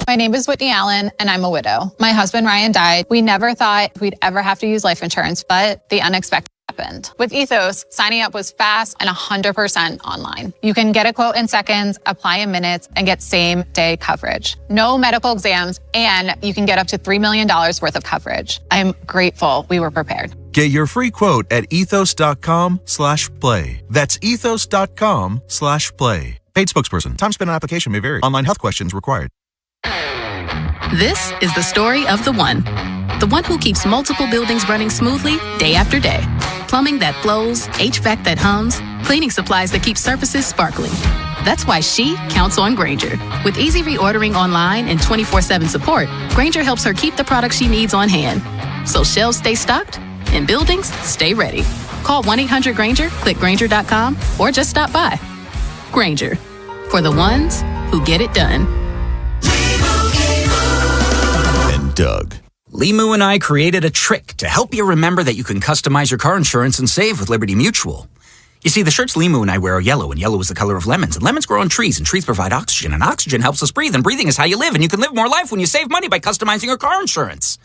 My name is Whitney Allen, and I'm a widow. My husband, Ryan, died. We never thought we'd ever have to use life insurance, but the unexpected happened. With Ethos, signing up was fast and 100% online. You can get a quote in seconds, apply in minutes, and get same-day coverage. No medical exams, and you can get up to $3 million worth of coverage. I'm grateful we were prepared. Get your free quote at ethos.com/play. That's ethos.com/play. Paid spokesperson. Time spent on application may vary. Online health questions required. This is the story of the one who keeps multiple buildings running smoothly day after day. Plumbing that flows, HVAC that hums, cleaning supplies that keep surfaces sparkling. That's why she counts on Grainger. With easy reordering online and 24/7 support, Grainger helps her keep the products she needs on hand. So shelves stay stocked and buildings stay ready. Call 1-800-GRAINGER, click Grainger.com, or just stop by. Grainger, for the ones who get it done. And Doug. Limu and I created a trick to help you remember that you can customize your car insurance and save with Liberty Mutual. You see, the shirts Limu and I wear are yellow, and yellow is the color of lemons. And lemons grow on trees, and trees provide oxygen, and oxygen helps us breathe, and breathing is how you live, and you can live more life when you save money by customizing your car insurance.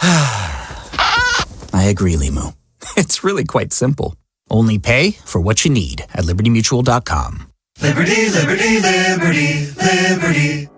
I agree, Limu. It's really quite simple. Only pay for what you need at libertymutual.com. Liberty, liberty, liberty, liberty.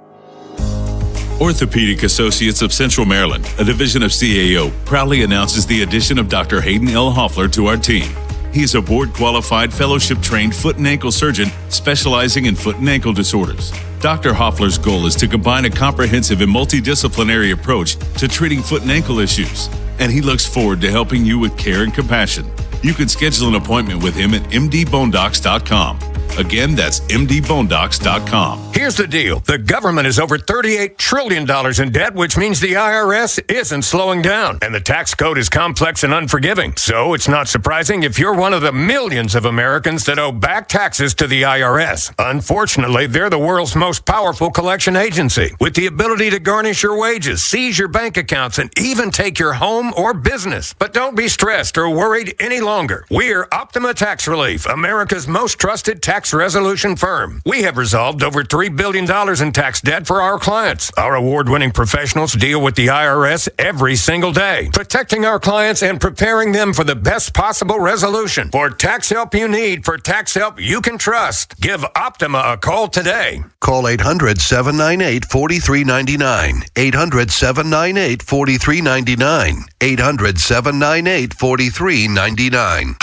Orthopedic Associates of Central Maryland, a division of CAO, proudly announces the addition of Dr. Hayden L. Hoffler to our team. He is a board-qualified, fellowship-trained foot and ankle surgeon specializing in foot and ankle disorders. Dr. Hoffler's goal is to combine a comprehensive and multidisciplinary approach to treating foot and ankle issues, and he looks forward to helping you with care and compassion. You can schedule an appointment with him at mdbonedocs.com. Again, that's mdbonedocs.com. Here's the deal. The government is over $38 trillion in debt, which means the IRS isn't slowing down. And the tax code is complex and unforgiving. So it's not surprising if you're one of the millions of Americans that owe back taxes to the IRS. Unfortunately, they're the world's most powerful collection agency, with the ability to garnish your wages, seize your bank accounts, and even take your home or business. But don't be stressed or worried any longer. We're Optima Tax Relief, America's most trusted tax resolution firm. We have resolved over $3 billion in tax debt for our clients. Our award-winning professionals deal with the IRS every single day, protecting our clients and preparing them for the best possible resolution. For tax help you need, for tax help you can trust, give Optima a call today. Call 800-798-4399. 800-798-4399. 800-798-4399.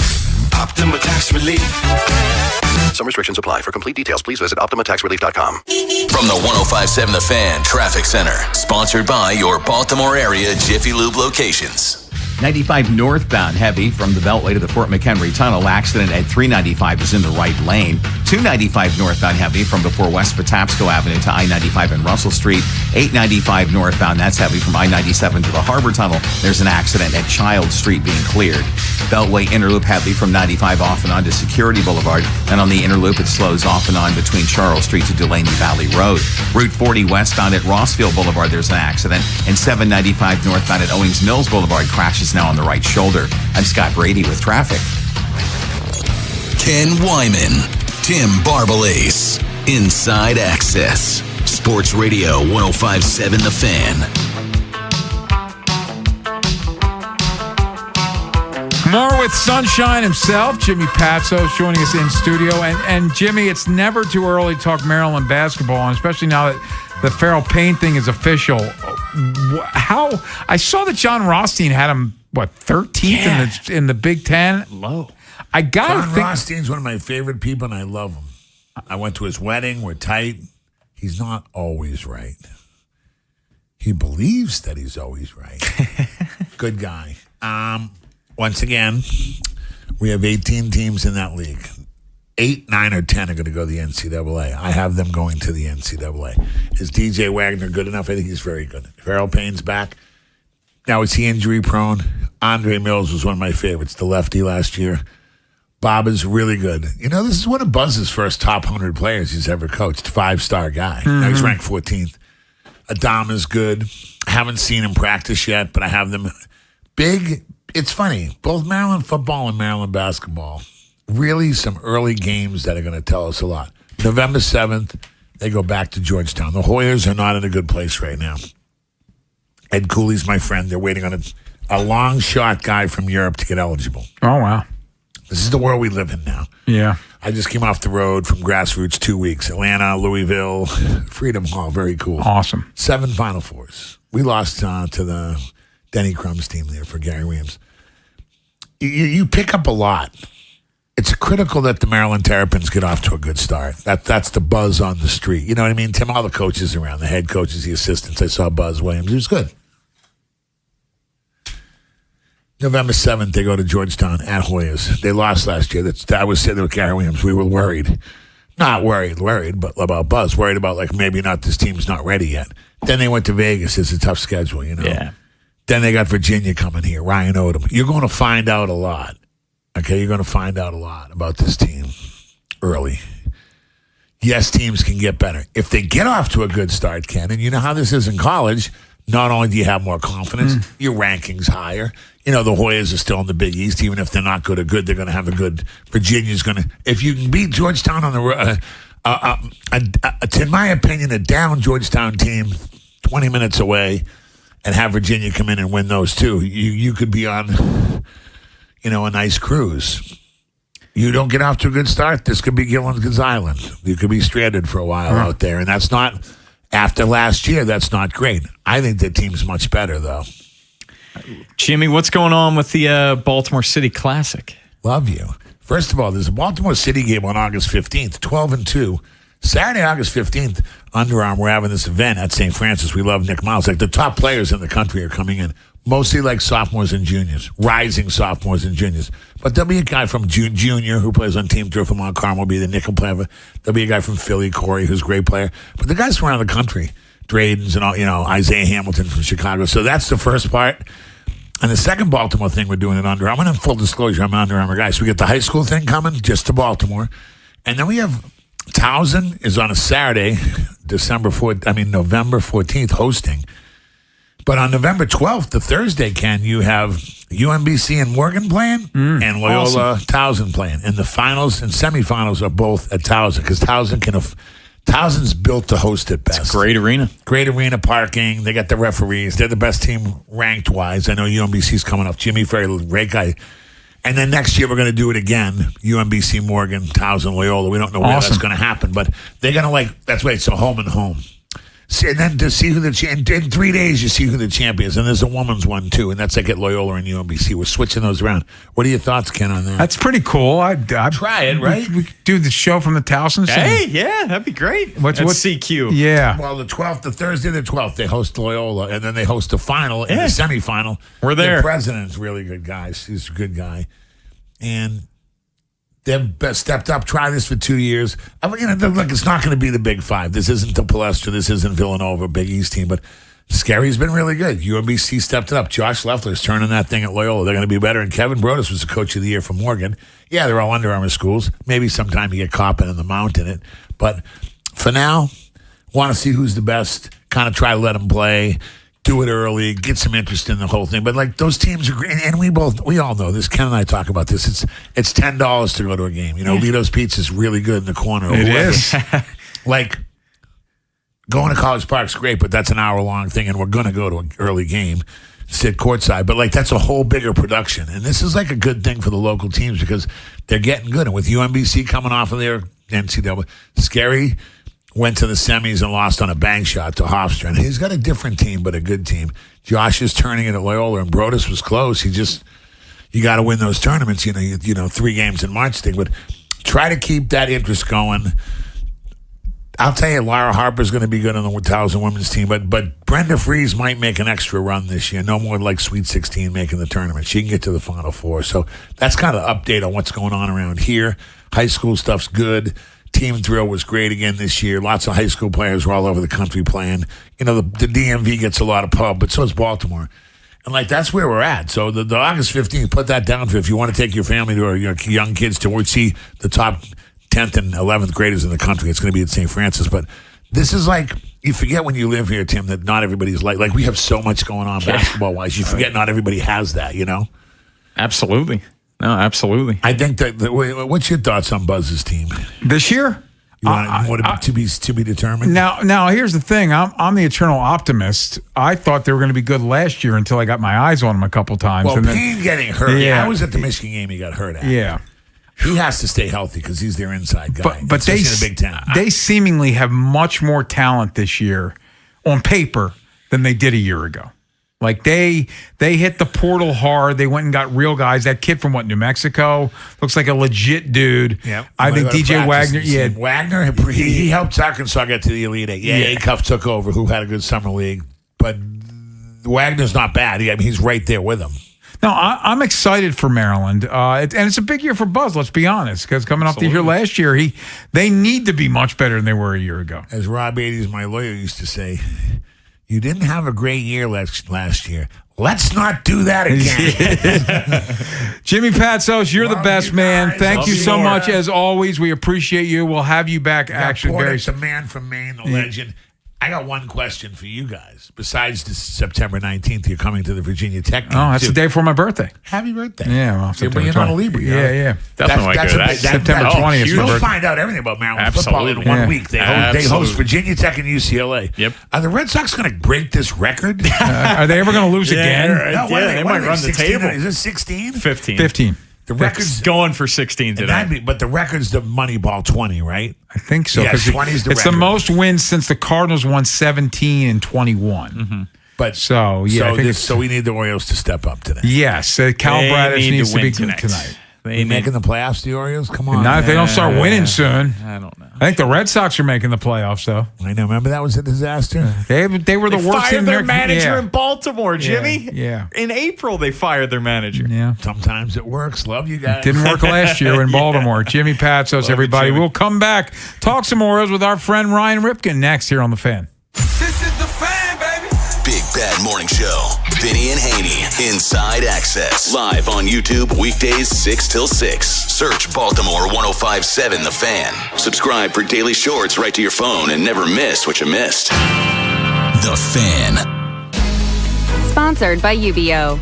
Optima Tax Relief. Some restrictions apply. For complete details, please visit OptimaTaxRelief.com. From the 105.7 The Fan Traffic Center, sponsored by your Baltimore area Jiffy Lube locations. 95 northbound heavy from the Beltway to the Fort McHenry Tunnel. Accident at 395 is in the right lane. 295 northbound heavy from before West Patapsco Avenue to I-95 and Russell Street. 895 northbound, that's heavy from I-97 to the Harbor Tunnel. There's an accident at Child Street being cleared. Beltway inner loop heavy from 95 off and on to Security Boulevard. And on the inner loop, it slows off and on between Charles Street to Delaney Valley Road. Route 40 westbound at Rossfield Boulevard, there's an accident. And 795 northbound at Owings Mills Boulevard crashes now on the right shoulder. I'm Scott Brady with traffic. Ken Wyman, Tim Barbalace, Inside Access, Sports Radio 105.7 The Fan. More with Sunshine himself, Jimmy Patsos, joining us in studio. And Jimmy, it's never too early to talk Maryland basketball, and especially now that the Farrell Payne thing is official. How I saw that John Rothstein had him 13th in the Big Ten. Low. I gotta John think Rothstein's one of my favorite people, and I love him. I went to his wedding. We're tight. He's not always right. He believes that he's always right. Good guy. Once again, we have 18 teams in that league. 8, 9, or 10 are going to go to the NCAA. I have them going to the NCAA. Is DJ Wagner good enough? I think he's very good. Farrell Payne's back. Now, is he injury prone? Andre Mills was one of my favorites, the lefty last year. Bob is really good. You know, this is one of Buzz's first top 100 players he's ever coached. 5-star guy. Mm-hmm. Now he's ranked 14th. Adam is good. Haven't seen him practice yet, but I have them big. It's funny. Both Maryland football and Maryland basketball. Really some early games that are going to tell us a lot. November 7th, they go back to Georgetown. The Hoyers are not in a good place right now. Ed Cooley's my friend. They're waiting on a long shot guy from Europe to get eligible. Oh, wow. This is the world we live in now. Yeah. I just came off the road from grassroots 2 weeks. Atlanta, Louisville, Freedom Hall. Very cool. Awesome. 7 Final Fours. We lost to the Denny Crumbs team there for Gary Williams. You pick up a lot. It's critical that the Maryland Terrapins get off to a good start. That's the buzz on the street. You know what I mean? Tim, all the coaches around, the head coaches, the assistants. I saw Buzz Williams. He was good. November 7th, they go to Georgetown at Hoyas. They lost last year. I was sitting with Gary Williams. We were worried. Not worried, but about Buzz. Worried about, maybe not this team's not ready yet. Then they went to Vegas. It's a tough schedule, you know? Yeah. Then they got Virginia coming here, Ryan Odom. You're going to find out a lot. Okay, you're going to find out a lot about this team early. Yes, teams can get better. If they get off to a good start, Ken, and you know how this is in college, not only do you have more confidence, your ranking's higher. You know, the Hoyas are still in the Big East. Even if they're not good or good, they're going to have a good. Virginia's going to. If you can beat Georgetown on the, in my opinion, a down Georgetown team, 20 minutes away, and have Virginia come in and win those two, you could be on, a nice cruise. You don't get off to a good start, this could be Gilligan's Island. You could be stranded for a while out there, and that's not. After last year, that's not great. I think the team's much better, though. Jimmy, what's going on with the Baltimore City Classic? Love you. First of all, there's a Baltimore City game on August 15th, 12-2. Saturday, August 15th, Under Armour, we're having this event at St. Francis. We love Nick Miles. The top players in the country are coming in. Mostly sophomores and juniors, rising sophomores and juniors. But there'll be a guy from junior who plays on Team 3 from Mount Carmel, will be the nickel player. There'll be a guy from Philly, Corey, who's a great player. But the guys from around the country, Drayden's and all, Isaiah Hamilton from Chicago. So that's the first part. And the second Baltimore thing we're doing at Under Armour, in full disclosure, I'm an Under Armour guy. So we get the high school thing coming just to Baltimore. And then we have Towson is on a Saturday, November 14th, hosting. But on November 12th, the Thursday, Ken, you have UMBC and Morgan playing and Loyola Towson playing. And the finals and semifinals are both at Towson because Towson's built to host it best. It's a great arena. Great arena parking. They got the referees. They're the best team ranked-wise. I know UMBC's coming up. Jimmy Ferry, great guy. And then next year we're going to do it again. UMBC, Morgan, Towson, Loyola. We don't know where that's going to happen. But they're going to that's right, so home and home. And then to see who in 3 days, you see who the champion is. And there's a woman's one, too. And that's at Loyola and UMBC. We're switching those around. What are your thoughts, Ken, on that? That's pretty cool. I'd try it, right? We could do the show from the Towson. Hey, yeah, that'd be great. What's CQ? Yeah. Well, the Thursday the 12th, they host Loyola. And then they host the final and the semifinal. We're there. The president's really good guy. He's a good guy. And they've stepped up, try this for 2 years. Look, it's not going to be the Big Five. This isn't the Palestra. This isn't Villanova, Big East team. But Scary's been really good. UMBC stepped it up. Josh Leffler's turning that thing at Loyola. They're going to be better. And Kevin Brodus was the coach of the year for Morgan. Yeah, they're all Under Armour schools. Maybe sometime you get Coppin and the Mount in it. But for now, want to see who's the best. Kind of try to let them play. Do it early, get some interest in the whole thing. But those teams are great, and we all know this. Ken and I talk about this. It's $10 to go to a game. Lito's Pizza is really good in the corner. It is. Going to College Park's great, but that's an hour-long thing, and we're going to go to an early game. sit courtside. But, like, that's a whole bigger production. And this is, like, a good thing for the local teams because they're getting good. And with UMBC coming off of their NCAA, Scary went to the semis and lost on a bank shot to Hofstra. And he's got a different team, but a good team. Josh is turning it at Loyola, and Brodus was close. You got to win those tournaments, you know, 3 games in March thing. But try to keep that interest going. I'll tell you, Laura Harper's going to be good on the 1,000 women's team, but Brenda Fries might make an extra run this year. No more like Sweet 16 making the tournament. She can get to the Final Four. So that's kind of an update on what's going on around here. High school stuff's good. Team Thrill was great again this year. Lots of high school players were all over the country playing. You know, the DMV gets a lot of pub, but so does Baltimore. And, like, that's where we're at. So the August 15th, put that down for if you want to take your family or your young kids to see the top 10th and 11th graders in the country. It's going to be at St. Francis. But this is like, you forget when you live here, Tim, that not everybody's like we have so much going on basketball-wise. You forget not everybody has that, you know? Absolutely. No, absolutely. I think what's your thoughts on Buzz's team this year? To be determined. Now, here's the thing. I'm the eternal optimist. I thought they were going to be good last year until I got my eyes on them a couple times. Well, and Payne getting hurt. Yeah. I was at the Michigan game he got hurt at. Yeah. He has to stay healthy because he's their inside guy. But they in the Big Ten. They seemingly have much more talent this year on paper than they did a year ago. Like they hit the portal hard. They went and got real guys. That kid from New Mexico looks like a legit dude. Yeah, I think DJ Wagner. Yeah, Wagner. He helped Arkansas get to the Elite Eight. Yeah, Acuff took over, who had a good summer league. But Wagner's not bad. He's right there with him. No, I'm excited for Maryland, and it's a big year for Buzz. Let's be honest, because coming off the year last year, they need to be much better than they were a year ago. As Rob Beatty's, my lawyer, used to say, you didn't have a great year last year. Let's not do that again. Jimmy Patsos, you're the best, man. Thank you so much, as always. We appreciate you. We'll have you back actually very soon. The man from Maine, the legend. I got one question for you guys. Besides this September 19th, you're coming to the Virginia Tech game. Oh, that's the day before my birthday. Happy birthday. Yeah, well, September 20th. You're not a Libra. Yeah. Definitely September 20th. You'll find out everything about Maryland football in 1 week. They host Virginia Tech and UCLA. Yep. Are the Red Sox going to break this record? Are they ever going to lose again? They might run the table. Is it 16? 15. The record's going for 16 today. But the record's the Moneyball 20, right? I think so. Yeah, 20 is the it's record. the most wins since the Cardinals won 17 and 21. Mm-hmm. But so we need the Orioles to step up today. Yes, Cal Bradish needs to be good tonight. They making the playoffs, the Orioles? Come on. Not if they don't start winning soon. I don't know. I think the Red Sox are making the playoffs, though. I know. Remember that was a disaster? They were the worst fired in their manager in Baltimore, Jimmy. Yeah. In April, they fired their manager. Yeah. Sometimes it works. Love you guys. Didn't work last year in Baltimore. Jimmy Patsos, everybody. We'll come back, talk some Orioles with our friend Ryan Ripken next here on The Fan. This is The Fan, baby. Big Bad Morning Show. Vinny and Haynie. Inside Access. Live on YouTube weekdays 6 till 6. Search Baltimore 105.7 The Fan. Subscribe for daily shorts right to your phone and never miss what you missed. The Fan. Sponsored by UBO.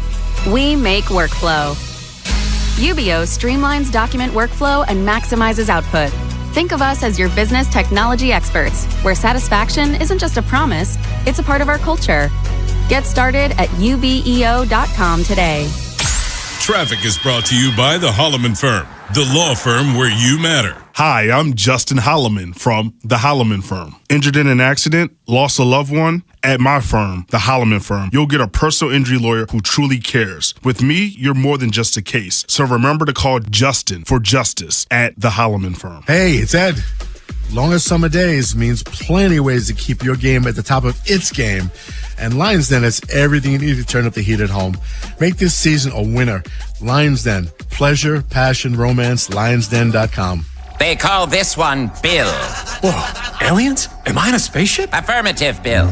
We make workflow. UBO streamlines document workflow and maximizes output. Think of us as your business technology experts, where satisfaction isn't just a promise, it's a part of our culture. Get started at ubeo.com today. Traffic is brought to you by the Holloman Firm, the law firm where you matter. Hi, I'm Justin Holloman from the Holloman Firm. Injured in an accident, lost a loved one? At my firm, the Holloman Firm, you'll get a personal injury lawyer who truly cares. With me, you're more than just a case. So remember to call Justin for justice at the Holloman Firm. Hey, it's Ed. Longest summer days means plenty of ways to keep your game at the top of its game. And Lions Den has everything you need to turn up the heat at home. Make this season a winner. Lions Den. Pleasure, passion, romance. LionsDen.com. They call this one Bill. Whoa, aliens? Am I in a spaceship? Affirmative, Bill.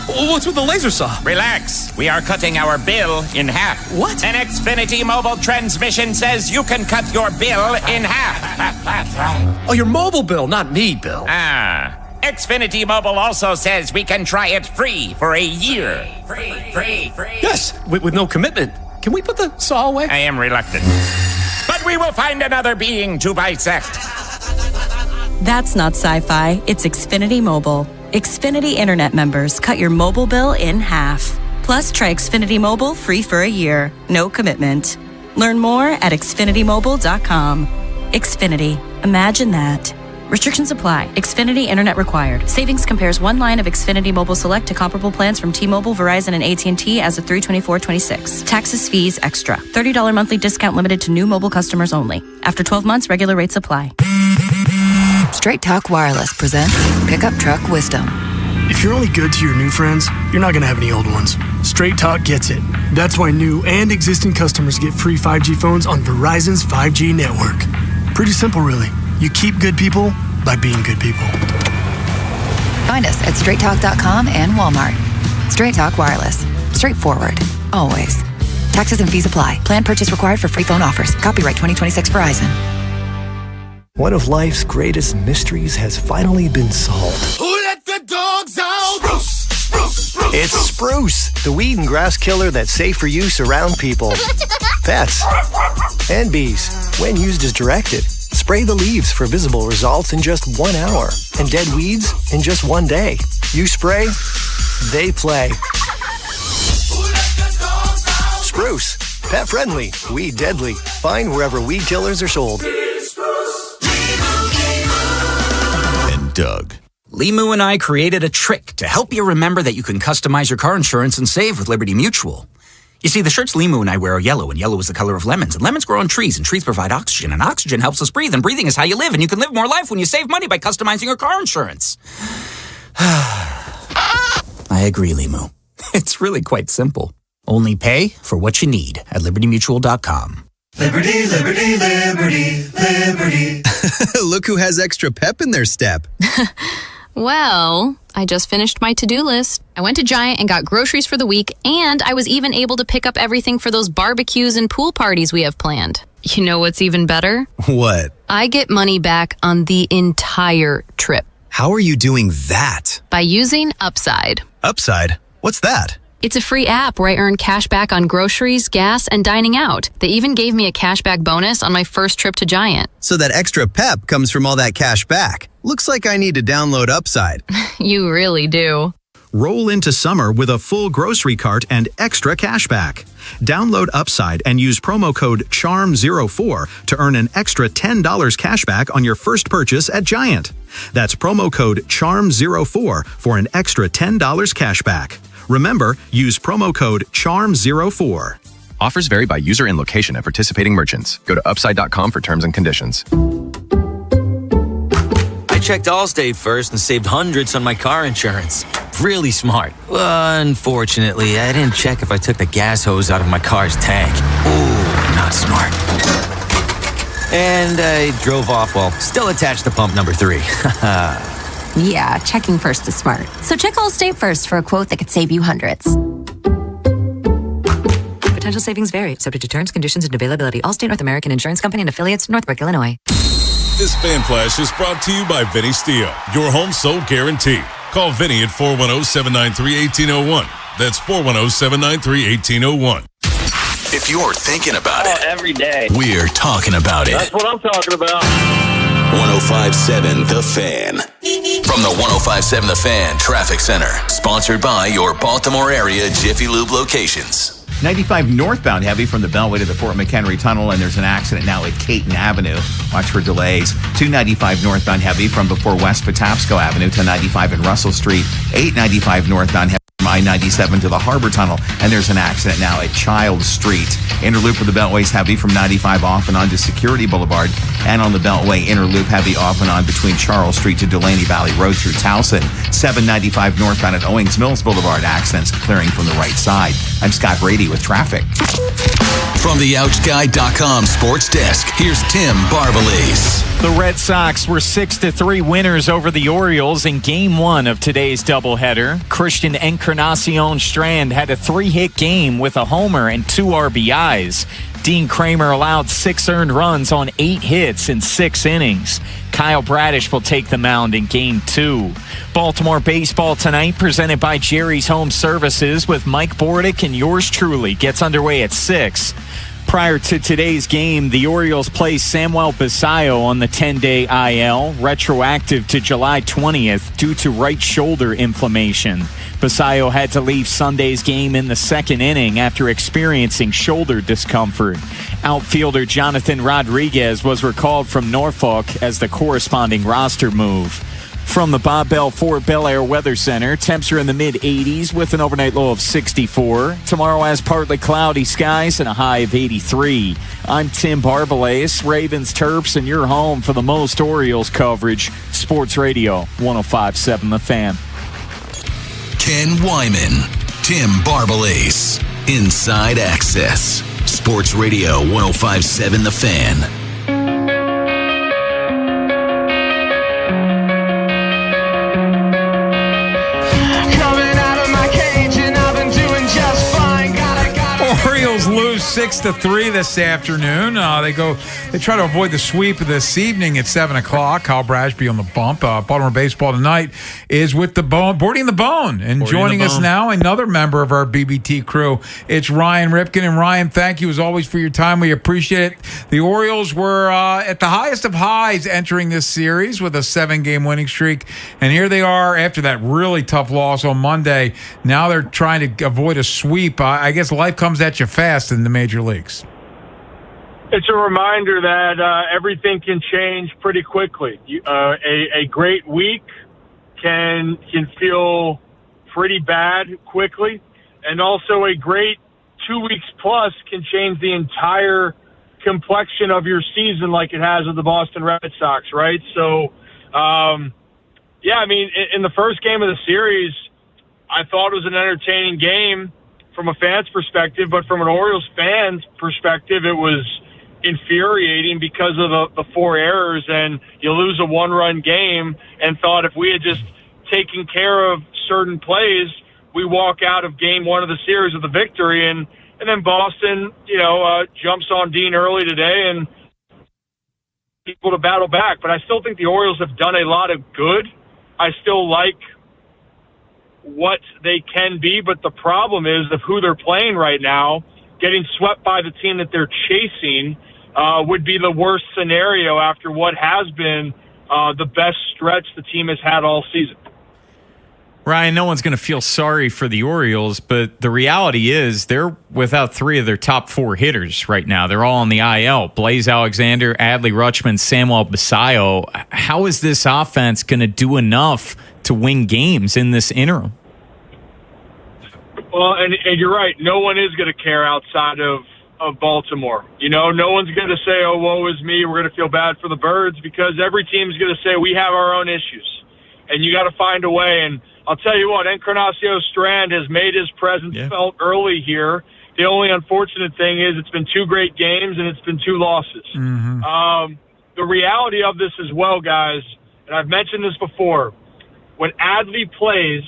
What's with the laser saw? Relax. We are cutting our bill in half. What? An Xfinity mobile transmission says you can cut your bill in half. Oh, your mobile bill, not me, Bill. Xfinity Mobile also says we can try it free for a year. Free. Yes, with no commitment. Can we put the saw away? I am reluctant. But we will find another being to bisect. That's not sci-fi. It's Xfinity Mobile. Xfinity Internet members cut your mobile bill in half. Plus, try Xfinity Mobile free for a year. No commitment. Learn more at xfinitymobile.com. Xfinity. Imagine that. Restrictions apply. Xfinity Internet required. Savings compares one line of Xfinity Mobile Select to comparable plans from T-Mobile, Verizon, and AT&T as of 3/24/26. Taxes, fees, extra. $30 monthly discount limited to new mobile customers only. After 12 months, regular rates apply. Straight Talk Wireless presents Pickup Truck Wisdom. If you're only good to your new friends, you're not going to have any old ones. Straight Talk gets it. That's why new and existing customers get free 5G phones on Verizon's 5G network. Pretty simple, really. You keep good people by being good people. Find us at straighttalk.com and Walmart. Straight Talk Wireless. Straightforward. Always. Taxes and fees apply. Plan purchase required for free phone offers. Copyright 2026 Verizon. One of life's greatest mysteries has finally been solved. Who let the dogs out? Spruce, spruce, spruce. It's Spruce, the weed and grass killer that's safe for use around people, pets, and bees. When used as directed, spray the leaves for visible results in just 1 hour and dead weeds in just 1 day. You spray, they play. Spruce, pet friendly, weed deadly. Find wherever weed killers are sold. And Doug. Limu and I created a trick to help you remember that you can customize your car insurance and save with Liberty Mutual. You see, the shirts Limu and I wear are yellow, and yellow is the color of lemons. And lemons grow on trees, and trees provide oxygen, and oxygen helps us breathe, and breathing is how you live, and you can live more life when you save money by customizing your car insurance. I agree, Limu. It's really quite simple. Only pay for what you need at libertymutual.com. Liberty, liberty, liberty, liberty. Look who has extra pep in their step. Well, I just finished my to-do list. I went to Giant and got groceries for the week, and I was even able to pick up everything for those barbecues and pool parties we have planned. You know what's even better? What? I get money back on the entire trip. How are you doing that? By using Upside. Upside? What's that? It's a free app where I earn cash back on groceries, gas, and dining out. They even gave me a cashback bonus on my first trip to Giant. So that extra pep comes from all that cash back. Looks like I need to download Upside. You really do. Roll into summer with a full grocery cart and extra cash back. Download Upside and use promo code CHARM04 to earn an extra $10 cash back on your first purchase at Giant. That's promo code CHARM04 for an extra $10 cash back. Remember, use promo code CHARM04. Offers vary by user and location at participating merchants. Go to upside.com for terms and conditions. I checked Allstate first and saved hundreds on my car insurance. Really smart. Unfortunately, I didn't check if I took the gas hose out of my car's tank. Ooh, not smart. And I drove off while still attached to pump number 3. Yeah, checking first is smart. So check Allstate first for a quote that could save you hundreds. Potential savings vary, subject to terms, conditions, and availability. Allstate North American Insurance Company and affiliates, Northbrook, Illinois. This Fan Flash is brought to you by Vinny Steele, your home sold guarantee. Call Vinny at 410-793-1801. That's 410-793-1801. If you're thinking about it, every day, we're talking about it. That's what I'm talking about. 105.7 The Fan. From the 105.7 The Fan Traffic Center. Sponsored by your Baltimore area Jiffy Lube locations. 95 northbound heavy from the Beltway to the Fort McHenry Tunnel, and there's an accident now at Caton Avenue. Watch for delays. 295 northbound heavy from before West Patapsco Avenue to 95 in Russell Street. 895 northbound heavy from I-97 to the Harbor Tunnel, and there's an accident now at Childs Street. Interloop of the Beltway's heavy from 95 off and on to Security Boulevard, and on the Beltway, interloop heavy off and on between Charles Street to Delaney Valley Road through Towson. 795 northbound at Owings Mills Boulevard, accidents clearing from the right side. I'm Scott Brady with traffic. From the OutGuide.com sports desk, here's Tim Barbalese. The Red Sox were 6-3 winners over the Orioles in Game 1 of today's doubleheader. Christian Encarnacion Strand had a 3-hit game with a homer and 2 RBIs. Dean Kramer allowed 6 earned runs on 8 hits in 6 innings. Kyle Bradish will take the mound in Game 2. Baltimore baseball tonight, presented by Jerry's Home Services with Mike Bordick and yours truly, gets underway at 6. Prior to today's game, the Orioles placed Samuel Basallo on the 10-day IL, retroactive to July 20th due to right shoulder inflammation. Basallo had to leave Sunday's game in the second inning after experiencing shoulder discomfort. Outfielder Jonathan Rodriguez was recalled from Norfolk as the corresponding roster move. From the Bob Bell Fort Bel Air Weather Center, temps are in the mid-80s with an overnight low of 64. Tomorrow has partly cloudy skies and a high of 83. I'm Tim Barbalace, Ravens Terps, and you're home for the most Orioles coverage. Sports Radio 105.7 The Fan. Ken Wyman, Tim Barbalace, Inside Access. Sports Radio 105.7 The Fan. Orioles lose 6-3 this afternoon. They try to avoid the sweep this evening at 7 o'clock. Kyle Brashby on the bump. Baltimore baseball tonight is with the bone, boarding the bone, and joining us now, another member of our BBT crew. It's Ryan Ripken, and Ryan, thank you as always for your time. We appreciate it. The Orioles were at the highest of highs entering this series with a 7-game winning streak, and here they are after that really tough loss on Monday. Now they're trying to avoid a sweep. I guess life comes at you fast in the major leagues. It's a reminder that everything can change pretty quickly. A great week can feel pretty bad quickly, and also a great 2 weeks plus can change the entire complexion of your season, like it has with the Boston Red Sox, right? So, in the first game of the series, I thought it was an entertaining game from a fan's perspective, but from an Orioles fan's perspective, it was infuriating because of the 4 errors, and you lose a 1-run game, and thought if we had just taken care of certain plays, we walk out of game 1 of the series with a victory, and then Boston, jumps on Dean early today and people to battle back. But I still think the Orioles have done a lot of good. I still like what they can be, but the problem is of who they're playing right now. Getting swept by the team that they're chasing would be the worst scenario after what has been the best stretch the team has had all season. Ryan, no one's going to feel sorry for the Orioles, but the reality is they're without 3 of their top 4 hitters right now. They're all on the IL. Blaze Alexander, Adley Rutschman, Samuel Basallo. How is this offense going to do enough to win games in this interim? Well, and you're right. No one is going to care outside of Baltimore. No one's going to say, oh, woe is me, we're going to feel bad for the Birds, because every team's going to say we have our own issues, and you got to find a way. And I'll tell you what, Encarnacion Strand has made his presence felt early here. The only unfortunate thing is it's been 2 great games and it's been 2 losses. Mm-hmm. The reality of this as well, guys, and I've mentioned this before, when Adley plays,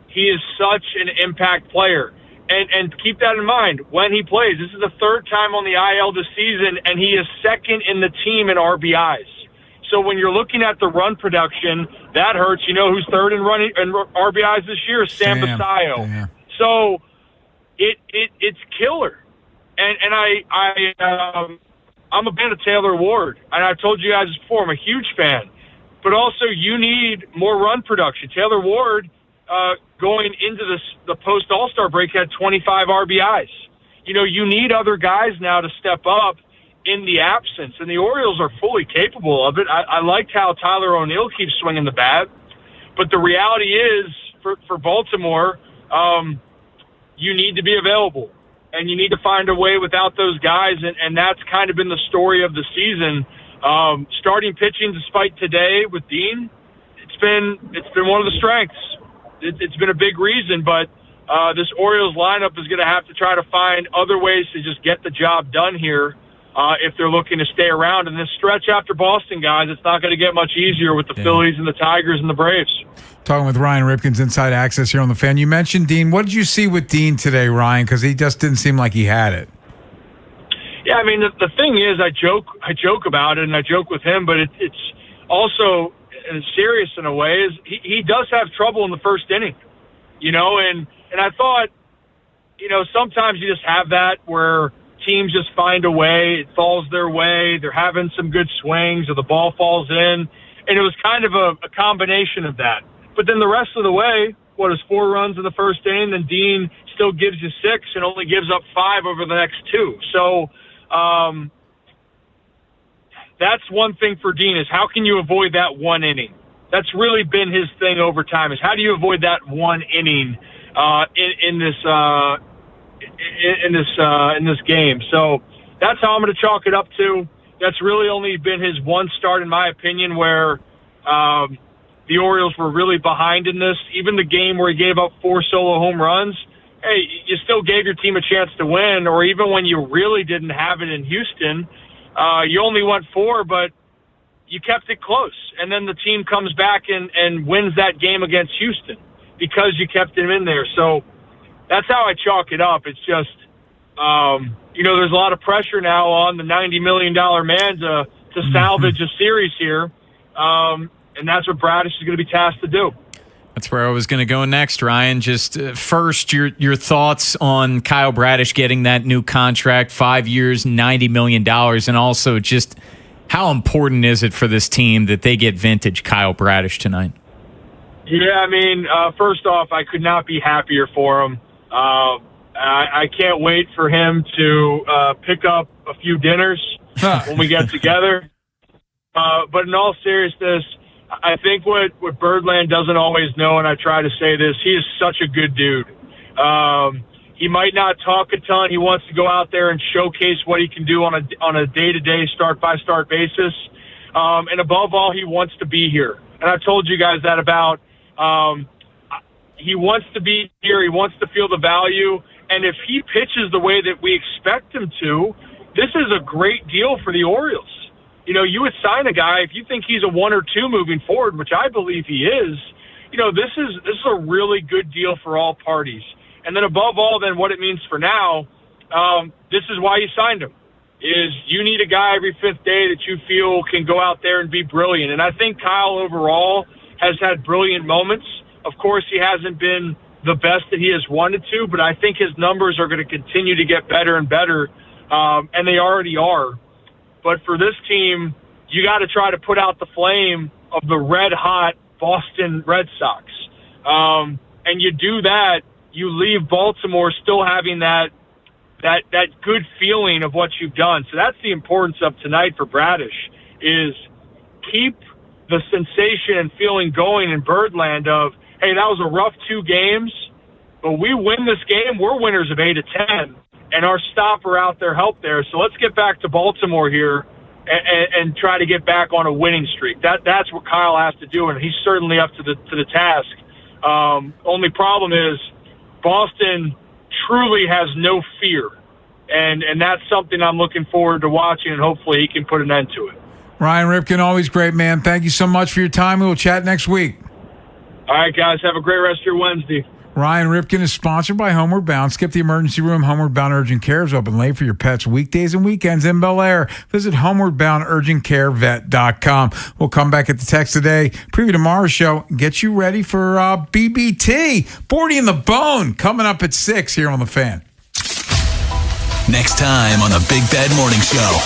he is such an impact player. And keep that in mind when he plays. This is the 3rd time on the IL this season, and he is 2nd in the team in RBIs. So when you're looking at the run production, that hurts. You know who's 3rd in RBIs this year? Sam Basallo. Yeah. So it's killer. And I'm a fan of Taylor Ward, and I've told you guys before, I'm a huge fan. But also, you need more run production. Taylor Ward, going into the post All-Star break, had 25 RBIs. You need other guys now to step up in the absence, and the Orioles are fully capable of it. I liked how Tyler O'Neill keeps swinging the bat, but the reality is, for Baltimore, you need to be available, and you need to find a way without those guys, and that's kind of been the story of the season. Starting pitching, despite today with Dean, it's been one of the strengths. It's been a big reason, but this Orioles lineup is going to have to try to find other ways to just get the job done here if they're looking to stay around. And this stretch after Boston, guys, it's not going to get much easier with the Phillies and the Tigers and the Braves. Talking with Ryan Ripken's Inside Access here on The Fan. You mentioned Dean. What did you see with Dean today, Ryan? Because he just didn't seem like he had it. Yeah, I mean, the thing is, I joke about it, and I joke with him, but it's also serious in a way, is he does have trouble in the first inning, and I thought, sometimes you just have that where teams just find a way. It falls their way. They're having some good swings, or the ball falls in. And it was kind of a combination of that. But then the rest of the way, what is 4 runs in the first inning, then Dean still gives you 6 and only gives up 5 over the next 2. So that's one thing for Dean, is how can you avoid that 1 inning? That's really been his thing over time, is how do you avoid that 1 inning in this game? So that's how I'm going to chalk it up to. That's really only been his one start, in my opinion, where the Orioles were really behind in this. Even the game where he gave up 4 solo home runs, hey, you still gave your team a chance to win. Or even when you really didn't have it in Houston, you only went 4, but you kept it close. And then the team comes back and wins that game against Houston because you kept him in there. So that's how I chalk it up. It's just, there's a lot of pressure now on the $90 million man to salvage a series here. And that's what Bradish is going to be tasked to do. That's where I was going to go next, Ryan. Just first, your thoughts on Kyle Bradish getting that new contract, 5 years, $90 million, and also just how important is it for this team that they get vintage Kyle Bradish tonight? Yeah, I mean, first off, I could not be happier for him. I can't wait for him to pick up a few dinners when we get together. But in all seriousness, I think what Birdland doesn't always know, and I try to say this, he is such a good dude. He might not talk a ton. He wants to go out there and showcase what he can do on a day-to-day, start-by-start basis. And above all, he wants to be here. And I've told you guys that about he wants to be here. He wants to feel the value. And if he pitches the way that we expect him to, this is a great deal for the Orioles. You would sign a guy if you think he's a 1 or 2 moving forward, which I believe he is. This is a really good deal for all parties. And then above all, then what it means for now, this is why you signed him, is you need a guy every 5th day that you feel can go out there and be brilliant. And I think Kyle overall has had brilliant moments. Of course, he hasn't been the best that he has wanted to, but I think his numbers are going to continue to get better and better, and they already are. But for this team, you got to try to put out the flame of the red-hot Boston Red Sox. And you do that, you leave Baltimore still having that good feeling of what you've done. So that's the importance of tonight for Bradish, is keep the sensation and feeling going in Birdland of, hey, that was a rough 2 games, but we win this game, we're winners of 8 of 10. And our stopper out there helped there. So let's get back to Baltimore here and try to get back on a winning streak. That's what Kyle has to do, and he's certainly up to the task. Only problem is Boston truly has no fear, and that's something I'm looking forward to watching, and hopefully he can put an end to it. Ryan Ripken, always great, man. Thank you so much for your time. We will chat next week. All right, guys. Have a great rest of your Wednesday. Ryan Ripken is sponsored by Homeward Bound. Skip the emergency room. Homeward Bound Urgent Care is open late for your pets weekdays and weekends in Bel Air. Visit homewardboundurgentcarevet.com. We'll come back at the text today. Preview tomorrow's show. Get you ready for BBT. 40 in the Bone coming up at 6 here on The Fan. Next time on the Big Bad Morning Show.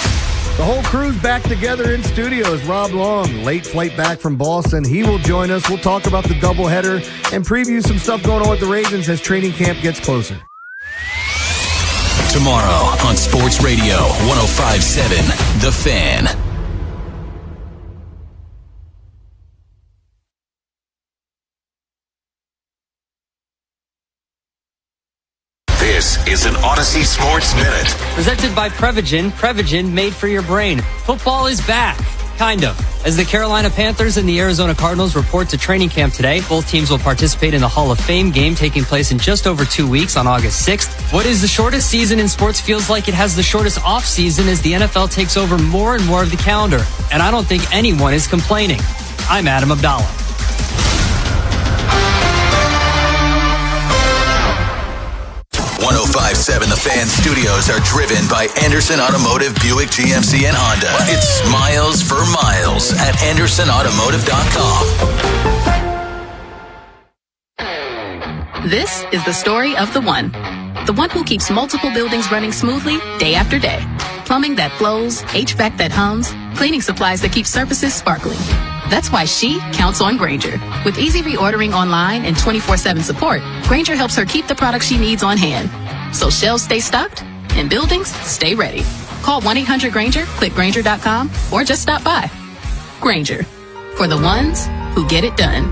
The whole crew's back together in studios. Rob Long, late flight back from Boston. He will join us. We'll talk about the doubleheader and preview some stuff going on with the Ravens as training camp gets closer. Tomorrow on Sports Radio 105.7 The Fan. This is an Odyssey Sports Minute. Presented by Prevagen. Prevagen made for your brain. Football is back. Kind of. As the Carolina Panthers and the Arizona Cardinals report to training camp today, both teams will participate in the Hall of Fame game taking place in just over 2 weeks on August 6th. What is the shortest season in sports feels like it has the shortest off season as the NFL takes over more and more of the calendar. And I don't think anyone is complaining. I'm Adam Abdallah. 105.7 The Fan studios are driven by Anderson Automotive, Buick, GMC, and Honda. It's miles for miles at AndersonAutomotive.com. This is the story of the one. The one who keeps multiple buildings running smoothly day after day. Plumbing that flows, HVAC that hums, cleaning supplies that keep surfaces sparkling. That's why she counts on Grainger. With easy reordering online and 24/7 support, Grainger helps her keep the products she needs on hand. So shelves stay stocked and buildings stay ready. Call 1-800-GRAINGER, click Grainger.com, or just stop by. Grainger, for the ones who get it done.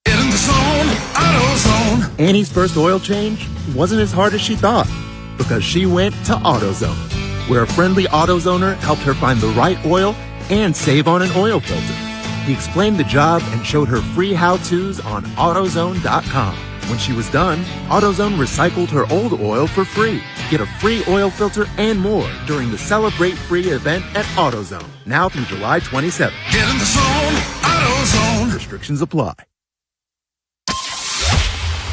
Get in the zone, AutoZone. Annie's first oil change wasn't as hard as she thought because she went to AutoZone, where a friendly AutoZoner helped her find the right oil and save on an oil filter. He explained the job and showed her free how-tos on AutoZone.com. When she was done, AutoZone recycled her old oil for free. Get a free oil filter and more during the Celebrate Free event at AutoZone, now through July 27th. Get in the zone, AutoZone. Restrictions apply.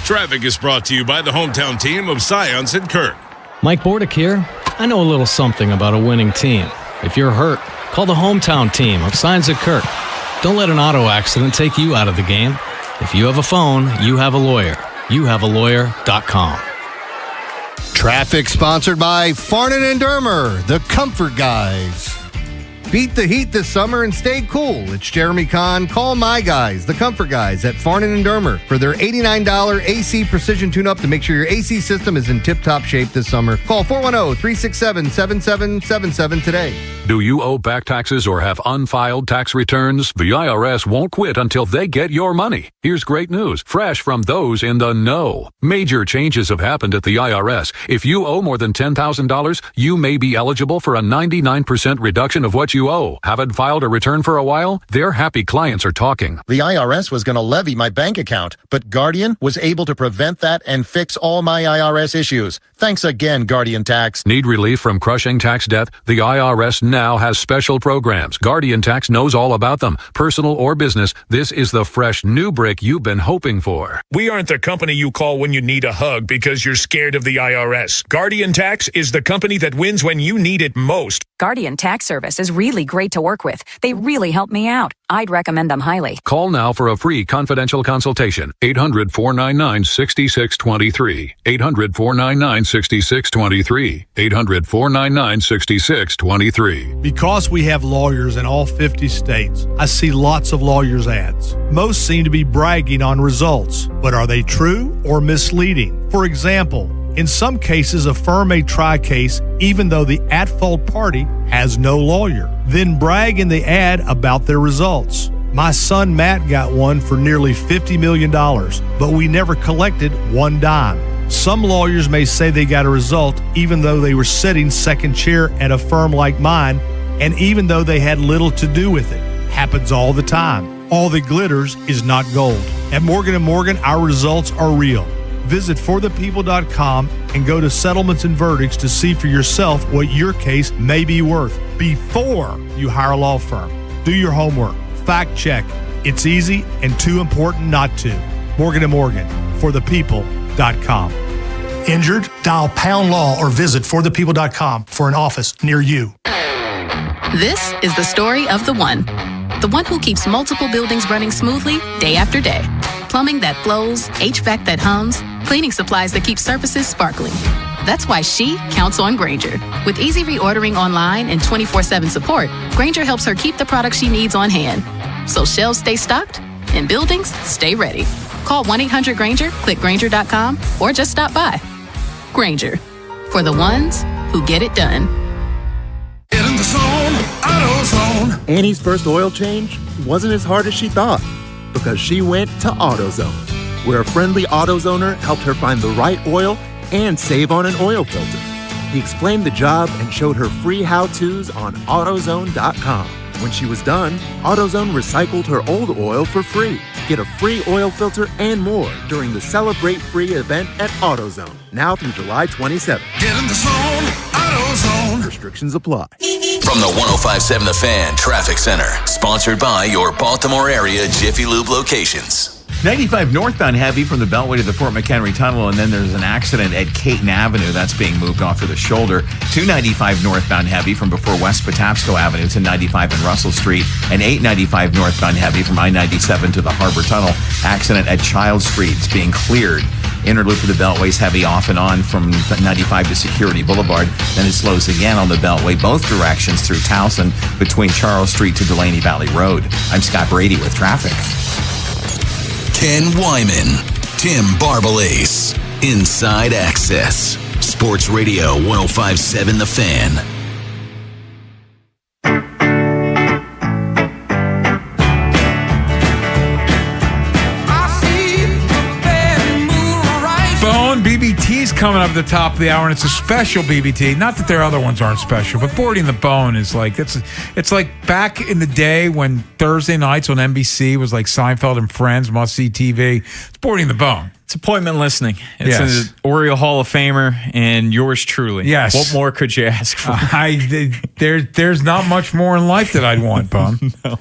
Traffic is brought to you by the hometown team of Scions and Kirk. Mike Bordick here. I know a little something about a winning team. If you're hurt, call the hometown team of Scions and Kirk. Don't let an auto accident take you out of the game. If you have a phone, you have a lawyer. YouHaveALawyer.com. Traffic sponsored by Farnan and Dermer, the Comfort Guys. Beat the heat this summer and stay cool. It's Jeremy Kahn. Call my guys, the Comfort Guys at Farnan and Dermer, for their $89 AC precision tune-up to make sure your AC system is in tip-top shape this summer. Call 410-367-7777 today. Do you owe back taxes or have unfiled tax returns? The IRS won't quit until they get your money. Here's great news, fresh from those in the know. Major changes have happened at the IRS. If you owe more than $10,000, you may be eligible for a 99% reduction of what you owe. Haven't filed a return for a while? Their happy clients are talking. The IRS was going to levy my bank account, but Guardian was able to prevent that and fix all my IRS issues. Thanks again, Guardian Tax. Need relief from crushing tax debt? The IRS now has special programs. Guardian Tax knows all about them. Personal or business, this is the fresh new brick you've been hoping for. We aren't the company you call when you need a hug because you're scared of the IRS. Guardian Tax is the company that wins when you need it most. Guardian Tax Service is really great to work with. They really help me out. I'd recommend them highly. Call now for a free confidential consultation. 800-499-6623. 800-499-6623. 800-499-6623. Because we have lawyers in all 50 states, I see lots of lawyers' ads. Most seem to be bragging on results, but are they true or misleading? For example, in some cases, a firm may try a case even though the at-fault party has no lawyer, then brag in the ad about their results. My son Matt got one for nearly $50 million, but we never collected one dime. Some lawyers may say they got a result even though they were sitting second chair at a firm like mine, and even though they had little to do with it. Happens all the time. All that glitters is not gold. At Morgan & Morgan, our results are real. Visit forthepeople.com and go to settlements and verdicts to see for yourself what your case may be worth before you hire a law firm. Do your homework. Fact check. It's easy and too important not to. Morgan & Morgan, forthepeople.com. Injured? Dial pound law or visit forthepeople.com for an office near you. This is the story of the one who keeps multiple buildings running smoothly day after day. Plumbing that flows, HVAC that hums, cleaning supplies that keep surfaces sparkling. That's why she counts on Grainger. With easy reordering online and 24/7 support, Grainger helps her keep the products she needs on hand. So shelves stay stocked and buildings stay ready. Call 1-800-GRAINGER, click Grainger.com, or just stop by. Grainger, for the ones who get it done. Get in the zone, AutoZone. Annie's first oil change wasn't as hard as she thought because she went to AutoZone, where a friendly AutoZoner helped her find the right oil and save on an oil filter. He explained the job and showed her free how-tos on AutoZone.com. When she was done, AutoZone recycled her old oil for free. Get a free oil filter and more during the Celebrate Free event at AutoZone, now through July 27th. Get in the zone, AutoZone. Restrictions apply. From the 105.7 The Fan Traffic Center, sponsored by your Baltimore area Jiffy Lube locations. 95 northbound heavy from the Beltway to the Fort McHenry Tunnel, and then there's an accident at Caton Avenue. That's being moved off to the shoulder. 295 northbound heavy from before West Patapsco Avenue to 95 and Russell Street, and 895 northbound heavy from I-97 to the Harbor Tunnel. Accident at Child Street is being cleared. Inner loop of the Beltway's heavy off and on from 95 to Security Boulevard. Then it slows again on the Beltway, both directions through Towson between Charles Street to Delaney Valley Road. I'm Scott Brady with traffic. Ken Wyman, Tim Barbalace, Inside Access, Sports Radio 105.7 The Fan. BBT's coming up at the top of the hour, and it's a special BBT. Not that their other ones aren't special, but Boarding the Bone is like it's like back in the day when Thursday nights on NBC was like Seinfeld and Friends, must-see TV. It's Boarding the Bone. It's appointment listening. It's Yes. an Oriole Hall of Famer and yours truly. Yes. What more could you ask for? There's not much more in life that I'd want, Bone. No.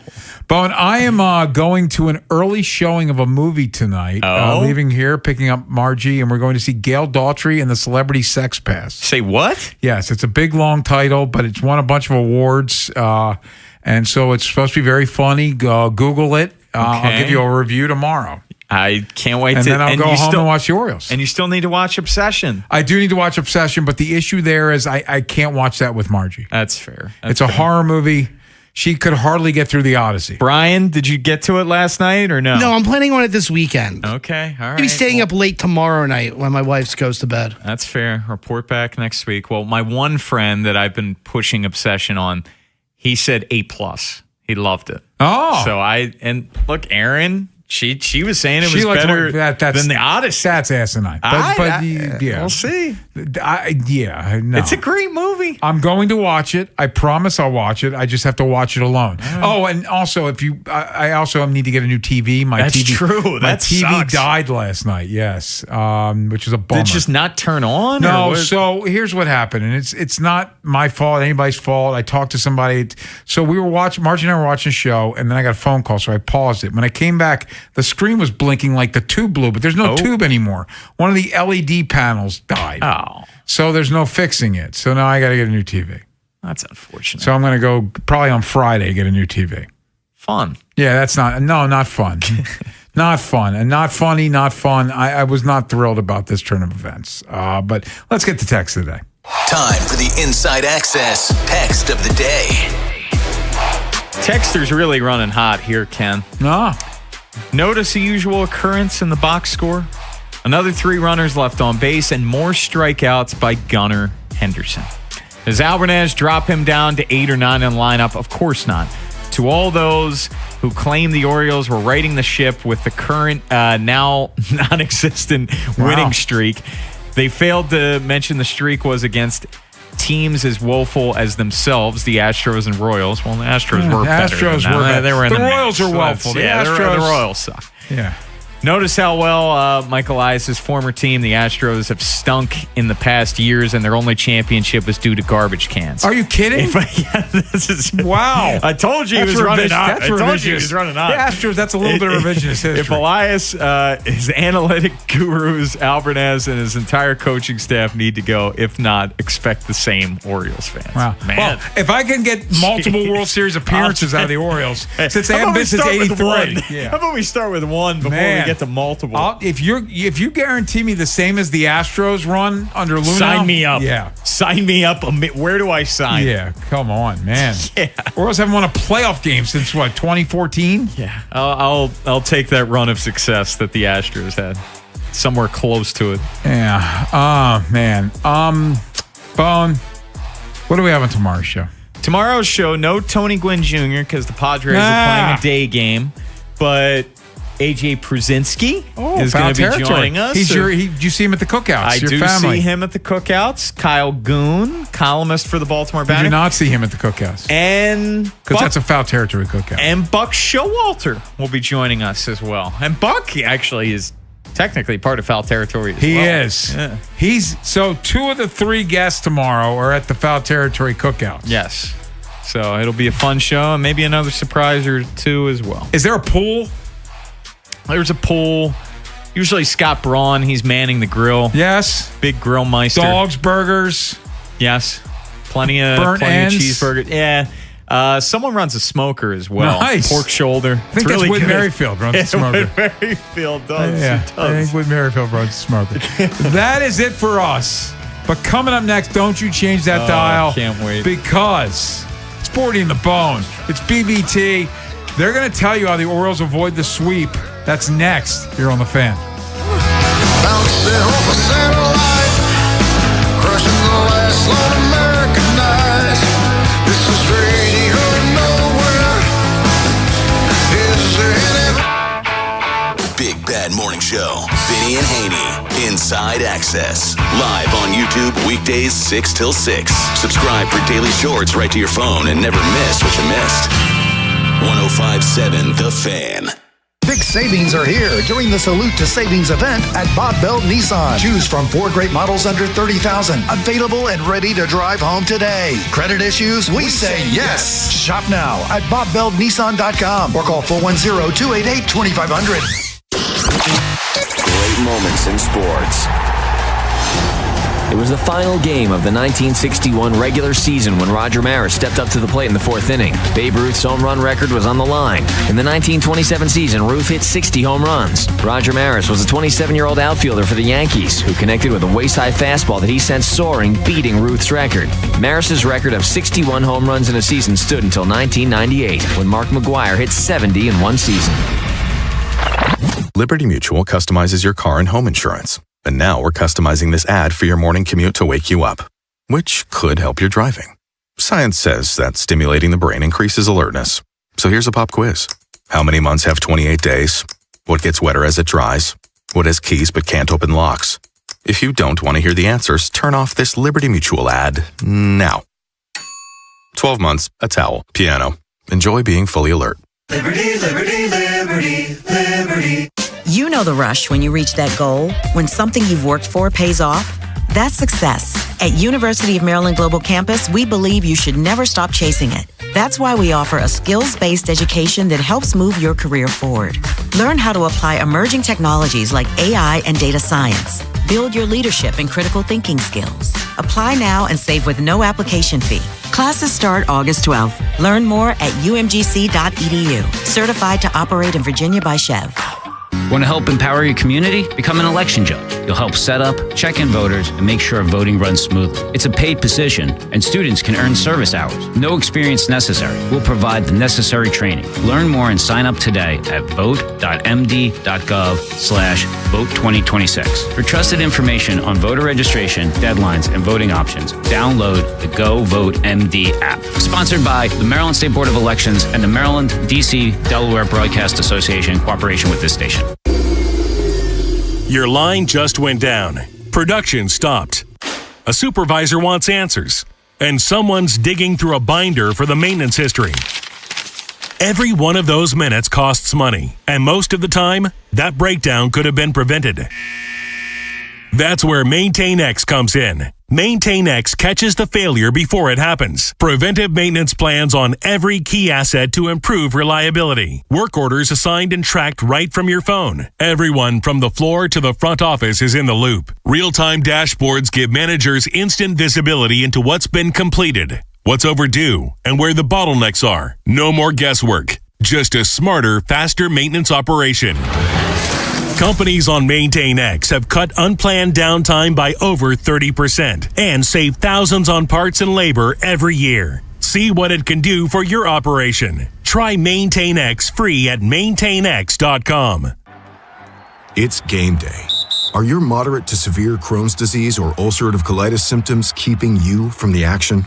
Bone, I am going to an early showing of a movie tonight. Leaving here, picking up Margie, and we're going to see Gail Daughtry and the Celebrity Sex Pass. Say what? Yes, it's a big, long title, but it's won a bunch of awards, and so it's supposed to be very funny. Google it. I'll give you a review tomorrow. I can't wait and then I'll go home and watch the Orioles. And you still need to watch Obsession. I do need to watch Obsession, but the issue there is I can't watch that with Margie. That's fair. It's a horror movie. She could hardly get through the Odyssey. Brian, did you get to it last night or no? No, I'm planning on it this weekend. Okay, all right. Maybe staying up late tomorrow night when my wife goes to bed. That's fair. Report back next week. Well, my one friend that I've been pushing Obsession on, he said A+. He loved it. Oh. So look, Erin, she was saying it was better than the Odyssey. That's asinine. But yeah. We'll see. No. It's a great movie. I'm going to watch it. I promise I'll watch it. I just have to watch it alone. Oh, and also I also need to get a new TV. That's TV, true. My That TV sucks. died last night. Yes, which is a bummer. Did it just not turn on? No. or So here's what happened, and it's not my fault, anybody's fault. I talked to somebody. So we were watching. Margie and I were watching a show, and then I got a phone call, so I paused it. When I came back, the screen was blinking like the tube blew, but there's no tube anymore. One of the LED panels died. Oh. So there's no fixing it. So now I got to get a new TV. That's unfortunate. So I'm going to go probably on Friday get a new TV. Fun. Yeah, that's not fun. Not fun. And not funny, not fun. I was not thrilled about this turn of events. But let's get to text today. Time for the Inside Access text of the day. Texter's really running hot here, Ken. Notice a usual occurrence in the box score? Another 3 runners left on base and more strikeouts by Gunnar Henderson. Does Alvarez drop him down to 8 or 9 in the lineup? Of course not. To all those who claim the Orioles were righting the ship with the current, now non-existent winning streak, they failed to mention the streak was against teams as woeful as themselves, the Astros and Royals. Well, the Astros were better. They were in the Royals mix. are woeful. The Royals suck. Yeah. Notice how well Mike Elias' former team, the Astros, have stunk in the past years, and their only championship was due to garbage cans. Are you kidding? Wow. I told you he was running hot. I told you he was running hot. The Astros, that's a little bit of revisionist history. If Elias, his analytic gurus, Alvarez, and his entire coaching staff need to go. If not, expect the same Orioles fans. Wow. Man. Well, if I can get multiple World Series appearances out of the Orioles, since they haven't been since 83. How about we start with one before we get to multiple? If you guarantee me the same as the Astros run under Luna, sign me up. Yeah, sign me up. Where do I sign? Yeah, come on, man. Yeah, Orioles haven't won a playoff game since what, 2014? Yeah, I'll take that run of success that the Astros had. Somewhere close to it. Yeah. Oh man. Bone. What do we have on tomorrow's show? Tomorrow's show, no Tony Gwynn Jr. because the Padres are playing a day game, but AJ Przinsky is going to be joining us. Did you see him at the cookouts? I do see him at the cookouts. Kyle Goon, columnist for the Baltimore Banner. Did you not see him at the cookouts? And because that's a foul territory cookout. And Buck Showalter will be joining us as well. And Buck actually is technically part of foul territory as well. He is. Yeah. So 2 of the 3 guests tomorrow are at the foul territory cookouts. Yes. So it'll be a fun show and maybe another surprise or 2 as well. Is there a pool? There's a pool. Usually Scott Braun, he's manning the grill. Yes. Big grill meister. Dogs, burgers. Yes. Plenty of ends. cheeseburgers. Yeah. Someone runs a smoker as well. Nice. Pork shoulder. I think that's Whit Merrifield runs the smoker. Whit Merrifield does. Yeah, He does. I think Whit Merrifield runs the smoker. That is it for us. But coming up next, don't you change that dial. Can't wait. Because Sporty in the Bone. It's BBT. They're going to tell you how the Orioles avoid the sweep. That's next here on The Fan. Bouncing off a satellite, crushing the last lone Americanized. This is radio nowhere. Is there any? Big Bad Morning Show. Vinny and Haynie. Inside Access. Live on YouTube weekdays 6 till 6. Subscribe for daily shorts right to your phone and never miss what you missed. 105.7 The Fan. Big savings are here during the Salute to Savings event at Bob Bell Nissan. Choose from 4 great models under $30,000. Available and ready to drive home today. Credit issues? We say yes. Shop now at BobBellNissan.com or call 410-288-2500. Great moments in sports. It was the final game of the 1961 regular season when Roger Maris stepped up to the plate in the 4th inning. Babe Ruth's home run record was on the line. In the 1927 season, Ruth hit 60 home runs. Roger Maris was a 27-year-old outfielder for the Yankees who connected with a waist-high fastball that he sent soaring, beating Ruth's record. Maris's record of 61 home runs in a season stood until 1998 when Mark McGwire hit 70 in one season. Liberty Mutual customizes your car and home insurance. And now we're customizing this ad for your morning commute to wake you up, which could help your driving. Science says that stimulating the brain increases alertness. So here's a pop quiz. How many months have 28 days? What gets wetter as it dries? What has keys but can't open locks? If you don't want to hear the answers, turn off this Liberty Mutual ad now. 12 months, a towel, piano. Enjoy being fully alert. Liberty, liberty, liberty, liberty. You know the rush when you reach that goal, when something you've worked for pays off. That's success. At University of Maryland Global Campus, we believe you should never stop chasing it. That's why we offer a skills-based education that helps move your career forward. Learn how to apply emerging technologies like AI and data science. Build your leadership and critical thinking skills. Apply now and save with no application fee. Classes start August 12th. Learn more at umgc.edu. Certified to operate in Virginia by Chev. Want to help empower your community? Become an election judge. You'll help set up, check in voters, and make sure voting runs smoothly. It's a paid position, and students can earn service hours. No experience necessary. We'll provide the necessary training. Learn more and sign up today at vote.md.gov/vote2026. For trusted information on voter registration, deadlines, and voting options, download the Go Vote MD app. Sponsored by the Maryland State Board of Elections and the Maryland, D.C., Delaware Broadcast Association in cooperation with this station. Your line just went down. Production stopped. A supervisor wants answers. And someone's digging through a binder for the maintenance history. Every one of those minutes costs money. And most of the time, that breakdown could have been prevented. That's where MaintainX comes in. MaintainX catches the failure before it happens. Preventive maintenance plans on every key asset to improve reliability. Work orders assigned and tracked right from your phone. Everyone from the floor to the front office is in the loop. Real-time dashboards give managers instant visibility into what's been completed, what's overdue, and where the bottlenecks are. No more guesswork. Just a smarter, faster maintenance operation. Companies on MaintainX have cut unplanned downtime by over 30% and save thousands on parts and labor every year. See what it can do for your operation. Try MaintainX free at maintainx.com. It's game day. Are your moderate to severe Crohn's disease or ulcerative colitis symptoms keeping you from the action?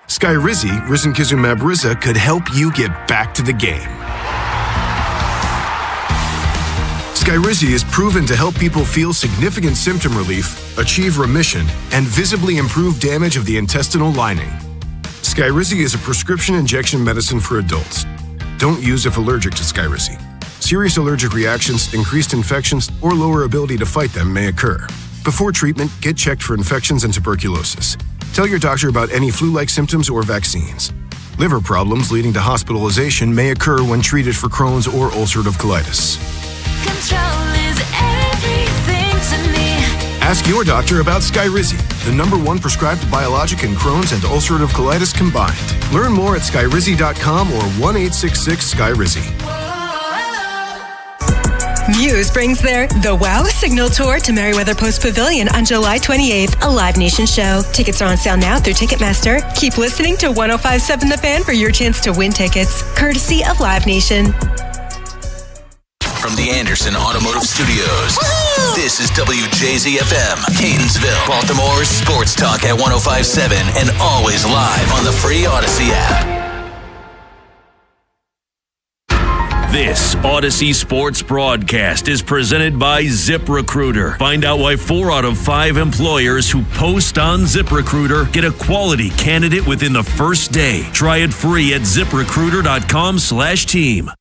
Skyrizi, risankizumab Riza, could help you get back to the game. Skyrizi is proven to help people feel significant symptom relief, achieve remission, and visibly improve damage of the intestinal lining. Skyrizi is a prescription injection medicine for adults. Don't use if allergic to Skyrizi. Serious allergic reactions, increased infections, or lower ability to fight them may occur. Before treatment, get checked for infections and tuberculosis. Tell your doctor about any flu-like symptoms or vaccines. Liver problems leading to hospitalization may occur when treated for Crohn's or ulcerative colitis. Control is everything to me. Ask your doctor about Skyrizi, the #1 prescribed biologic in Crohn's and ulcerative colitis combined. Learn more at skyrizi.com or 1-866-SKYRIZI. Muse brings their The Wow Signal Tour to Merriweather Post Pavilion on July 28th, a Live Nation show. Tickets are on sale now through Ticketmaster. Keep listening to 105.7 The Fan for your chance to win tickets, courtesy of Live Nation. From the Anderson Automotive Studios, this is WJZFM, Catonsville, Baltimore's sports talk at 105.7 and always live on the free Odyssey app. This Odyssey Sports broadcast is presented by ZipRecruiter. Find out why 4 out of 5 employers who post on ZipRecruiter get a quality candidate within the first day. Try it free at ZipRecruiter.com/team.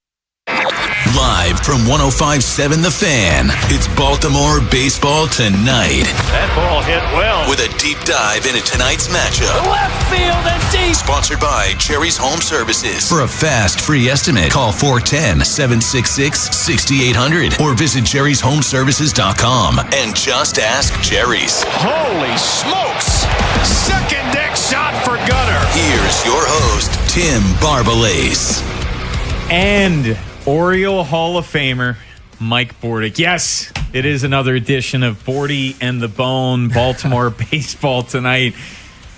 Live from 105.7 The Fan, it's Baltimore Baseball Tonight. That ball hit well. With a deep dive into tonight's matchup. Left field and deep. Sponsored by Cherry's Home Services. For a fast, free estimate, call 410-766-6800 or visit cherry'shomeservices.com and just ask Cherry's. Holy smokes! Second deck shot for Gunner. Here's your host, Tim Barbalace. And Oriole Hall of Famer Mike Bordick. Yes, it is another edition of Bordy and the Bone, Baltimore Baseball Tonight.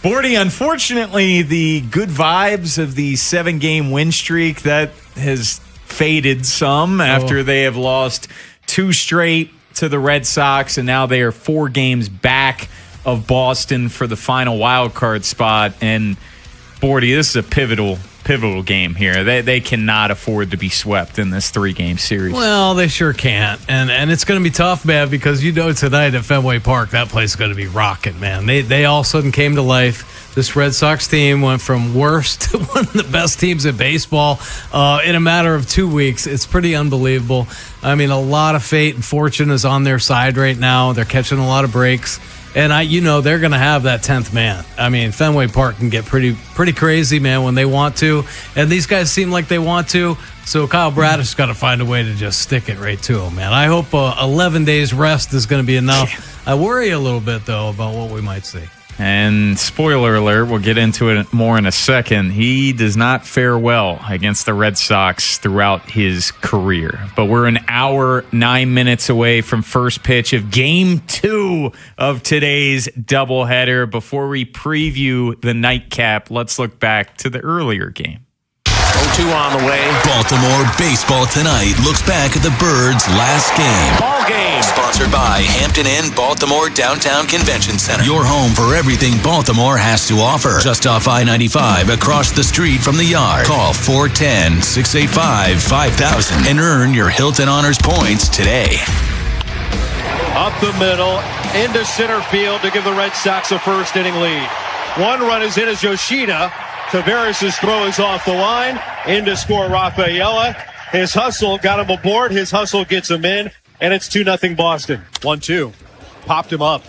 Bordy, unfortunately, the good vibes of the 7-game win streak, that has faded some after they have lost 2 straight to the Red Sox, and now they are 4 games back of Boston for the final wild card spot. And Bordy, this is a pivotal game here. They cannot afford to be swept in this 3-game series. Well, they sure can't. And it's going to be tough, man, because tonight at Fenway Park, that place is going to be rocking, man. They all of a sudden came to life. This Red Sox team went from worst to one of the best teams in baseball in a matter of 2 weeks. It's pretty unbelievable. I mean, a lot of fate and fortune is on their side right now. They're catching a lot of breaks. And they're going to have that 10th man. I mean, Fenway Park can get pretty crazy, man, when they want to. And these guys seem like they want to. So Kyle Bradish got to find a way to just stick it right to him, man. I hope 11 days rest is going to be enough. I worry a little bit, though, about what we might see. And spoiler alert, we'll get into it more in a second. He does not fare well against the Red Sox throughout his career. But we're an hour, 9 minutes away from first pitch of Game 2 of today's doubleheader. Before we preview the nightcap, let's look back to the earlier game. 0-2 on the way. Baltimore Baseball Tonight looks back at the Birds' last game. Ball game. Sponsored by Hampton Inn Baltimore Downtown Convention Center. Your home for everything Baltimore has to offer. Just off I-95, across the street from the Yard. Call 410-685-5000 and earn your Hilton Honors points today. Up the middle, into center field to give the Red Sox a first-inning lead. 1 run is in as Yoshida. Tavares' throw is off the line. In to score Rafaela. His hustle got him aboard. His hustle gets him in. And it's 2-0 Boston. 1-2. Popped him up.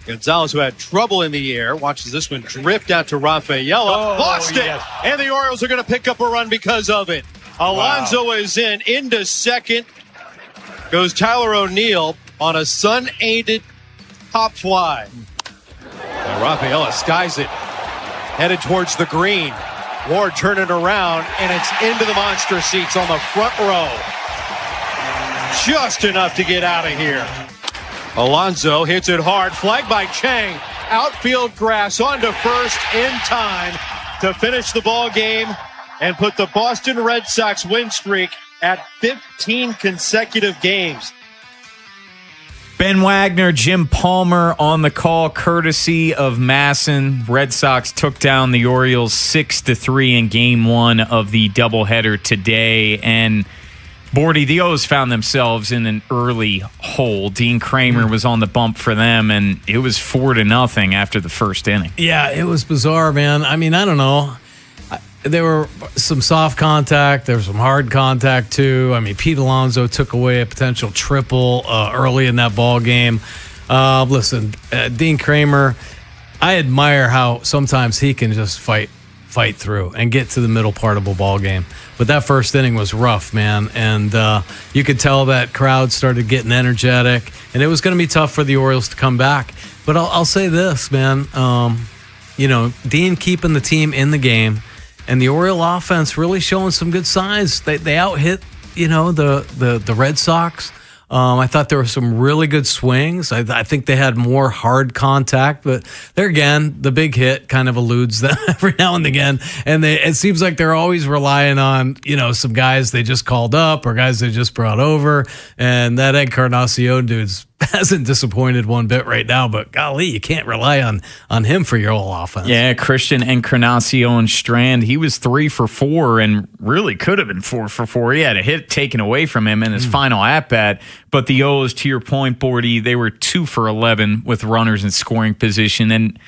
Gonzalez, who had trouble in the air, watches this one drift out to Rafaela. Lost it. Yes. And the Orioles are going to pick up a run because of it. Alonso is in. Into second goes Tyler O'Neill on a sun-aided pop fly. And Rafaela skies it. Headed towards the green. Ward turning around, and it's into the monster seats on the front row. Just enough to get out of here. Alonso hits it hard. Flagged by Chang. Outfield grass onto first in time to finish the ball game and put the Boston Red Sox win streak at 15 consecutive games. Ben Wagner, Jim Palmer on the call, courtesy of Masson. Red Sox took down the Orioles 6-3 in Game 1 of the doubleheader today. And Bordy, the O's found themselves in an early hole. Dean Kramer was on the bump for them, and it was 4-0 after the first inning. Yeah, it was bizarre, man. I mean, I don't know. There were some soft contact. There was some hard contact, too. I mean, Pete Alonso took away a potential triple early in that ball game. Listen, Dean Kramer, I admire how sometimes he can just fight fight through and get to the middle part of a ball game. But that first inning was rough, man. And you could tell that crowd started getting energetic, and it was going to be tough for the Orioles to come back. But I'll say this, man. Dean keeping the team in the game, and the Oriole offense really showing some good signs. They out-hit, the Red Sox. I thought there were some really good swings. I think they had more hard contact, but there again, the big hit kind of eludes them every now and again. And it seems like they're always relying on, some guys they just called up or guys they just brought over. And that Encarnacion dude's hasn't disappointed one bit right now, but golly, you can't rely on him for your whole offense. Yeah, Christian Encarnacion Strand, he was 3 for 4 and really could have been 4 for 4. He had a hit taken away from him in his final at-bat, but the O's, to your point, Bordy, they were 2 for 11 with runners in scoring position, and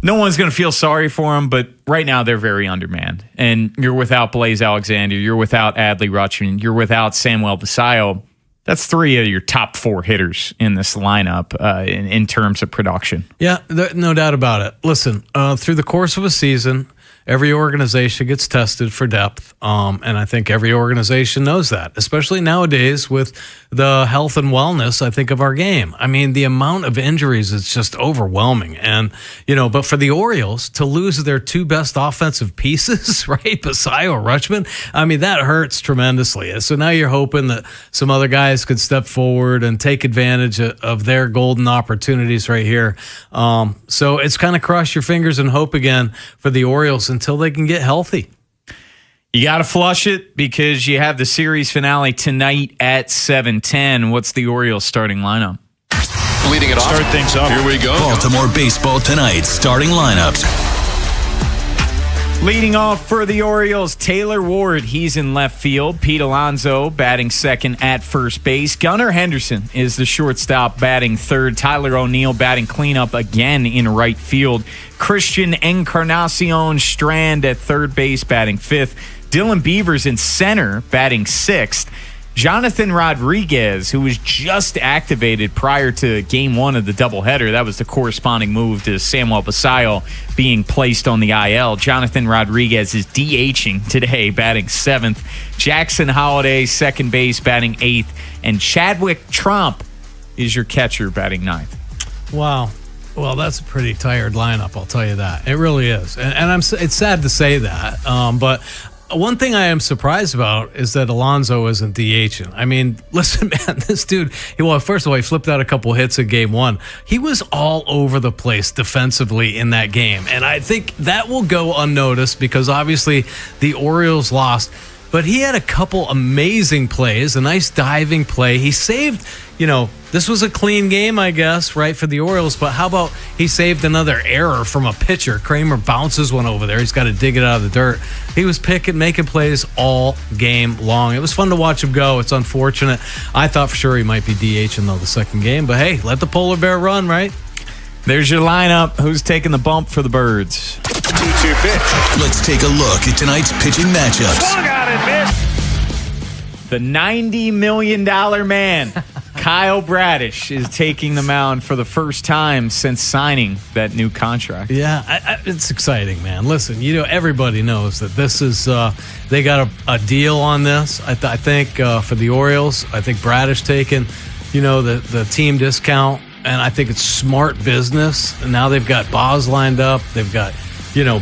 no one's going to feel sorry for them, but right now they're very undermanned. And you're without Blaze Alexander, you're without Adley Rutschman, you're without Samuel Basallo. That's 3 of your top 4 hitters in this lineup in terms of production. Yeah, no doubt about it. Listen, through the course of a season, every organization gets tested for depth, and I think every organization knows that, especially nowadays with the health and wellness, I think, of our game. I mean, the amount of injuries is just overwhelming. And, but for the Orioles to lose their 2 best offensive pieces, right, Basallo, Rutschman, I mean, that hurts tremendously. So now you're hoping that some other guys could step forward and take advantage of their golden opportunities right here. So it's kind of cross your fingers and hope again for the Orioles until they can get healthy. You got to flush it because you have the series finale tonight at 7:10. What's the Orioles starting lineup? Leading it off. Start things off. Here we go. Baltimore baseball tonight. Starting lineups. Leading off for the Orioles, Taylor Ward. He's in left field. Pete Alonso batting second at first base. Gunnar Henderson is the shortstop batting third. Tyler O'Neill batting cleanup again in right field. Christian Encarnacion Strand at third base batting fifth. Dylan Beavers in center batting sixth. Jonathan Rodriguez, who was just activated prior to Game 1 of the doubleheader. That was the corresponding move to Samuel Basallo being placed on the IL. Jonathan Rodriguez is DHing today, batting seventh. Jackson Holliday, second base, batting eighth. And Chadwick Tromp is your catcher, batting ninth. Wow. Well, that's a pretty tired lineup, I'll tell you that. It really is. And it's sad to say that, but one thing I am surprised about is that Alonso isn't DHing. I mean, listen, man, this dude, first of all, he flipped out a couple hits in Game 1. He was all over the place defensively in that game. And I think that will go unnoticed because obviously the Orioles lost. But he had a couple amazing plays, a nice diving play. He saved, this was a clean game, I guess, right, for the Orioles. But how about he saved another error from a pitcher? Kramer bounces one over there. He's got to dig it out of the dirt. He was making plays all game long. It was fun to watch him go. It's unfortunate. I thought for sure he might be DHing, though, the second game. But, hey, let the polar bear run, right? There's your lineup. Who's taking the bump for the Birds? 2-2 pitch. Let's take a look at tonight's pitching matchups. Swung out and missed. The $90 million man, Kyle Bradish, is taking the mound for the first time since signing that new contract. Yeah, it's exciting, man. Listen, everybody knows that this is, they got a deal on this. I think for the Orioles, I think Bradish taking, the team discount. And I think it's smart business. And now they've got Boz lined up. They've got,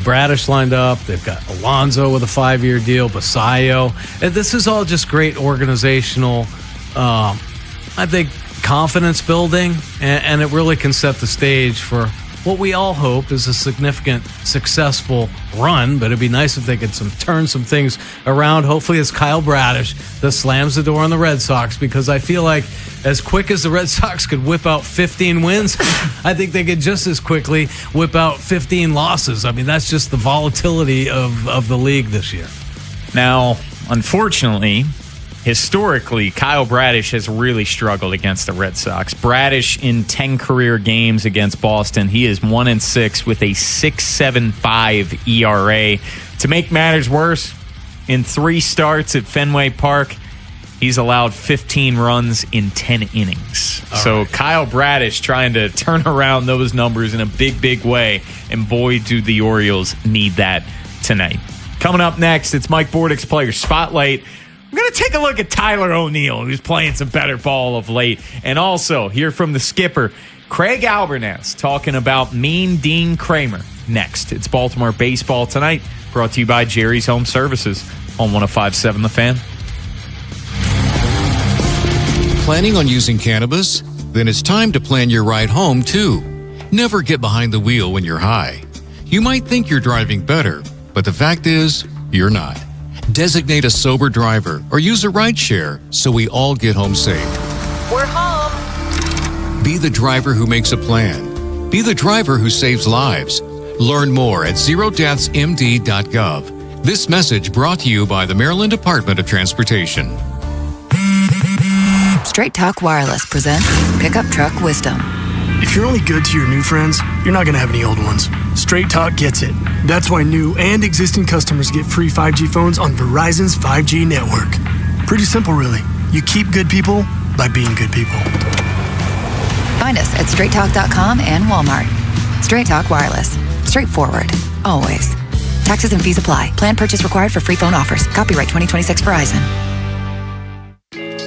Bradish lined up. They've got Alonso with a 5-year deal, Basallo. And this is all just great organizational, I think, confidence building. And it really can set the stage for what we all hope is a significant, successful run. But it'd be nice if they could turn some things around. Hopefully it's Kyle Bradish that slams the door on the Red Sox, because I feel like as quick as the Red Sox could whip out 15 wins, I think they could just as quickly whip out 15 losses. I mean, that's just the volatility of the league this year. Now, unfortunately, historically, Kyle Bradish has really struggled against the Red Sox. Bradish in 10 career games against Boston, he is 1-6 with a 6.75 ERA. To make matters worse, in 3 starts at Fenway Park, he's allowed 15 runs in 10 innings. So Kyle Bradish trying to turn around those numbers in a big, big way. And boy, do the Orioles need that tonight. Coming up next, it's Mike Bordick's Player Spotlight. We're going to take a look at Tyler O'Neill, who's playing some better ball of late. And also hear from the skipper, Craig Albernaz, talking about Mean Dean Kramer. Next, it's Baltimore Baseball Tonight, brought to you by Jerry's Home Services on 105.7 The Fan. Planning on using cannabis? Then it's time to plan your ride home, too. Never get behind the wheel when you're high. You might think you're driving better, but the fact is, you're not. Designate a sober driver or use a rideshare so we all get home safe. We're home. Be the driver who makes a plan. Be the driver who saves lives. Learn more at zerodeathsmd.gov. This message brought to you by the Maryland Department of Transportation. Straight Talk Wireless presents Pickup Truck Wisdom. If you're only good to your new friends, you're not going to have any old ones. Straight Talk gets it. That's why new and existing customers get free 5G phones on Verizon's 5G network. Pretty simple, really. You keep good people by being good people. Find us at straighttalk.com and Walmart. Straight Talk Wireless. Straightforward. Always. Taxes and fees apply. Plan purchase required for free phone offers. Copyright 2026 Verizon.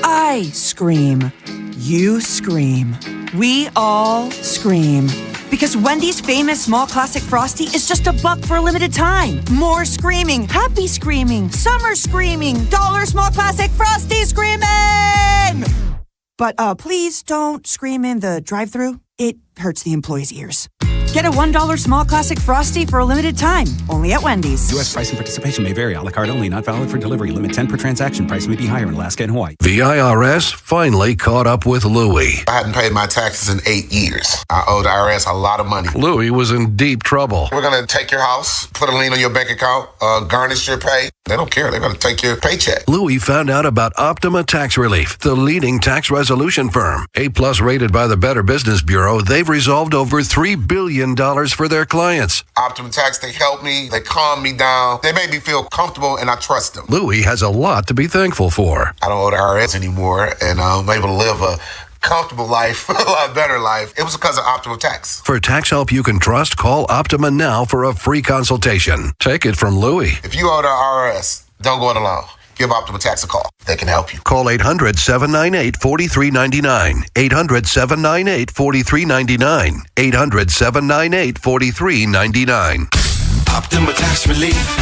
I scream. You scream. We all scream. Because Wendy's famous small classic Frosty is just $1 for a limited time. More screaming, happy screaming, summer screaming, dollar small classic Frosty screaming! But please don't scream in the drive-thru. It hurts the employees' ears. Get a $1 small classic Frosty for a limited time, only at Wendy's. U.S. price and participation may vary. A la carte only, not valid for delivery. Limit 10 per transaction. Price may be higher in Alaska and Hawaii. The IRS finally caught up with Louie. I hadn't paid my taxes in 8 years. I owed the IRS a lot of money. Louie was in deep trouble. We're going to take your house, put a lien on your bank account, garnish your pay. They don't care. They're going to take your paycheck. Louie found out about Optima Tax Relief, the leading tax resolution firm. A-plus rated by the Better Business Bureau, they've resolved over $3 billion for their clients. Optima Tax, they help me. They calm me down. They make me feel comfortable, and I trust them. Louie has a lot to be thankful for. I don't owe the IRS anymore, and I'm able to live a comfortable life, a lot better life. It was because of Optima Tax. For tax help you can trust, call Optima now for a free consultation. Take it from Louie. If you owe the IRS, don't go it alone. Give Optima Tax a call. They can help you. Call 800-798-4399. 800-798-4399. 800-798-4399. Optima Tax Relief.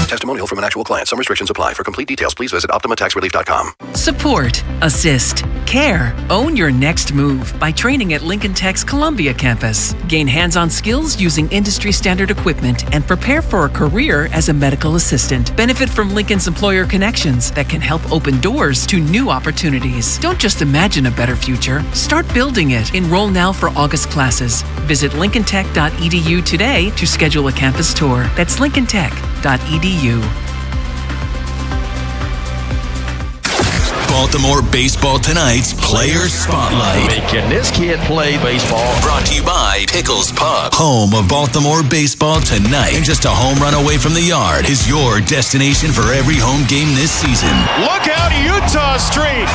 Testimonial from an actual client. Some restrictions apply. For complete details, please visit OptimaTaxRelief.com. Support, assist, care, own your next move by training at Lincoln Tech's Columbia campus. Gain hands-on skills using industry-standard equipment and prepare for a career as a medical assistant. Benefit from Lincoln's employer connections that can help open doors to new opportunities. Don't just imagine a better future. Start building it. Enroll now for August classes. Visit lincolntech.edu today to schedule a campus tour. That's lincolntech.edu. Baltimore Baseball Tonight's Player Spotlight. Making this kid play baseball. Brought to you by Pickles Pub, home of Baltimore Baseball Tonight. And just a home run away from the yard is your destination for every home game this season. Look out, Utah Street!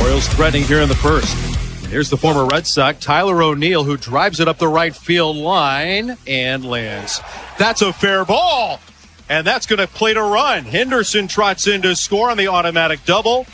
Orioles threatening here in the first. Here's the former Red Sox, Tyler O'Neill, who drives it up the right field line and lands. That's a fair ball. And that's going to plate a run. Henderson trots in to score on the automatic double.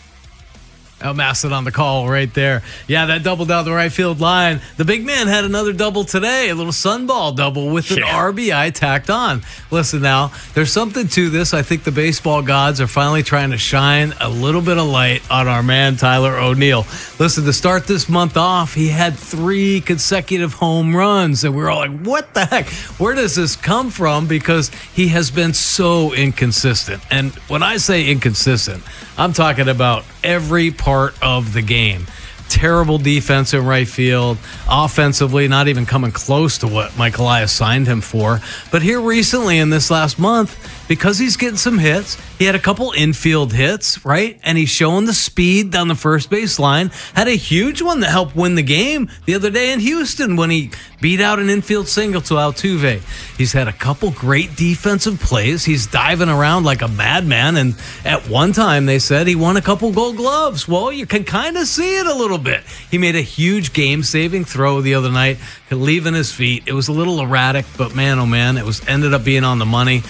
El Masson on the call right there. Yeah, that double down the right field line. The big man had another double today, a little sunball double with an RBI tacked on. Listen now, there's something to this. I think the baseball gods are finally trying to shine a little bit of light on our man Tyler O'Neill. Listen, to start this month off, he had 3 consecutive home runs, and we were all like, what the heck? Where does this come from? Because he has been so inconsistent. And when I say inconsistent, I'm talking about every part of the game. Terrible defense in right field. Offensively, not even coming close to what Mike Elias signed him for. But here recently in this last month, because he's getting some hits, He had a couple infield hits, right? And he's showing the speed down the first base line. Had a huge one that helped win the game the other day in Houston when he beat out an infield single to Altuve. He's had a couple great defensive plays. He's diving around like a madman. And at one time, they said he won a couple Gold Gloves. Well, you can kind of see it a little bit. He made a huge game-saving throw the other night, leaving his feet. It was a little erratic, but man, oh man, it ended up being on the money.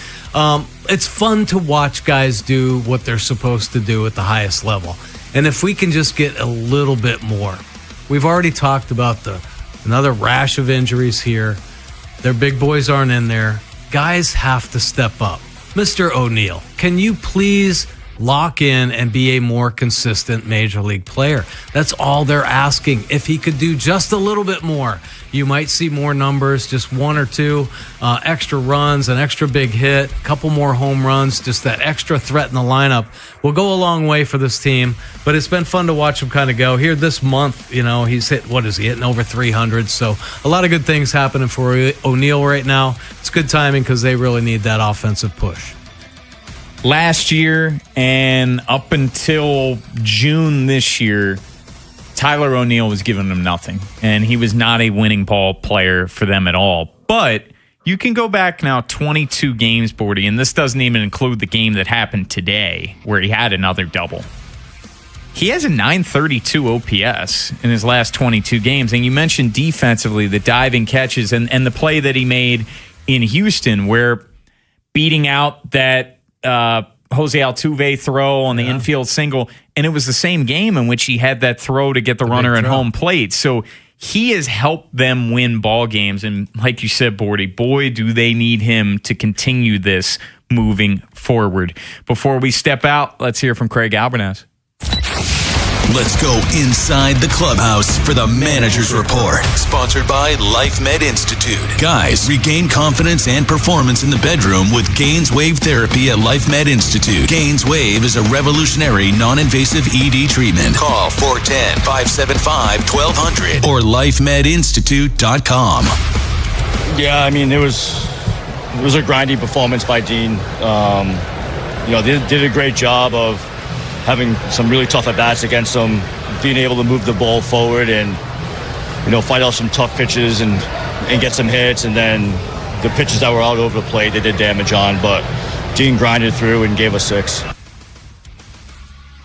It's fun to watch guys do what they're supposed to do at the highest level. And if we can just get a little bit more. We've already talked about another rash of injuries here. Their big boys aren't in there. Guys have to step up. Mr. O'Neill, can you please lock in and be a more consistent major league player? That's all they're asking. If he could do just a little bit more, you might see more numbers, just one or two extra runs, an extra big hit, a couple more home runs, just that extra threat in the lineup will go a long way for this team. But it's been fun to watch him kind of go. Here this month, he's hit, hitting over 300. So a lot of good things happening for O'Neill right now. It's good timing because they really need that offensive push. Last year and up until June this year, Tyler O'Neill was giving them nothing, and he was not a winning ball player for them at all. But you can go back now 22 games, Bordy, and this doesn't even include the game that happened today where he had another double. He has a 932 OPS in his last 22 games, and you mentioned defensively the diving catches and the play that he made in Houston where beating out that Jose Altuve throw on the infield single, and it was the same game in which he had that throw to get the runner at home plate. So he has helped them win ball games, and like you said, Bordy, boy, do they need him to continue this moving forward. Before we step out, let's hear from Craig Albanese. Let's go inside the clubhouse for the Manager's Report. Sponsored by Life Med Institute. Guys, regain confidence and performance in the bedroom with Gaines Wave Therapy at Life Med Institute. Gaines Wave is a revolutionary, non-invasive ED treatment. Call 410-575-1200 or lifemedinstitute.com. Yeah, I mean, it was a grindy performance by Dean. They did a great job of having some really tough at-bats against them, being able to move the ball forward and, fight off some tough pitches and get some hits. And then the pitches that were out over the plate, they did damage on. But Dean grinded through and gave us 6.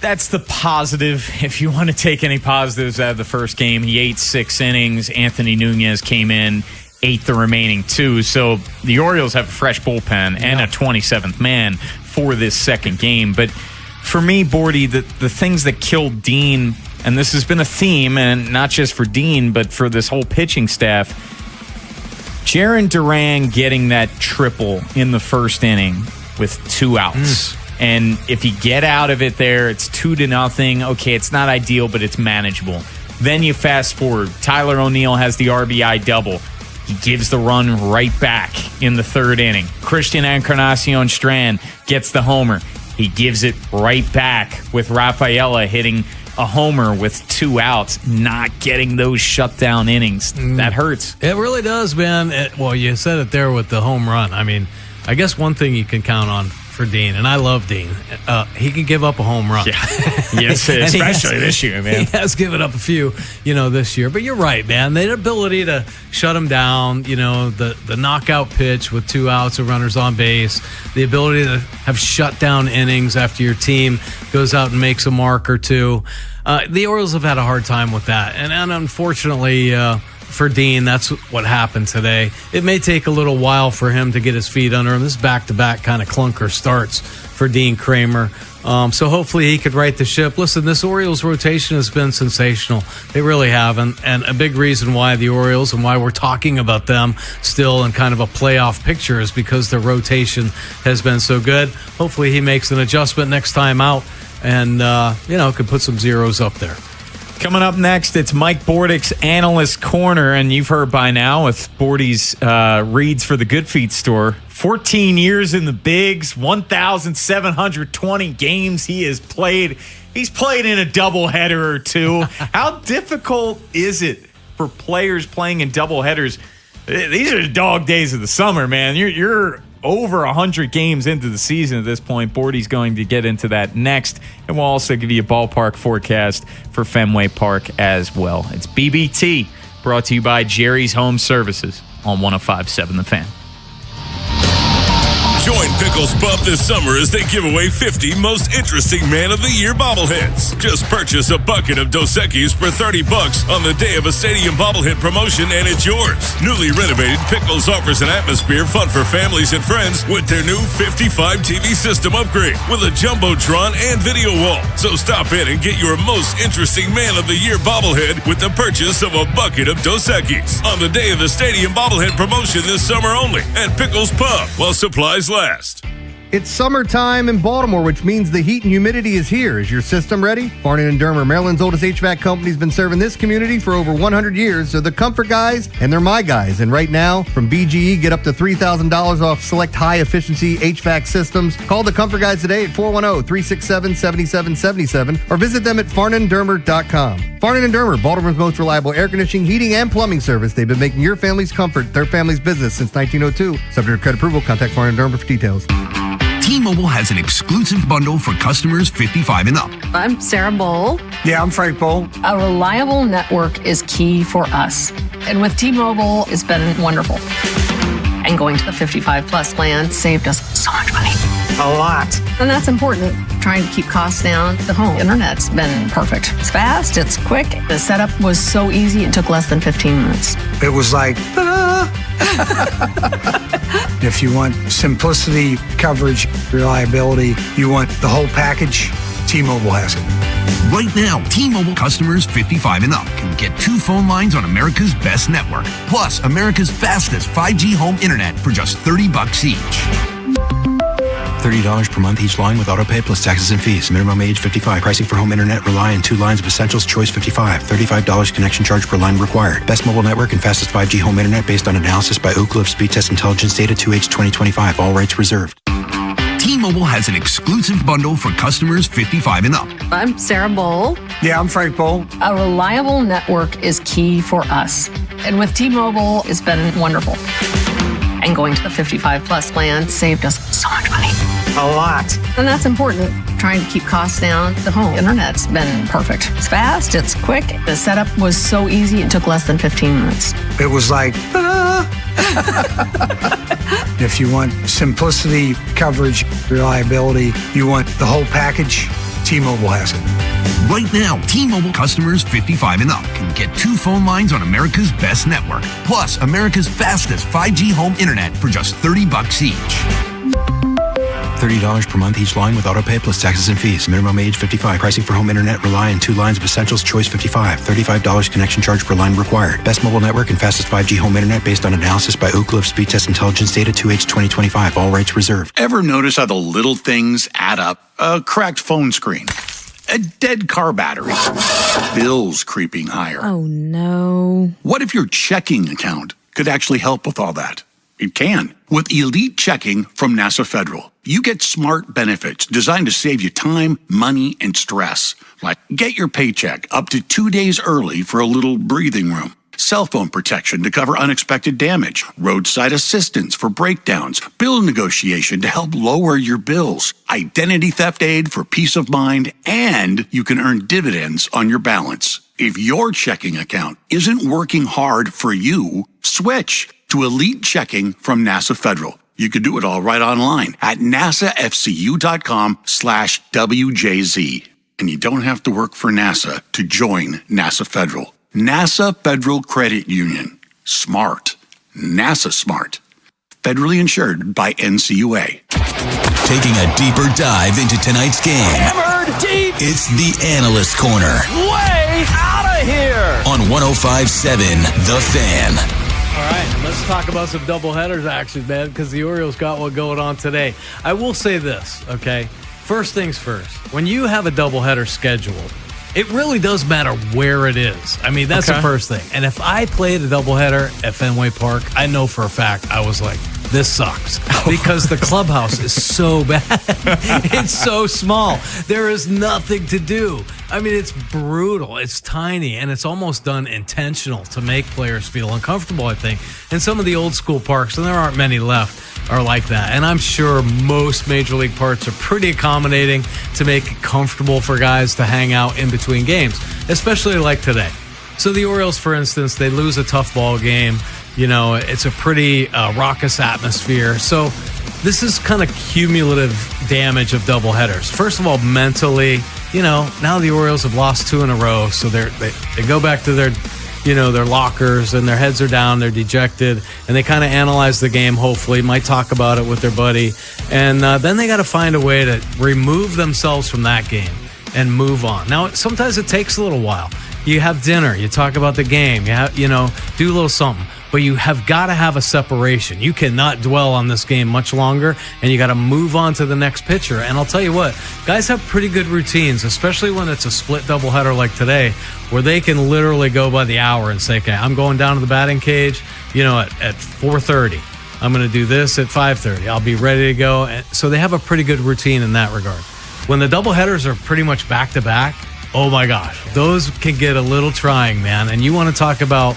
That's the positive. If you want to take any positives out of the first game, he ate 6 innings. Anthony Nunez came in, ate the remaining 2. So the Orioles have a fresh bullpen and a 27th man for this second game. But for me, Bordy, the things that killed Dean, and this has been a theme, and not just for Dean, but for this whole pitching staff, Jarren Duran getting that triple in the first inning with 2 outs. And if you get out of it there, it's 2-0. Okay, it's not ideal, but it's manageable. Then you fast forward. Tyler O'Neill has the RBI double. He gives the run right back in the third inning. Christian Encarnacion Strand gets the homer. He gives it right back with Rafaela hitting a homer with 2 outs, not getting those shutdown innings. That hurts. It really does, man. You said it there with the home run. I mean, I guess one thing you can count on for Dean, and I love Dean, he can give up a home run. Yeah. Yes, especially this year, man. He has given up a few, this year. But you're right, man. The ability to shut him down, the knockout pitch with 2 outs and runners on base, the ability to have shutdown innings after your team goes out and makes a mark or 2. The Orioles have had a hard time with that. And unfortunately, for Dean, that's what happened today. It may take a little while for him to get his feet under him. This back-to-back kind of clunker starts for Dean Kramer. So hopefully he could right the ship. Listen, this Orioles rotation has been sensational. They really have. And a big reason why the Orioles and why we're talking about them still in kind of a playoff picture is because their rotation has been so good. Hopefully he makes an adjustment next time out and, could put some zeros up there. Coming up next, it's Mike Bordick's Analyst Corner, and you've heard by now with Bordy's reads for the Good Feet store. 14 years in the bigs, 1,720 games he has played. He's played in a doubleheader or 2. How difficult is it for players playing in doubleheaders? These are the dog days of the summer, man. You're over 100 games into the season at this point. Bordy's going to get into that next, and we'll also give you a ballpark forecast for Fenway Park as well. It's BBT, brought to you by Jerry's Home Services on 105.7 The Fan. Join Pickles Pub this summer as they give away 50 most interesting Man of the Year bobbleheads. Just purchase a bucket of Dos Equis for $30 on the day of a stadium bobblehead promotion and it's yours. Newly renovated, Pickles offers an atmosphere fun for families and friends with their new 55 TV system upgrade with a Jumbotron and video wall. So stop in and get your most interesting Man of the Year bobblehead with the purchase of a bucket of Dos Equis on the day of the stadium bobblehead promotion this summer only at Pickles Pub while supplies last. It's summertime in Baltimore, which means the heat and humidity is here. Is your system ready? Farnan & Dermer, Maryland's oldest HVAC company, has been serving this community for over 100 years. They're the comfort guys, and they're my guys. And right now, from BGE, get up to $3,000 off select high-efficiency HVAC systems. Call the comfort guys today at 410-367-7777 or visit them at farnanddermer.com. Farnan & Dermer, Baltimore's most reliable air conditioning, heating, and plumbing service. They've been making your family's comfort their family's business since 1902. Subject to credit approval. Contact Farnan & Dermer for details. T-Mobile has an exclusive bundle for customers 55 and up. I'm Sarah Bowl. Yeah, I'm Frank Bowl. A reliable network is key for us. And with T-Mobile, it's been wonderful. And going to the 55 plus plan saved us so much money. A lot. And that's important. Trying to keep costs down. The home internet's been perfect. It's fast, it's quick. The setup was so easy, it took less than 15 minutes. It was like, if you want simplicity, coverage, reliability, you want the whole package, T-Mobile has it. Right now, T-Mobile customers 55 and up can get 2 phone lines on America's best network, plus America's fastest 5G home internet for just $30 each. $30 per month each line with autopay plus taxes and fees. Minimum age 55. Pricing for home internet rely on 2 lines of essentials. Choice 55. $35 connection charge per line required. Best mobile network and fastest 5G home internet based on analysis by Ookla of Speed Test Intelligence data 2H 2025. All rights reserved. T-Mobile has an exclusive bundle for customers 55 and up. I'm Sarah Bowl. Yeah, I'm Frank Bowl. A reliable network is key for us. And with T-Mobile, it's been wonderful. And going to the 55 plus plan saved us so much money. A lot. And that's important. Trying to keep costs down. The home internet's been perfect. It's fast, it's quick. The setup was so easy, it took less than 15 minutes. It was like, if you want simplicity, coverage, reliability, you want the whole package, T-Mobile has it. Right now, T-Mobile customers 55 and up can get 2 phone lines on America's best network, plus America's fastest 5G home internet for just $30 each. $30 per month each line with autopay plus taxes and fees. Minimum age 55. Pricing for home internet rely on 2 lines of essentials. Choice 55. $35 connection charge per line required. Best mobile network and fastest 5G home internet based on analysis by Ookla of Speed Test Intelligence data 2H 2025. All rights reserved. Ever notice how the little things add up? A cracked phone screen, a dead car battery, bills creeping higher. Oh, no. What if your checking account could actually help with all that? It can. With Elite Checking from NASA Federal, you get smart benefits designed to save you time, money, and stress. Like get your paycheck up to 2 days early for a little breathing room. Cell phone protection to cover unexpected damage. Roadside assistance for breakdowns. Bill negotiation to help lower your bills. Identity theft aid for peace of mind. And you can earn dividends on your balance. If your checking account isn't working hard for you, switch to Elite Checking from NASA Federal. You can do it all right online at nasafcu.com/WJZ. And you don't have to work for NASA to join NASA Federal. NASA Federal Credit Union. Smart. NASA smart. Federally insured by NCUA. Taking a deeper dive into tonight's game. Hammered deep. It's the Analyst Corner. Way out of here. On 105.7 The Fan. All right, let's talk about some doubleheaders action, man, because the Orioles got one going on today. I will say this, okay? First things first. When you have a doubleheader scheduled, it really does matter where it is. I mean, that's the first thing. And if I played a doubleheader at Fenway Park, I know for a fact I was like, this sucks because the clubhouse is so bad. It's so small. There is nothing to do. I mean, it's brutal. It's tiny, and it's almost done intentional to make players feel uncomfortable, I think. And some of the old school parks, and there aren't many left, are like that. And I'm sure most Major League parks are pretty accommodating to make it comfortable for guys to hang out in between games, especially like today. So the Orioles, for instance, they lose a tough ball game. You know, it's a pretty raucous atmosphere. So this is kind of cumulative damage of doubleheaders. First of all, mentally, you know, now the Orioles have lost 2 in a row. So they go back to their lockers and their heads are down. They're dejected. And they kind of analyze the game, hopefully, might talk about it with their buddy. And then they got to find a way to remove themselves from that game and move on. Now, sometimes it takes a little while. You have dinner, you talk about the game, do a little something. But you have got to have a separation. You cannot dwell on this game much longer, and you got to move on to the next pitcher. And I'll tell you what, guys have pretty good routines, especially when it's a split doubleheader like today, where they can literally go by the hour and say, okay, I'm going down to the batting cage, at 4:30. I'm going to do this at 5:30. I'll be ready to go. And so they have a pretty good routine in that regard. When the doubleheaders are pretty much back-to-back, oh my gosh, those can get a little trying, man. And you want to talk about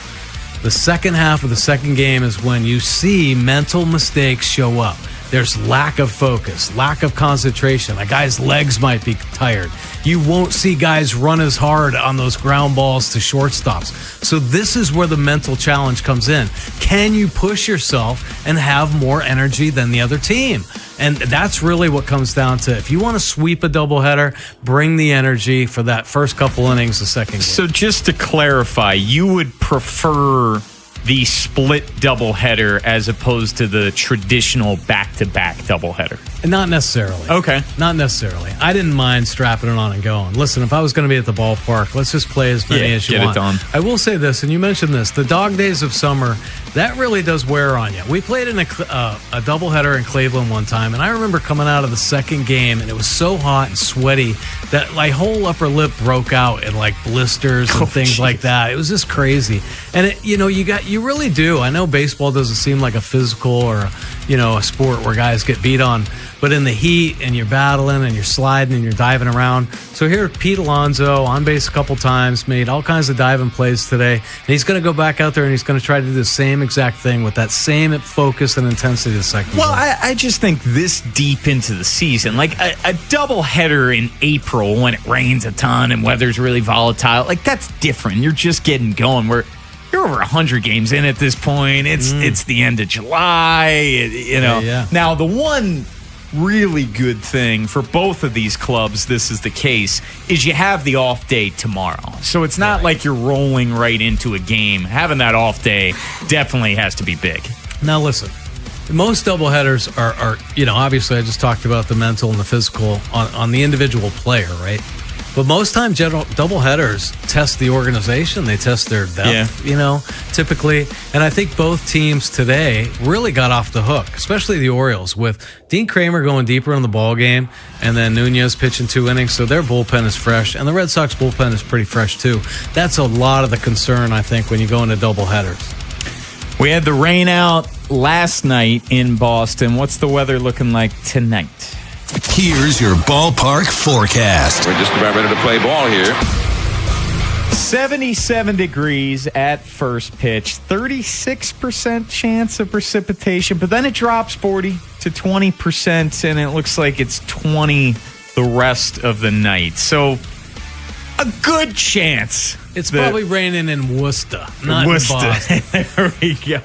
the second half of the second game is when you see mental mistakes show up. There's lack of focus, lack of concentration. A guy's legs might be tired. You won't see guys run as hard on those ground balls to shortstops. So this is where the mental challenge comes in. Can you push yourself and have more energy than the other team? And that's really what comes down to. If you want to sweep a doubleheader, bring the energy for that first couple innings the second game. So just to clarify, you would prefer the split doubleheader as opposed to the traditional back-to-back doubleheader? Not necessarily. Okay. Not necessarily. I didn't mind strapping it on and going. Listen, if I was going to be at the ballpark, let's just play as many as you want. Get it done. I will say this, and you mentioned this, the dog days of summer, that really does wear on you. We played in a doubleheader in Cleveland one time, and I remember coming out of the second game, and it was so hot and sweaty that my whole upper lip broke out in like blisters and things like that. It was just crazy. And you really do. I know baseball doesn't seem like a physical or a sport where guys get beat on, but in the heat and you're battling and you're sliding and you're diving around. So here, Pete Alonso on base a couple times, made all kinds of diving plays today, and he's going to go back out there and he's going to try to do the same exact thing with that same focus and intensity the second Well, game. I just think this deep into the season, like a doubleheader in April when it rains a ton and weather's really volatile, like that's different. You're just getting going. You're over 100 games in at this point. It's the end of July. Yeah. Now, the one really good thing for both of these clubs, this is the case, is you have the off day tomorrow. So it's not like you're rolling right into a game. Having that off day definitely has to be big. Now, listen, most doubleheaders are obviously I just talked about the mental and the physical on the individual player, right? But most times, doubleheaders test the organization. They test their depth, typically. And I think both teams today really got off the hook, especially the Orioles, with Dean Kramer going deeper in the ball game and then Nunez pitching 2 innings. So their bullpen is fresh. And the Red Sox bullpen is pretty fresh, too. That's a lot of the concern, I think, when you go into doubleheaders. We had the rain out last night in Boston. What's the weather looking like tonight? Here's your ballpark forecast. We're just about ready to play ball here. 77 degrees at first pitch, 36% chance of precipitation, but then it drops 40 to 20%, and it looks like it's 20 the rest of the night. So a good chance. It's probably raining in Worcester, not in Boston. There we go.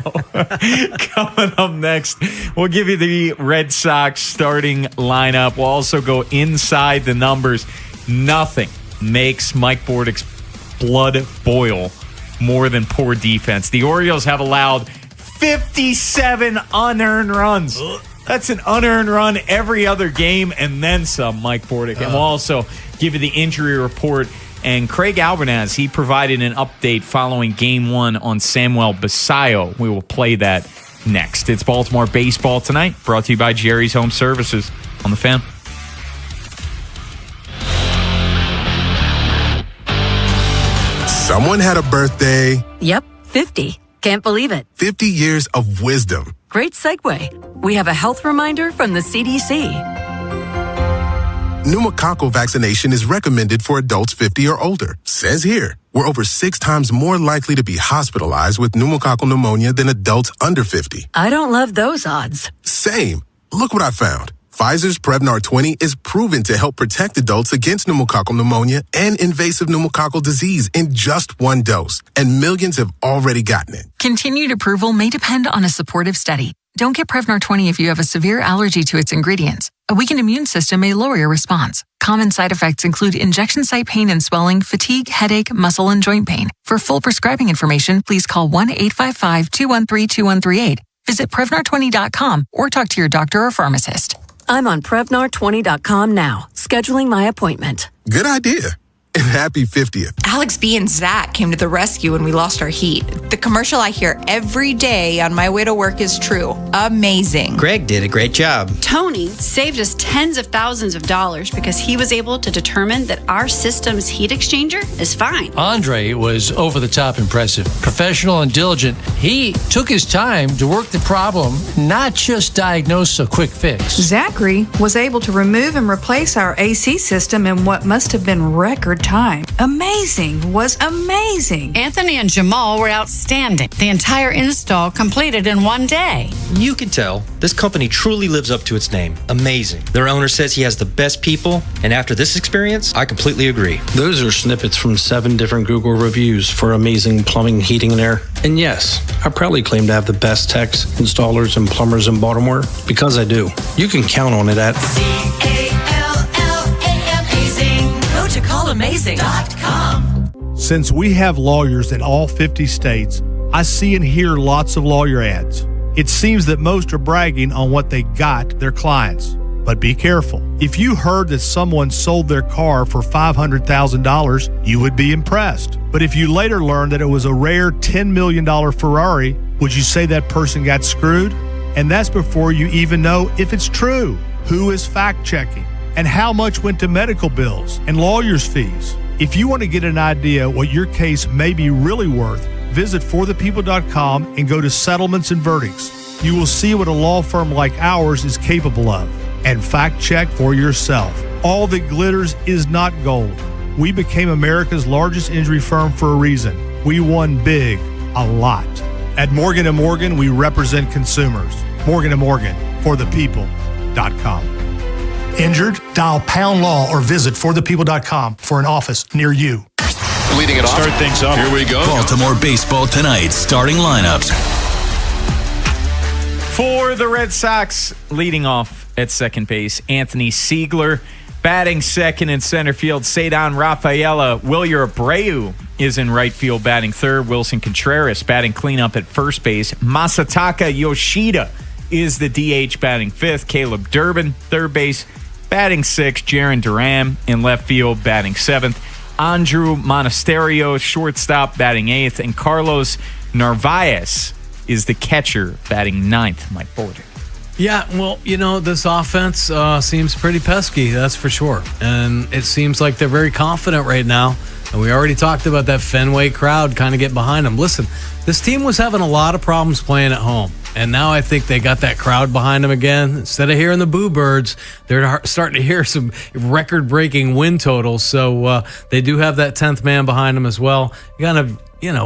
Coming up next, we'll give you the Red Sox starting lineup. We'll also go inside the numbers. Nothing makes Mike Bordick's blood boil more than poor defense. The Orioles have allowed 57 unearned runs. That's an unearned run every other game and then some, Mike Bordick. And we'll also give you the injury report. And Craig Albanaz, he provided an update following Game 1 on Samuel Basayo. We will play that next. It's Baltimore Baseball Tonight, brought to you by Jerry's Home Services on the Fan. Someone had a birthday. Yep, 50. Can't believe it. 50 years of wisdom. Great segue. We have a health reminder from the CDC. Pneumococcal vaccination is recommended for adults 50 or older. Says here, we're over 6 times more likely to be hospitalized with pneumococcal pneumonia than adults under 50. I don't love those odds. Same. Look what I found. Pfizer's Prevnar 20 is proven to help protect adults against pneumococcal pneumonia and invasive pneumococcal disease in just 1 dose, and millions have already gotten it. Continued approval may depend on a supportive study. Don't get Prevnar 20 if you have a severe allergy to its ingredients. A weakened immune system may lower your response. Common side effects include injection site pain and swelling, fatigue, headache, muscle, and joint pain. For full prescribing information, please call 1-855-213-2138. Visit Prevnar20.com or talk to your doctor or pharmacist. I'm on Prevnar20.com now, scheduling my appointment. Good idea. And happy 50th. Alex B and Zach came to the rescue when we lost our heat. The commercial I hear every day on my way to work is true. Amazing. Greg did a great job. Tony saved us tens of thousands of dollars because he was able to determine that our system's heat exchanger is fine. Andre was over the top impressive. Professional and diligent. He took his time to work the problem, not just diagnose a quick fix. Zachary was able to remove and replace our AC system in what must have been record time. Amazing. Was amazing. Anthony and Jamal were outstanding. The entire install completed in 1 day. You can tell this company truly lives up to its name. Amazing. Their owner says he has the best people, and after this experience, I completely agree. Those are snippets from 7 different Google reviews for amazing plumbing, heating, and air. And yes, I proudly claim to have the best techs, installers, and plumbers in Baltimore because I do. You can count on it at CALLAmazing.com. Since we have lawyers in all 50 states, I see and hear lots of lawyer ads. It seems that most are bragging on what they got their clients. But be careful. If you heard that someone sold their car for $500,000, you would be impressed. But if you later learned that it was a rare $10 million Ferrari, would you say that person got screwed? And that's before you even know if it's true. Who is fact-checking? And how much went to medical bills and lawyers' fees? If you want to get an idea what your case may be really worth, visit forthepeople.com and go to settlements and verdicts. You will see what a law firm like ours is capable of. And fact check for yourself. All that glitters is not gold. We became America's largest injury firm for a reason. We won big, a lot. At Morgan & Morgan, we represent consumers. Morgan & Morgan, forthepeople.com. Injured? Dial pound law or visit forthepeople.com for an office near you. Leading it off. Start things off. Here we go. Baltimore baseball tonight. Starting lineups. For the Red Sox, leading off at second base, Anthony Siegler. Batting second in center field, Cedar Rafaela. Wilyer Abreu is in right field batting third. Wilson Contreras batting cleanup at first base. Masataka Yoshida is the DH batting fifth. Caleb Durbin, third base. Batting sixth, Jaron Duran in left field, batting seventh. Andrew Monasterio, shortstop, batting eighth. And Carlos Narvaez is the catcher, batting ninth. Mike Border. Yeah, well, this offense seems pretty pesky, that's for sure. And it seems like they're very confident right now. And we already talked about that Fenway crowd kind of get behind them. Listen, this team was having a lot of problems playing at home. And now I think they got that crowd behind them again. Instead of hearing the boo birds, they're starting to hear some record-breaking win totals. So they do have that 10th man behind them as well. It kind of,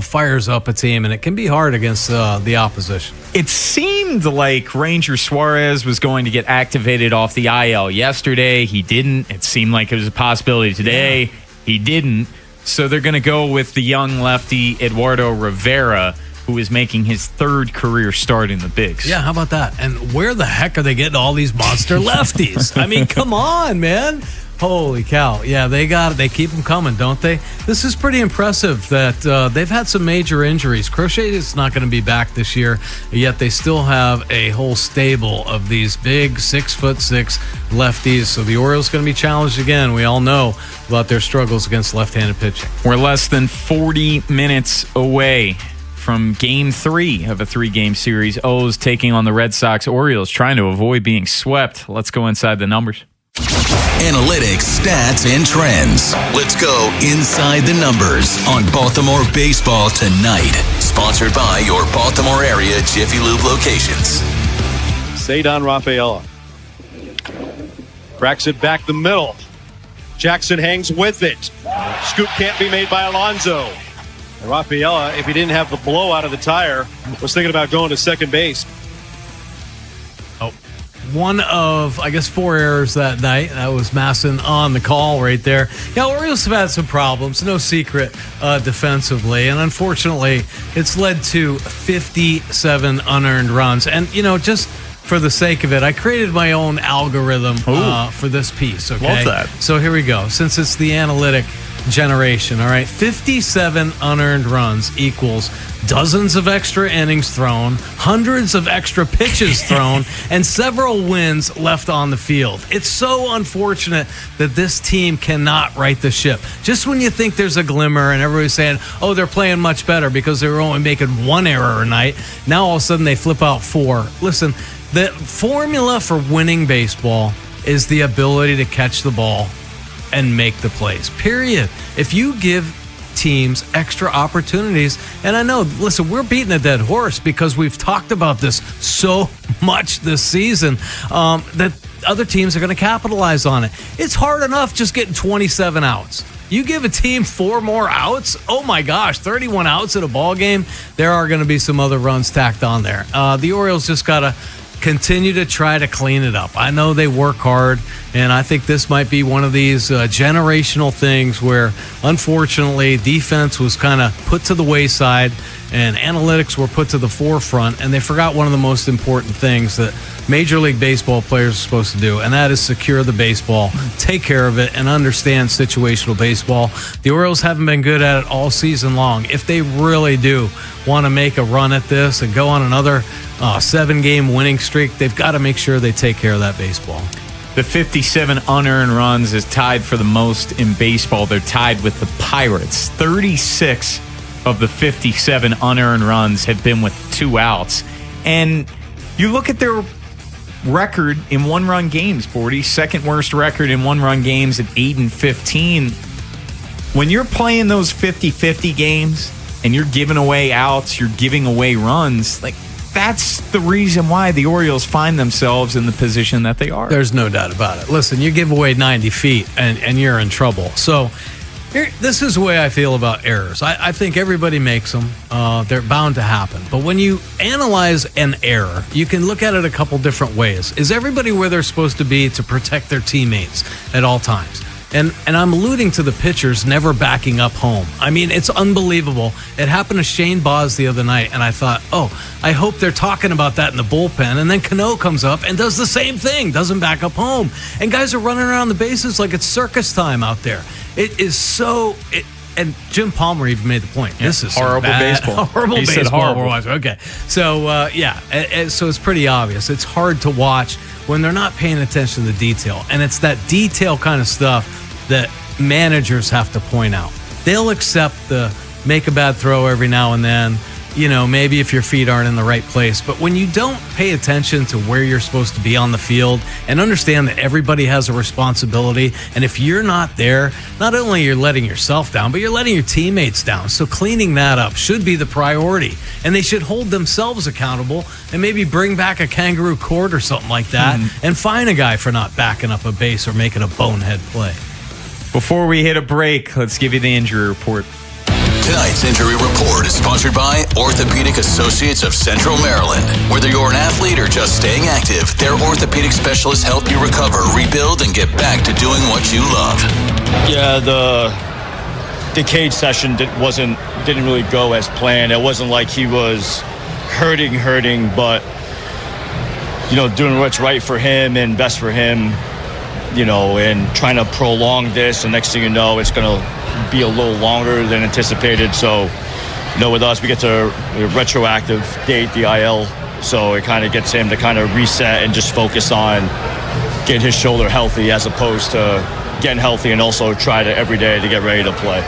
fires up a team, and it can be hard against the opposition. It seemed like Ranger Suarez was going to get activated off the IL yesterday. He didn't. It seemed like it was a possibility today. Yeah. He didn't. So they're going to go with the young lefty Eduardo Rivera, who is making his third career start in the bigs. Yeah, how about that? And where the heck are they getting all these monster lefties? I mean, come on, man. Holy cow. Yeah, they keep them coming, don't they? This is pretty impressive that they've had some major injuries. Crochet is not going to be back this year, yet they still have a whole stable of these big 6'6" lefties. So the Orioles going to be challenged again. We all know about their struggles against left-handed pitching. We're less than 40 minutes away from Game 3 of a 3-game series. O's taking on the Red Sox. Orioles trying to avoid being swept. Let's go inside the numbers. Analytics, stats, and trends. Let's go inside the numbers on Baltimore Baseball Tonight. sponsored by your Baltimore area Jiffy Lube locations. Cedon Rafaela cracks it back the middle. Jackson hangs with it. Scoop can't be made by Alonso. And Rafaela, if he didn't have the blowout of the tire, was thinking about going to second base. One of, I guess, 4 errors that night. That was Masson on the call right there. Yeah, Orioles have had some problems, no secret, defensively. And unfortunately, it's led to 57 unearned runs. And, just for the sake of it, I created my own algorithm for this piece. Okay? Love that. So here we go. Since it's the analytic generation, all right, 57 unearned runs equals dozens of extra innings thrown, hundreds of extra pitches thrown, and several wins left on the field. It's so unfortunate that this team cannot right the ship. Just when you think there's a glimmer and everybody's saying, oh, they're playing much better because they were only making 1 error a night, now all of a sudden they flip out 4. Listen, the formula for winning baseball is the ability to catch the ball and make the plays, period. If you give teams extra opportunities, and I know, listen, we're beating a dead horse because we've talked about this so much this season, that other teams are going to capitalize on it. It's hard enough just getting 27 outs. You give a team 4 more outs, oh my gosh, 31 outs in a ball game, there are going to be some other runs tacked on there. The Orioles just got to continue to try to clean it up. I know they work hard, and I think this might be one of these generational things where, unfortunately, defense was kind of put to the wayside and analytics were put to the forefront, and they forgot one of the most important things that Major League Baseball players are supposed to do, and that is secure the baseball, take care of it, and understand situational baseball. The Orioles haven't been good at it all season long. If they really do want to make a run at this and go on another 7-game winning streak, they've got to make sure they take care of that baseball. The 57 unearned runs is tied for the most in baseball. They're tied with the Pirates. 36 of the 57 unearned runs have been with 2 outs. And you look at their record in one-run games, Bordy. Second worst record in one-run games at 8-15. When you're playing those 50-50 games and you're giving away outs, you're giving away runs, like, that's the reason why the Orioles find themselves in the position that they are. There's no doubt about it. Listen, you give away 90 feet and you're in trouble. So this is the way I feel about errors. I think everybody makes them. They're bound to happen. But when you analyze an error, you can look at it a couple different ways. Is everybody where they're supposed to be to protect their teammates at all times? And I'm alluding to the pitchers never backing up home. I mean, it's unbelievable. It happened to Shane Baz the other night, and I thought, I hope they're talking about that in the bullpen. And then Cano comes up and does the same thing, doesn't back up home. And guys are running around the bases like it's circus time out there. It is so... And Jim Palmer even made the point. Yeah, this is horrible baseball. Horrible he baseball. Said horrible. Okay. So, so it's pretty obvious. It's hard to watch when they're not paying attention to the detail. And it's that detail kind of stuff that managers have to point out. They'll accept the make a bad throw every now and then, maybe if your feet aren't in the right place. But when you don't pay attention to where you're supposed to be on the field and understand that everybody has a responsibility, and if you're not there, not only you're letting yourself down, but you're letting your teammates down. So cleaning that up should be the priority. And they should hold themselves accountable and maybe bring back a kangaroo court or something like that and fine a guy for not backing up a base or making a bonehead play. Before we hit a break, let's give you the injury report. Tonight's injury report is sponsored by Orthopedic Associates of Central Maryland. Whether you're an athlete or just staying active, their orthopedic specialists help you recover, rebuild, and get back to doing what you love. Yeah, the cage session didn't really go as planned. It wasn't like he was hurting, but doing what's right for him and best for him. And trying to prolong this, and next thing you know, it's going to be a little longer than anticipated. So, with us, we get to retroactive date the IL, so it kind of gets him to kind of reset and just focus on getting his shoulder healthy as opposed to getting healthy and also try to every day to get ready to play.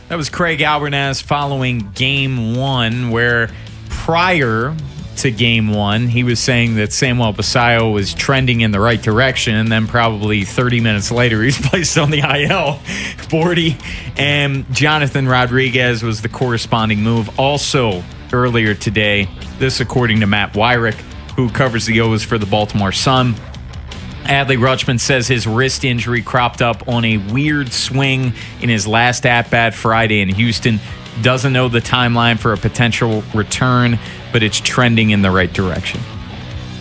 That was Craig Albernaz following Game 1, where prior to Game 1. He was saying that Samuel Basayo was trending in the right direction, and then probably 30 minutes later, he's placed on the IL. Bordy and Jonathan Rodriguez was the corresponding move. Also, earlier today, this according to Matt Wyrick, who covers the O's for the Baltimore Sun, Adley Rutschman says his wrist injury cropped up on a weird swing in his last at-bat Friday in Houston. Doesn't know the timeline for a potential return, but it's trending in the right direction.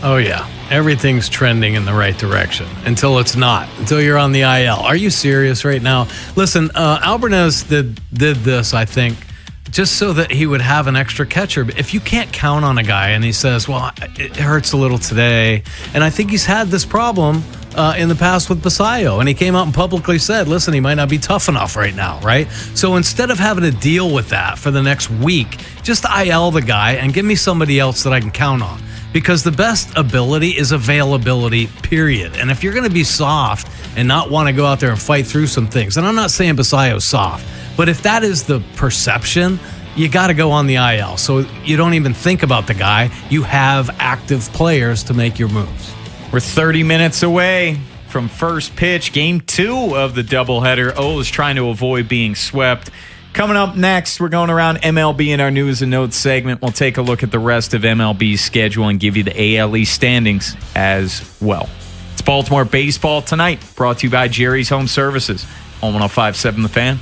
Oh, yeah. Everything's trending in the right direction until it's not, until you're on the IL. Are you serious right now? Listen, Alvarez did this, I think, just so that he would have an extra catcher. If you can't count on a guy and he says, well, it hurts a little today, and I think he's had this problem in the past with Basayo, and he came out and publicly said, listen, he might not be tough enough right now, right? So instead of having to deal with that for the next week, just IL the guy and give me somebody else that I can count on. Because the best ability is availability, period. And if you're going to be soft and not want to go out there and fight through some things, and I'm not saying Basayo's soft, but if that is the perception, you got to go on the IL. So you don't even think about the guy. You have active players to make your moves. We're 30 minutes away from first pitch, Game 2 of the doubleheader. O's trying to avoid being swept. Coming up next, we're going around MLB in our news and notes segment. We'll take a look at the rest of MLB's schedule and give you the ALE standings as well. It's Baltimore Baseball tonight, brought to you by Jerry's Home Services. On 105.7 The Fan.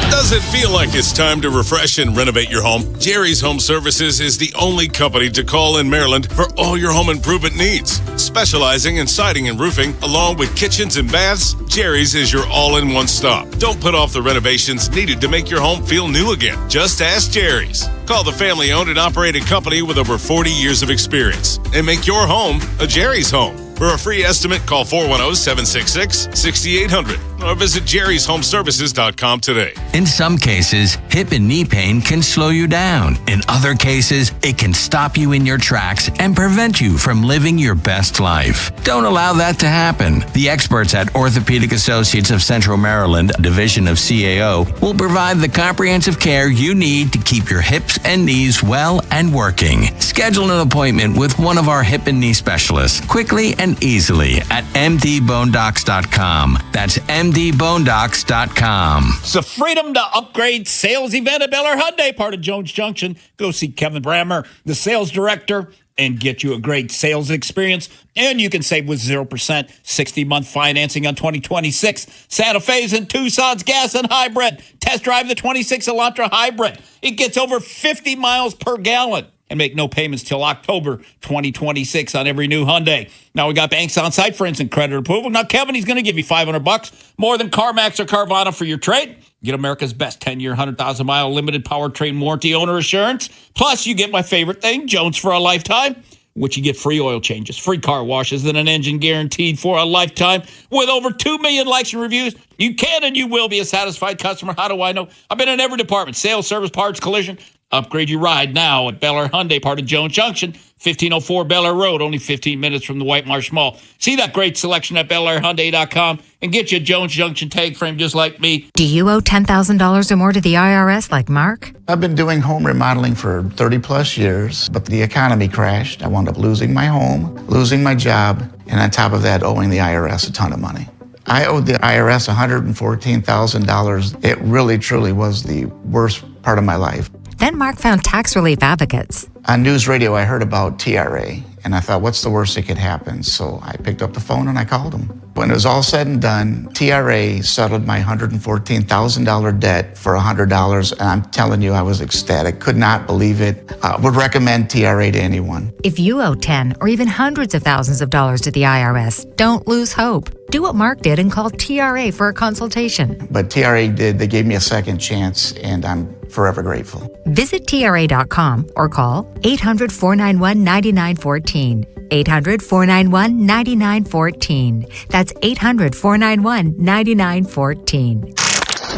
Does it feel like it's time to refresh and renovate your home? Jerry's Home Services is the only company to call in Maryland for all your home improvement needs. Specializing in siding and roofing, along with kitchens and baths, Jerry's is your all-in-one stop. Don't put off the renovations needed to make your home feel new again. Just ask Jerry's. Call the family-owned and operated company with over 40 years of experience and make your home a Jerry's home. For a free estimate, call 410-766-6800 or visit jerryshomeservices.com today. In some cases, hip and knee pain can slow you down. In other cases, it can stop you in your tracks and prevent you from living your best life. Don't allow that to happen. The experts at Orthopedic Associates of Central Maryland, division of CAO, will provide the comprehensive care you need to keep your hips and knees well and working. Schedule an appointment with one of our hip and knee specialists quickly and easily at mdbonedocs.com. That's mdbonedocs.com. It's the Freedom to Upgrade sales event at Bel Air Hyundai, part of Jones Junction. Go see Kevin Brammer, the sales director, and get you a great sales experience. And you can save with 0%, 60-month financing on 2026 Santa Fe's and Tucson's gas and hybrid. Test drive the 26 Elantra hybrid. It gets over 50 miles per gallon. And make no payments till October 2026 on every new Hyundai. Now we got banks on site for instant credit approval. Now Kevin, he's going to give you $500 more than CarMax or Carvana for your trade. Get America's best 10-year, 100,000-mile limited powertrain warranty owner assurance. Plus, you get my favorite thing, Jones for a lifetime, which you get free oil changes, free car washes, and an engine guaranteed for a lifetime. With over 2 million likes and reviews, you can and you will be a satisfied customer. How do I know? I've been in every department, sales, service, parts, collision. Upgrade your ride now at Bel Air Hyundai, part of Jones Junction, 1504 Bel Air Road, only 15 minutes from the White Marsh Mall. See that great selection at BelAirHyundai.com and get you a Jones Junction tag frame just like me. Do you owe $10,000 or more to the IRS like Mark? I've been doing home remodeling for 30 plus years, but the economy crashed. I wound up losing my home, losing my job, and on top of that, owing the IRS a ton of money. I owed the IRS $114,000. It really, truly was the worst part of my life. Then Mark found tax relief advocates. On news radio, I heard about TRA, and I thought, what's the worst that could happen? So I picked up the phone and I called them. When it was all said and done, TRA settled my $114,000 debt for $100, and I'm telling you, I was ecstatic. Could not believe it. Would recommend TRA to anyone. If you owe 10 or even hundreds of thousands of dollars to the IRS, don't lose hope. Do what Mark did and call TRA for a consultation. But TRA did. They gave me a second chance, and I'm forever grateful. Visit TRA.com or call 800-491-9914. 800-491-9914. That's 800-491-9914.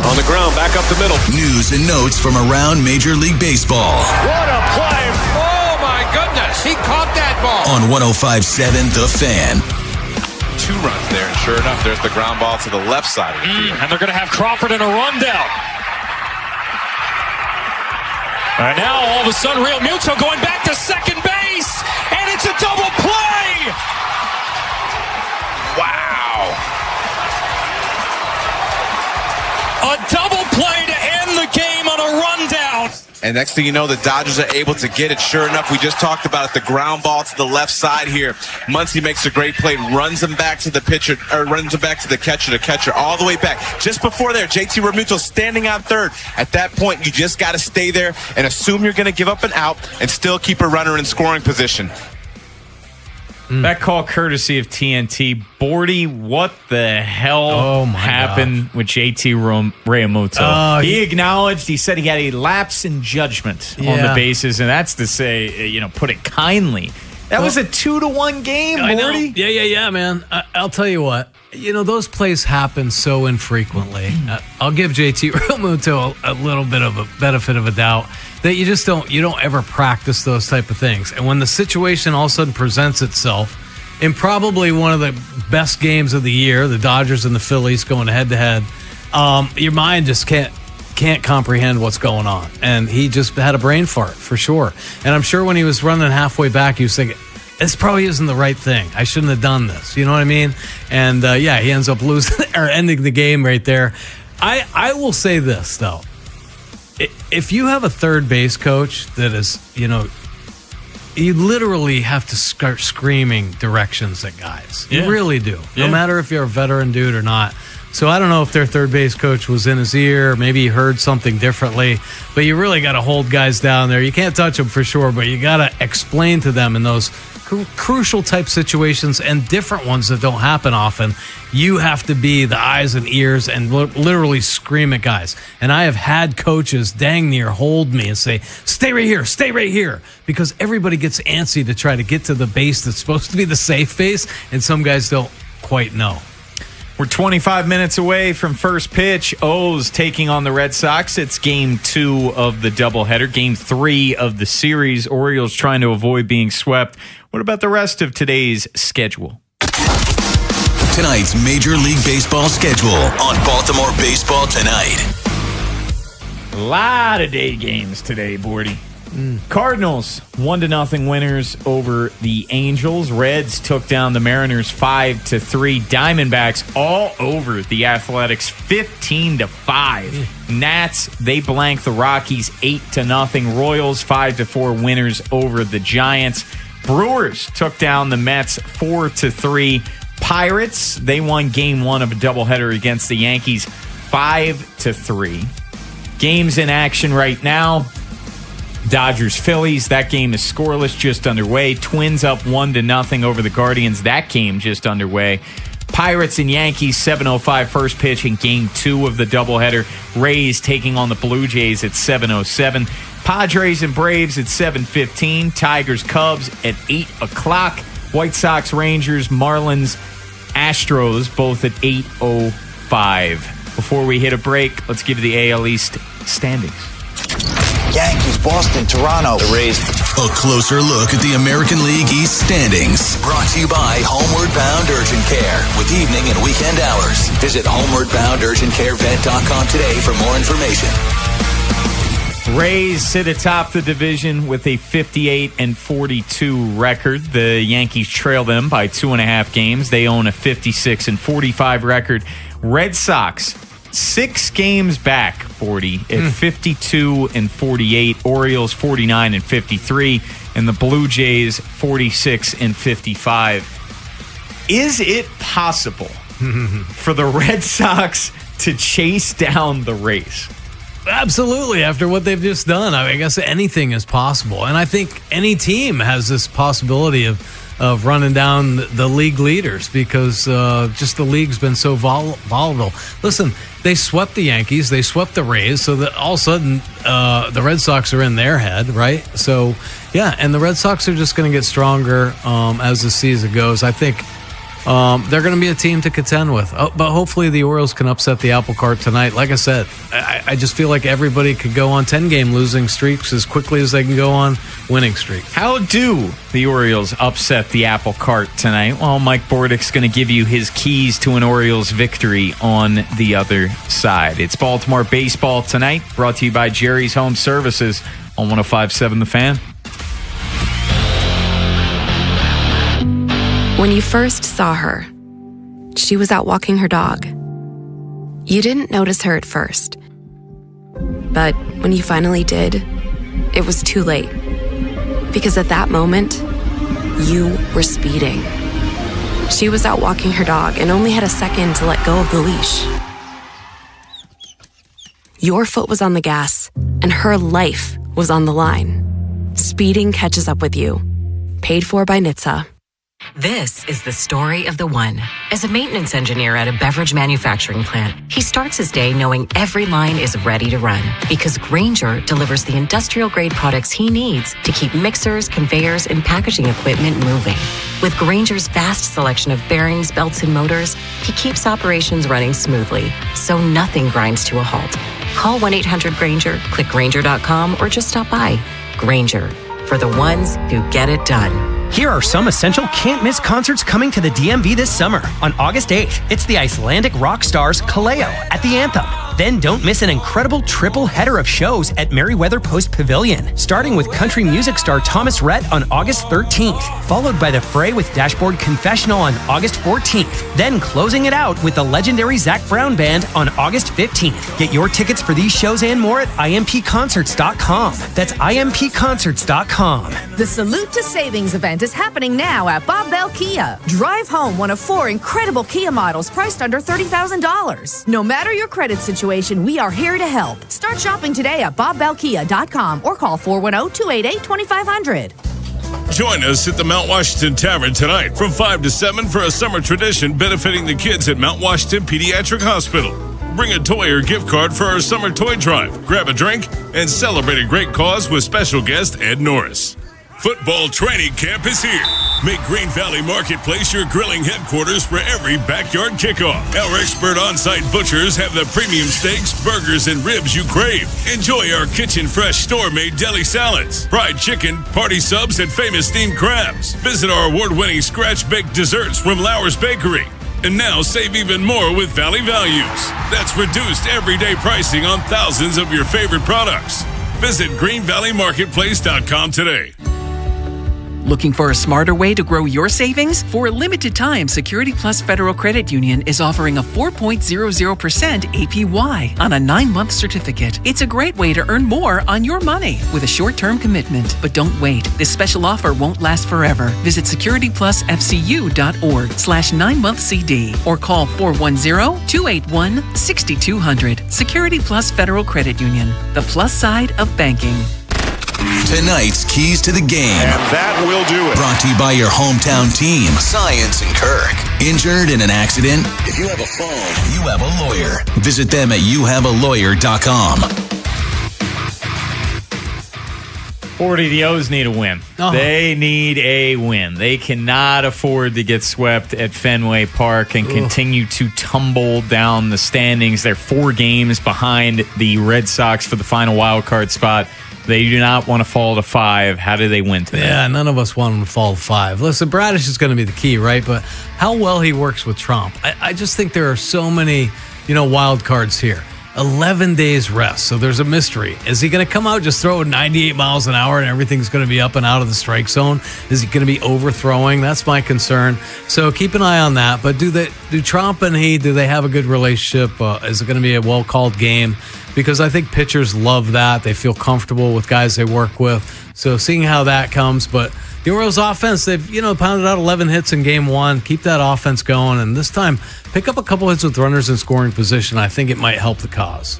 On the ground, back up the middle. News and notes from around Major League Baseball. What a play. Oh, my goodness. He caught that ball. On 105.7 The Fan. 2 runs there, and sure enough, there's the ground ball to the left side of the field. And they're going to have Crawford in a rundown. All right, now all of a sudden, Real Muto going back to second base, and it's a double play. Wow. A double play to end the game on a rundown. And next thing you know, the Dodgers are able to get it. Sure enough, we just talked about it, the ground ball to the left side here. Muncy makes a great play, runs him back to the pitcher, or runs him back to the catcher, all the way back. Just before there, JT Realmuto standing on third. At that point, you just got to stay there and assume you're going to give up an out and still keep a runner in scoring position. That call courtesy of TNT. Bordy, what the hell happened with JT Realmuto? He acknowledged, he said he had a lapse in judgment on the bases, and that's to say, put it kindly. That was a 2-1 game, Bordy. Yeah, man. I'll tell you what. Those plays happen so infrequently. I'll give JT Realmuto a little bit of a benefit of a doubt that you just don't ever practice those type of things. And when the situation all of a sudden presents itself in probably one of the best games of the year, the Dodgers and the Phillies going head to head, your mind just can't comprehend what's going on. And he just had a brain fart for sure. And I'm sure when he was running halfway back, he was thinking, this probably isn't the right thing. I shouldn't have done this. You know what I mean? And he ends up losing or ending the game right there. I will say this though. If you have a third base coach that is, you literally have to start screaming directions at guys. You really do. No matter if you're a veteran dude or not. So I don't know if their third base coach was in his ear, maybe he heard something differently, but you really got to hold guys down there. You can't touch them for sure, but you got to explain to them in those crucial type situations and different ones that don't happen often. You have to be the eyes and ears and literally scream at guys. And I have had coaches dang near hold me and say, stay right here, because everybody gets antsy to try to get to the base that's supposed to be the safe base, and some guys don't quite know. We're 25 minutes away from first pitch. O's taking on the Red Sox. It's game 2 of the doubleheader, game 3 of the series. Orioles trying to avoid being swept. What about the rest of today's schedule? Tonight's Major League Baseball schedule on Baltimore Baseball Tonight. A lot of day games today, Bordy. Cardinals 1-0 winners over the Angels. Reds took down the Mariners 5-3. Diamondbacks all over the Athletics 15-5. Nats, they blanked the Rockies 8-0. Royals 5-4 winners over the Giants. Brewers took down the Mets 4-3. Pirates, they won game 1 of a doubleheader against the Yankees 5-3. Games in action right now. Dodgers-Phillies, that game is scoreless, just underway. Twins up 1-0 over the Guardians, that game just underway. Pirates and Yankees, 7:05 first pitch in game 2 of the doubleheader. Rays taking on the Blue Jays at 7:07. Padres and Braves at 7:15. Tigers-Cubs at 8 o'clock. White Sox, Rangers, Marlins, Astros, both at 8:05. Before we hit a break, let's give the AL East standings. Yankees, Boston, Toronto, the Rays. A closer look at the American League East standings. Brought to you by Homeward Bound Urgent Care with evening and weekend hours. Visit homewardboundurgentcarevet.com today for more information. Rays sit atop the division with a 58-42 record. The Yankees trail them by 2.5 games. They own a 56-45 record. Red Sox 6 games back, 40 at 52-48. Orioles 49-53, and the Blue Jays 46-55. Is it possible for the Red Sox to chase down the Rays? Absolutely. After what they've just done, I guess anything is possible, and I think any team has this possibility of running down the league leaders because just the league's been so volatile. Listen, they swept the Yankees, they swept the Rays, so that all of a sudden the Red Sox are in their head, right? So, yeah, and the Red Sox are just going to get stronger as the season goes. I think they're going to be a team to contend with. But hopefully the Orioles can upset the apple cart tonight. Like I said, I just feel like everybody could go on 10-game losing streaks as quickly as they can go on winning streaks. How do the Orioles upset the apple cart tonight? Well, Mike Bordick's going to give you his keys to an Orioles victory on the other side. It's Baltimore Baseball tonight, brought to you by Jerry's Home Services on 105.7 The Fan. When you first saw her, she was out walking her dog. You didn't notice her at first. But when you finally did, it was too late. Because at that moment, you were speeding. She was out walking her dog and only had a second to let go of the leash. Your foot was on the gas, and her life was on the line. Speeding catches up with you. Paid for by NHTSA. This is the story of the one. As a maintenance engineer at a beverage manufacturing plant, he starts his day knowing every line is ready to run because Grainger delivers the industrial-grade products he needs to keep mixers, conveyors, and packaging equipment moving. With Grainger's vast selection of bearings, belts, and motors, he keeps operations running smoothly, so nothing grinds to a halt. Call 1-800-GRAINGER, click Grainger.com, or just stop by. Grainger, for the ones who get it done. Here are some essential can't-miss concerts coming to the DMV this summer. On August 8th, it's the Icelandic rock stars Kaleo at the Anthem. Then don't miss an incredible triple header of shows at Merriweather Post Pavilion, starting with country music star Thomas Rhett on August 13th, followed by The Fray with Dashboard Confessional on August 14th, then closing it out with the legendary Zac Brown Band on August 15th. Get your tickets for these shows and more at impconcerts.com. That's impconcerts.com. The Salute to Savings event is happening now at Bob Bell Kia. Drive home one of 4 incredible Kia models priced under $30,000. No matter your credit situation, we are here to help. Start shopping today at bobbellkia.com or call 410-288-2500. Join us at the Mount Washington Tavern tonight from 5 to 7 for a summer tradition benefiting the kids at Mount Washington Pediatric Hospital. Bring a toy or gift card for our summer toy drive, grab a drink, and celebrate a great cause with special guest Ed Norris. Football training camp is here. Make Green Valley Marketplace your grilling headquarters for every backyard kickoff. Our expert on-site butchers have the premium steaks, burgers, and ribs you crave. Enjoy our kitchen-fresh store-made deli salads, fried chicken, party subs, and famous steamed crabs. Visit our award-winning scratch-baked desserts from Lauer's Bakery. And now save even more with Valley Values. That's reduced everyday pricing on thousands of your favorite products. Visit greenvalleymarketplace.com today. Looking for a smarter way to grow your savings? For a limited time, Security Plus Federal Credit Union is offering a 4.00% APY on a 9-month certificate. It's a great way to earn more on your money with a short-term commitment. But don't wait. This special offer won't last forever. Visit securityplusfcu.org/9-month CD or call 410-281-6200. Security Plus Federal Credit Union, the plus side of banking. Tonight's Keys to the Game. And that will do it. Brought to you by your hometown team, Science and Kirk. Injured in an accident? If you have a phone, you have a lawyer. Visit them at youhavealawyer.com. 40, the O's need a win. They need a win. They cannot afford to get swept at Fenway Park and continue to tumble down the standings. They're 4 games behind the Red Sox for the final wild card spot. They do not want to fall to 5. How do they win today? Yeah, none of us want them to fall to 5. Listen, Bradish is going to be the key, right? But how well he works with Trump. I just think there are so many, wild cards here. 11 days rest, so there's a mystery. Is he going to come out just throwing 98 miles an hour and everything's going to be up and out of the strike zone? Is he going to be overthrowing? That's my concern. So keep an eye on that. But do Trump and do they have a good relationship? Is it going to be a well-called game? Because I think pitchers love that. They feel comfortable with guys they work with. So seeing how that comes. But the Orioles offense, they've, pounded out 11 hits in game 1. Keep that offense going. And this time, pick up a couple hits with runners in scoring position. I think it might help the cause.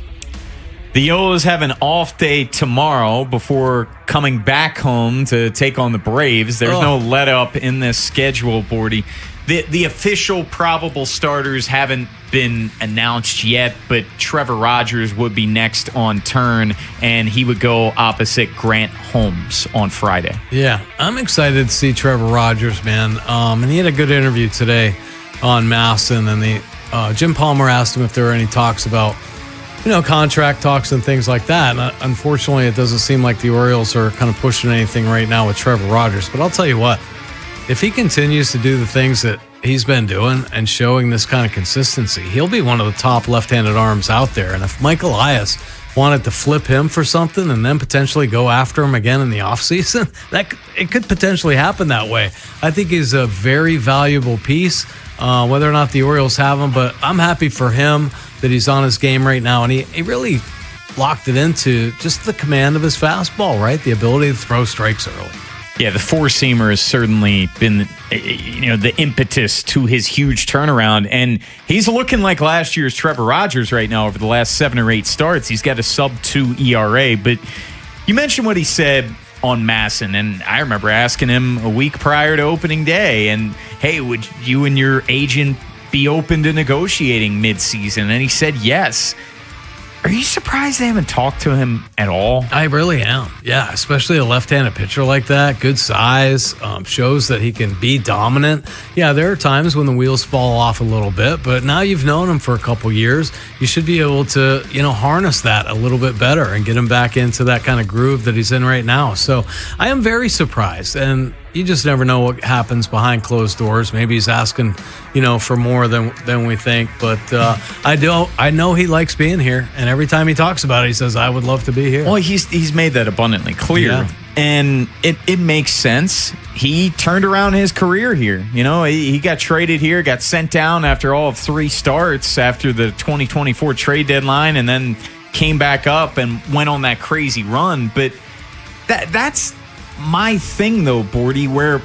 The O's have an off day tomorrow before coming back home to take on the Braves. There's no let up in this schedule, Bordy. The official probable starters haven't been announced yet, but Trevor Rogers would be next on turn, and he would go opposite Grant Holmes on Friday. Yeah, I'm excited to see Trevor Rogers, man. And he had a good interview today on Masson, and Jim Palmer asked him if there were any talks about, contract talks and things like that. And unfortunately, it doesn't seem like the Orioles are kind of pushing anything right now with Trevor Rogers. But I'll tell you what, if he continues to do the things that he's been doing and showing this kind of consistency, he'll be one of the top left-handed arms out there. And if Mike Elias wanted to flip him for something and then potentially go after him again in the offseason, it could potentially happen that way. I think he's a very valuable piece, whether or not the Orioles have him. But I'm happy for him that he's on his game right now. And he really locked it into just the command of his fastball, right? The ability to throw strikes early. Yeah, the four-seamer has certainly been, the impetus to his huge turnaround. And he's looking like last year's Trevor Rogers right now over the last 7 or 8 starts. He's got a sub-2 ERA. But you mentioned what he said on Masson, and I remember asking him a week prior to opening day, and, hey, would you and your agent be open to negotiating midseason? And he said yes. Are you surprised they haven't talked to him at all? I really am. Yeah, especially a left-handed pitcher like that. Good size, shows that he can be dominant. Yeah, there are times when the wheels fall off a little bit, but now you've known him for a couple years. You should be able to, harness that a little bit better and get him back into that kind of groove that he's in right now. So I am very surprised, and you just never know what happens behind closed doors. Maybe he's asking, for more than we think. But I know he likes being here, and every time he talks about it, he says, "I would love to be here." Well, he's made that abundantly clear, yeah. And it makes sense. He turned around his career here. He got traded here, got sent down after all of 3 starts after the 2024 trade deadline, and then came back up and went on that crazy run. But that's my thing, though, Bordy, where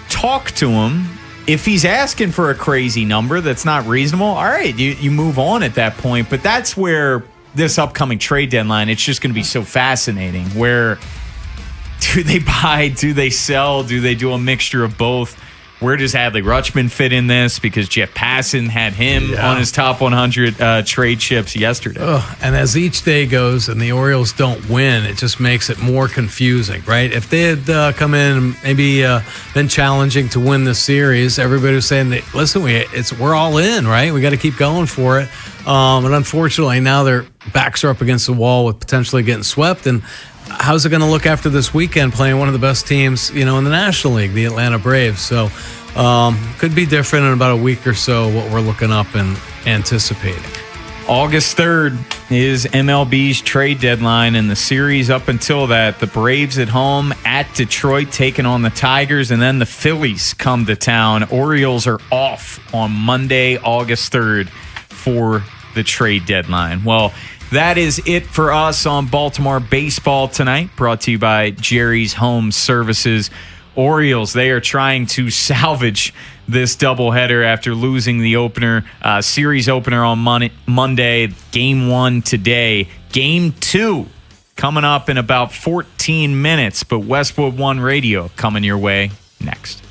talk to him. If he's asking for a crazy number that's not reasonable, all right, you move on at that point. But that's where this upcoming trade deadline, it's just going to be so fascinating. Where do they buy? Do they sell? Do they do a mixture of both? Where does Adley Rutschman fit in this? Because Jeff Passan had him on his top 100 trade chips yesterday. And as each day goes and the Orioles don't win, it just makes it more confusing, right? If they had come in and maybe been challenging to win the series, everybody was saying, that, listen, we're all in, right? We got to keep going for it. And unfortunately, now their backs are up against the wall with potentially getting swept. And how's it going to look after this weekend playing one of the best teams, in the National League, the Atlanta Braves? So could be different in about a week or so what we're looking up and anticipating. August 3rd is MLB's trade deadline, and the series up until that, the Braves at home at Detroit taking on the Tigers, and then the Phillies come to town. Orioles are off on Monday, August 3rd for the trade deadline. Well, that is it for us on Baltimore Baseball tonight, brought to you by Jerry's Home Services. Orioles, they are trying to salvage this doubleheader after losing the opener, series opener on Monday. Game 1 today. Game 2 coming up in about 14 minutes, but Westwood One Radio coming your way next.